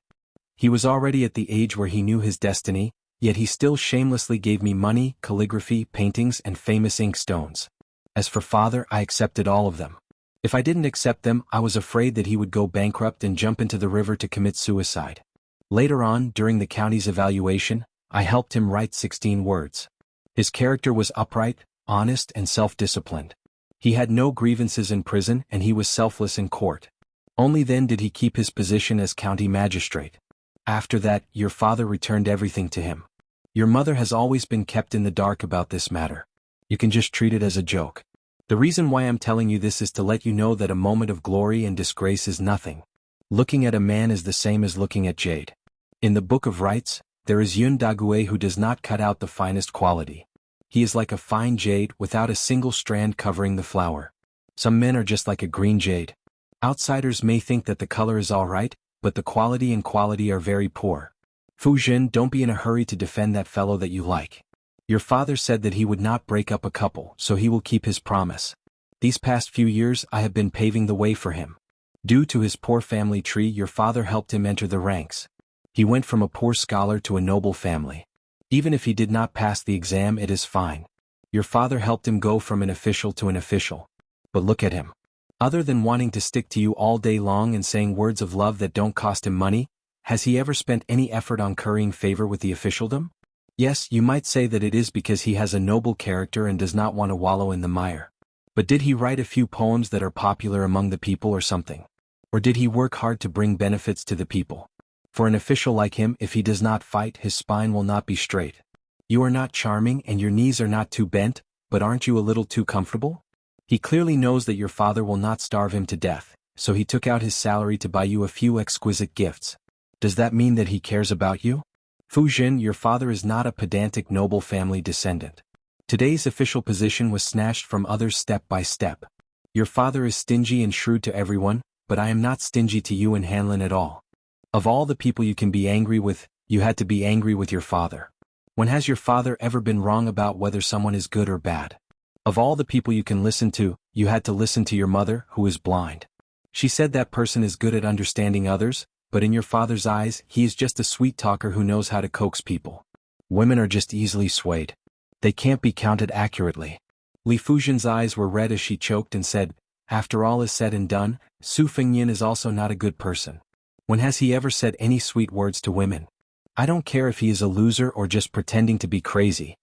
Speaker 1: He was already at the age where he knew his destiny, yet he still shamelessly gave me money, calligraphy, paintings, and famous ink stones. As for father, I accepted all of them. If I didn't accept them, I was afraid that he would go bankrupt and jump into the river to commit suicide. Later on, during the county's evaluation, I helped him write 16 words. His character was upright, honest, and self-disciplined. He had no grievances in prison and he was selfless in court. Only then did he keep his position as county magistrate. After that, your father returned everything to him. Your mother has always been kept in the dark about this matter. You can just treat it as a joke. The reason why I'm telling you this is to let you know that a moment of glory and disgrace is nothing. Looking at a man is the same as looking at jade. In the Book of Rites, there is Yun Dague who does not cut out the finest quality. He is like a fine jade without a single strand covering the flower. Some men are just like a green jade. Outsiders may think that the color is alright, but the quality and quality are very poor. Fu Jin, don't be in a hurry to defend that fellow that you like. Your father said that he would not break up a couple, so he will keep his promise. These past few years I have been paving the way for him. Due to his poor family tree, your father helped him enter the ranks. He went from a poor scholar to a noble family. Even if he did not pass the exam, it is fine. Your father helped him go from an official to an official. But look at him. Other than wanting to stick to you all day long and saying words of love that don't cost him money, has he ever spent any effort on currying favor with the officialdom? Yes, you might say that it is because he has a noble character and does not want to wallow in the mire. But did he write a few poems that are popular among the people or something? Or did he work hard to bring benefits to the people? For an official like him, if he does not fight, his spine will not be straight. You are not charming and your knees are not too bent, but aren't you a little too comfortable? He clearly knows that your father will not starve him to death, so he took out his salary to buy you a few exquisite gifts. Does that mean that he cares about you? Fu Jin, your father is not a pedantic noble family descendant. Today's official position was snatched from others step by step. Your father is stingy and shrewd to everyone, but I am not stingy to you and Hanlin at all. Of all the people you can be angry with, you had to be angry with your father. When has your father ever been wrong about whether someone is good or bad? Of all the people you can listen to, you had to listen to your mother, who is blind. She said that person is good at understanding others, but in your father's eyes, he is just a sweet talker who knows how to coax people. Women are just easily swayed. They can't be counted accurately. Li Fujin's eyes were red as she choked and said, after all is said and done, Su Fengyin is also not a good person. When has he ever said any sweet words to women? I don't care if he is a loser or just pretending to be crazy.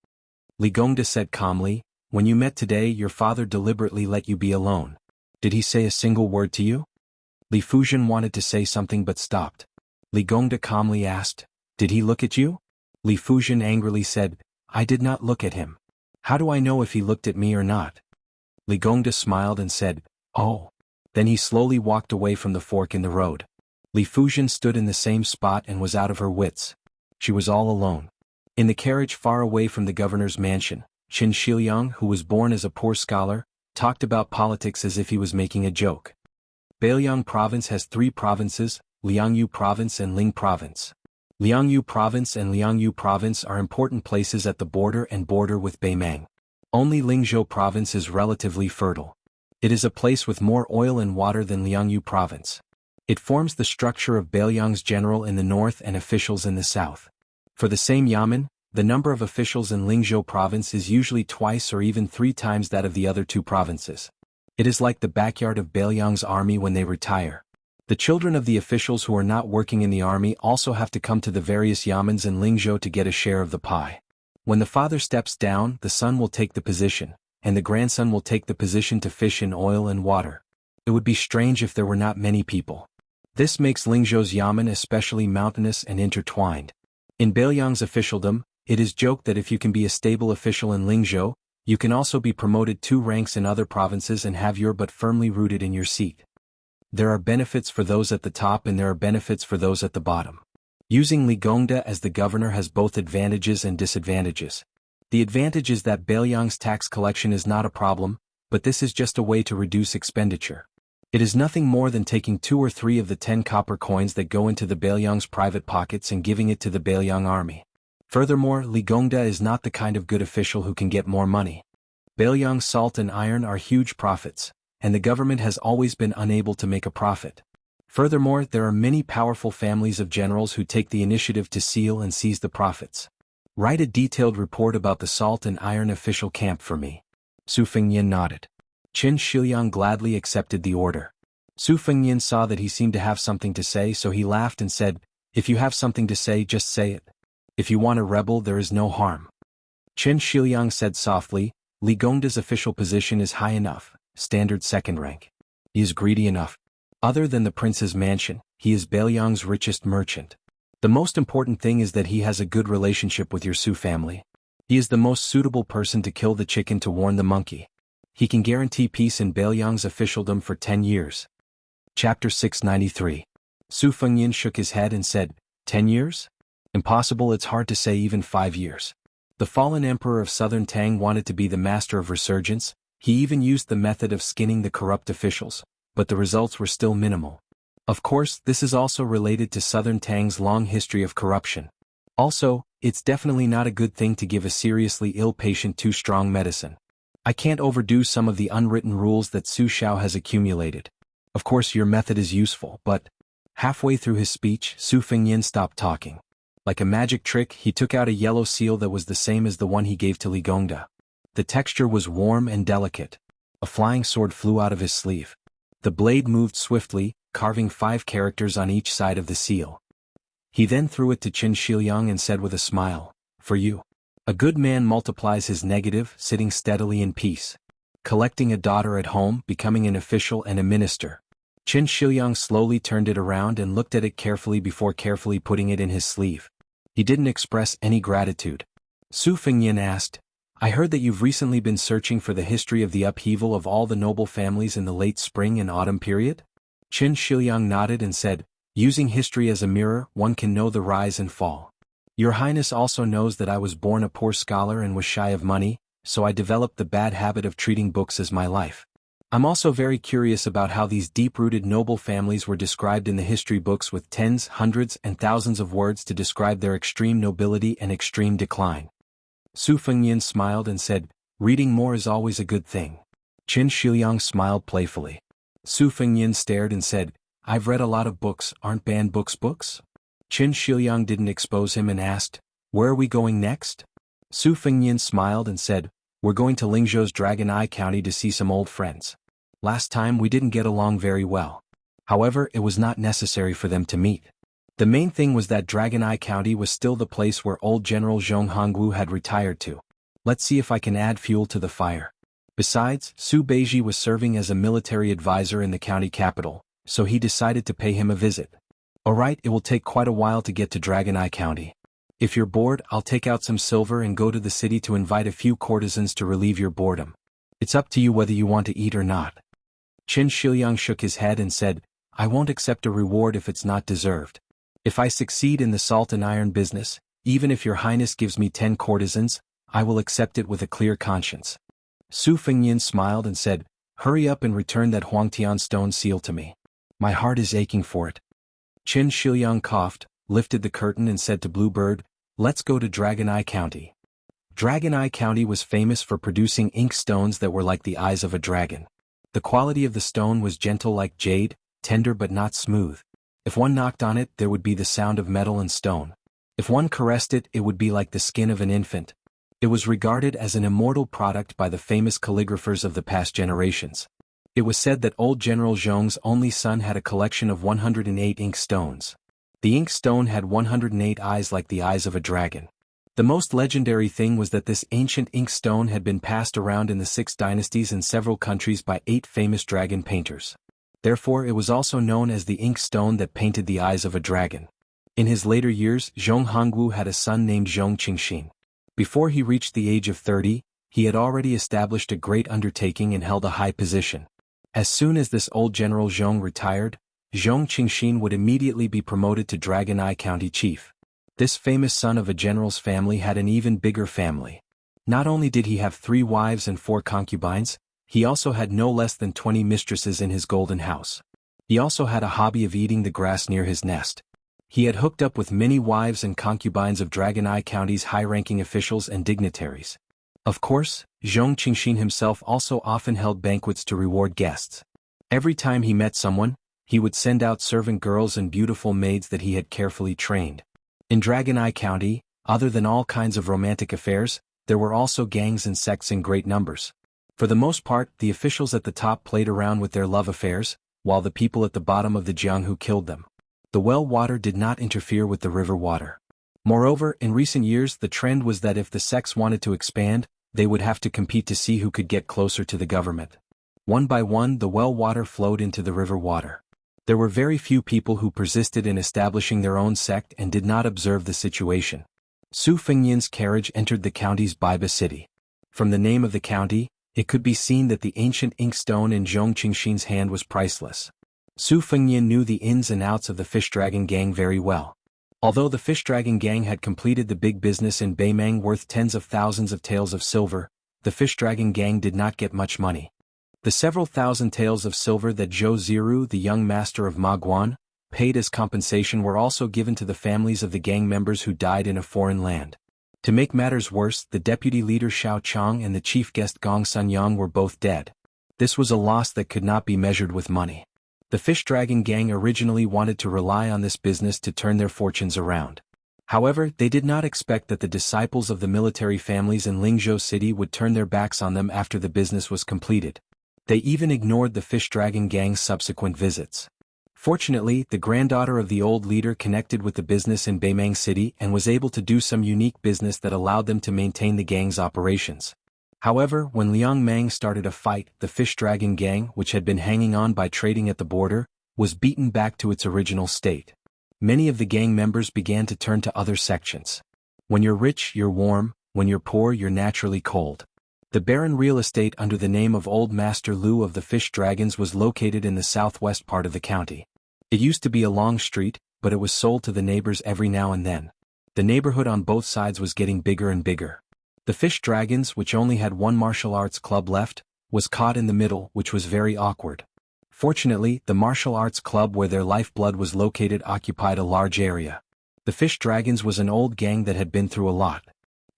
Speaker 1: Li Gongda said calmly, when you met today, your father deliberately let you be alone. Did he say a single word to you? Li Fujin wanted to say something but stopped. Li Gongda calmly asked, did he look at you? Li Fujin angrily said, I did not look at him. How do I know if he looked at me or not? Li Gongda smiled and said, oh. Then he slowly walked away from the fork in the road. Li Fujin stood in the same spot and was out of her wits. She was all alone. In the carriage far away from the governor's mansion, Qin Shiliang, who was born as a poor scholar, talked about politics as if he was making a joke. Beiliang Province has 3 provinces, Liangyu Province and Ling Province. Liangyu Province and Liangyu Province are important places at the border and border with Beimang. Only Lingzhou Province is relatively fertile. It is a place with more oil and water than Liangyu Province. It forms the structure of Beiliang's general in the north and officials in the south. For the same yamen, the number of officials in Lingzhou Province is usually twice or even 3 times that of the other 2 provinces. It is like the backyard of Beiliang's army when they retire. The children of the officials who are not working in the army also have to come to the various yamens in Lingzhou to get a share of the pie. When the father steps down, the son will take the position, and the grandson will take the position to fish in oil and water. It would be strange if there were not many people. This makes Lingzhou's yamen especially mountainous and intertwined. In Beiliang's officialdom, it is joked that if you can be a stable official in Lingzhou, you can also be promoted 2 ranks in other provinces and have your butt firmly rooted in your seat. There are benefits for those at the top and there are benefits for those at the bottom. Using Li Gongda as the governor has both advantages and disadvantages. The advantage is that Beiliang's tax collection is not a problem, but this is just a way to reduce expenditure. It is nothing more than taking 2 or 3 of the 10 copper coins that go into the Beiliang's private pockets and giving it to the Beiliang army. Furthermore, Li Gongda is not the kind of good official who can get more money. Beiliang's salt and iron are huge profits, and the government has always been unable to make a profit. Furthermore, there are many powerful families of generals who take the initiative to seal and seize the profits. Write a detailed report about the salt and iron official camp for me. Su Fengyin nodded. Qin Shiliang gladly accepted the order. Su Fengyin saw that he seemed to have something to say, so he laughed and said, if you have something to say, just say it. If you want to rebel, there is no harm. Qin Shiliang said softly, Li Gongda's official position is high enough, standard 2nd rank. He is greedy enough. Other than the prince's mansion, he is Beiliang's richest merchant. The most important thing is that he has a good relationship with your Su family. He is the most suitable person to kill the chicken to warn the monkey. He can guarantee peace in Bailiang's officialdom for 10 years. Chapter 693. Su Fengyin shook his head and said, 10 years? Impossible. It's hard to say even 5 years. The fallen emperor of southern Tang wanted to be the master of resurgence. He even used the method of skinning the corrupt officials, but the results were still minimal. Of course, this is also related to southern Tang's long history of corruption. Also, it's definitely not a good thing to give a seriously ill patient too strong medicine. I can't overdo some of the unwritten rules that Su Xiao has accumulated. Of course your method is useful, but... Halfway through his speech, Su Fengyin stopped talking. Like a magic trick, he took out a yellow seal that was the same as the one he gave to Li Gongda. The texture was warm and delicate. A flying sword flew out of his sleeve. The blade moved swiftly, carving 5 characters on each side of the seal. He then threw it to Qin Shiliang and said with a smile, "For you." A good man multiplies his negative, sitting steadily in peace. Collecting a daughter at home, becoming an official and a minister. Qin Shiliang slowly turned it around and looked at it carefully before carefully putting it in his sleeve. He didn't express any gratitude. Su Fengyin asked, "I heard that you've recently been searching for the history of the upheaval of all the noble families in the late spring and autumn period?" Qin Shiliang nodded and said, "Using history as a mirror, one can know the rise and fall. Your Highness also knows that I was born a poor scholar and was shy of money, so I developed the bad habit of treating books as my life. I'm also very curious about how these deep-rooted noble families were described in the history books with tens, hundreds, and thousands of words to describe their extreme nobility and extreme decline." Su Fengyin smiled and said, "Reading more is always a good thing." Qin Shiliang smiled playfully. Su Fengyin stared and said, "I've read a lot of books. Aren't banned books books?" Qin Shiliang didn't expose him and asked, "Where are we going next?" Su Fengyin smiled and said, "We're going to Lingzhou's Dragon Eye County to see some old friends. Last time we didn't get along very well. However, it was not necessary for them to meet. The main thing was that Dragon Eye County was still the place where old General Jianghu had retired to. Let's see if I can add fuel to the fire." Besides, Su Beiji was serving as a military advisor in the county capital, so he decided to pay him a visit. "Alright, it will take quite a while to get to Dragon Eye County. If you're bored, I'll take out some silver and go to the city to invite a few courtesans to relieve your boredom. It's up to you whether you want to eat or not." Qin Shiliang shook his head and said, "I won't accept a reward if it's not deserved. If I succeed in the salt and iron business, even if your Highness gives me 10 courtesans, I will accept it with a clear conscience." Su Fengyin smiled and said, "Hurry up and return that Huangtian stone seal to me. My heart is aching for it." Qin Shiliang coughed, lifted the curtain and said to Bluebird, "Let's go to Dragon Eye County." Dragon Eye County was famous for producing ink stones that were like the eyes of a dragon. The quality of the stone was gentle like jade, tender but not smooth. If one knocked on it, there would be the sound of metal and stone. If one caressed it, it would be like the skin of an infant. It was regarded as an immortal product by the famous calligraphers of the past generations. It was said that old General Zhong's only son had a collection of 108 ink stones. The ink stone had 108 eyes like the eyes of a dragon. The most legendary thing was that this ancient ink stone had been passed around in the 6 dynasties in several countries by 8 famous dragon painters. Therefore it was also known as the ink stone that painted the eyes of a dragon. In his later years, Zhong Hongwu had a son named Zhong Qingxin. Before he reached the age of 30, he had already established a great undertaking and held a high position. As soon as this old General Zhong retired, Zhong Qingxin would immediately be promoted to Dragon Eye County Chief. This famous son of a general's family had an even bigger family. Not only did he have 3 wives and 4 concubines, he also had no less than 20 mistresses in his golden house. He also had a hobby of eating the grass near his nest. He had hooked up with many wives and concubines of Dragon Eye County's high-ranking officials and dignitaries. Of course, Zhong Qingxin himself also often held banquets to reward guests. Every time he met someone, he would send out servant girls and beautiful maids that he had carefully trained. In Dragon Eye County, other than all kinds of romantic affairs, there were also gangs and sects in great numbers. For the most part, the officials at the top played around with their love affairs, while the people at the bottom of the Jianghu killed them. The well water did not interfere with the river water. Moreover, in recent years the trend was that if the sects wanted to expand, they would have to compete to see who could get closer to the government. One by one the well water flowed into the river water. There were very few people who persisted in establishing their own sect and did not observe the situation. Su Fengnian's carriage entered the county's Baiba city. From the name of the county, it could be seen that the ancient inkstone in Zhong Qingxin's hand was priceless. Su Fengnian knew the ins and outs of the Fish Dragon Gang very well. Although the Fish Dragon Gang had completed the big business in Beimang worth tens of thousands of taels of silver, the Fish Dragon Gang did not get much money. The several thousand taels of silver that Zhou Ziru, the young master of Ma Guan, paid as compensation were also given to the families of the gang members who died in a foreign land. To make matters worse, the deputy leader Xiao Chong and the chief guest Gong Sunyang were both dead. This was a loss that could not be measured with money. The Fish Dragon Gang originally wanted to rely on this business to turn their fortunes around. However, they did not expect that the disciples of the military families in Lingzhou City would turn their backs on them after the business was completed. They even ignored the Fish Dragon Gang's subsequent visits. Fortunately, the granddaughter of the old leader connected with the business in Beimang City and was able to do some unique business that allowed them to maintain the gang's operations. However, when Liang Mang started a fight, the Fish Dragon Gang, which had been hanging on by trading at the border, was beaten back to its original state. Many of the gang members began to turn to other sections. When you're rich, you're warm; when you're poor, you're naturally cold. The barren real estate under the name of Old Master Lu of the Fish Dragons was located in the southwest part of the county. It used to be a long street, but it was sold to the neighbors every now and then. The neighborhood on both sides was getting bigger and bigger. The Fish Dragons, which only had one martial arts club left, was caught in the middle, which was very awkward. Fortunately, the martial arts club where their lifeblood was located occupied a large area. The Fish Dragons was an old gang that had been through a lot.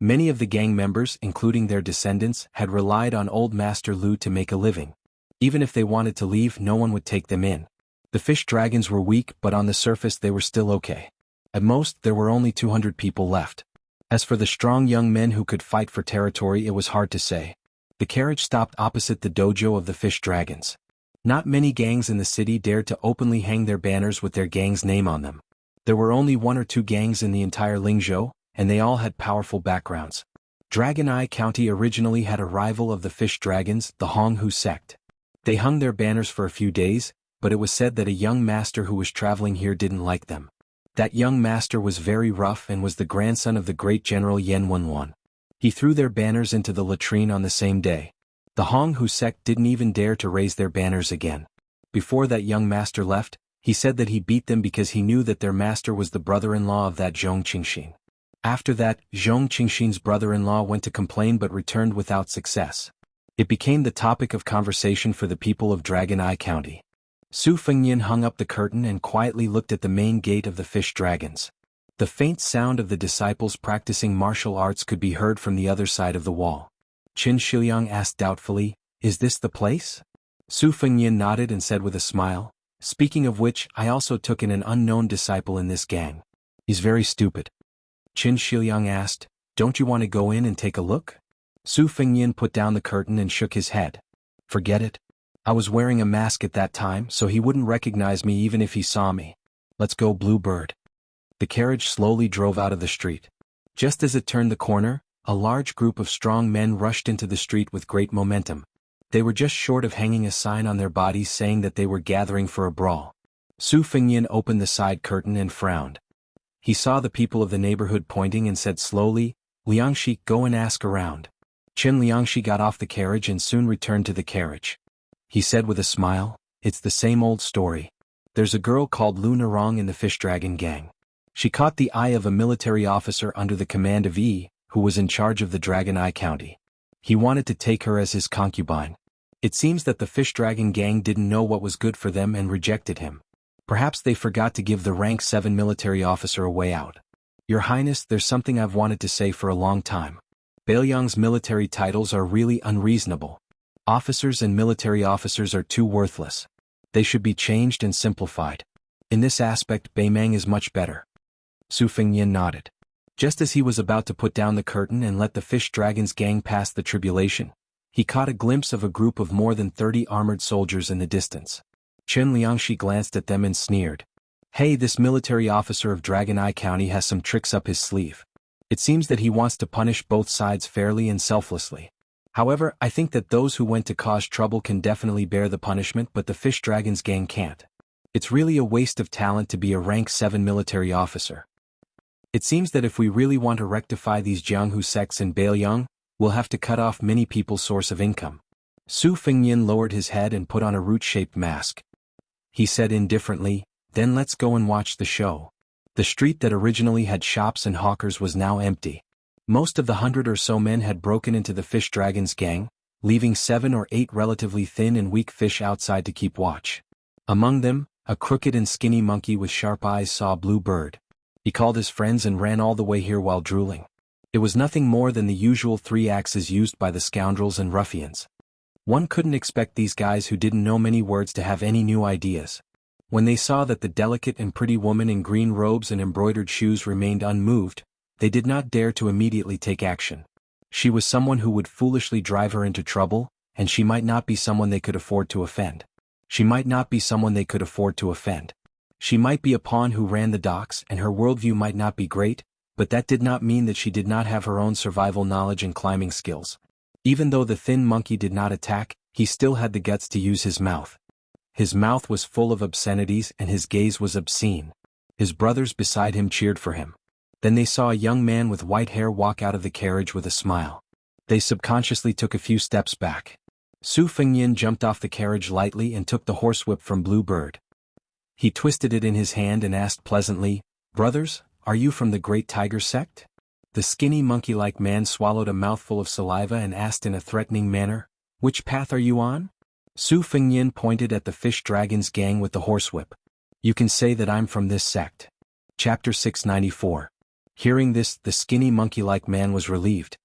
Speaker 1: Many of the gang members, including their descendants, had relied on Old Master Lu to make a living. Even if they wanted to leave, no one would take them in. The Fish Dragons were weak, but on the surface they were still okay. At most, there were only 200 people left. As for the strong young men who could fight for territory, it was hard to say. The carriage stopped opposite the dojo of the Fish Dragons. Not many gangs in the city dared to openly hang their banners with their gang's name on them. There were only one or two gangs in the entire Lingzhou, and they all had powerful backgrounds. Dragon Eye County originally had a rival of the Fish Dragons, the Honghu sect. They hung their banners for a few days, but it was said that a young master who was traveling here didn't like them. That young master was very rough and was the grandson of the great general Yan Wenwan. He threw their banners into the latrine on the same day. The Honghu sect didn't even dare to raise their banners again. Before that young master left, he said that he beat them because he knew that their master was the brother-in-law of that Zhong Qingxin. After that, Zhong Qingxin's brother-in-law went to complain but returned without success. It became the topic of conversation for the people of Dragon Eye County. Su Fengnian hung up the curtain and quietly looked at the main gate of the Fish Dragons. The faint sound of the disciples practicing martial arts could be heard from the other side of the wall. Qin Shiliang asked doubtfully, "Is this the place?" Su Fengnian nodded and said with a smile, "Speaking of which, I also took in an unknown disciple in this gang. He's very stupid." Qin Shiliang asked, "Don't you want to go in and take a look?" Su Fengnian put down the curtain and shook his head. "Forget it. I was wearing a mask at that time, so he wouldn't recognize me even if he saw me. Let's go, Bluebird." The carriage slowly drove out of the street. Just as it turned the corner, a large group of strong men rushed into the street with great momentum. They were just short of hanging a sign on their bodies saying that they were gathering for a brawl. Su Fengnian opened the side curtain and frowned. He saw the people of the neighborhood pointing and said slowly, "Liangshi, go and ask around." Qin Liangshi got off the carriage and soon returned to the carriage. He said with a smile, "It's the same old story. There's a girl called Lu Narong in the Fish Dragon Gang. She caught the eye of a military officer under the command of Yi, who was in charge of the Dragon Eye County. He wanted to take her as his concubine. It seems that the Fish Dragon Gang didn't know what was good for them and rejected him. Perhaps they forgot to give the rank 7 military officer a way out. Your Highness, there's something I've wanted to say for a long time. Bailiang's military titles are really unreasonable. Officers and military officers are too worthless. They should be changed and simplified. In this aspect, Beimang is much better." Su Fengnian nodded. Just as he was about to put down the curtain and let the Fish Dragons gang pass the tribulation, he caught a glimpse of a group of more than 30 armored soldiers in the distance. Qin Liangshi glanced at them and sneered. "Hey, this military officer of Dragon Eye County has some tricks up his sleeve. It seems that he wants to punish both sides fairly and selflessly. However, I think that those who went to cause trouble can definitely bear the punishment, but the Fish Dragons gang can't. It's really a waste of talent to be a rank 7 military officer. It seems that if we really want to rectify these Jianghu sects in Beiliang, we'll have to cut off many people's source of income. Su Fengyan lowered his head and put on a root-shaped mask. He said indifferently, "Then let's go and watch the show." The street that originally had shops and hawkers was now empty. Most of the 100 or so men had broken into the fish dragon's gang, leaving 7 or 8 relatively thin and weak fish outside to keep watch. Among them, a crooked and skinny monkey with sharp eyes saw a blue bird. He called his friends and ran all the way here while drooling. It was nothing more than the usual 3 axes used by the scoundrels and ruffians. One couldn't expect these guys who didn't know many words to have any new ideas. When they saw that the delicate and pretty woman in green robes and embroidered shoes remained unmoved, they did not dare to immediately take action. She was someone who would foolishly drive her into trouble, and she might not be someone they could afford to offend. She might be a pawn who ran the docks, and her worldview might not be great, but that did not mean that she did not have her own survival knowledge and climbing skills. Even though the thin monkey did not attack, he still had the guts to use his mouth. His mouth was full of obscenities and his gaze was obscene. His brothers beside him cheered for him. Then they saw a young man with white hair walk out of the carriage with a smile. They subconsciously took a few steps back. Su Fengyan jumped off the carriage lightly and took the horsewhip from Blue Bird. He twisted it in his hand and asked pleasantly, "Brothers, are you from the Great Tiger sect?" The skinny monkey-like man swallowed a mouthful of saliva and asked in a threatening manner, "Which path are you on?" Su Fengyan pointed at the fish dragon's gang with the horsewhip. "You can say that I'm from this sect." Chapter 694. Hearing this, the skinny monkey-like man was relieved.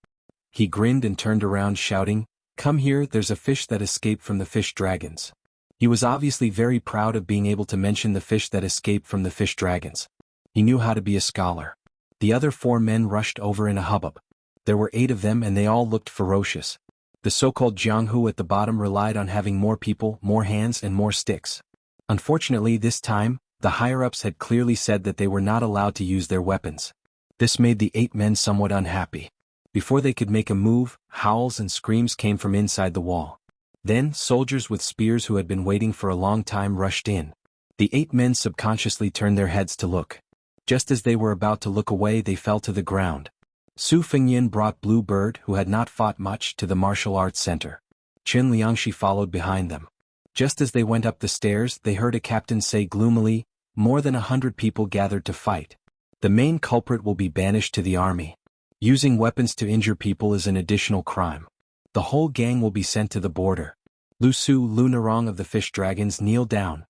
Speaker 1: He grinned and turned around shouting, "Come here, there's a fish that escaped from the fish dragons." He was obviously very proud of being able to mention the fish that escaped from the fish dragons. He knew how to be a scholar. The other 4 men rushed over in a hubbub. There were 8 of them and they all looked ferocious. The so-called Jianghu at the bottom relied on having more people, more hands and more sticks. Unfortunately this time, the higher-ups had clearly said that they were not allowed to use their weapons. This made the 8 men somewhat unhappy. Before they could make a move, howls and screams came from inside the wall. Then, soldiers with spears who had been waiting for a long time rushed in. The 8 men subconsciously turned their heads to look. Just as they were about to look away, they fell to the ground. Su Fengyan brought Blue Bird, who had not fought much, to the martial arts center. Qin Liangshi followed behind them. Just as they went up the stairs, they heard a captain say gloomily, "More than 100 people gathered to fight. The main culprit will be banished to the army. Using weapons to injure people is an additional crime. The whole gang will be sent to the border." Lu Narong of the Fish Dragons kneeled down.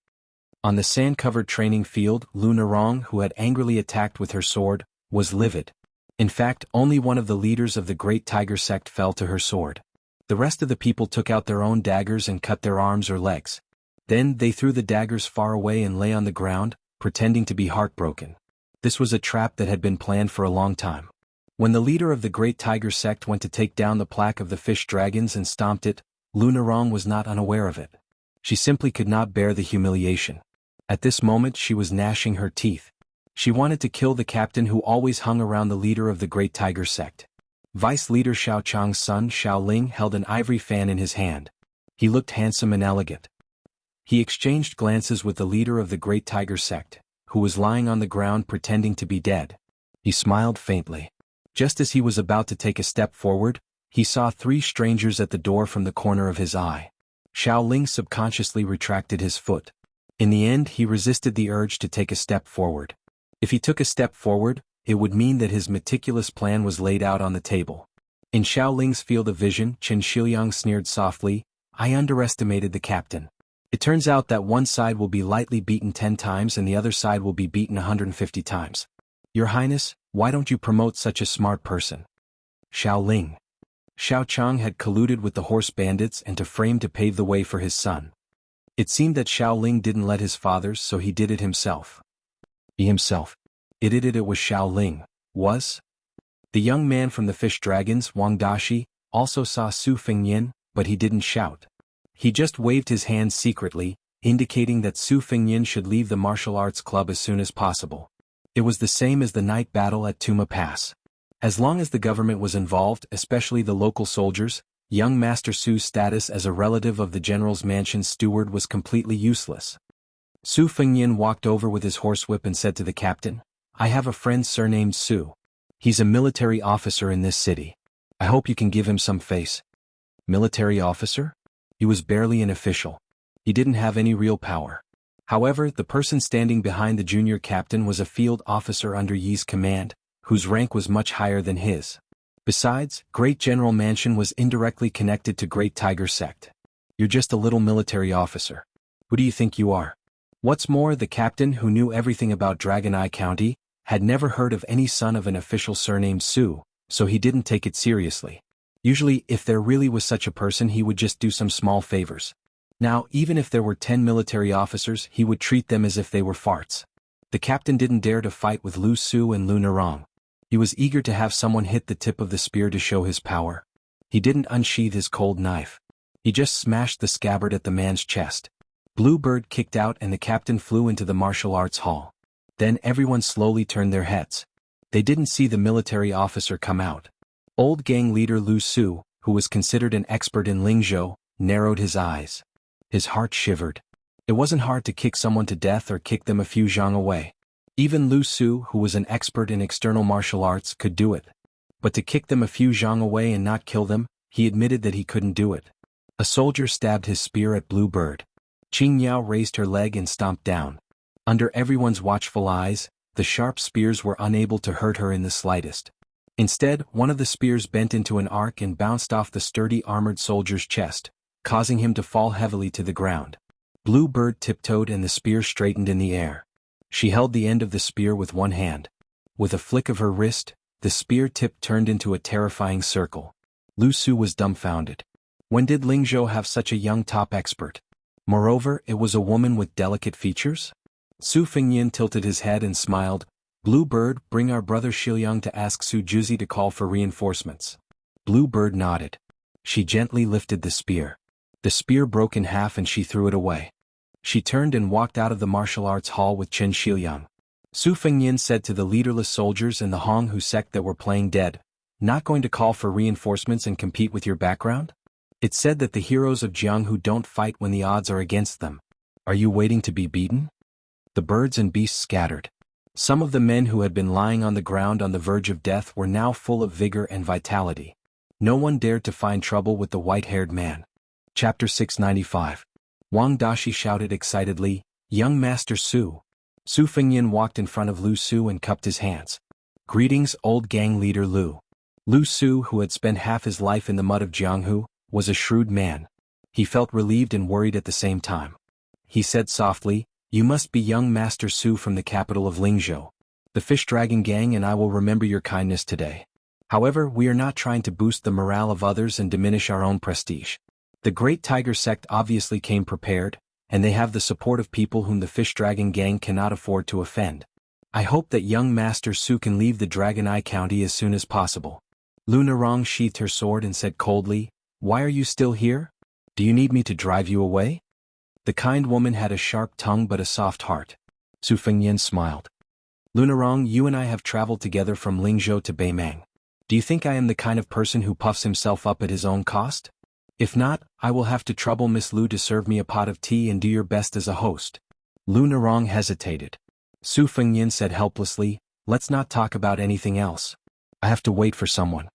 Speaker 1: On the sand-covered training field, Lu Narong, who had angrily attacked with her sword, was livid. In fact, only one of the leaders of the Great Tiger sect fell to her sword. The rest of the people took out their own daggers and cut their arms or legs. Then they threw the daggers far away and lay on the ground, pretending to be heartbroken. This was a trap that had been planned for a long time. When the leader of the Great Tiger sect went to take down the plaque of the fish dragons and stomped it, Lu Narong was not unaware of it. She simply could not bear the humiliation. At this moment she was gnashing her teeth. She wanted to kill the captain who always hung around the leader of the Great Tiger sect. Vice leader Xiao Chang's son Xiao Ling held an ivory fan in his hand. He looked handsome and elegant. He exchanged glances with the leader of the Great Tiger sect, who was lying on the ground pretending to be dead. He smiled faintly. Just as he was about to take a step forward, he saw 3 strangers at the door from the corner of his eye. Xiao Ling subconsciously retracted his foot. In the end he resisted the urge to take a step forward. If he took a step forward, it would mean that his meticulous plan was laid out on the table. In Xiao Ling's field of vision, Chen Shiliang sneered softly, "I underestimated the captain. It turns out that one side will be lightly beaten 10 times and the other side will be beaten 150 times. Your Highness, why don't you promote such a smart person?" Xiao Ling. Xiao Chang had colluded with the horse bandits and to frame to pave the way for his son. It seemed that Xiao Ling didn't let his fathers, so he did it himself. It was Xiao Ling, was? The young man from the fish dragons, Wang Dashi, also saw Su Fengyan, but he didn't shout. He just waved his hand secretly, indicating that Su Fengyan should leave the martial arts club as soon as possible. It was the same as the night battle at Tuma Pass. As long as the government was involved, especially the local soldiers, young Master Su's status as a relative of the general's mansion's steward was completely useless. Su Fengyan walked over with his horsewhip and said to the captain, I have a friend surnamed Su. He's a military officer in this city. I hope you can give him some face. Military officer? He was barely an official. He didn't have any real power. However, the person standing behind the junior captain was a field officer under Yi's command, whose rank was much higher than his. Besides, Great General Mansion was indirectly connected to Great Tiger Sect. You're just a little military officer. Who do you think you are? What's more, the captain, who knew everything about Dragon Eye County, had never heard of any son of an official surnamed Su, so he didn't take it seriously. Usually, if there really was such a person, he would just do some small favors. Now, even if there were 10 military officers, he would treat them as if they were farts. The captain didn't dare to fight with Lu Su and Lu Narong. He was eager to have someone hit the tip of the spear to show his power. He didn't unsheath his cold knife. He just smashed the scabbard at the man's chest. Bluebird kicked out and the captain flew into the martial arts hall. Then everyone slowly turned their heads. They didn't see the military officer come out. Old gang leader Lu Su, who was considered an expert in Lingzhou, narrowed his eyes. His heart shivered. It wasn't hard to kick someone to death or kick them a few zhang away. Even Lu Su, who was an expert in external martial arts, could do it. But to kick them a few zhang away and not kill them, he admitted that he couldn't do it. A soldier stabbed his spear at Bluebird. Qing Yao raised her leg and stomped down. Under everyone's watchful eyes, the sharp spears were unable to hurt her in the slightest. Instead, one of the spears bent into an arc and bounced off the sturdy armored soldier's chest, causing him to fall heavily to the ground. Bluebird tiptoed and the spear straightened in the air. She held the end of the spear with one hand. With a flick of her wrist, the spear tip turned into a terrifying circle. Lu Su was dumbfounded. When did Lingzhou have such a young top expert? Moreover, it was a woman with delicate features? Su Fengyan tilted his head and smiled. Bluebird, bring our brother Shiliang to ask Su Juzi to call for reinforcements. Bluebird nodded. She gently lifted the spear. The spear broke in half and she threw it away. She turned and walked out of the martial arts hall with Chen Shiliang. Su Fengyan said to the leaderless soldiers and the Honghu sect that were playing dead, not going to call for reinforcements and compete with your background? It's said that the heroes of Jianghu don't fight when the odds are against them. Are you waiting to be beaten? The birds and beasts scattered. Some of the men who had been lying on the ground on the verge of death were now full of vigor and vitality. No one dared to find trouble with the white-haired man. Chapter 695. Wang Dashi shouted excitedly, Young Master Su. Su Fengyan walked in front of Lu Su and cupped his hands. Greetings, old gang leader Lu. Lu Su, who had spent half his life in the mud of Jianghu, was a shrewd man. He felt relieved and worried at the same time. He said softly, You must be young Master Su from the capital of Lingzhou. The Fish Dragon Gang and I will remember your kindness today. However, we are not trying to boost the morale of others and diminish our own prestige. The Great Tiger Sect obviously came prepared, and they have the support of people whom the Fish Dragon Gang cannot afford to offend. I hope that young Master Su can leave the Dragon Eye County as soon as possible. Lu Narong sheathed her sword and said coldly, Why are you still here? Do you need me to drive you away? The kind woman had a sharp tongue but a soft heart. Su Fengyan smiled. Lu Narong, you and I have traveled together from Lingzhou to Beimang. Do you think I am the kind of person who puffs himself up at his own cost? If not, I will have to trouble Miss Lu to serve me a pot of tea and do your best as a host. Lu Narong hesitated. Su Fengyan said helplessly, Let's not talk about anything else. I have to wait for someone.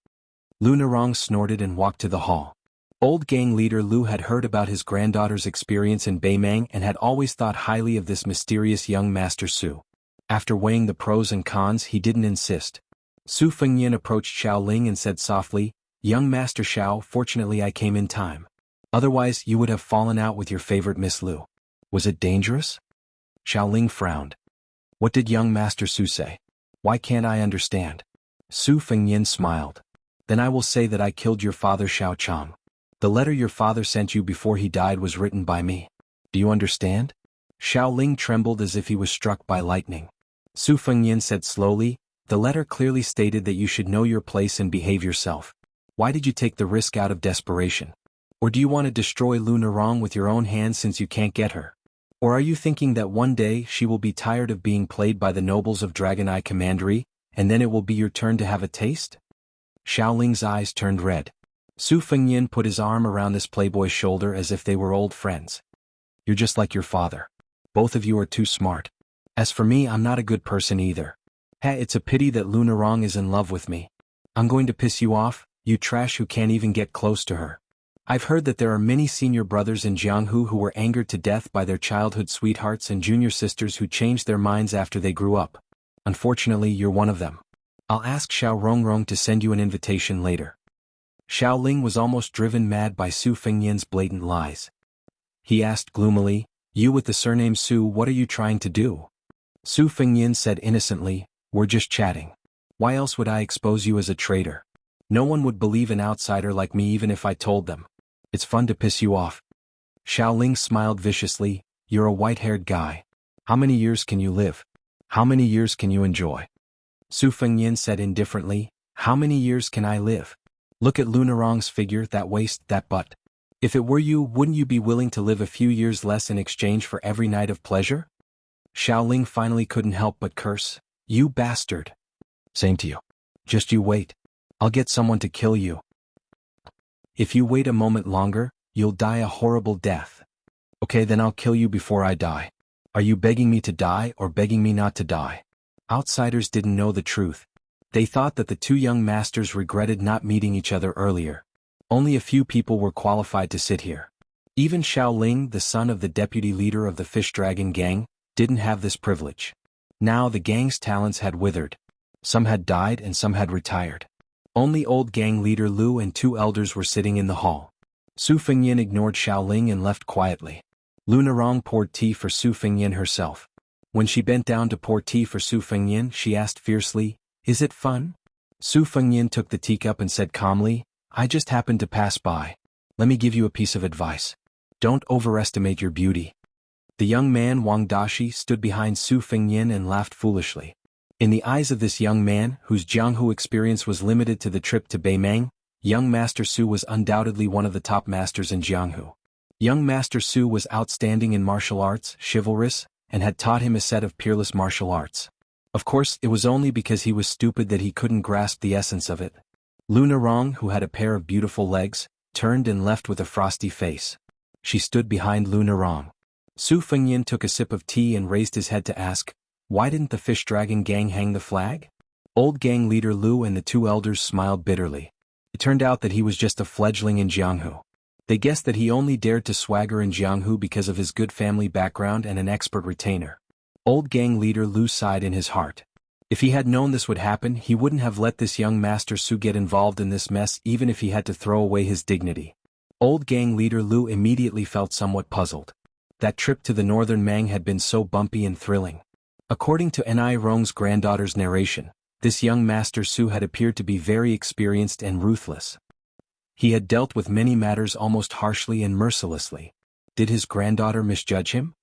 Speaker 1: Lu Narong snorted and walked to the hall. Old gang leader Lu had heard about his granddaughter's experience in Beimang and had always thought highly of this mysterious young Master Su. After weighing the pros and cons, he didn't insist. Su Fengyan approached Xiao Ling and said softly, Young Master Xiao, fortunately I came in time. Otherwise you would have fallen out with your favorite Miss Lu. Was it dangerous? Xiao Ling frowned. What did young Master Su say? Why can't I understand? Su Fengyan smiled. Then I will say that I killed your father Xiao Chang. The letter your father sent you before he died was written by me. Do you understand? Xiao Ling trembled as if he was struck by lightning. Su Fengyan said slowly, The letter clearly stated that you should know your place and behave yourself. Why did you take the risk out of desperation? Or do you want to destroy Lu Narong with your own hands since you can't get her? Or are you thinking that one day she will be tired of being played by the nobles of Dragon Eye Commandery, and then it will be your turn to have a taste? Xiao Ling's eyes turned red. Su Fengyan put his arm around this playboy's shoulder as if they were old friends. You're just like your father. Both of you are too smart. As for me, I'm not a good person either. Hey, it's a pity that Lunarong is in love with me. I'm going to piss you off, you trash who can't even get close to her. I've heard that there are many senior brothers in Jianghu who were angered to death by their childhood sweethearts and junior sisters who changed their minds after they grew up. Unfortunately, you're one of them. I'll ask Xiao Rongrong to send you an invitation later. Xiao Ling was almost driven mad by Su Fengyan's blatant lies. He asked gloomily, "You with the surname Su, what are you trying to do?" Su Fengyan said innocently, "We're just chatting. Why else would I expose you as a traitor? No one would believe an outsider like me even if I told them. It's fun to piss you off." Xiao Ling smiled viciously, "You're a white-haired guy. How many years can you live? How many years can you enjoy?" Su Fengyan said indifferently, "How many years can I live? Look at Lunarong's figure, that waist, that butt. If it were you, wouldn't you be willing to live a few years less in exchange for every night of pleasure?" Xiao Ling finally couldn't help but curse, "You bastard." "Same to you. Just you wait. I'll get someone to kill you. If you wait a moment longer, you'll die a horrible death." "Okay, then I'll kill you before I die. Are you begging me to die or begging me not to die?" Outsiders didn't know the truth. They thought that the two young masters regretted not meeting each other earlier. Only a few people were qualified to sit here. Even Xiao Ling, the son of the deputy leader of the Fish Dragon gang, didn't have this privilege. Now the gang's talents had withered. Some had died and some had retired. Only old gang leader Lu and two elders were sitting in the hall. Su Fengyan ignored Xiao Ling and left quietly. Lunarong poured tea for Su Fengyan herself. When she bent down to pour tea for Su Fengyan, she asked fiercely, "Is it fun?" Su Fengyan took the teacup and said calmly, "I just happened to pass by. Let me give you a piece of advice. Don't overestimate your beauty." The young man Wang Dashi stood behind Su Fengyan and laughed foolishly. In the eyes of this young man, whose Jianghu experience was limited to the trip to Beimeng, young Master Su was undoubtedly one of the top masters in Jianghu. Young Master Su was outstanding in martial arts, chivalrous, and had taught him a set of peerless martial arts. Of course, it was only because he was stupid that he couldn't grasp the essence of it. Lunarong, who had a pair of beautiful legs, turned and left with a frosty face. She stood behind Lunarong. Su Fengyan took a sip of tea and raised his head to ask, "Why didn't the Fish Dragon gang hang the flag?" Old gang leader Lu and the two elders smiled bitterly. It turned out that he was just a fledgling in Jianghu. They guessed that he only dared to swagger in Jianghu because of his good family background and an expert retainer. Old gang leader Lu sighed in his heart. If he had known this would happen, he wouldn't have let this young Master Su get involved in this mess even if he had to throw away his dignity. Old gang leader Lu immediately felt somewhat puzzled. That trip to the northern Mang had been so bumpy and thrilling. According to Ni Rong's granddaughter's narration, this young Master Su had appeared to be very experienced and ruthless. He had dealt with many matters almost harshly and mercilessly. Did his granddaughter misjudge him?